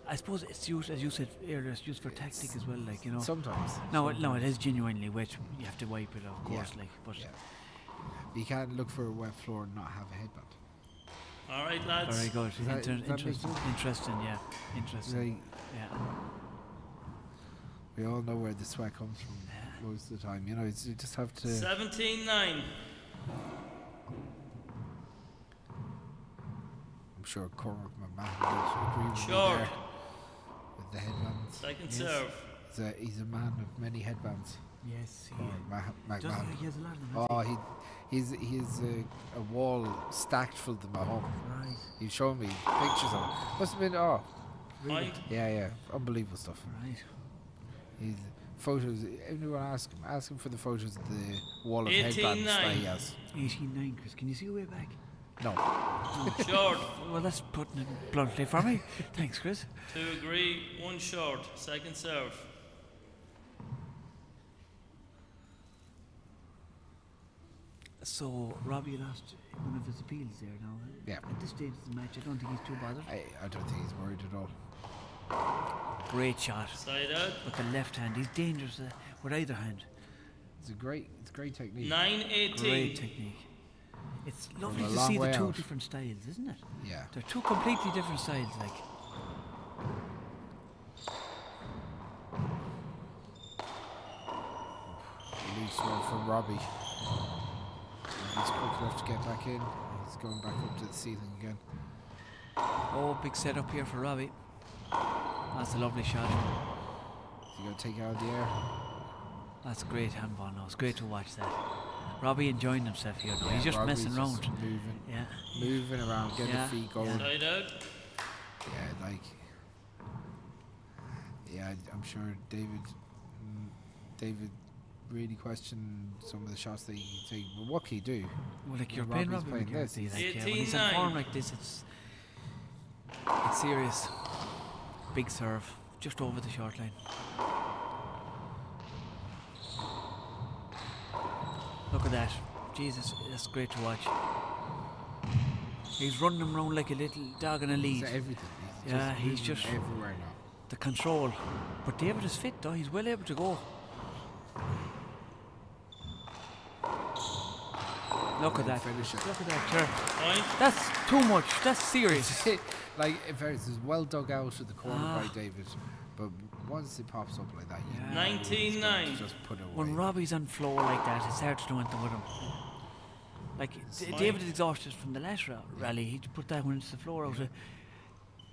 B: I suppose it's used, as you said earlier, it's used for tactic as well,
D: Sometimes.
B: No, it is genuinely wet. You have to wipe it, of course, but.
D: Yeah. You can't look for a wet floor and not have a headband.
A: All right, lads.
B: Very good.
D: Does that make
B: Interesting.
D: sense?
B: Interesting. Yeah.
D: We all know where the sweat comes from most of the time. You just have to.
A: 17-9.
D: I'm sure Cormac McMahon would agree with me
A: Short.
D: there with the headbands.
A: Second
B: Yes.
A: serve.
D: He's a man of many headbands.
B: Yes.
D: Cormac
B: He
D: McMahon.
B: has a lot of them.
D: Oh, he's a wall stacked full of them at home.
B: Right.
D: He's showing me pictures of it. Must have been
A: Point.
D: yeah, unbelievable stuff.
B: Right.
D: He's photos. Everyone ask him for the photos of the wall of
A: 18-9.
D: headbands that he has.
B: 18-9, Chris. Can you see way back?
D: No.
A: Short.
B: Well, that's putting it bluntly for me. Thanks, Chris.
A: 2 agree, 1 short. Second serve.
B: So, Robbie lost one of his appeals there now.
D: Yeah.
B: At this stage of the match, I don't think he's too bothered.
D: I don't think he's worried at all.
B: Great shot.
A: Side out.
B: With the left hand. He's dangerous with either hand.
D: It's great technique.
A: 9-18.
B: Great technique. It's lovely
D: a
B: to
D: long
B: see the
D: way
B: two
D: out.
B: different styles, isn't it?
D: Yeah.
B: They're two completely different styles,
D: Loose one from Robbie. He's quick enough to get back in. He's going back up to the ceiling again.
B: Oh, big setup here for Robbie. That's a lovely shot.
D: Is he going to take it out of the air?
B: That's a great handball now. It's great to watch that. Robbie enjoying himself here now.
D: Yeah,
B: He's just
D: Robbie's
B: messing
D: just
B: around.
D: moving around, getting
B: Yeah,
D: the feet going.
B: yeah.
A: Side out.
D: I'm sure David really questioned some of the shots that he can take. But what can he do?
B: Well, like you're
D: Robbie's
B: playing Robbie
D: playing
B: McCarthy,
D: this.
B: when he's in
A: 18-9.
B: form like this, it's serious. Big serve, just over the short line. Look at that. Jesus, that's great to watch. He's running him around like a little dog in a lead.
D: He's everything.
B: He's
D: moving
B: just
D: everywhere now.
B: the control. But David is fit though, he's well able to go. Look at that.
D: Finish it.
B: Look at that, sure.
A: Point.
B: That's too much. That's serious.
D: Like, in fairness, it's well dug out of the corner
B: Ah.
D: by David. But once it pops up like that, you
B: Yeah.
D: know he's going
A: 19-9.
D: to just put it away.
B: When Robbie's on floor like that, it's hard to do anything with him. Like, David is exhausted from the last rally. He put that one into the floor out of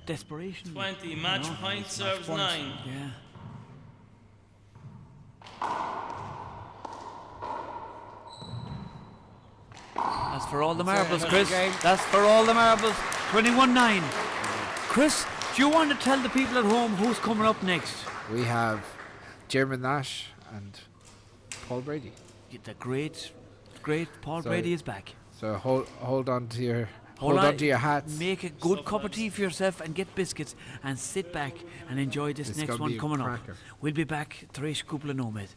B: desperation.
A: 20. Match point.
B: Match
A: Serves
B: point.
A: 9.
B: Yeah. That's for all the
D: That's it,
B: marbles,
D: that's
B: Chris.
D: the game.
B: That's for all the marbles. 21-9. Chris, do you want to tell the people at home who's coming up next?
D: We have Jeremy Nash and Paul Brady.
B: The great Paul
D: So-
B: Brady is back.
D: So hold on to your
B: Hold
D: hold
B: on,
D: on to your hats.
B: Make a good cup of tea for yourself and get biscuits and sit back and enjoy this
D: This
B: next
D: gonna
B: one
D: be a
B: coming up.
D: cracker.
B: We'll be back. Tréis cúpla nóid.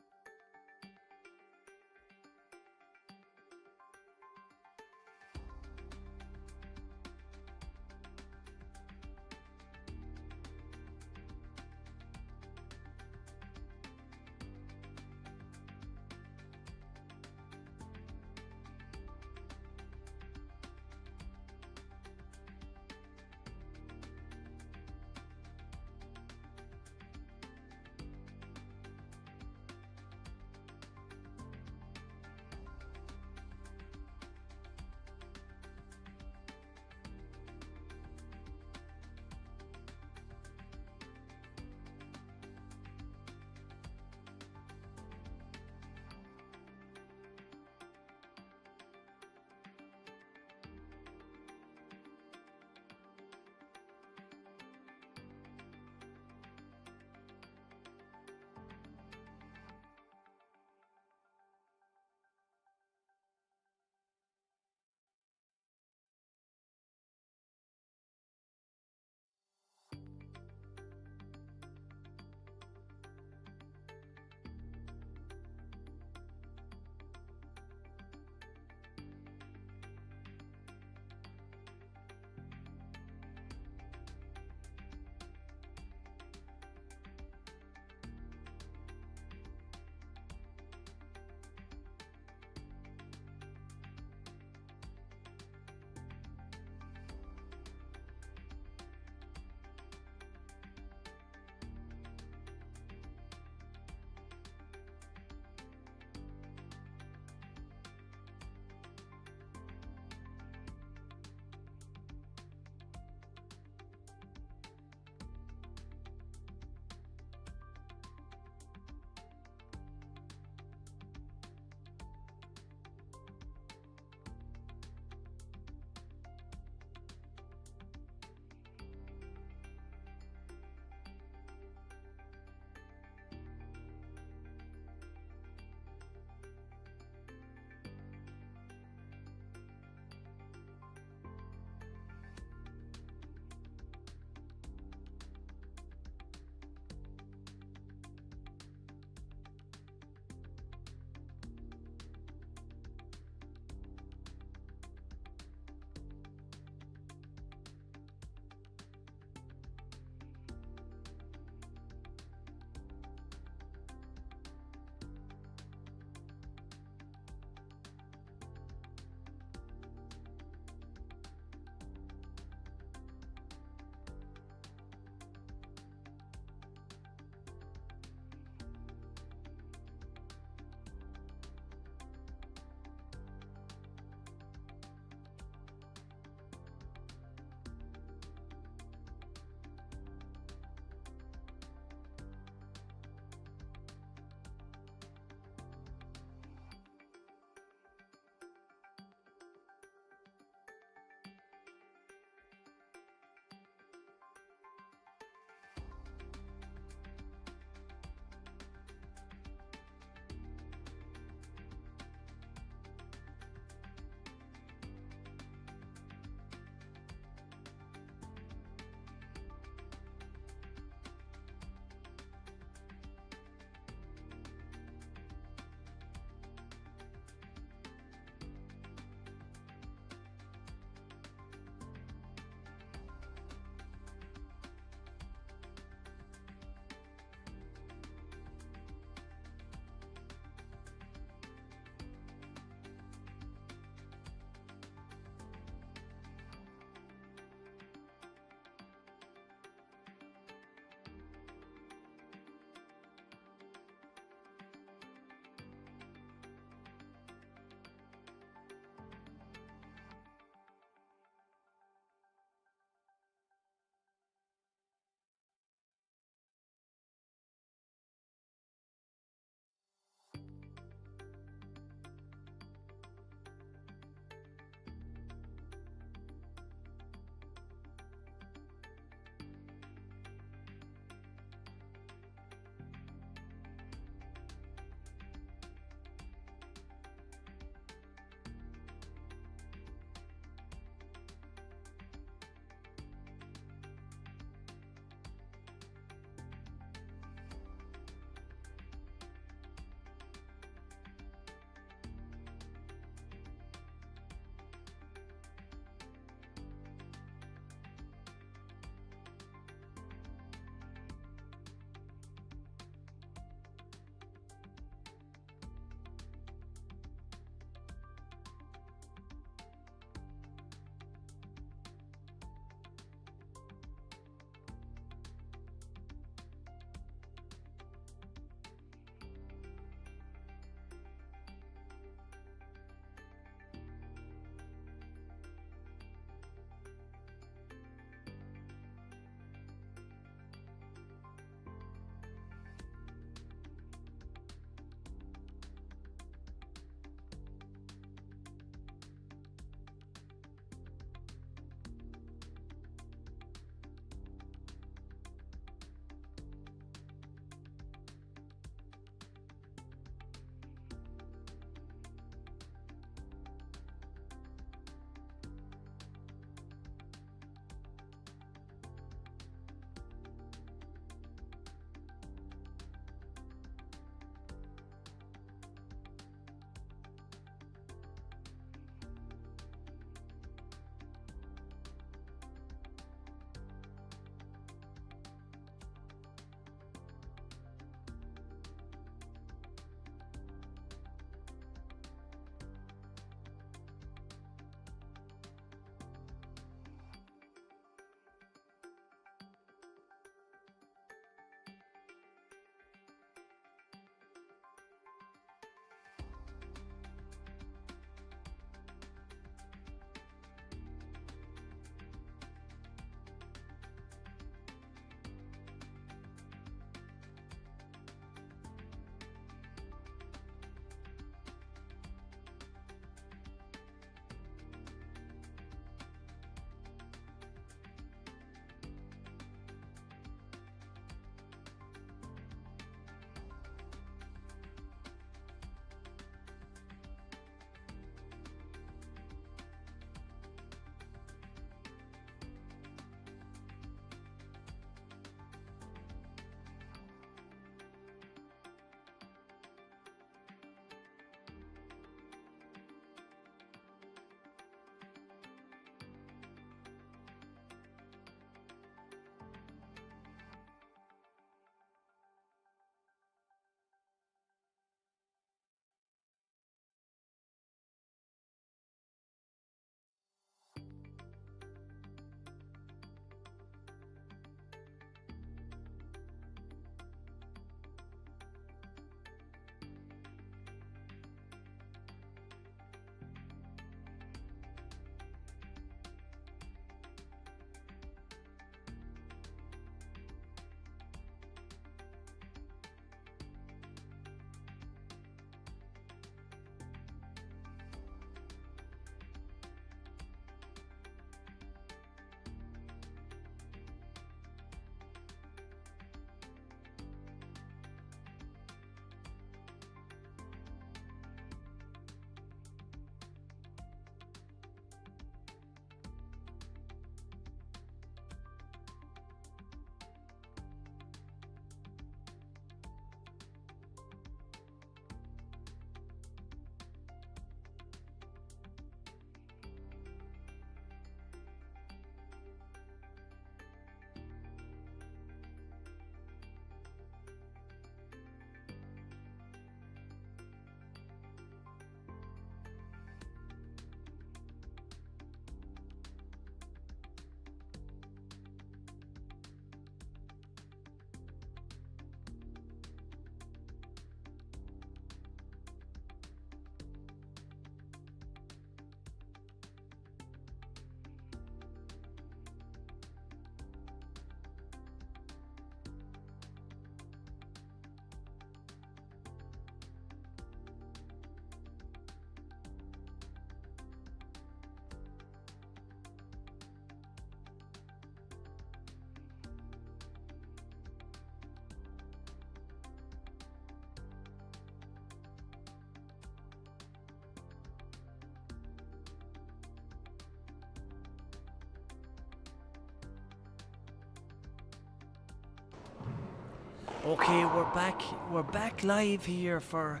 B: Okay, we're back live here for,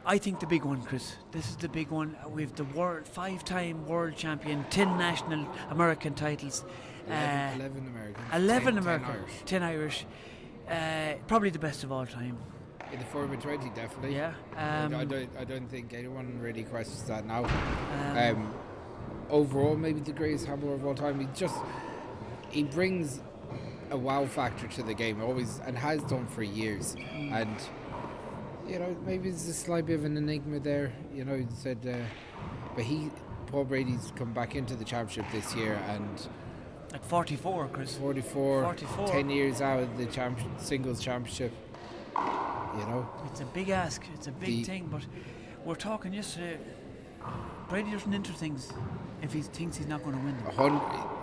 B: I think, the big one, Chris. This is the big one. We've the 5-time world champion, 10 national American titles.
D: 11 American.
B: 11
D: 10
B: American.
D: Irish.
B: 10 Irish. Probably the best of all time.
D: In the 4x20, definitely.
B: Yeah.
D: I don't think anyone really questions that now. Overall, maybe the greatest handballer of all time. He brings a wow factor to the game, always, and has done for years. And maybe there's a slight bit of an enigma there. He said, but Paul Brady's come back into the championship this year, and
B: at 44, Chris.
D: 44. 10 years out of the singles championship.
B: It's a big ask. It's a big thing. But we're talking yesterday. Brady doesn't enter things if he thinks he's not going to win.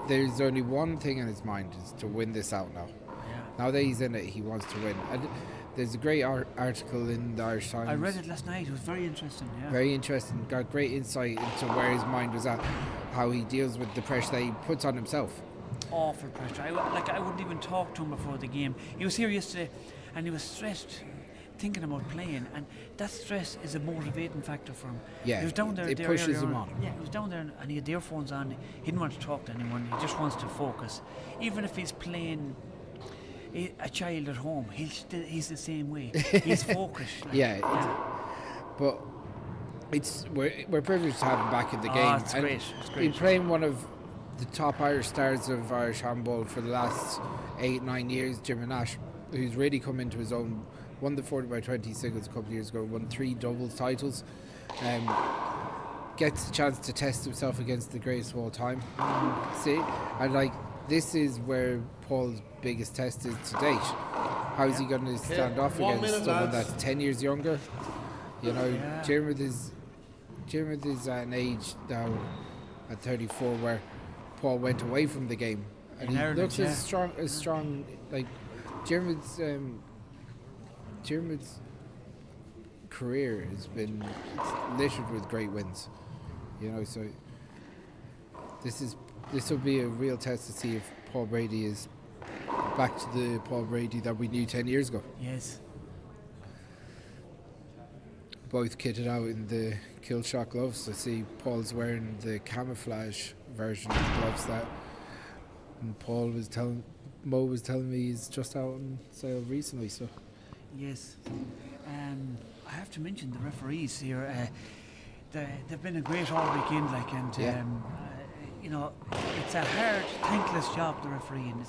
D: There's only one thing in his mind, is to win this out now.
B: Yeah.
D: Now that he's in it, he wants to win. And there's a great article in the Irish Times.
B: I read it last night. It was very interesting. Yeah.
D: Very interesting. Got great insight into where his mind was at, how he deals with the pressure that he puts on himself.
B: Awful pressure. I wouldn't even talk to him before the game. He was here yesterday, and he was stressed, thinking about playing, and that stress is a motivating factor for him.
D: Yeah,
B: he was down there.
D: It pushes him on.
B: Yeah, he was down there, and he had the earphones on. He didn't want to talk to anyone. He just wants to focus. Even if he's playing a child at home, he's the same way. He's focused.
D: But we're privileged to have him back in the game.
B: It's great. It's great.
D: He's playing one of the top Irish stars of Irish handball for the last 8-9 years, Nash, who's really come into his own. Won the 40x20 singles a couple of years ago, won 3 doubles titles, gets a chance to test himself against the greatest of all time. This is where Paul's biggest test is to date. How's he going to stand off against someone that's 10 years younger? Diarmuid is at an age now at 34 where Paul went away from the game, and he looks as strong. Like Diarmuid's career has been littered with great wins, so this will be a real test to see if Paul Brady is back to the Paul Brady that we knew 10 years ago.
B: Yes.
D: Both kitted out in the kill shot gloves. I see Paul's wearing the camouflage version of the gloves that Mo was telling me he's just out on sale recently. So
B: yes, I have to mention the referees here. They've been a great all weekend, it's a hard, thankless job, the refereeing.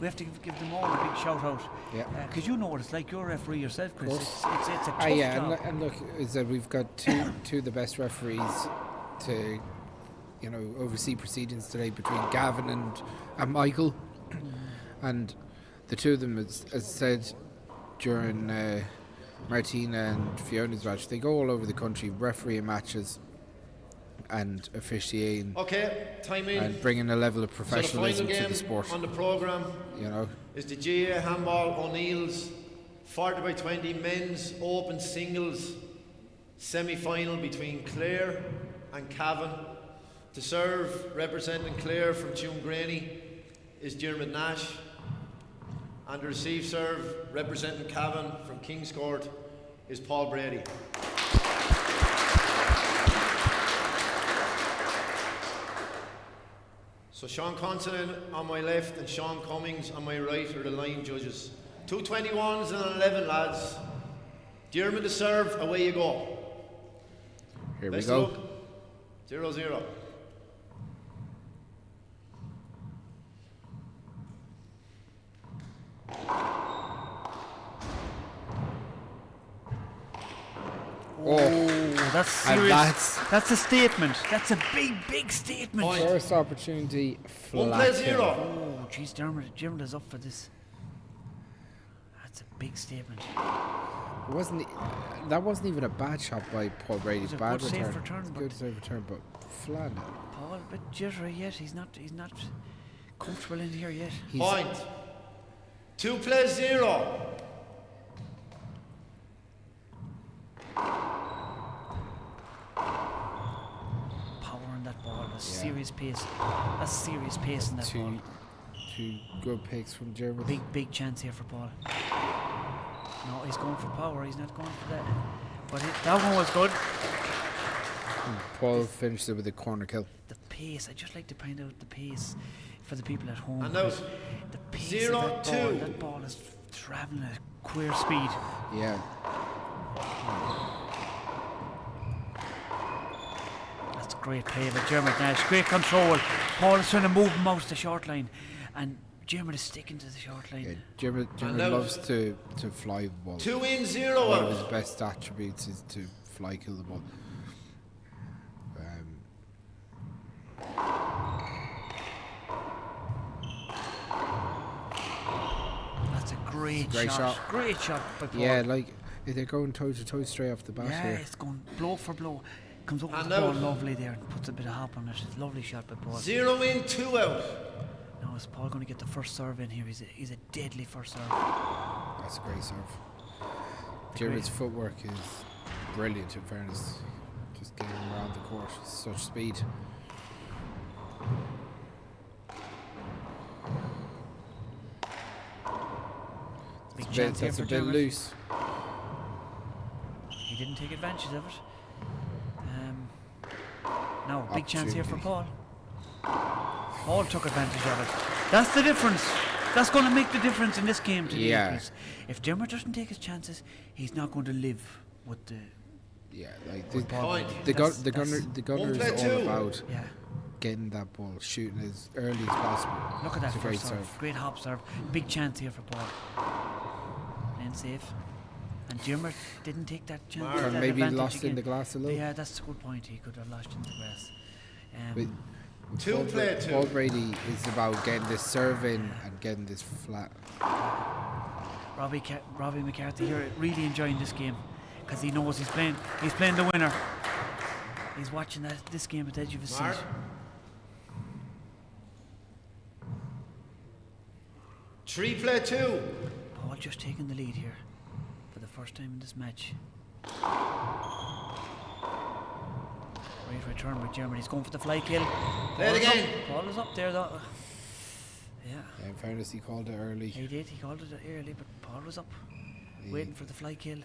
B: We have to give them all a big shout out.
D: Yeah.
B: Because you know what it's like. You're a referee yourself, Chris. It's a tough job.
D: And look, is that we've got two of the best referees to, oversee proceedings today between Gavin and Michael, and the two of them, as said during Martina and Fiona's match, they go all over the country refereeing matches and officiating.
E: Okay, time in.
D: And bringing a level of professionalism to the sport.
E: On the programme, is the GA Handball O'Neill's 40x20 men's open singles semi-final between Clare and Cavan. To serve, representing Clare from Tuamgraney, is Diarmuid Nash, and to receive serve, representing Cavan from Kingscourt, is Paul Brady. So Sean Considine on my left and Sean Cummings on my right are the line judges. 2 21s and an 11, lads. Diarmuid to serve, away you go.
D: Here
E: Best
D: we go.
E: of luck. 0-0.
B: That's serious. That's a statement. That's a big statement.
D: First opportunity,
E: 1-0.
B: Oh, jeez, Diarmuid is up for this. That's a big statement.
D: That wasn't even a bad shot by Paul Brady.
B: It was a
D: Bad
B: good
D: return.
B: safe return,
D: Good safe return, but flat.
B: Paul, a bit jittery yet. He's not comfortable in here yet.
E: Point. 2-0.
B: Power in that ball. That's serious pace. That's serious pace in that ball.
D: Two good picks from Dermot.
B: Big chance here for Paul. No, he's going for power. He's not going for that. But that one was good.
D: And Paul finished it with a corner kill.
B: The pace. I just like to point out the pace for the people at home.
E: And out.
B: The pace
E: 0-2.
B: of that ball. That ball is travelling at queer speed.
D: Yeah.
B: That's great play by Dermot Nash. Great control. Paul is trying to move him out to the short line, and Dermot is sticking to the short line.
D: Yeah, Dermot
E: out.
D: loves to fly the ball.
E: 2 in, 0
D: One of his
E: out.
D: best attributes is to fly kill the ball.
B: That's a great
D: Great shot.
B: Great shot by Paul.
D: Yeah, like if they're going toe to toe straight off the bat
B: Yeah,
D: here.
B: it's going blow for blow. Comes up with
E: And
B: the ball
E: out.
B: lovely there and puts a bit of hop on it. It's a lovely shot by Paul.
E: 0 in, 2 out.
B: Now is Paul going to get the first serve in here? He's a deadly first serve.
D: That's a great serve. Dermot's footwork is brilliant in fairness. Just getting around the court, such speed.
B: Big chance here
D: That's
B: for
D: a bit
B: Dermot.
D: loose.
B: He didn't take advantage of it. Now, big chance here for Paul. Paul took advantage of it. That's the difference. That's going to make the difference in this game today.
D: Yeah.
B: Because if Dermot doesn't take his chances, he's not going to live with the.
D: Yeah, like
B: with Paul.
E: Point.
D: the
B: That's-
D: gunner
E: play
D: is
E: two.
D: all about
B: Yeah.
D: getting that ball, shooting as early as possible.
B: Look at that
D: It's a great
B: first serve.
D: serve.
B: Great hop serve. Big chance here for Paul. And safe. And Dermot didn't take that chance.
E: Mark.
B: that
D: Maybe
B: advantage
D: lost in
B: again.
D: the glass a little.
B: Yeah, that's a good point. He could have lost in the grass.
D: With
E: Two play two.
D: Paul Brady is about getting this serve in and getting this flat.
B: Robbie McCarthy here really enjoying this game because he knows he's playing the winner. He's watching this game at the edge of his seat.
E: Mark. 3 play 2.
B: Paul just taking the lead here for the first time in this match. Great return by Germany. He's going for the fly kill.
E: Play it again.
B: Paul is up there though. Yeah,
D: In fairness, he called it early.
B: he did. He called it early, but Paul was up, waiting for the fly kill.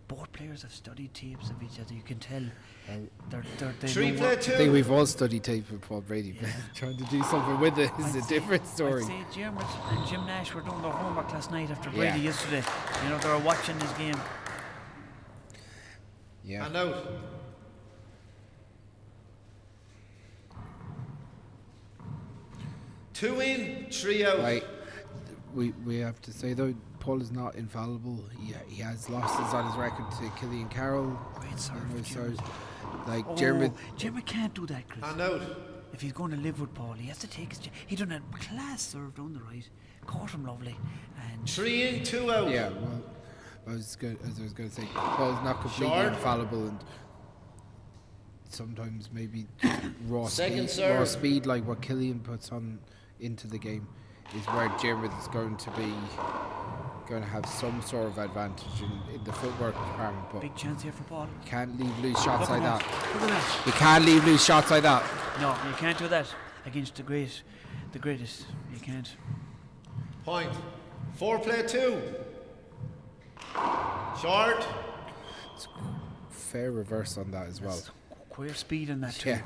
B: Both players have studied tapes of each other. You can tell. They
E: 3
B: know
E: play
B: what-
D: I think
E: 2.
D: we've all studied tape with Paul Brady, but trying to do something with it is a
B: I'd say-
D: different story.
B: I'd say Dermot and Jim Nash were doing their homework last night after
D: Yeah.
B: Brady yesterday. You know, they were watching this game.
D: Yeah.
E: And out. Two in, 3 out.
D: Like, we have to say though, Paul is not infallible. He has losses on his record to Killian Carroll.
B: Great serve
D: You know,
B: for
D: so
B: Dermot.
D: like
B: Oh,
D: Dermot,
B: Dermot can't do that, Chris.
E: And out.
B: If he's going to live with Paul, he has to take his chance. He done a class serve down the right, caught him lovely, and
E: 3 in, 2 out.
D: yeah. Well, as I was going to say, Paul's not completely
E: Short.
D: infallible, and sometimes maybe raw
E: Second
D: speed,
E: serve.
D: raw speed like what Killian puts on into the game is where Dermot is going to have some sort of advantage in the footwork department, but
B: big chance here for Paul.
D: you can't leave loose shots like that.
B: Look at that.
D: You can't leave loose shots like that.
B: No, you can't do that against the greatest. You can't.
E: Point. 4 play 2. Short.
D: Fair reverse on that as well.
B: That's queer speed in that too.
D: Yeah,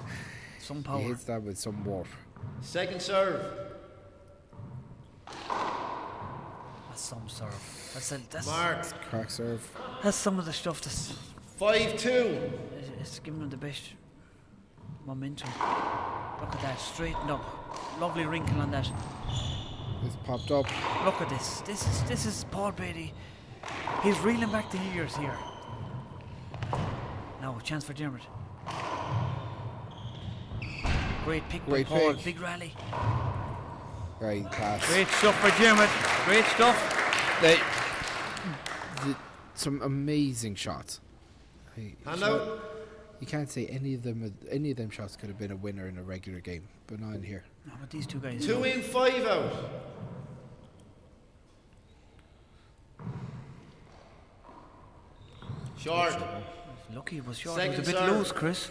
B: Some
D: he
B: power.
D: hits that with some warp.
E: Second serve.
B: That's some serve. That's
E: Mark.
D: Crack serve.
B: that's some of the stuff that's
E: 5-2.
B: it's giving him the best momentum. Look at that, straightened up. Lovely wrinkle on that.
D: It's popped up.
B: Look at this. This is Paul Brady. He's reeling back the years here. Now, chance for Dermot. Great pick
D: Great
B: by Paul.
D: pick.
B: Big rally.
D: Right pass.
B: Great stuff for Dermot. Great stuff.
D: Some amazing shots.
E: And out.
D: You can't say any of them shots could have been a winner in a regular game, but not in here.
B: No, but these two guys.
E: 2 in, 5 out. Short.
B: Lucky it was short. It
E: Second
B: was a bit
E: serve.
B: loose, Chris.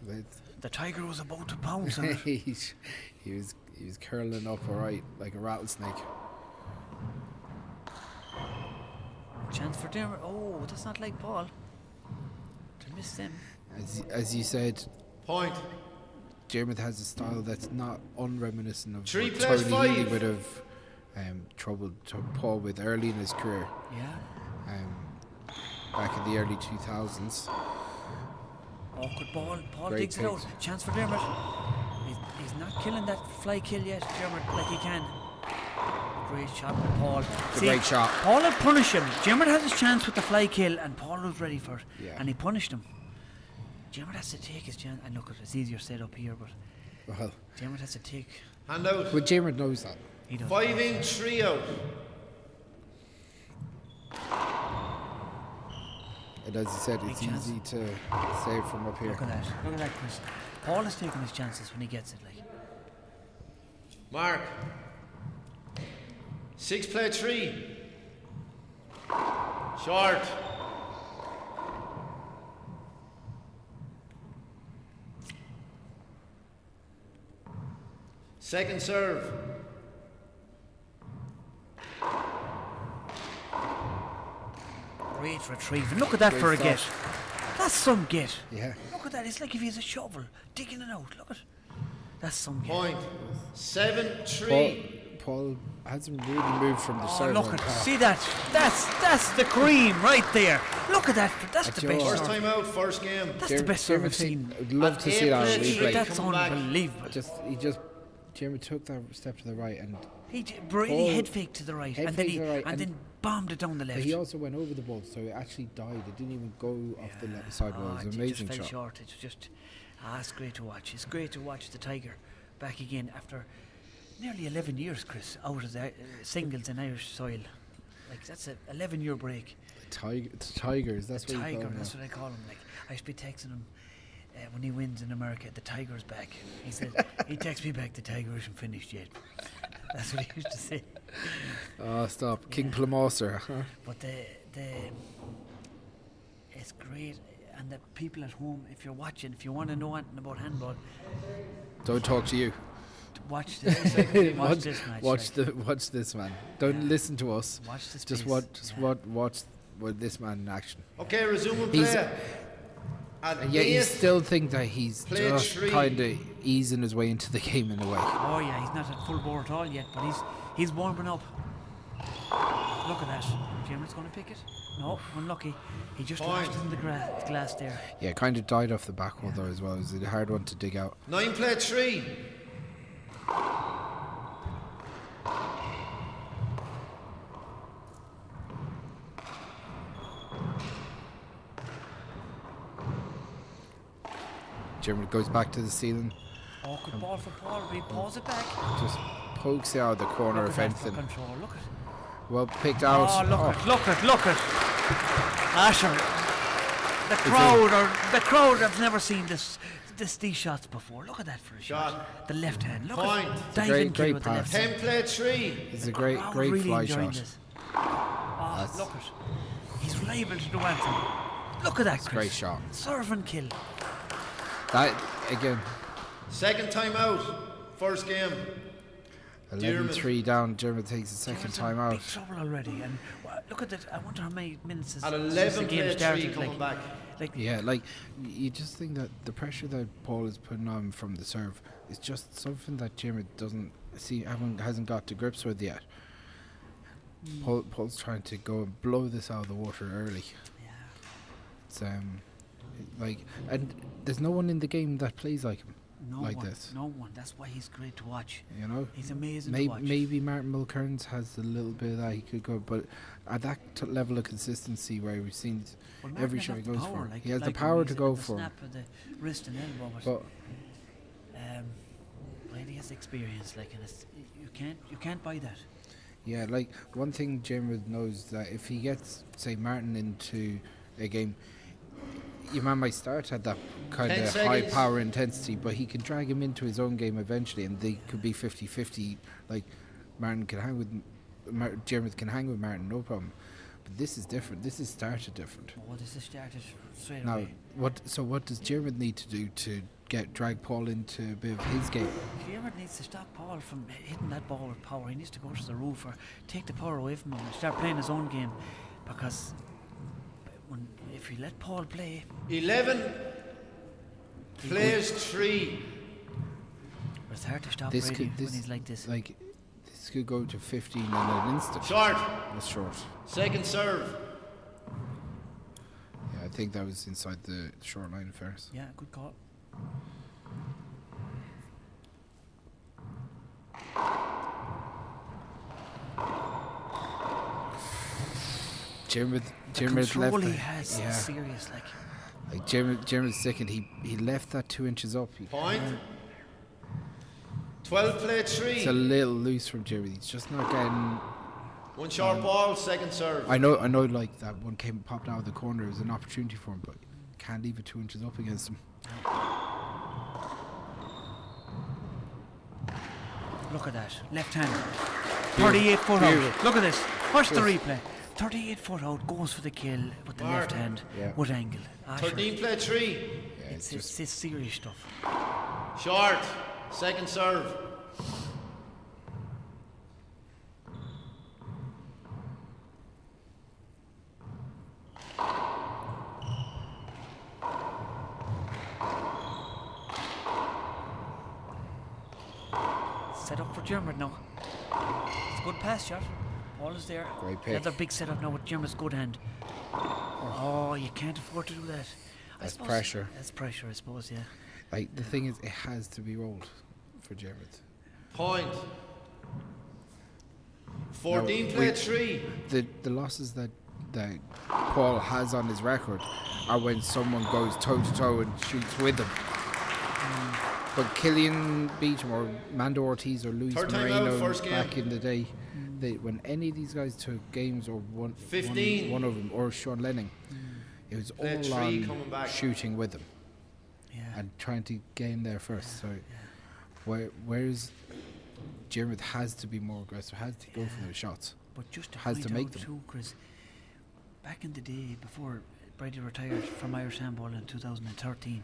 D: But
B: The Tiger was about to pounce on it.
D: he He was curling up alright like a rattlesnake.
B: Chance for Dermot. Oh, that's not like Paul. To miss them.
D: As you said,
E: Point.
D: Dermot has a style that's not unreminiscent of
E: 3
D: what
E: plays
D: Tony Healy
E: 5.
D: would have troubled Paul with early in his career.
B: Yeah.
D: Back in the early 2000s.
B: Awkward ball. Paul
D: Great
B: digs it out.
D: picks.
B: Chance for Dermot. He's not killing that fly kill yet, Dermot, like he can. Great shot by Paul.
D: It's a great shot.
B: Paul had punished him. Dermot had his chance with the fly kill, and Paul was ready for it.
D: Yeah.
B: And he punished him. Dermot has to take his chance. And look, it's easier said up here, but
D: Well,
B: Dermot has to take.
E: Hand out.
D: but Dermot knows that.
B: He does.
E: 5 in, 3 out.
D: And as you said, it's
B: Big chance.
D: easy to save from up here.
B: Look at that. Look at that, Chris. Paul is taking his chances when he gets it. Like.
E: Mark. 6 play 3. Short. Second serve.
B: Great retrieve. And look at that
D: Great
B: for a
D: stop.
B: get. That's some get.
D: Yeah.
B: Look at that. It's like if he has a shovel digging it out. Look at. That's some get.
E: Point. 7-3.
D: Paul hasn't really moved from the
B: Oh,
D: serve.
B: look
D: on
B: at
D: top.
B: see that. That's the cream right there. Look at that. That's
D: That's
B: the best.
D: yours.
E: First
B: serve.
E: time out, first game.
B: That's the best serve I've seen.
D: I'd love to see that on
E: Eight
D: replay.
B: That's
E: come back.
B: unbelievable.
D: Jeremy took that step to the right, and
B: Brady
D: Paul-
B: head faked to the right,
D: head
B: and then
D: fake to the right,
B: and then bombed it down the left.
D: he also went over the ball, so it actually died. It didn't even go off the left side wall. It was an amazing
B: just fell
D: shot.
B: short. It's just, it's great to watch. It's great to watch the Tiger back again after nearly 11 years, Chris, out of the singles in Irish soil. Like that's an 11-year break.
D: The Tigers, that's
B: The
D: what you
B: Tiger,
D: call them.
B: that's what I call him. Like I used to be texting him when he wins in America. The Tiger's back. He said he texts me back. The Tiger isn't finished yet. That's what he used to say.
D: Oh, stop. King Plumosser. Huh?
B: But it's great, and the people at home, if you're watching, if you want to know anything about handball,
D: Don't talk to you.
B: watch this. watch this match.
D: Watch this man. Don't listen to us.
B: Watch this.
D: Just
B: piece.
D: watch this man in action.
E: Okay, resuming
D: He's-
E: play. At
D: Yeah, you
E: 8,
D: still think that he's
E: Play
D: just
E: 3.
D: kind of easing his way into the game in a way.
B: Oh yeah, he's not at full bore at all yet, but he's warming up. Look at that. Jimmer's going to pick it. No, unlucky. He just
E: Point.
B: lost it in the glass there.
D: Yeah, kind of died off the back wall though as well. It was a hard one to dig out.
E: 9 play 3.
D: Jimmer goes back to the ceiling,
B: Oh, good ball for Paul. He pulls it back.
D: just pokes it out of the corner
B: Look
D: if
B: at that for
D: anything.
B: control. Look at.
D: Well picked out.
B: Oh, look at. Asher. The crowd have never seen these shots before. Look at that for a shot.
E: Shot.
B: The left hand. Look
E: Point.
B: at
E: It's
D: a
B: diving
D: great
B: kill with the
D: pass.
B: left hand.
E: 10 play 3.
D: It's a great
B: Crowd
D: great
B: really
D: fly
B: enjoying
D: shot.
B: this. Oh,
D: That's-
B: look at. He's liable to do anything. Look at that, Chris.
D: Great shot.
B: Serve and kill.
D: That again,
E: Second time out, first game.
D: 11-3 down. Jimmer takes the second
B: Germans
D: time
B: in
D: out.
B: big trouble already. And look at that. I wonder how many minutes
E: At
B: since the
E: 11
B: game
E: play
B: started.
E: 3 coming back.
B: Like
D: Yeah, like you just think that the pressure that Paul is putting on from the serve is just something that Jimmer hasn't got to grips with yet. Paul's trying to go and blow this out of the water early.
B: yeah.
D: It's and there's no one in the game that plays like him,
B: No
D: like
B: one,
D: this.
B: No one. That's why he's great to watch.
D: You know,
B: He's amazing to
D: maybe,
B: watch.
D: maybe Martin Mulcairns has a little bit of that he could go, but at that level of consistency where we've seen
B: Well, Martin
D: every
B: has
D: shot he
B: the
D: goes
B: power,
D: for,
B: like-
D: he has the
B: like
D: power
B: he's
D: to
B: at
D: go
B: the
D: for him.
B: snap of the wrist and elbow,
D: But
B: Brady has experience, like, and you can't buy that.
D: yeah, like one thing James knows that if he gets, say, Martin into a game, your man might start at that kind
E: 10
D: of high
E: seconds.
D: power intensity, but he can drag him into his own game eventually, and they could be 50-50. Like Martin can hang with James can hang with Martin, no problem. But this is different. This is started different.
B: Oh, this is started straight
D: Now,
B: away.
D: what does James need to do to drag Paul into a bit of his game.
B: Dermot needs to stop Paul from hitting that ball with power. He needs to go to the roof or take the power away from him and start playing his own game. Because if you let Paul play...
E: 11 plays 3.
B: It's hard to stop
D: This
B: Brady
D: could,
B: when he's like this.
D: This could go to 15 in an instant.
E: Short.
D: That's short.
E: Second serve.
D: Yeah, I think that was inside the short line of fairness.
B: Yeah, good call.
D: Dermot
B: Control
D: left.
B: he has is serious,
D: Like Dermot's second, he left that 2 inches up.
E: Point. 12 play 3.
D: It's a little loose from Dermot. He's just not getting.
E: One short ball, second serve.
D: I know. Like that one popped out of the corner. It was an opportunity for him, but can't leave it 2 inches up against him.
B: Look at that. Left hand. 38 foot out. Look at this. Watch the replay. 38 foot out, goes for the kill with the left hand.
D: Yeah.
B: What angle?
E: 13 play 3.
D: Yeah,
B: It's serious stuff.
E: Short. Second serve.
B: Set up for Dermot now. It's a good pass shot. Paul is there.
D: Great pick.
B: Another big setup now with Dermot's good hand. Oh, you can't afford to do that.
D: That's pressure.
B: That's pressure, I suppose, yeah.
D: Like the thing is, it has to be rolled for Dermot.
E: Point. 14 play 3.
D: The losses that Paul has on his record are when someone goes toe to toe and shoots with him. But Killian Beecham or Mando Ortiz or Luis
E: Third time
D: Moreno
E: out, first game.
D: back in the day, when any of these guys took games or one
E: 15.
D: one of them or Sean Lennon, it was
E: Play
D: all
E: 3
D: on
E: coming back.
D: shooting with them
B: Yeah.
D: and trying to game there first. So whereas Dermot has to be more aggressive, has to go for those shots.
B: But just to
D: Has
B: point
D: to make
B: out
D: them.
B: too, Chris, back in the day before Brady retired from Irish handball in 2013,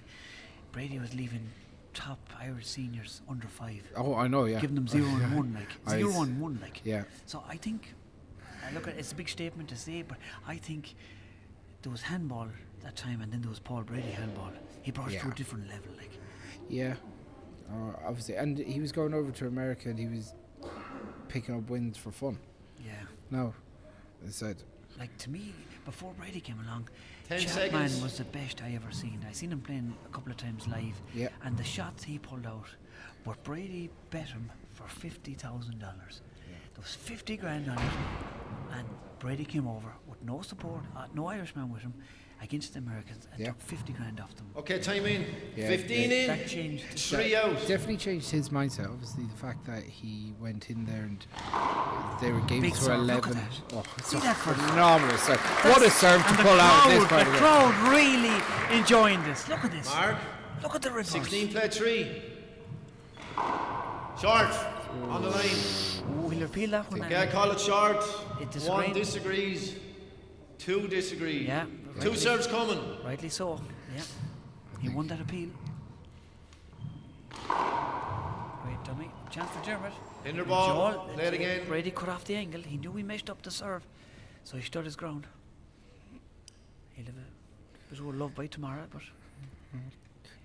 B: Brady was leaving top Irish seniors under 5.
D: Oh, I know, yeah.
B: Giving them 0 and 1, like.
D: I
B: 0
D: s-
B: and 1, like.
D: Yeah.
B: So I think, look, it's a big statement to say, but I think there was handball that time and then there was Paul Brady handball. He brought it to a
D: Yeah.
B: different level, like.
D: Yeah, obviously, and he was going over to America and he was picking up wins for fun.
B: Yeah.
D: No, I said,
B: Like, to me, before Brady came along,
E: 10
B: Chapman
E: seconds.
B: was the best I ever seen. I seen him playing a couple of times live,
D: Yeah.
B: and the shots he pulled out, but Brady bet him for $50,000. There was 50 grand on it, and Brady came over with no support, no Irishman with him, against the Americans, and
D: Yeah.
B: took 50 grand off them.
E: Okay, time in.
D: Yeah,
E: 15 in.
B: That changed.
E: 3 out.
D: definitely changed his mindset. Obviously, the fact that he went in there and they were games
B: Big
D: to
B: serve,
D: 11.
B: look at that.
D: Oh, it's
B: See
D: a
B: that for-
D: phenomenal serve. What a serve to
B: And the
D: pull out of this
B: crowd,
D: part
B: the
D: of it.
B: crowd really enjoying this. Look at this.
E: Mark.
B: Look at the reverse.
E: 16 play 3. Short. On the line.
B: Oh, he'll appeal that one.
E: Yeah, call it short.
B: It
E: 1
B: disagreed.
E: disagrees. 2 disagree.
B: Yeah.
E: 2 serves coming.
B: Rightly so, yeah. He won that appeal. Great dummy. Chance for Dermot.
E: Hinder ball.
B: Joel,
E: Play it again.
B: Brady cut off the angle. He knew he messed up the serve, so he stood his ground. He'll have a bit of a love bite tomorrow, but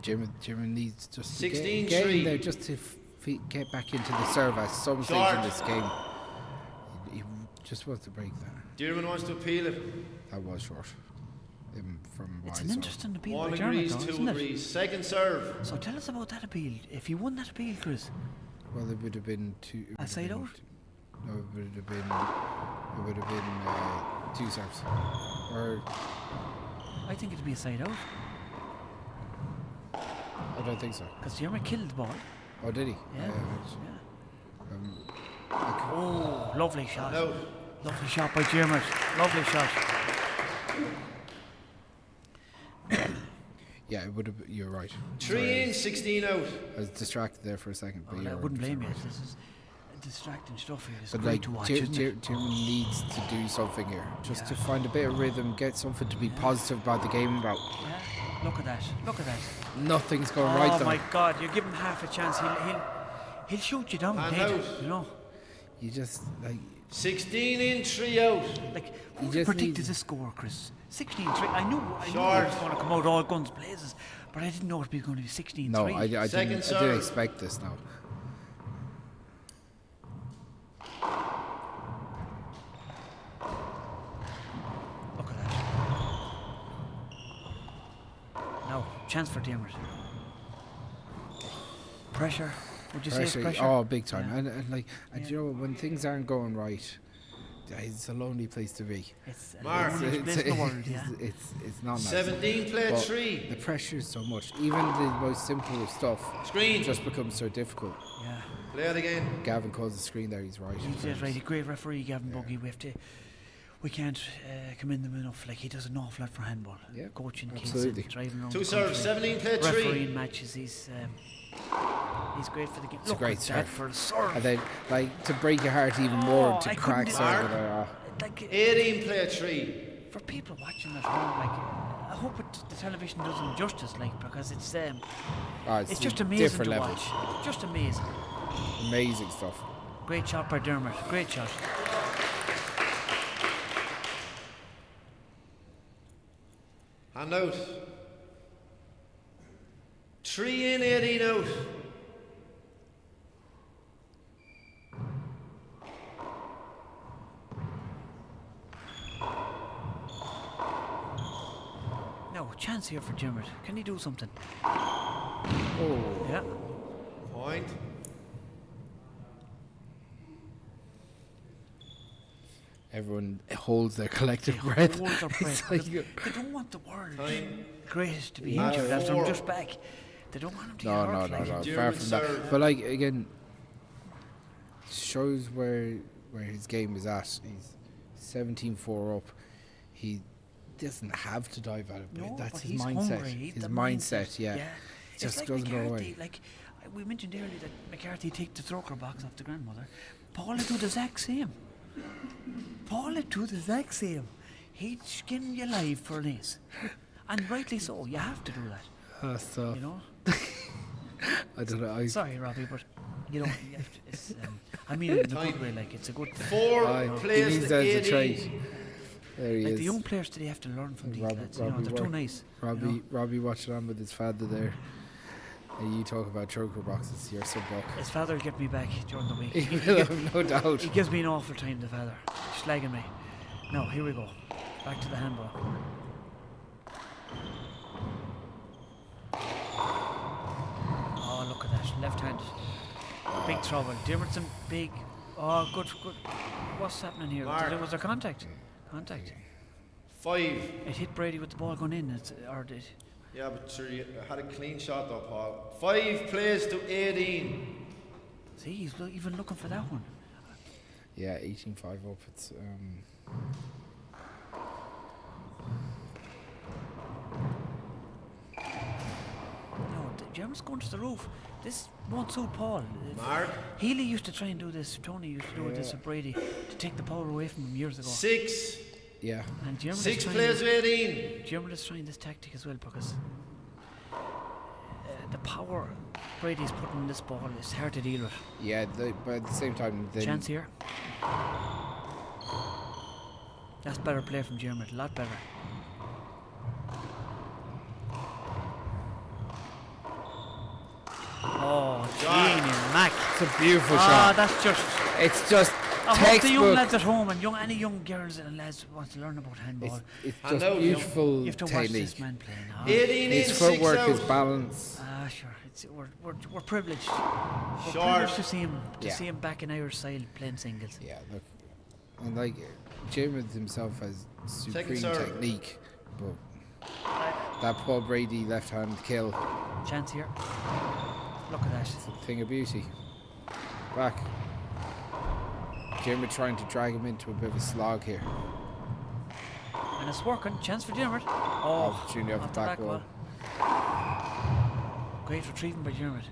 D: Jim needs just to
E: 16-3.
D: get in there just to get back into the serve at some stage
E: Short.
D: in this game. He just wants to break that.
E: Dearman wants to appeal it.
D: That was short. From what
B: it's
D: I
B: an
D: saw.
B: interesting appeal
E: 1
B: by Dermot,
E: agrees,
B: though,
E: 2
B: isn't it?
E: agrees. Second serve.
B: So tell us about that appeal. If he won that appeal, Chris,
D: Well, it would have been two.
B: A side out?
D: No, it would have been. It would have been 2 serves. Or
B: I think it'd be a side out,
D: I don't think so.
B: because Dermot killed the ball.
D: Oh, did he?
B: Yeah.
D: Yeah.
B: Oh, lovely shot.
E: No.
B: Lovely shot by Dermot. Lovely shot.
D: Yeah, it would have. You're right.
E: 3 in, 16 out.
D: I was distracted there for a second, but
B: Well, I
D: you're
B: wouldn't blame you.
D: 100% right.
B: This is distracting stuff here. It's
D: But
B: great
D: like,
B: to watch, isn't it?
D: Jim needs to do something here, just to find a bit of rhythm, get something to be positive about the game about.
B: Yeah. Look at that. Look at that.
D: Nothing's going right
B: Oh
D: though.
B: my God! You give him half a chance, he'll shoot you down.
E: And
B: Dave,
E: out.
B: you know.
D: You just like
E: 16 in, 3 out.
B: Like, who
D: just
B: predicted
D: need-
B: the score, Chris? 16-3. I knew it
E: Short.
B: was going to come out all guns blazes, but I didn't know it would be going to be 16-3.
D: no, I
E: Second
D: didn't
E: serve.
D: expect this now.
B: Look at that. Now, chance for Diarmuid. Pressure. Would you say it's pressure?
D: Oh, big time.
B: Yeah.
D: And like, and you know, when things aren't going right, it's a lonely place to be.
B: It's
E: Mark.
B: the only place in the world, yeah.
D: It's not nice.
E: 17 play
D: But
E: 3.
D: The pressure is so much. Even the most simple stuff
E: Screen.
D: just becomes so difficult.
B: Yeah.
E: Play it again.
D: Gavin calls the screen there. He's right.
B: He's dead right. A great referee, Gavin Buggy. We can't commend him enough. Like, he does an awful lot for handball.
D: Yeah,
B: Coaching
D: absolutely.
B: kids and driving around
E: 2
B: the
E: serves,
B: country.
E: 17 play 3.
B: Refereeing matches. He's great for the game.
D: It's a
B: Look
D: great
B: at
D: serve.
B: that for a serve.
D: And then, like, to break your heart even more, to
B: I
D: crack
B: couldn't
D: serve.
E: Mark.
B: Like,
E: 18 play 3.
B: for people watching at home, like, I hope the television does them justice, like, because it's
D: It's
B: just
D: a
B: amazing
D: different
B: to
D: level.
B: watch. Just amazing.
D: Amazing stuff.
B: Great shot by Dermot. Great shot.
E: Hand out. 3 in, 18 out.
B: No, chance here for Dermot. Can he do something?
D: Oh,
B: Yeah.
E: Point.
D: everyone holds their collective
B: They
D: breath.
B: hold their breath
D: It's like,
B: because they don't want the world
E: Time.
B: greatest to be
E: Match
B: injured after
E: 4.
B: I'm just back. They don't want him to
D: no,
B: get
D: no,
B: hurt.
D: no,
B: like.
D: no. Far
E: German
D: from that.
E: serve.
D: But like again, shows where his game is at. He's 17-4 up. He doesn't have to dive at it. But
B: No,
D: that's
B: but
D: his
B: he's
D: mindset.
B: hungry. He's
D: His
B: the
D: mindset, yeah.
B: It's
D: Just
B: like
D: doesn't go
B: McCarthy.
D: away.
B: Like we mentioned earlier that McCarthy take the thrower box off the grandmother. Paul would do the exact same. Paul would do the exact same. He'd skin you alive for an ace. And rightly so. You have to do that.
D: So
B: You know.
D: I don't know.
B: Sorry, Robbie, but you know, you have to, it's, I mean it in a good way. Like it's a good.
E: 4
D: he
E: plays
D: needs
E: to
D: that as a
E: 18.
D: trait. There he
B: Like
D: is.
B: the young players today have to learn from these
D: Robbie-
B: lads. You know,
D: Robbie
B: they're too
D: work.
B: nice.
D: Robbie,
B: You know?
D: Robbie watching on with his father there. And you talk about choker boxes. You're so buck.
B: His father will get me back during the week.
D: He will have no doubt.
B: He gives me an awful time, the father. Slagging me. Now, here we go. Back to the handball. Oh, look at that. Left hand. Big trouble. Dimerton, big. Oh, good, good. What's happening here?
E: Mark.
B: Was there contact? Contact.
E: 5.
B: It hit Brady with the ball going in. Or did.
E: Yeah, but sure, you had a clean shot though, Paul. 5 plays to 18.
B: See, he's even looking for that one.
D: Yeah, 18-5 up. It's
B: No, Jeremy's going to the roof. This won't suit Paul.
E: Mark.
B: Healy used to try and do this. Tony used to do this with Brady to take the power away from him years ago.
E: 6.
D: yeah.
B: And Jeremy
E: 6 plays to 18.
B: Jeremy is trying this tactic as well because the power Brady's putting in this ball is hard to deal with.
D: Yeah, but at the same time, then
B: Chance here. That's better play from Jeremy. A lot better. Oh, genius, Mac.
D: it's a beautiful
B: Ah,
D: shot.
B: that's just.
D: It's just
B: I hope the young
D: textbook.
B: lads at home and any young girls and lads want to learn about handball.
D: It's
E: I
D: just
E: know,
D: beautiful
B: You have to watch
D: technique.
B: this man playing.
E: 18 in,
D: His
E: 6
D: footwork,
E: out.
D: his balance.
B: Sure. We're privileged. We're
E: Short.
B: privileged to see him
D: Yeah.
B: back in Irish side playing singles.
D: Yeah, look, and like James himself has supreme
E: serve.
D: technique, but that Paul Brady left hand kill,
B: Chance here. Look at that.
D: it's a thing of beauty. Back. Jim trying to drag him into a bit of a slog here.
B: And it's working. Chance for Dermot. Oh,
D: Opportunity off the back wall.
B: Great retrieving by Dermot.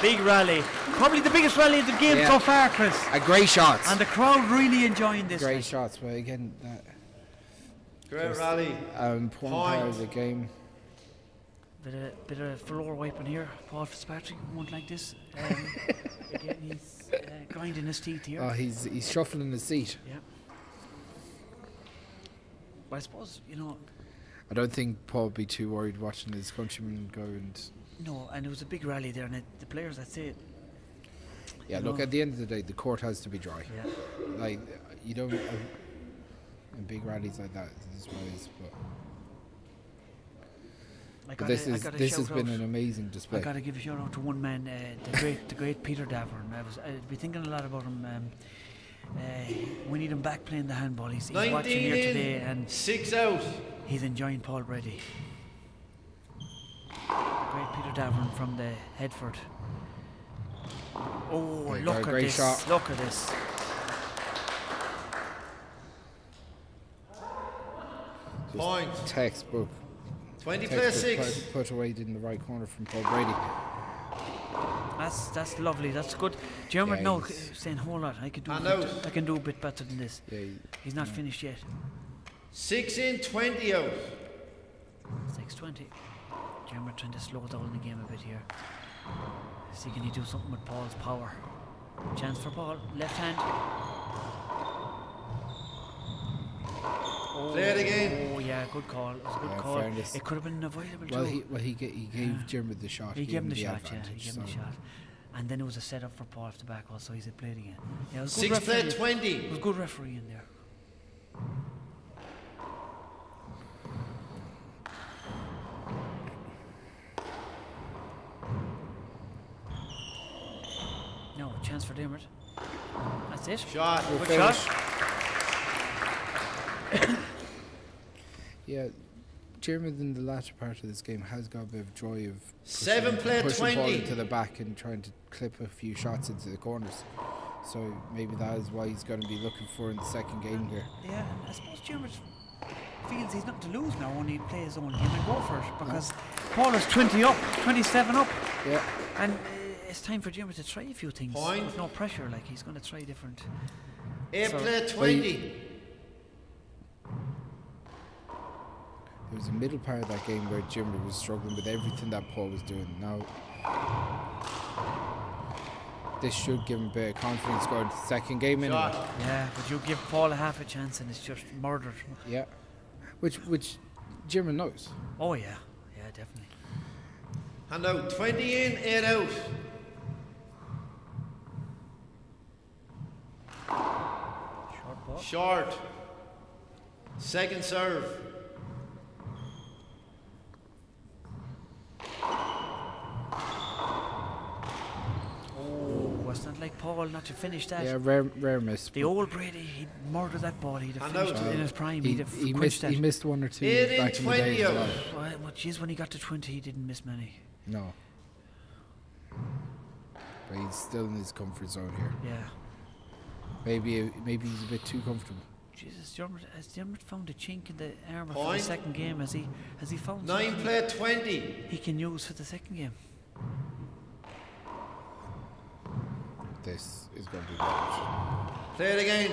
B: Big rally. Probably the biggest rally of the game so far, Chris.
D: Great shots.
B: And the crowd really enjoying this.
D: Great shots, but again, that
E: Great rally.
D: important part of the game.
B: Bit of floor wiping here. Paul Fitzpatrick won't like this. Again, he's grinding his teeth here.
D: Oh, he's shuffling his seat.
B: Yeah. But I suppose,
D: I don't think Paul would be too worried watching his countrymen go and.
B: No, and it was a big rally there, and the players, I'd say.
D: Yeah, look, at the end of the day, the court has to be dry.
B: Yeah.
D: Like, you don't. In big rallies like that, this is what it is. But this has been an amazing display.
B: I got to give a shout out to one man, the great Peter Davern. I'd be thinking a lot about him. We need him back playing the handball. He's watching here today, and
E: 6 out.
B: he's enjoying Paul Brady. Great Peter Davern from the Headford. Oh,
D: Yeah,
B: look at
D: great
B: this!
D: shot.
B: Look at this!
E: Point.
D: Textbook.
E: 20 plays 6.
D: Put away in the right corner from Paul Brady.
B: That's lovely. That's good. Jeremy,
D: Yeah,
B: no,
D: he's-
B: saying hold on. I can do.
E: Hand
B: a bit,
E: out.
B: I can do a bit better than this.
D: Yeah,
B: He's not finished yet.
E: 6 in, 20 out.
B: 6:20. Jeremy trying to slow down the game a bit here. See, can he do something with Paul's power? Chance for Paul. Left hand.
E: Play it again.
B: Oh yeah, good call. It was a good
D: Yeah,
B: call.
D: fairness.
B: It could have been an avoidable
D: Well,
B: too.
D: he gave Jim the shot.
B: He gave him the shot,
D: advantage,
B: He gave him the
D: so-
B: shot. And then it was a setup for Paul off the back also. He said play it again. Yeah, it was good
E: 6 play
B: refereeing.
E: 20.
B: It was good refereeing there. No, chance for Dermot. That's it.
E: Shot.
B: Good
D: finish.
B: shot.
D: Yeah, Jeremy in the latter part of this game has got a bit of joy of
E: 7 play
D: pushing the ball
E: 20.
D: into the back and trying to clip a few shots into the corners. So maybe that is why he's going to be looking for in the second game here.
B: Yeah, and I suppose Dermot feels he's nothing to lose now when he plays his own game and go for it because Paul is 20 up, 27 up.
D: Yeah,
B: And it's time for Jimmy to try a few things.
E: Point.
B: With no pressure, like he's going to try different.
E: 8
B: So-
E: play 20.
D: there was a middle part of that game where Jimmy was struggling with everything that Paul was doing. Now, this should give him a bit of confidence going to the second game anyway.
E: Shot.
B: Yeah, but you give Paul a half a chance and it's just murdered.
D: Yeah, which Jimmy knows.
B: Oh yeah, yeah, definitely.
E: Hand out. 20 in, 8 out.
B: Short ball.
E: Short. Second serve.
B: Oh, it's not like Paul not to finish that.
D: Yeah, rare miss.
B: The old Brady, he'd murdered that ball. He'd have
E: And
B: finished
E: out.
B: it in his prime.
D: He,
B: He'd have
D: he
B: quenched that.
D: missed one or two
E: 8 in,
D: back in the day
E: 20
D: as
E: out.
D: well.
B: Well, geez, when he got to 20, he didn't miss many.
D: No. But he's still in his comfort zone here.
B: Yeah.
D: Maybe he's a bit too comfortable.
B: Jesus, has Dermot found a chink in the armour for the
E: Point.
B: second game? Has he found
E: 9
B: something
E: play 20.
B: he can use for the second game?
D: This is going to be bad.
E: Play it again.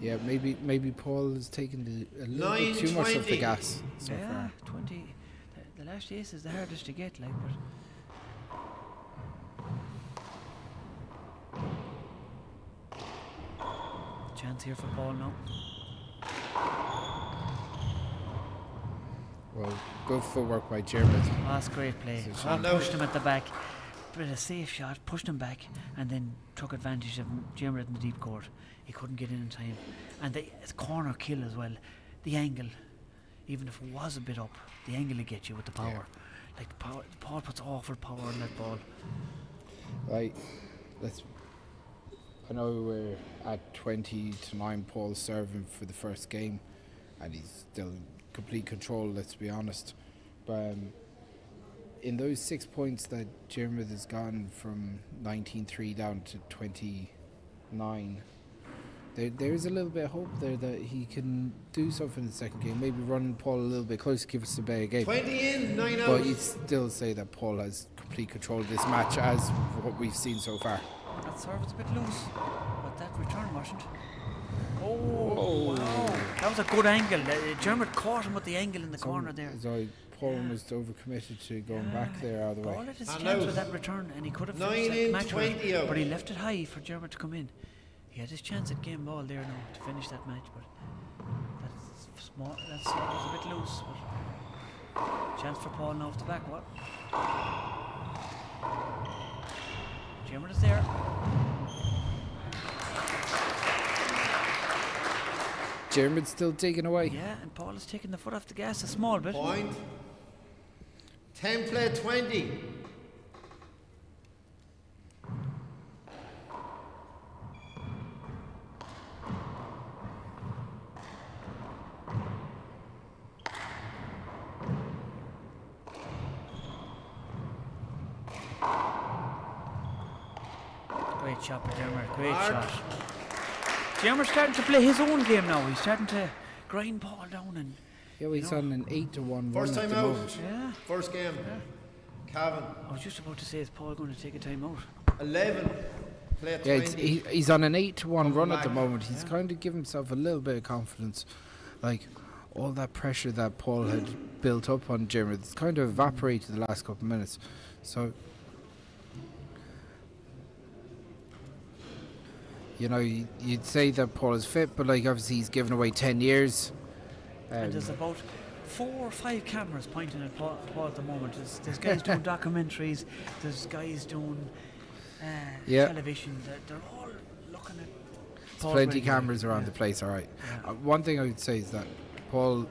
B: Yeah,
D: maybe Paul is taking a little bit too much of the
E: 9:20.
D: gas so
B: yeah,
D: far.
B: 20. The last ace is the hardest to get, like, but. Chance here for Paul now.
D: Well, good footwork by Jeremy.
B: Oh, that's great play.
D: It's a
E: shame.
B: Pushed him at the back. But a safe shot, pushed him back, and then took advantage of Jeremy in the deep court. He couldn't get in time. And it's corner kill as well. The angle, even if it was a bit up, the angle will get you with the power.
D: Yeah.
B: Like Paul puts awful power on that ball.
D: Right, I know we're at 20-9. Paul's serving for the first game, and he's still in complete control. Let's be honest, but in those 6 points that Jeremy has gone from 19-3 down to 29, there is a little bit of hope there that he can do something in the second game. Maybe run Paul a little bit closer, give us the Bay a game.
E: 20 in, 9 out.
D: But you'd still say that Paul has complete control of this match as what we've seen so far.
B: That serve was a bit loose, but that return wasn't. Oh, wow. That was a good angle. Dermot caught him with the angle in the corner there.
D: So Paul was overcommitted to going back there out of the way.
B: Paul had his chance with that return, and he could have
E: 9
B: finished
E: in,
B: that match
E: 20
B: with it,
E: out.
B: but he left it high for Dermot to come in. He had his chance at game ball there now to finish that match, but that's small. That serve was a bit loose. But chance for Paul now off the back. What? Dermot is there.
D: Dermot's still digging away.
B: Yeah, and Paul is taking the foot off the gas a small bit.
E: Point. 10 play 20.
B: Great shot by Dermot, great shot. Dermot's starting to play his own game now. He's starting to grind Paul down and...
D: Yeah, well, he's on an 8-1
E: First
D: run at
E: time
D: the
E: out.
D: moment.
B: Yeah.
E: First game. Cavan.
B: I was just about to say, is Paul going to take a time out?
E: 11 play
D: Yeah,
E: 20.
D: he's on an 8-1 run at the
E: back.
D: moment. He's kind of given himself a little bit of confidence. Like, all that pressure that Paul had built up on Dermot, it's kind of evaporated the last couple of minutes. So, you know, you'd say that Paul is fit, but like obviously he's given away 10 years.
B: And there's about 4 or 5 cameras pointing at Paul at the moment. There's guys doing documentaries, there's guys doing television. They're all looking at Paul.
D: Plenty
B: Brady.
D: cameras around the place, all right.
B: Yeah.
D: One thing I would say is that Paul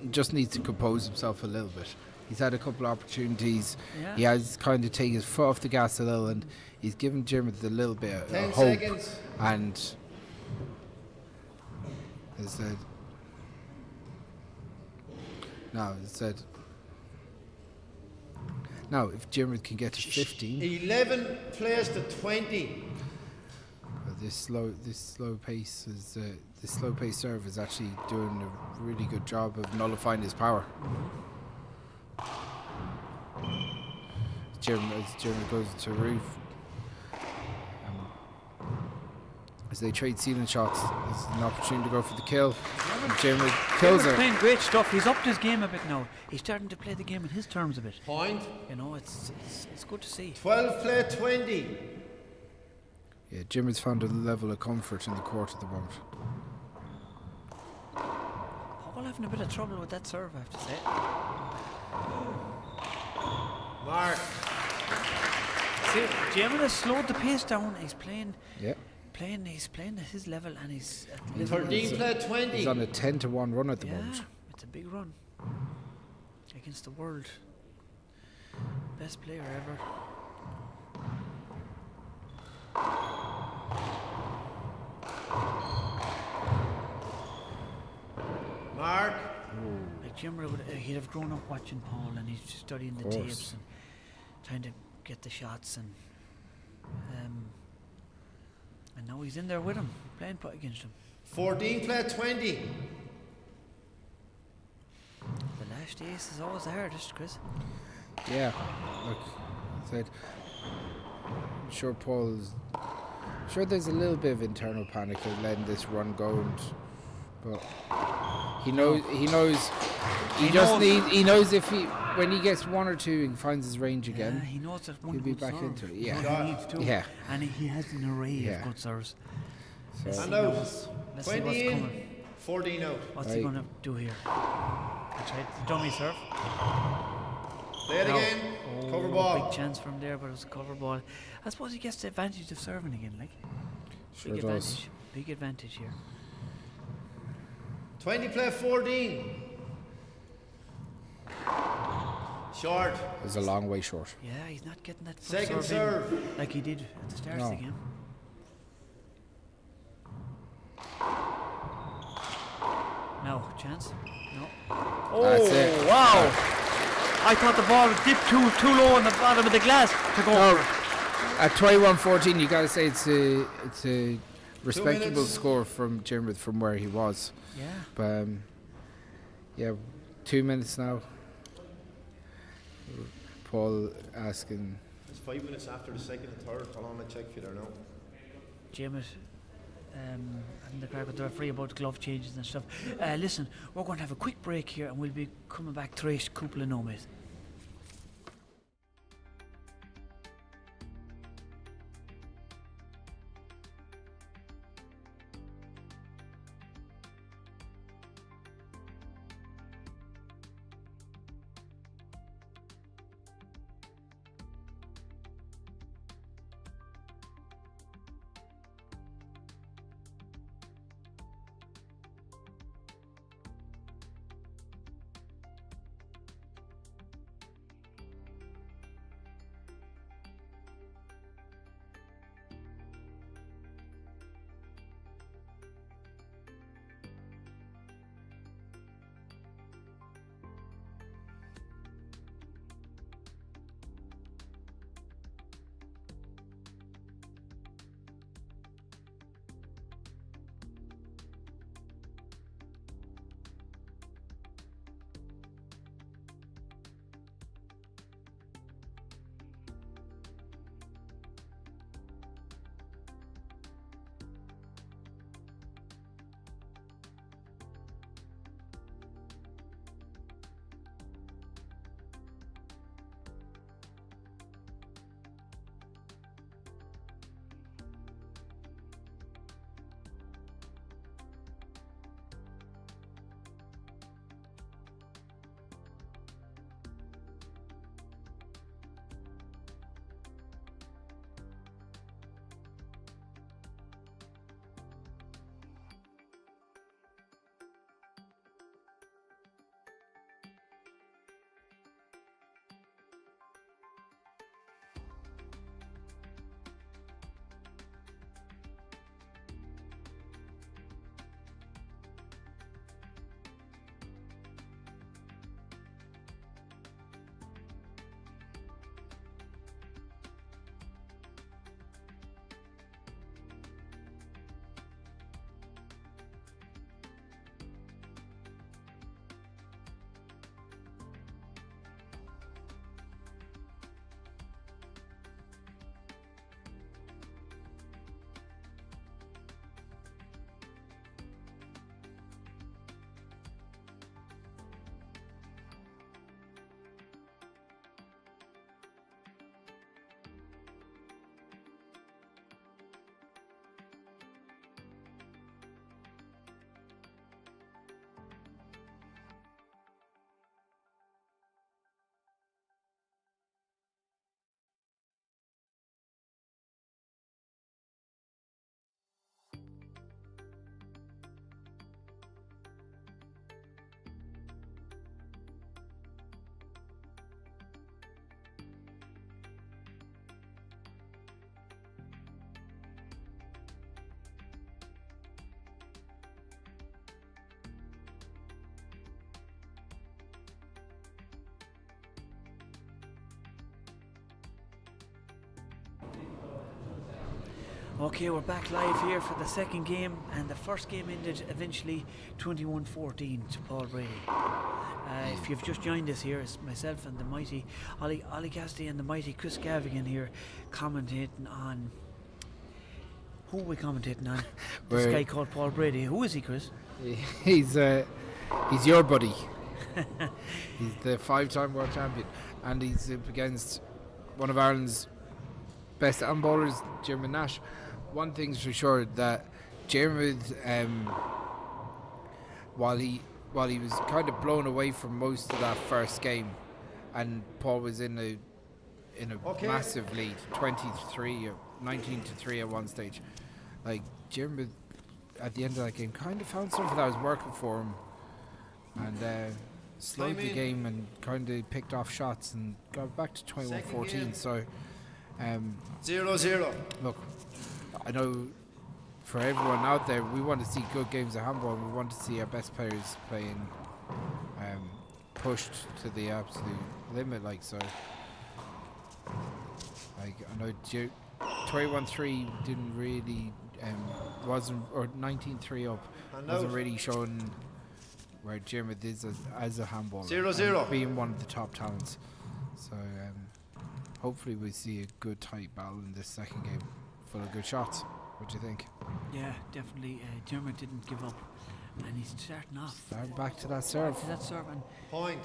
D: just needs to compose himself a little bit. He's had a couple of opportunities.
B: Yeah.
D: He has kind of taken his foot off the gas a little, and he's given Dermot a little bit of
E: 10
D: hope.
E: seconds.
D: And as I said, now if Dermot can get to 15,
E: 11 plays to 20.
D: this slow pace serve is actually doing a really good job of nullifying his power. As Dermot goes to roof, as they trade ceiling shots, there's an opportunity to go for the kill. And Dermot kills
B: Dermot's
D: her.
B: playing great stuff. He's upped his game a bit now. He's starting to play the game in his terms a bit.
E: Point.
B: You know, it's good to see.
E: 12 play 20.
D: Yeah, Dermot's found a level of comfort in the court at the moment.
B: Paul having a bit of trouble with that serve, I have to say.
E: Mark.
B: See, Dermot has slowed the pace down. He's playing.
D: Yeah.
B: He's playing at his level, and he's at
E: 13 play 20.
D: He's on a 10-1 run at the
B: yeah,
D: moment.
B: it's a big run against the world best player ever.
E: Mark.
B: Like Jimmer he'd have grown up watching Paul, and he's studying the tapes and trying to get the shots, and now he's in there with him, playing putt against him.
E: 14 play 20.
B: The last ace is always the hardest, Chris.
D: Yeah, look, I said, I'm sure there's a little bit of internal panic of letting this run go, but he knows when he gets 1 or 2 and finds his range again,
B: Yeah, he knows that one
D: he'll be
B: good
D: back
B: serve.
D: into it. Yeah.
B: He needs to.
D: Yeah.
B: And he has an array of good serves.
D: So,
E: And out.
B: Let's see
E: 20
B: what's
E: in.
B: coming.
E: 14 out.
B: What's he
D: Right.
B: going to do here? That's right, the dummy serve.
E: Play it
B: No.
E: again. Cover ball.
B: Big chance from there, but it was a cover ball. I suppose he gets the advantage of serving again, like.
D: Sure
B: Big
D: does.
B: advantage. Big advantage here.
E: 20 play 14. Short.
D: it's a long way short.
B: Yeah, he's not getting that first
E: Second
B: serve in
E: serve.
B: like he did at the start of the
D: No.
B: game. No chance. No.
D: That's it.
B: Wow! I thought the ball dipped too low on the bottom of the glass to go over.
D: At 21-14, you got to say it's a respectable score from Diarmuid from where he was.
B: Yeah.
D: But yeah, 2 minutes now. Paul asking.
E: It's 5 minutes after the second and third. Hold on, I check for you there now.
B: Diarmuid, and the crack with the referee about glove changes and stuff. Listen, we're going to have a quick break here, and we'll be coming back to race Cúpla Nóiméad. Okay, we're back live here for the second game, and the first game ended eventually 21-14 to Paul Brady. If you've just joined us here, it's myself and the mighty Ollie Cassidy and the mighty Chris Gavigan here commentating on... Who are we commentating on? This guy called Paul Brady. Who is he, Chris?
D: He's your buddy. He's the 5-time world champion, and he's up against one of Ireland's best handballers, Diarmuid Nash. One thing's for sure, that Diarmuid, while he was kind of blown away from most of that first game, and Paul was in a massive lead, 23 or 19-3 at one stage. Like, Diarmuid at the end of that game kind of found something that was working for him, and slowed the game and kind of picked off shots and got back to 21-14. So
E: 0-0.
D: Look, I know for everyone out there, we want to see good games of handball, and we want to see our best players playing pushed to the absolute limit, like so. Like I know 21-3 didn't really wasn't, or 19-3 up
E: And
D: wasn't
E: out.
D: really showing where Diarmuid is as a handballer.
E: 0-0.
D: and being one of the top talents. So hopefully we see a good tight battle in this second game, full of good shots. What do you think?
B: Yeah, definitely. Diarmuid didn't give up, and he's starting off.
D: Starting back to that serve.
B: To that serve, and
E: Point.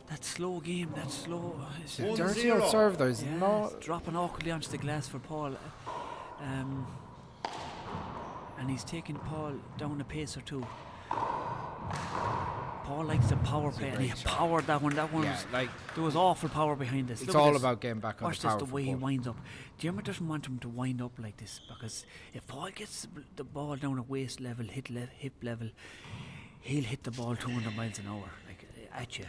B: that slow game, that slow. It's,
E: One
D: Dirty
E: zero.
D: old serve though.
B: yeah,
D: No,
B: it's dropping awkwardly onto the glass for Paul. And he's taking Paul down a pace or two. Paul likes the power
D: It's a
B: play, and
D: great
B: he
D: shot.
B: powered that one. That one
D: yeah,
B: was,
D: like
B: there was awful power behind this.
D: it's
B: Look at
D: all
B: this.
D: about getting back on
B: Watch
D: the
B: this,
D: power.
B: the
D: for
B: way he
D: Paul.
B: winds up. Diarmuid doesn't want him to wind up like this, because if Paul gets the ball down at waist level, hip level, he'll hit the ball 200 miles an hour, like at you,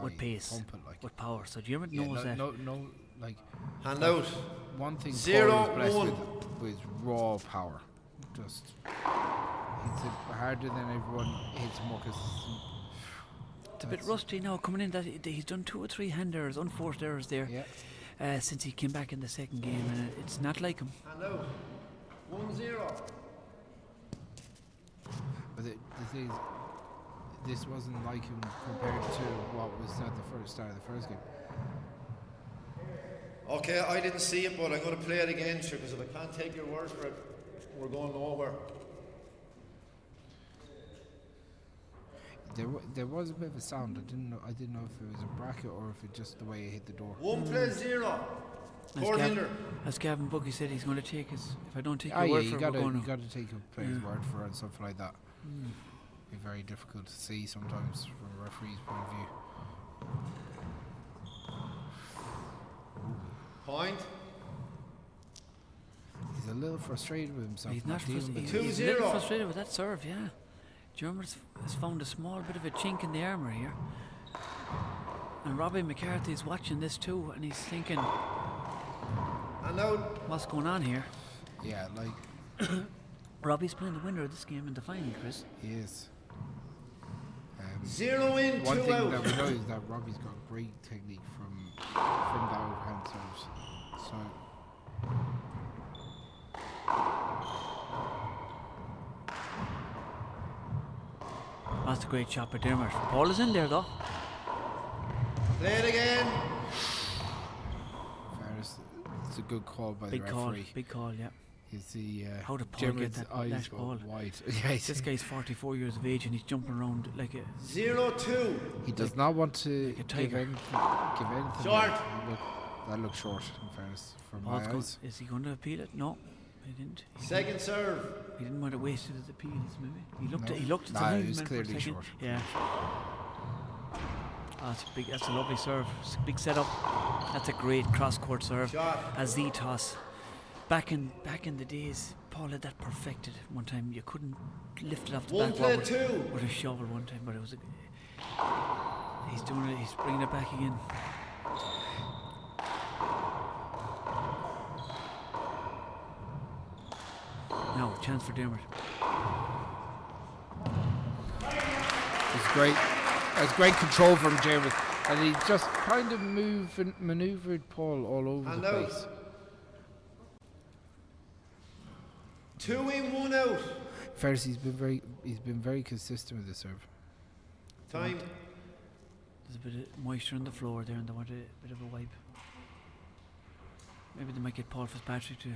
B: with
D: Aye,
B: pace,
D: pump it like.
B: with power. So Diarmuid
D: Yeah,
B: knows that.
D: no, like
E: Hand out.
D: one thing
E: 0-1.
D: Paul is blessed with raw power. Just hits it harder than everyone hits Marcus.
B: It's a bit rusty now coming in. That he's done 2 or 3 hand errors, unforced errors there,
D: Yeah.
B: since he came back in the second game, and it's not like him.
E: Hand out. 1-0.
D: But the thing is, this wasn't like him compared to what was at the first start of the first game.
E: Okay, I didn't see it, but I'm going to play it again, sure, because if I can't take your word for it, we're going nowhere.
D: There was a bit of a sound. I didn't know if it was a bracket or if it just the way it hit the door.
E: 1 play 0.
B: As Gavin Bookie said, he's going to take his. If I don't take
D: Ah,
B: your
D: yeah,
B: word for
D: you
B: it,
D: gotta
B: we're going to.
D: take a player's
B: Yeah.
D: word for it and stuff like that. Be very difficult to see sometimes from a referee's point of view.
E: Point.
D: He's a little frustrated with himself.
B: He's not
D: dealing
B: frustrated.
D: with
E: Two
D: it.
B: He's a little
E: 0.
B: frustrated with that serve, yeah. Diarmuid has found a small bit of a chink in the armour here. And Robbie McCarthy is watching this too, and he's thinking,
E: And out.
B: what's going on here?
D: Yeah, like
B: Robbie's playing the winner of this game in the final, Chris.
D: he is.
E: 0 in,
D: One
E: 2
D: thing
E: out.
D: that we know is that Robbie's got great technique from that hand serves. So
B: That's a great shot by Diarmuid. Paul is in there though.
E: Play it again.
D: fairness, it's a good call by
B: Big
D: the
B: call,
D: referee.
B: big call, yeah.
D: You see,
B: How did Paul get
D: Diarmuid's
B: that
D: eyes
B: lash
D: go
B: ball?
D: wide. Yeah,
B: This guy's 44 years of age and he's jumping around like a.
E: 0-2.
D: he does not want to
B: like a
D: give
B: tiger.
D: anything.
E: Short.
D: That looks short, in fairness, from
B: Paul's
D: my
B: going,
D: eyes.
B: is he going to appeal it? No, he didn't.
E: Second serve.
B: He didn't want to waste it as appeals, maybe. He looked
D: No.
B: at the
D: Nah,
B: linesman
D: it was
B: for a
D: clearly
B: second.
D: short.
B: Yeah. Oh, that's a big. That's a lovely serve. It's a big setup. That's a great cross-court serve.
E: Shot.
B: A Z toss. Back in the days, Paul had that perfected one time. You couldn't lift it off the
E: 1
B: back
E: play
B: wall
E: 2.
B: with a shovel one time, but it was. He's doing it. He's bringing it back again. Now, chance for Diarmuid.
D: It's great. It's great control from Diarmuid, and he just kind of manoeuvred Paul all over
E: And
D: the
E: out.
D: place.
E: 2 in, 1 out.
D: Fairness, he's been very consistent with the serve.
E: Time.
B: There's a bit of moisture on the floor there, and they want a bit of a wipe. Maybe they might get Paul Fitzpatrick to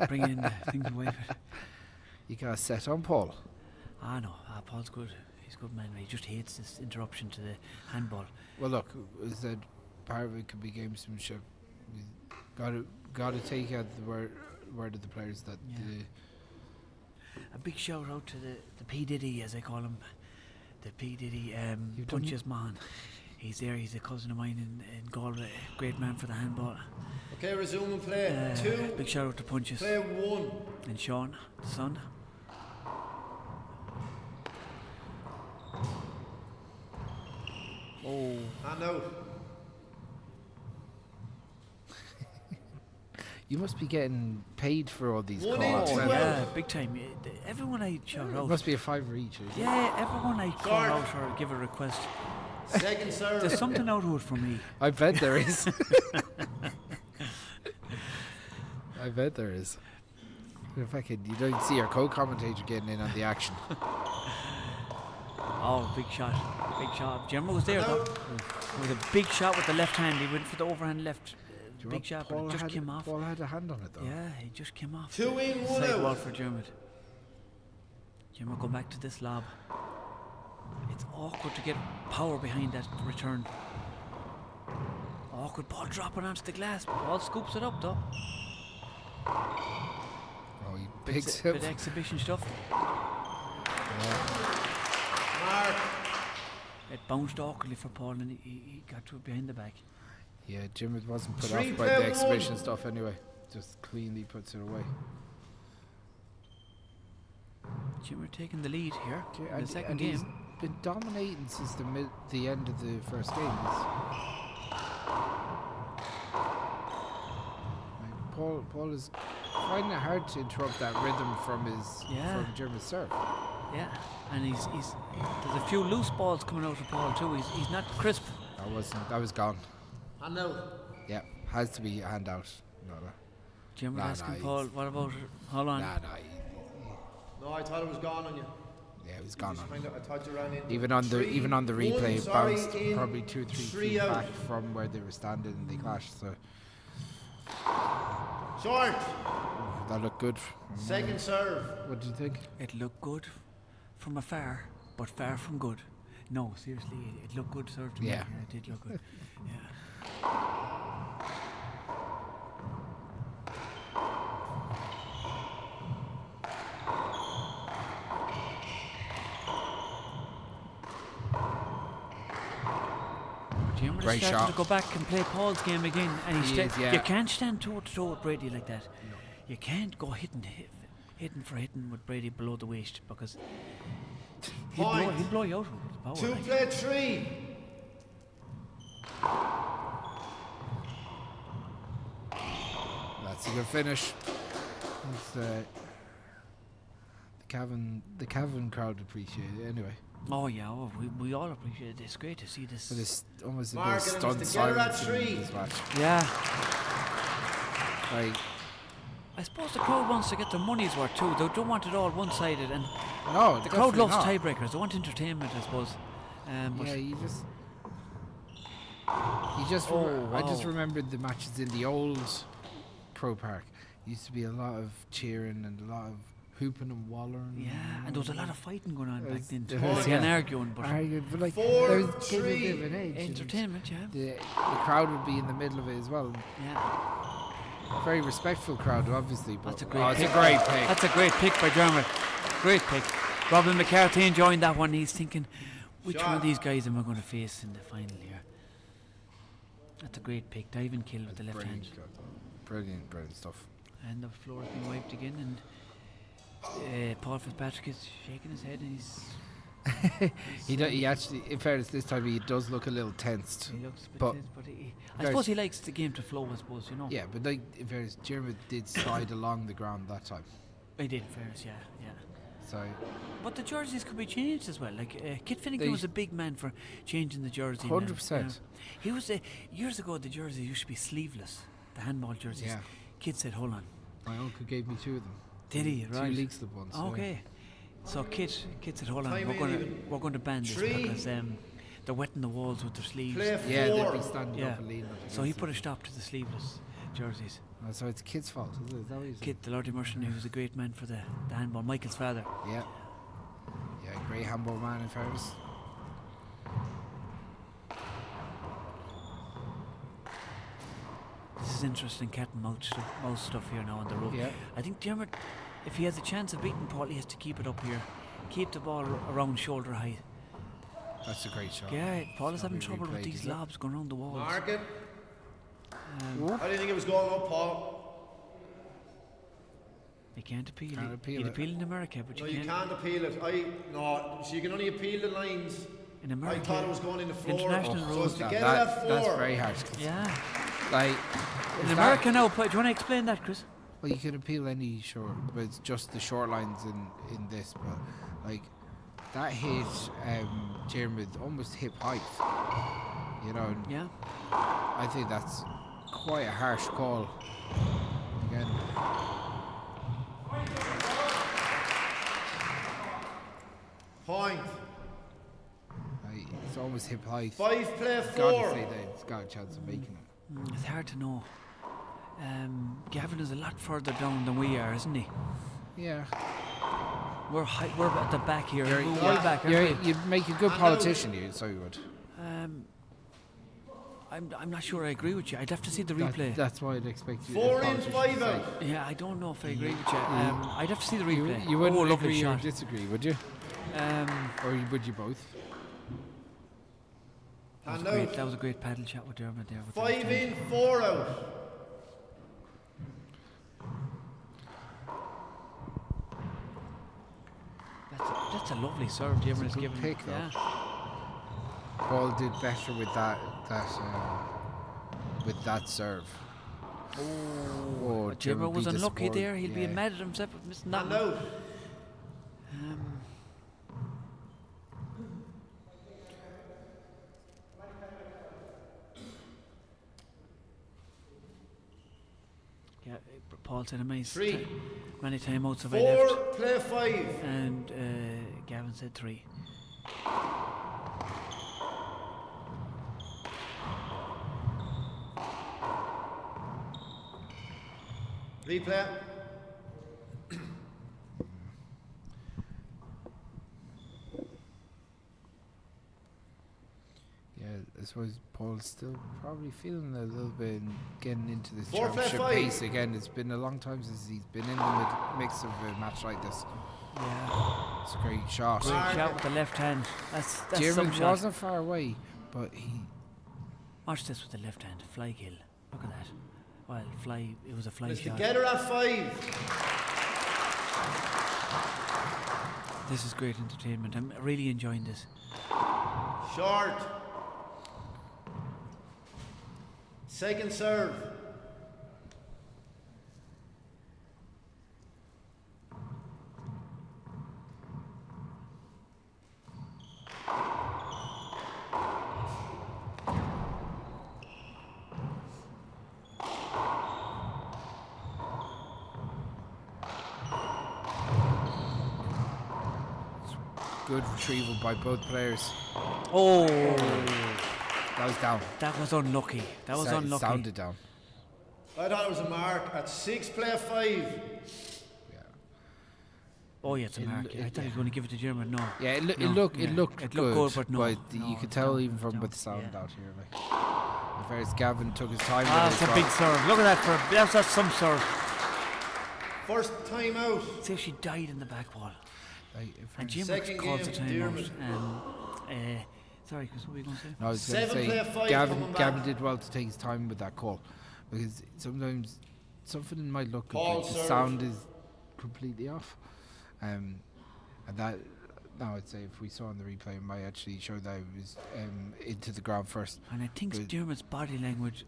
B: bring in the thing to wipe it.
D: You got a set on Paul.
B: Ah, no, Paul's good. He's a good man. He just hates this interruption to the handball.
D: Well, look, as I said, part of it could be gamesmanship. We got to take out the word of the players that
B: Yeah. A big shout out to the P Diddy, as I call him, the P Diddy
D: You've done-
B: Punches man. He's there. He's a cousin of mine in Galway. Great man for the handball.
E: Okay, resume and play. 2.
B: Big shout out to Punches
E: Play 1.
B: and Sean, the son. Oh,
E: And out.
D: You must be getting paid for all these
E: One
D: calls.
E: in, two
D: man.
E: out.
B: yeah, big time. Everyone I shout
D: It
B: out.
D: must be a $5 each. Is it?
B: Yeah, everyone I call
E: Sorry.
B: out or give a request.
E: Second serve.
B: There's something out of it for me.
D: I bet there is. bet there is. In fact, you don't see your co-commentator getting in on the action.
B: Oh, big shot. Big shot. Gemma was there, though. It was a big shot with the left hand. He went for the overhand left. Big shot, but it just came off.
D: Paul had a hand on it, though.
B: Yeah, he just came off.
E: 2 in, 1
B: Side wall
E: out.
B: for Dermot. Gemma go back to this lob. It's awkward to get power behind that return. Awkward ball dropping onto the glass. Paul scoops it up, though.
D: Oh, he picks
B: Bit
D: it.
B: exhibition stuff.
E: Mark.
B: It bounced awkwardly for Paul, and he got to it behind the back.
D: Yeah, Jim wasn't put
E: Three
D: off by
E: play
D: the exhibition
E: one.
D: stuff anyway. Just cleanly puts it away.
B: Jimmer taking the lead here in the second
D: He's
B: game.
D: been dominating since the end of the first game. Paul is finding it hard to interrupt that rhythm from Jimmer's serve.
B: Yeah, and he's there's a few loose balls coming out of Paul too. He's not crisp.
D: That was gone.
E: Hand out.
D: Yeah, has to be a hand out.
B: Jimmer
D: Nah,
B: asking
D: nah,
B: Paul, what about it? Hold on.
E: No, I thought it was gone on you.
D: Yeah, it was gone on.
E: I thought you ran in.
D: Even on the replay, it bounced
E: in,
D: probably 2 or 3
E: 3
D: feet
E: out.
D: back from where they were standing and they clashed. So
E: Short.
D: that looked good.
E: Second serve.
D: What do you think?
B: It looked good from afar, but far from good. No, seriously, it looked good, sir. To me.
D: Yeah.
B: It did look good. Yeah. Jimmer
D: Great
B: started
D: shot.
B: to go back and play Paul's game again, and
D: He is, yeah.
B: you can't stand toe to toe with Brady like that. No. You can't go hitting with Brady below the waist because he'll blow you out with his power.
E: 2
B: like.
E: play 3.
D: That's a good finish. It's, the Cavan crowd appreciate it anyway.
B: Oh yeah, we all appreciate it. It's great to see this.
D: But it's almost a bit
E: Mark,
D: of
E: and it
D: stunned
E: was together at
D: silence in
E: 3.
D: this match.
B: Yeah,
D: Like,
B: I suppose the crowd wants to get their money's worth too. They don't want it all one-sided, and
D: no,
B: the crowd
D: definitely
B: loves
D: not.
B: tiebreakers. They want entertainment, I suppose. But
D: Yeah, you just.
B: Oh,
D: I just
B: wow.
D: remembered the matches in the old Pro Park. Used to be a lot of cheering and a lot of hooping and wallering.
B: yeah, and there was a lot of fighting going on back then too.
D: there was,
B: And
D: yeah.
B: arguing, but
D: But like,
E: 4,
D: there was kids a
E: 3.
D: bit of an age. and
B: entertainment, yeah.
D: The crowd would be in the middle of it as well.
B: Yeah,
D: Very respectful crowd, obviously. But
B: that's a great
D: it's
B: pick.
D: a great pick.
B: That's a great pick by Dermot. Great pick. Robin McCarthy enjoying that one. He's thinking, which one of these guys am I going to face in the final here? That's a great pick. Diving kill with the left hand.
D: Brilliant, brilliant stuff.
B: And the floor has been wiped again, and Paul Fitzpatrick is shaking his head, and
D: He actually, in fairness, this time he does look a little tensed.
B: he looks a bit
D: But
B: tense, but I suppose he likes the game to flow, I suppose, you know.
D: Yeah, but like, in fairness, Jeremy did slide along the ground that time.
B: He did, in fairness, yeah.
D: So
B: But the jerseys could be changed as well. Like Kit Finnegan
D: They-
B: was a big man for changing the jersey.
D: 100%.
B: He was years ago. The jersey used to be sleeveless. The handball jerseys.
D: Yeah.
B: Kit said, "Hold on."
D: my uncle gave me 2 of them.
B: Did he?
D: 2
B: Right.
D: league slip ones. yeah.
B: Okay. So Kit said, "Hold on,
E: Time
B: we're going to ban this
E: 3.
B: because they're wetting the walls with their sleeves."
E: Play
D: Yeah,
E: 4.
D: they'd be standing
B: Yeah.
D: up and leaning up.
B: So he
D: against
B: put a
D: it.
B: stop to the sleeveless jerseys.
D: Oh, so it's Kid's fault, is it? Is that what you're saying?
B: Kit, the Lord Immersion, who was a great man for the handball, Michael's father.
D: Yeah. Yeah, great handball man in fairness.
B: This is interesting cat and mouse stuff here now on the road.
D: Yeah.
B: I think Dermot, if he has a chance of beating Paul, he has to keep it up here. Keep the ball around shoulder height.
D: That's a great shot.
B: Yeah, Paul is
D: It's not
B: having
D: being
B: trouble with
D: replayed,
B: these
D: is it?
B: lobs going around the walls.
E: Mark it.
B: Um,
E: How do you think it was going up, Paul?
B: you can't appeal
D: Can't
B: it.
D: appeal
B: You'd
D: it.
B: appeal in America, but
E: No,
B: you
E: you
B: can't.
E: can't appeal it. No, so you can only appeal the lines.
B: In
E: I
B: America,
E: thought it was going in the floor.
B: international
E: So
B: rules.
E: it's to
D: That-
E: get
D: that-
E: it at 4.
D: that's very harsh.
B: Yeah.
D: Like,
B: In
D: is
B: America
D: that-
B: now, do you want to explain that, Chris?
D: Well, you can appeal any short, but it's just the short lines in this. But like that hit, Jeremy almost hip height. You know, and
B: Yeah.
D: I think that's quite a harsh call again.
E: Point.
D: It's almost hip high.
E: 5 play
D: Got to
E: 4.
D: say that it's got a chance of making it.
B: It's hard to know. Gavin is a lot further down than we are, isn't he?
D: Yeah.
B: We're at the back here.
D: You're-
B: We're
E: yeah.
B: way back, aren't we?
D: You'd make a good
E: I know.
D: politician, so you would.
B: I'm not sure I agree with you. I'd have to see the
D: That-
B: replay.
D: that's why I'd expect you.
E: 4
D: a
E: in,
D: politician
E: 5
D: to
E: out.
D: say.
B: Yeah, I don't know if I agree with you. I'd have to see the
D: You,
B: replay.
D: you wouldn't
B: lovely
D: agree or
B: shot.
D: disagree, would you? Or would you both?
E: Hand
B: That
E: out.
B: was a great paddle shot with Dermot there. with the
E: 5
B: left hand.
E: in, 4 out.
B: That's a lovely serve Dermot has
D: good
B: given.
D: pick, though.
B: Yeah.
D: Paul did better with that serve. Oh,
B: Dermot was
D: beat the
B: unlucky
D: Spórt,
B: there. He'll be
D: yeah.
B: mad at himself for missing that
E: Hand
B: one.
E: out.
B: Yeah, Paul said many
E: 3.
B: many timeouts have I left.
E: 4 play 5.
B: And Gavin said 3.
E: Replay.
D: Yeah, I suppose Paul's still probably feeling a little bit and getting into this
E: 4 play
D: championship
E: 5.
D: pace again. It's been a long time since he's been in the mix of a match like this.
B: Yeah.
D: It's a great shot.
B: Great shot with the left hand. That's some
D: German
B: shot.
D: wasn't far away, but he.
B: Watch this with the left hand. Fly kill. Look at that. Well, fly. It was a fly
E: It's
B: shot.
E: together at 5.
B: This is great entertainment. I'm really enjoying this.
E: Short. Second serve.
D: Good retrieval by both players.
B: Oh,
D: That was down.
B: that was unlucky. That was unlucky.
D: Sounded down.
E: I thought it was a mark at 6 play 5.
B: Oh yeah, it's a mark. I thought he was going to give it to German. No.
D: Yeah, it
B: No,
D: looked
B: yeah.
D: good,
B: It looked good, but no,
D: you
B: no,
D: could
B: it's
D: tell
B: down,
D: even
B: it's
D: from
B: down.
D: with the sound
B: Yeah.
D: out here. Like, whereas Gavin took his time.
B: Ah,
D: with
B: it's
D: it
B: a
D: as
B: big
D: well.
B: serve. Look at that for that's some serve.
E: First time out.
B: See if she died in the back wall.
D: Like, if
B: And
D: I-
B: Jim
E: Second
B: calls the
E: game,
B: time
E: Dermot.
B: out. Sorry, Chris, what were you going to say?
D: No, I was going to
E: 7 play
D: say
E: 5
D: Gavin
E: coming
D: Gavin
E: back.
D: did well to take his time with that call, because sometimes something might look good,
E: Paul
D: but the
E: serve.
D: sound is completely off. And that, now I'd say if we saw in the replay, it might actually show that it was into the ground first.
B: And I think
D: Good.
B: Dermot's body language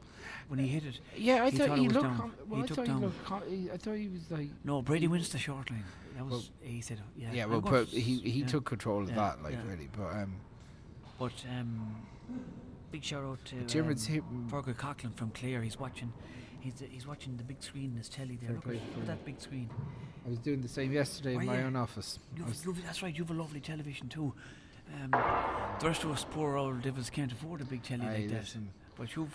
B: when he hit it.
D: Yeah, I
B: He
D: thought
B: thought
D: he
B: it was
D: looked.
B: down.
D: Well,
B: He
D: I
B: took
D: thought he
B: down.
D: looked. I thought he was like.
B: No, Brady wins the short line. That was
D: Well,
B: he said. Yeah.
D: Yeah,
B: I'm
D: well,
B: going
D: but he
B: yeah.
D: took control of
B: Yeah,
D: that, like
B: yeah.
D: really.
B: But big shout out to
D: Dermot's hit.
B: Fergal Coughlin from Clare. He's watching. He's watching the big screen in his telly there.
D: Fair
B: Look
D: play,
B: at that big screen.
D: I was doing the same yesterday
B: Were
D: in my
B: you?
D: own office.
B: That's right. You've a lovely television too. The rest of us poor old devils can't afford a big telly
D: Aye,
B: like that.
D: listen.
B: But you've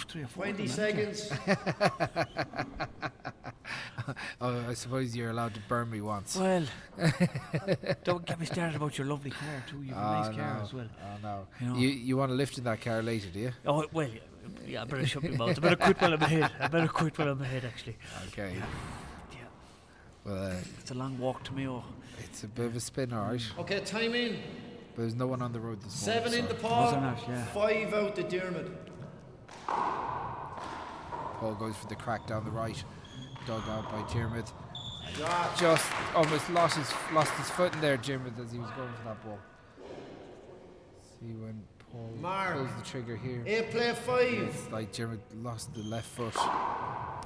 B: 3 or 4.
E: 20
B: of them, haven't you?
E: seconds.
D: Oh, I suppose you're allowed to burn me once.
B: Well, don't get me started about your lovely car too. You've a nice car as well.
D: Oh no.
B: You know.
D: You want to lift in that car later, do you?
B: Oh well, yeah. I better shut my mouth. I better quit while I'm ahead. Actually.
D: Okay.
B: Yeah,
D: Well,
B: it's a long walk to Mayo.
D: it's a bit of a spin, alright.
E: Okay, time in.
D: But there's no one on the road this
E: 7
D: morning.
E: in the
D: so
B: Was there
E: Paul.
B: not? Yeah.
E: 5 out the Dermot.
D: Paul goes for the crack down the right. Dug out by Dermot.
E: Shot.
D: Just almost lost his foot in there, Dermot, as he was going for that ball. See when Paul
E: Mark.
D: pulls the trigger here.
E: 8 play 5.
D: It's like Dermot lost the left foot.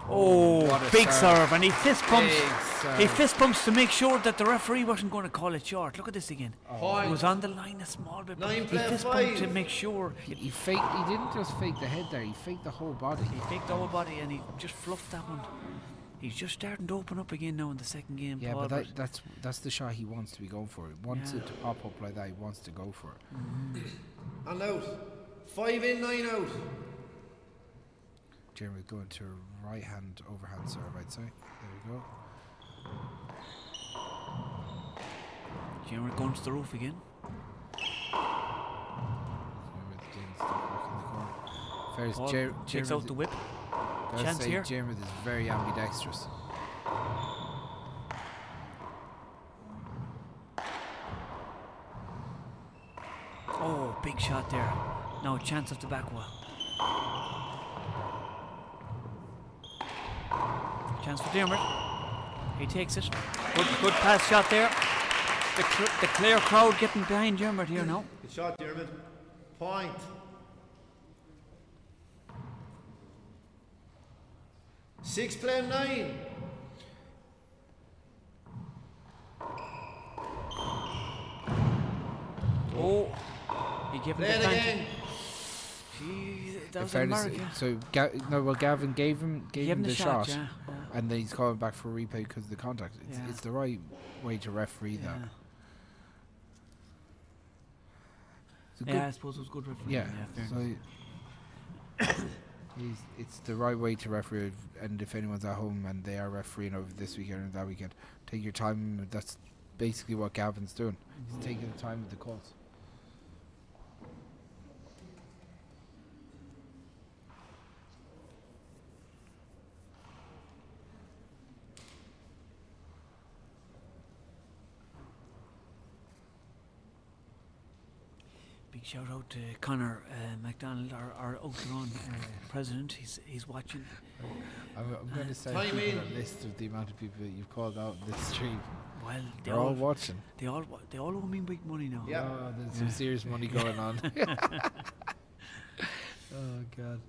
B: Oh,
D: what a
B: big
D: serve.
B: serve, and he fist pumps.
D: Big serve.
B: He fist pumps to make sure that the referee wasn't going to call it short. Look at this again.
E: Point.
B: It was on the line a small bit, but
E: 9
B: he
E: play
B: fist pumped
E: 5.
B: to make sure.
D: He faked. He didn't just fake the head there. He faked the whole body.
B: He faked the whole body and he just fluffed that one. He's just starting to open up again now in the second game.
D: Yeah,
B: Paul,
D: but that's the shot he wants to be going for. He wants it to pop up like that. He wants to go for it.
E: And out. 5 in, 9 out.
D: Jeremy going to a right-hand overhand serve, I'd say. There we go.
B: Jeremy going to the roof again.
D: Fair's
B: Paul takes out the whip. Chance here.
D: Jeremy is very ambidextrous.
B: Oh, big shot there. Now a chance of the back wall. Chance for Dermot. He takes it. Good pass shot there. The Clare crowd getting behind Dermot here now.
E: Good shot, Dermot. Point. Six play 9.
B: Oh, he gave him
E: Play
B: the
E: it
B: advantage.
E: again.
B: Gee, that
D: In
B: was
D: fairness,
B: America.
D: so Gavin gave him the shot,
B: yeah.
D: and then he's calling back for a replay because of the contact. It's the right way to referee that. It's a
B: Yeah, I suppose it was good referee.
D: Yeah,
B: fair enough.
D: it's the right way to referee it, and if anyone's at home and they are refereeing over this weekend or that weekend, take your time. That's basically what Gavin's doing. He's taking the time with the calls.
B: Big shout out to Connor MacDonald, our Outlawn president. He's watching.
D: I'm going to start
E: Time
D: keeping
E: in.
D: a list of the amount of people that you've called out in this stream.
B: Well,
D: They're all watching.
B: They all owe me big money now.
E: Yeah.
D: Oh, there's some serious money going on. Oh God.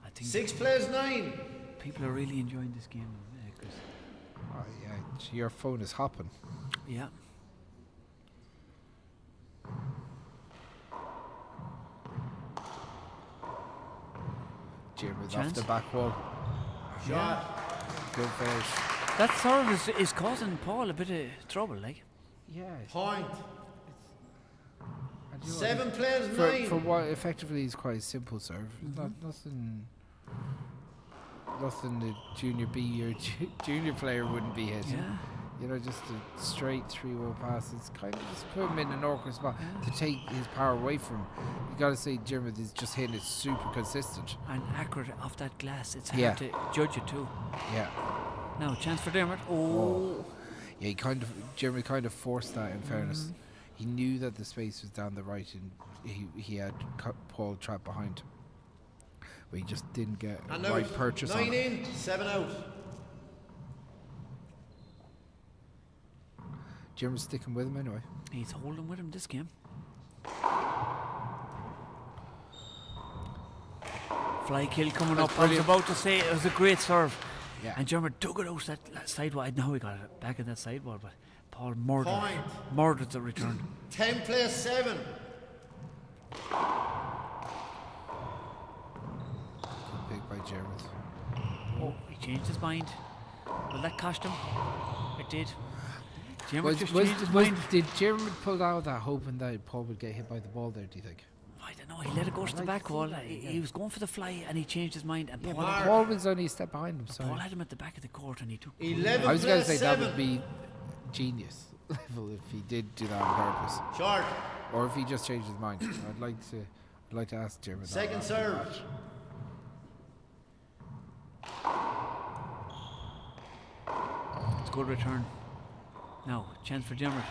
B: I think
E: 6 plays 9.
B: people are really enjoying this game, Chris.
D: Oh yeah, your phone is hopping.
B: Yeah.
D: Jim is off
B: Chance?
D: the back wall.
E: Shot.
D: Good face.
B: That serve is causing Paul a bit of trouble, like.
D: Yeah.
E: Point.
D: I do
E: 7 plays
D: for
E: 9.
D: for what effectively is quite a simple serve. Nothing the junior B or junior player wouldn't be hitting.
B: Yeah.
D: You know, just a straight 3-0 pass. It's kind of just put him in an awkward spot to take his power away from him. You got to say, Jim is just hitting it super consistent.
B: And accurate off that glass. It's hard to judge it too.
D: Yeah.
B: Now, chance for Dermot. Oh.
D: Yeah, Jeremy kind of forced that. In fairness, he knew that the space was down the right, and he had Paul trapped behind him, but he just didn't get
E: And
D: right
E: out.
D: purchase
E: 9
D: on it.
E: in, 7 out.
D: Jeremy's sticking with him anyway.
B: He's holding with him this game. Fly kill coming
D: That's
B: up. I was
D: brilliant.
B: about to say it was a great serve.
D: Yeah.
B: And Dermot dug it out that sidewide. Now he got it back in that sidewall, but Paul murdered
E: Point.
B: the return.
E: 10 plays 7.
D: Big by Jeremy.
B: Oh, he changed his mind. Will that cost him? It did. Dermot just changed his mind.
D: Did Jeremy pull out that hoping that Paul would get hit by the ball there, do you think?
B: I don't know. He let it go to the back wall. He was going for the fly and he changed his mind. And Paul,
D: Paul was only a step behind him, so
B: Paul had him at the back of the court and he took.
E: 11
D: I was going to
E: plays
D: say that
E: 7.
D: would be genius level if he did do that on purpose,
E: Short.
D: or if he just changed his mind. I'd like to ask Jeremy.
E: Second
D: that.
E: serve.
B: It's a good return. Now, chance for Dermot.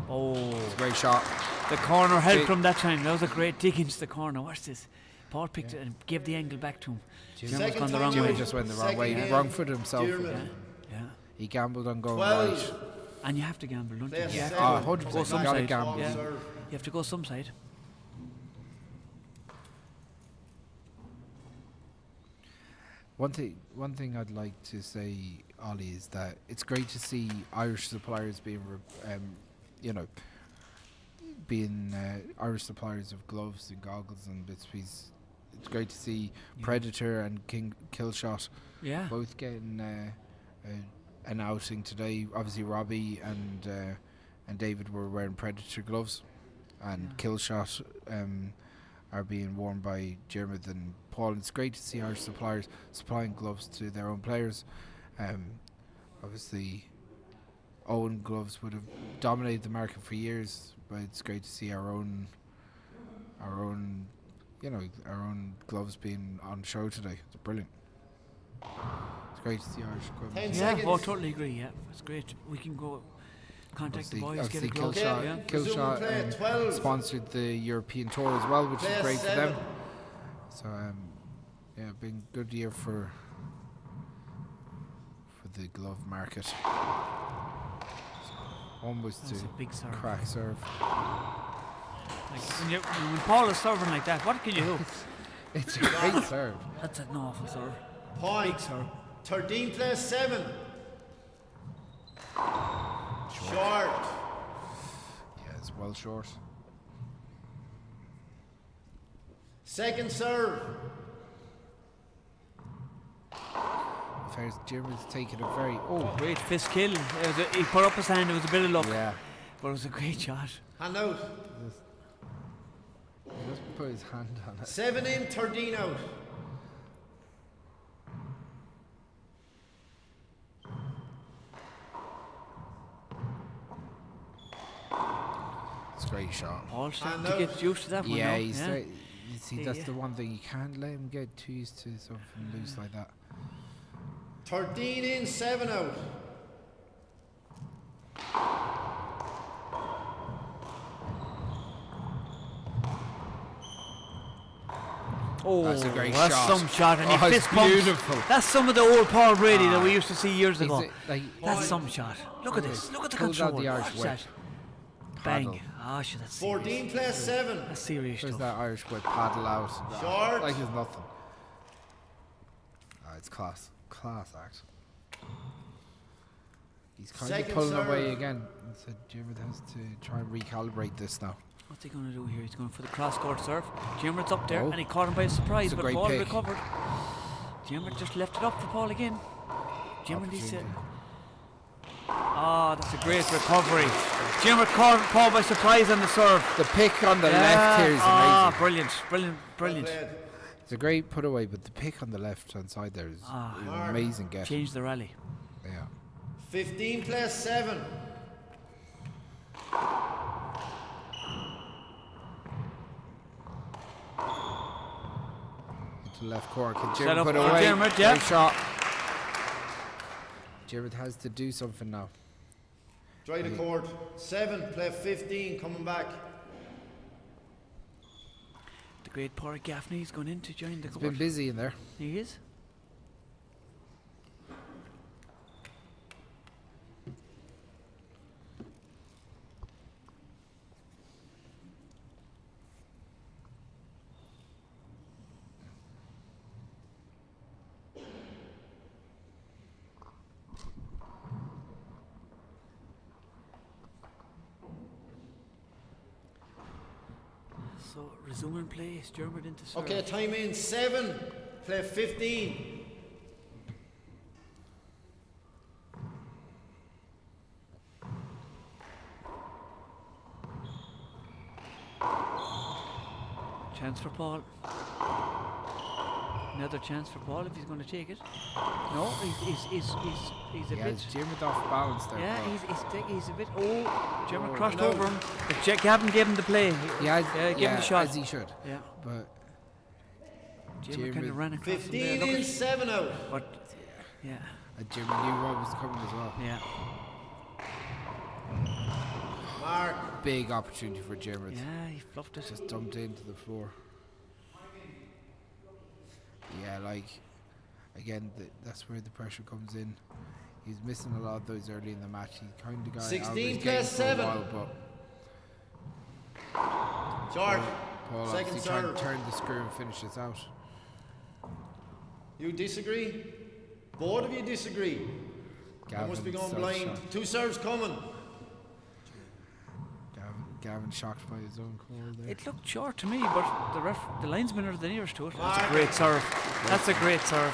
B: Oh,
D: It's a great shot.
B: the corner helped
D: Big-
B: him that time. That was a great dig into the corner. Watch this. Paul picked it and gave the angle back to him. Dermot's
E: Second
B: gone the
E: time
B: wrong
D: Jeremy
B: way.
E: out.
D: just went the wrong
E: Second
D: way.
E: game.
D: Wrong footed himself.
E: Dermot.
B: Yeah.
D: He gambled on going
E: 12.
D: right.
B: And you have to gamble, don't you?
E: Plays
B: You have to
E: 7.
D: Oh, 100%.
B: go some
D: You gotta
B: side.
D: gamble.
B: Yeah.
E: Serve.
B: You have to go some side.
D: One thing I'd like to say, Ollie, is that it's great to see Irish suppliers being being Irish suppliers of gloves and goggles and bits and pieces. It's great to see Predator and Killshot both getting an outing today. Obviously, Robbie and David were wearing Predator gloves, and Killshot are being worn by Diarmuid and Paul. It's great to see Irish suppliers supplying gloves to their own players. Obviously, Owen gloves would have dominated the market for years, but it's great to see our own gloves being on show today. It's brilliant. It's great to see Irish gloves.
E: 10
B: Yeah,
E: seconds.
B: totally agree. Yeah, it's great. We can go contact the boys, get a
D: Obviously
B: glove.
E: Okay.
D: Killshot
E: Resume play, 12.
D: sponsored the European tour as well, which
E: Play
D: is great for them.
E: 7.
D: So been a good year for the glove market. One was
B: That's
D: to
B: a big serve.
D: crack serve.
B: Like, when Paul is serving like that, what can you do?
D: It's a great serve.
B: That's an awful serve.
E: Point.
B: Big serve.
E: 13 plays 7. Short.
D: Yeah, it's well short.
E: Second serve.
D: Fair's Diarmuid's taken a very
B: Great fist kill. He put up his hand, it was a bit of luck.
D: yeah.
B: But it was a great shot.
E: Hand out.
D: He just put his hand on it.
E: 7 in, 13 out.
D: It's a great shot.
B: Paul starting
E: And
B: to
E: out.
B: get used to that one
D: Yeah,
B: now.
D: he's you see, that's
B: Yeah.
D: the one thing, you can't let him get too used to something loose like that.
E: 13 in, 7 out.
B: Oh,
D: That's a great
B: that's
D: shot.
B: some shot, and he
D: Oh, it's
B: fist pumps.
D: beautiful.
B: That's some of the old Paul Brady that we used to see years
D: He's
B: ago.
D: like,
B: That's some shot. Look at this. Look at the
D: Pulls out
B: control.
D: the Irish
B: Watch
D: whip.
B: that.
D: Paddle.
B: Bang. Ah, shit, that's
E: 14
B: serious.
E: plays 7.
B: That's serious
D: There's
B: stuff.
D: that Irish whip paddle out.
E: Short.
D: Like it's nothing. It's class. Class act. He's kind
E: Second
D: of pulling away
E: serve.
D: again. And said Diarmuid has to try and recalibrate this now.
B: What's he going to do here? He's going for the cross-court serve. Diarmuid's up there,
D: Oh.
B: and he caught him by surprise,
D: It's a
B: but
D: great
B: Paul
D: pick.
B: recovered. Diarmuid just left it up for Paul again. Diarmuid, he said.
D: Opportunity.
B: Ah, that's a great recovery. Diarmuid caught Paul by surprise on the serve.
D: The pick on the left here is amazing.
B: Brilliant, brilliant, brilliant.
E: Well played.
D: It's a great put away, but the pick on the left hand side there is an amazing get.
B: Changed the rally.
D: Yeah.
E: 15 plays 7.
D: Into left corner. Can
B: Set
D: Diarmuid
B: up
D: put
B: for
D: away?
B: Diarmuid, yeah.
D: Great shot. Diarmuid has to do something now.
E: Try the court. 7, play 15, coming back.
B: The great Páirc Gaffney's gone in to join the
D: It's
B: court.
D: been busy in there.
B: He is. So resuming play, Diarmuid into serve.
E: Okay, time in. 7, play 15.
B: Chance for Paul. Another chance for Paul if he's going to take it. No, he's a
D: Yeah,
B: bit.
D: it's Diarmuid off balance there.
B: Yeah,
D: Paul.
B: he's a bit. Oh, Diarmuid crossed
E: no.
B: over him. But Gavin gave him the play.
D: Yeah,
B: give him the shot.
D: as he should.
B: Yeah,
D: But
B: Diarmuid kind
D: Diarmuid-
B: of ran across him
E: 15
B: there.
E: in,
B: Look
E: 7 out.
B: at, but yeah,
D: Diarmuid knew what was coming as well.
B: yeah,
E: Mark.
D: Big opportunity for Diarmuid.
B: yeah. He fluffed it.
D: Just dumped into the floor. Yeah, like, again, that's where the pressure comes in. He's missing a lot of those early in the match. He kind of got out of
E: 16
D: his game
E: plays
D: for
E: 7.
D: a while, but
E: Short.
D: Paul
E: Second
D: obviously trying
E: serve.
D: to turn the screw and finish this out.
E: You disagree? Both of you disagree? I must be
D: Gavin
E: going
D: self
E: blind.
D: shot.
E: 2 serves coming.
D: Gavin shocked by his own call there.
B: It looked short to me, but the linesmen are the nearest to it. That's a great serve. That's a great serve.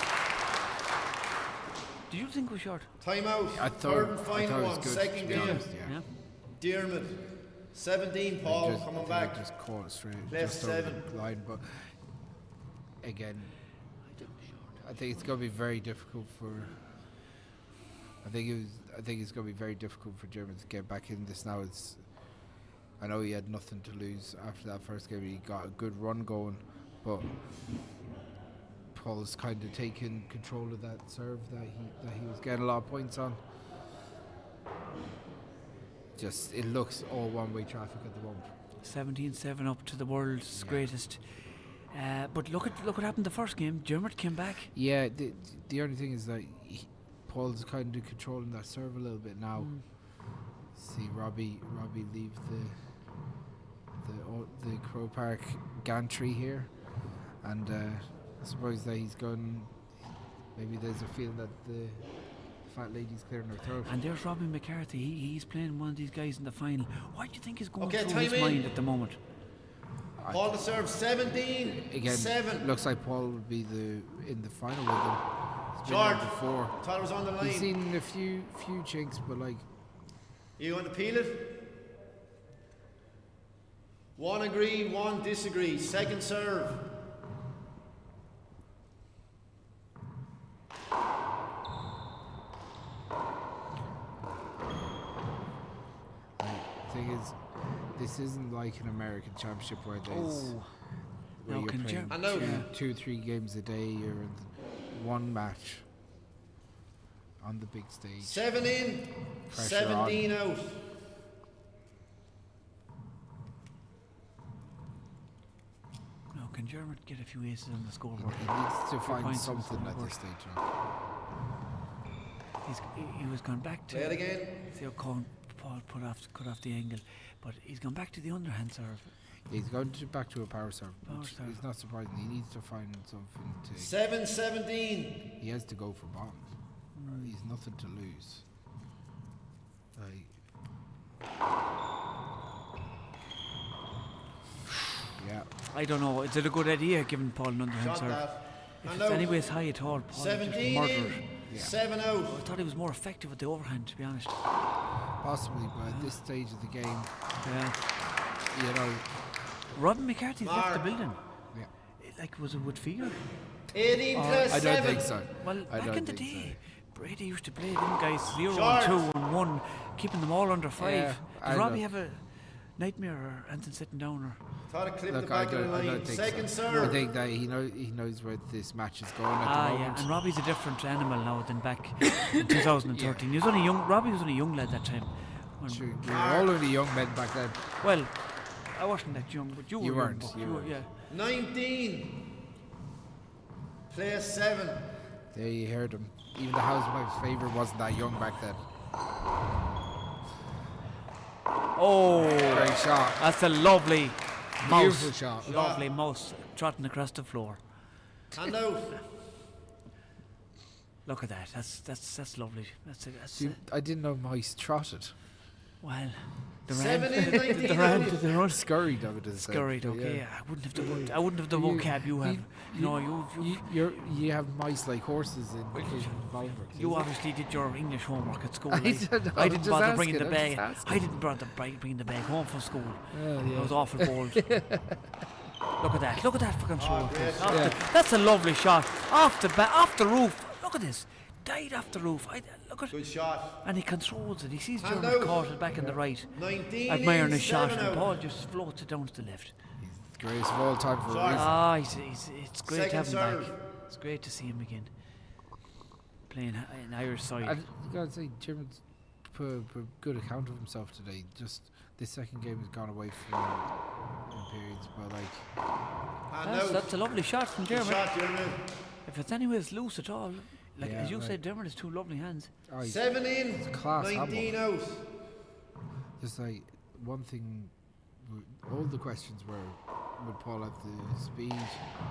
B: Did you think it was short?
E: Time out. Third and final one. Second game.
B: Yeah.
E: Dearmid. 17, Paul, coming back.
D: Just caught it straight.
E: Left
D: just over
E: 7.
D: the line, but again, I think it's going to be very difficult for. I think it's going to be very difficult for German to get back in this now. I know he had nothing to lose after that first game. He got a good run going, but Paul's kind of taken control of that serve that he was getting a lot of points on. Just it looks all one-way traffic at the moment.
B: 17-7 up to the world's greatest. But look what happened the first game. Dermot came back.
D: Yeah, the only thing is that Paul's kind of controlling that serve a little bit now. See Robbie leave the Crow Park gantry here, and I suppose that he's gone. Maybe there's a feeling that the fat lady's clearing her throat.
B: And there's Robbie McCarthy. He's playing one of these guys in the final. What do you think is going through
E: time
B: his
E: in.
B: mind at the moment?
E: Paul to serve 17.
D: Again,
E: 7.
D: looks like Paul will be in the final with him. He's been
E: George.
D: there before.
E: Thought it was on the line.
D: He's seen a few chinks, but like.
E: You want to peel it? 1 agree, 1 disagree. Second serve.
D: The thing is, this isn't like an American Championship where there's where
B: No,
D: you're
B: can
D: playing
E: I know.
D: 2-3 games a day. You're in one match on the big stage.
E: 7 in,
D: Pressure
E: 17 out.
B: No, can Dermot get a few aces on the scoreboard?
D: He needs to find
B: points on the
D: something at
B: scoreboard.
D: this stage. Right?
B: He was gone back to.
E: Play it again.
B: See how Paul cut off the angle, but he's gone back to the underhand serve.
D: He's going back to a power serve,
B: Power
D: which
B: serve.
D: is not surprising. He needs to find something to.
E: 7-17.
D: He has to go for bottom. He's nothing to lose. Yeah.
B: I don't know. Is it a good idea giving Paul an underhand
E: Shot
B: serve?
E: that.
B: If
E: And
B: it's
E: out.
B: anyways high at all, Paul would just
E: 17
B: murder
E: in,
B: it.
D: Yeah.
E: 7 out.
B: I thought he was more effective with the overhand, to be honest.
D: Possibly, but at this stage of the game,
B: Yeah.
D: you know,
B: Robin McCarthy's left the
E: Mark.
B: building.
D: yeah.
B: Like, was it with fear?
E: 18 plus
D: I
E: 7.
D: don't think so.
B: Well,
D: I
B: back
D: don't
B: in the
D: think
B: day, Brady used to play them guys 0
E: Short.
B: and 2 and 1, keeping them all under 5.
D: Yeah, I
B: Did Robbie
D: know.
B: have a nightmare or anything sitting down? Or
E: Thought it clipped
D: Look,
E: the
D: I
E: back of the
D: don't
E: line.
D: think
E: Second
D: so.
E: serve.
D: I think that he knows where this match is going at the
B: yeah,
D: moment.
B: and Robbie's a different animal now than back in 2013. He was only young. Robbie was only a young lad that time. When-
D: Sure, we were all only young men back then.
B: Well, I wasn't that young, but you were.
D: You
B: young,
D: weren't,
B: Buck.
D: you
B: You were,
D: weren't.
B: yeah.
E: 19. Play 7.
D: There you heard him. Even the housewife's favourite wasn't that young back then.
B: Oh,
D: Great shot.
B: that's a lovely
D: Beautiful
B: mouse.
D: shot.
B: Lovely mouse trotting across the floor.
E: Hand out.
B: Look at that. That's lovely. That's
D: See, I didn't know mice trotted.
B: well, the
E: 7 in, 19
B: the ram
E: out.
B: to the run.
D: Scurried, I would have said.
B: Scurried,
D: but
B: okay.
D: yeah.
B: I wouldn't have the vocab you have.
D: You have mice like horses in Balbrook.
B: You obviously did your English homework at school.
D: I
B: like.
D: didn't-
B: I
D: I'm
B: didn't
D: just
B: bother
D: asking,
B: bringing the
D: I'm
B: bag.
D: just asking.
B: I didn't bother bringing the bag home from school.
D: Yeah.
B: I was awful bold. Look at that! Look at that for control.
E: great
B: Off
D: shot.
B: that's a lovely shot. Off the roof. Look at this. Died off the roof. Look at.
E: Good shot.
B: And he controls it. He sees
E: Hand
B: Dermot
E: out.
B: caught it back in the right,
E: 19
B: admiring
E: in,
B: his shot,
E: 7
B: and
E: out.
B: Paul just floats it down to the left.
D: He's the greatest of all time for a
E: Sorry.
D: reason.
B: It's great to
E: Second
B: have him
E: serve.
B: back. It's great to see him again. Playing an Irish side.
D: I gotta say, Jim's put a good account of himself today. Just this second game has gone away from in periods, but like
E: Hand out.
B: That's a lovely shot from
E: Good
B: Dermot.
E: shot, Dermot.
B: If it's anyways loose at all, like
D: Yeah,
B: as you
D: right.
B: said, Dermot has two lovely hands.
D: oh, he's
E: 7 in,
D: class
E: 19
D: handball.
E: out.
D: Just like one thing, all the questions were: would Paul have the speed,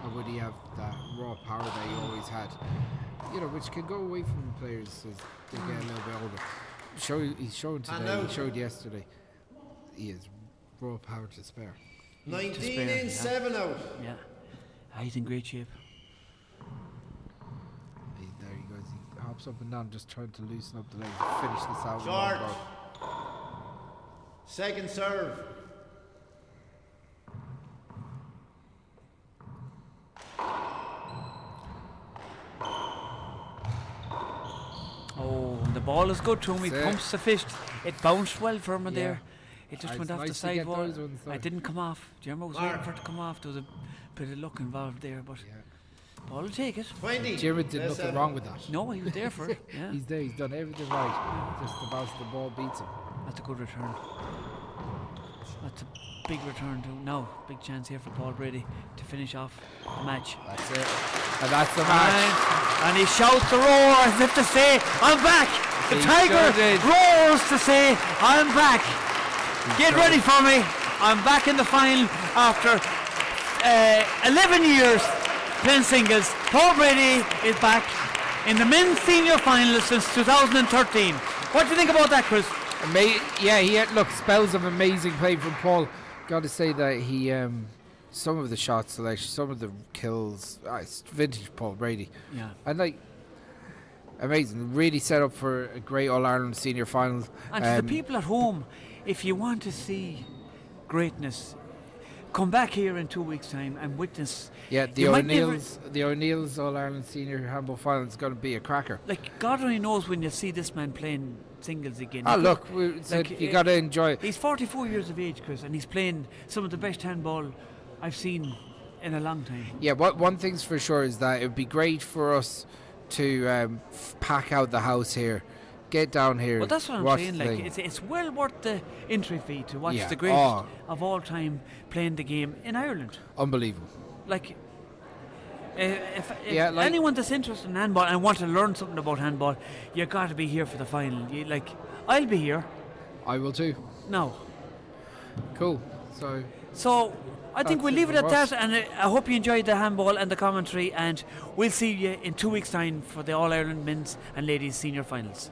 D: or would he have that raw power that he always had? You know, which can go away from players as they get a little bit older. He's shown
E: And
D: today.
E: out.
D: He showed yesterday. He is raw power to spare.
E: 19
B: spare,
E: in,
B: yeah.
E: 7 out.
B: Yeah. He's in great shape.
D: There he goes. He hops up and down, just trying to loosen up the legs to finish this out. with
E: Short.
D: one goal.
E: Second serve.
B: Oh, the ball is good to him. He
D: That's it.
B: pumps the fist. It bounced well for him
D: Yeah.
B: there. It just
D: It's
B: went off
D: nice
B: the
D: to
B: side
D: get
B: wall.
D: those ones there.
B: It didn't come off. Jeremy was
E: Mark.
B: waiting for it to come off. There was a bit of luck involved there, but
D: Yeah.
B: ball will take it.
E: 20.
D: Jimmy did
E: That's
D: nothing wrong with that.
B: No, he was there for it. Yeah,
D: He's there. He's done everything right. Just the bounce of the ball beats him.
B: that's a good return. That's a big return too. Now, big chance here for Paul Brady to finish off the match.
D: That's it. And that's the match.
B: And he shouts the roar as if to say, I'm back! The
D: He
B: Tiger
D: sure did.
B: roars to say, I'm back! Get
D: sure
B: ready for me! I'm back in the final after 11 years playing singles. Paul Brady is back in the men's senior final since 2013. What do you think about that, Chris?
D: Yeah, he had, look, spells of amazing play from Paul. Got to say that he, some of the shot selection, some of the kills, it's vintage Paul Brady.
B: Yeah.
D: And like, amazing. Really set up for a great All Ireland senior final.
B: And to the people at home, if you want to see greatness, come back here in 2 weeks' time and witness.
D: Yeah, the
B: You might never-
D: O'Neill's All Ireland senior handball final is going to be a cracker.
B: Like, God only knows when you see this man playing singles again.
D: Oh
B: He
D: look,
B: like,
D: you got to enjoy it.
B: He's 44 years of age, Chris, and he's playing some of the best handball I've seen in a long time.
D: Yeah, one thing's for sure is that it would be great for us to pack out the house here, get down here.
B: Well, that's what I'm
D: watch
B: saying.
D: the
B: Like,
D: thing.
B: it's well worth the entry fee to watch
D: Yeah.
B: the greatest
D: Oh.
B: of all time playing the game in Ireland.
D: Unbelievable.
B: Like, if
D: Yeah, like-
B: anyone that's interested in handball and want to learn something about handball, you got to be here for the final. I'll be here.
D: I will too.
B: No.
D: Cool.
B: So I think
D: That's
B: we'll
D: it
B: leave it
D: from
B: at
D: us.
B: that, and I hope you enjoyed the handball and the commentary, and we'll see you in 2 weeks' time for the All Ireland men's and ladies senior finals.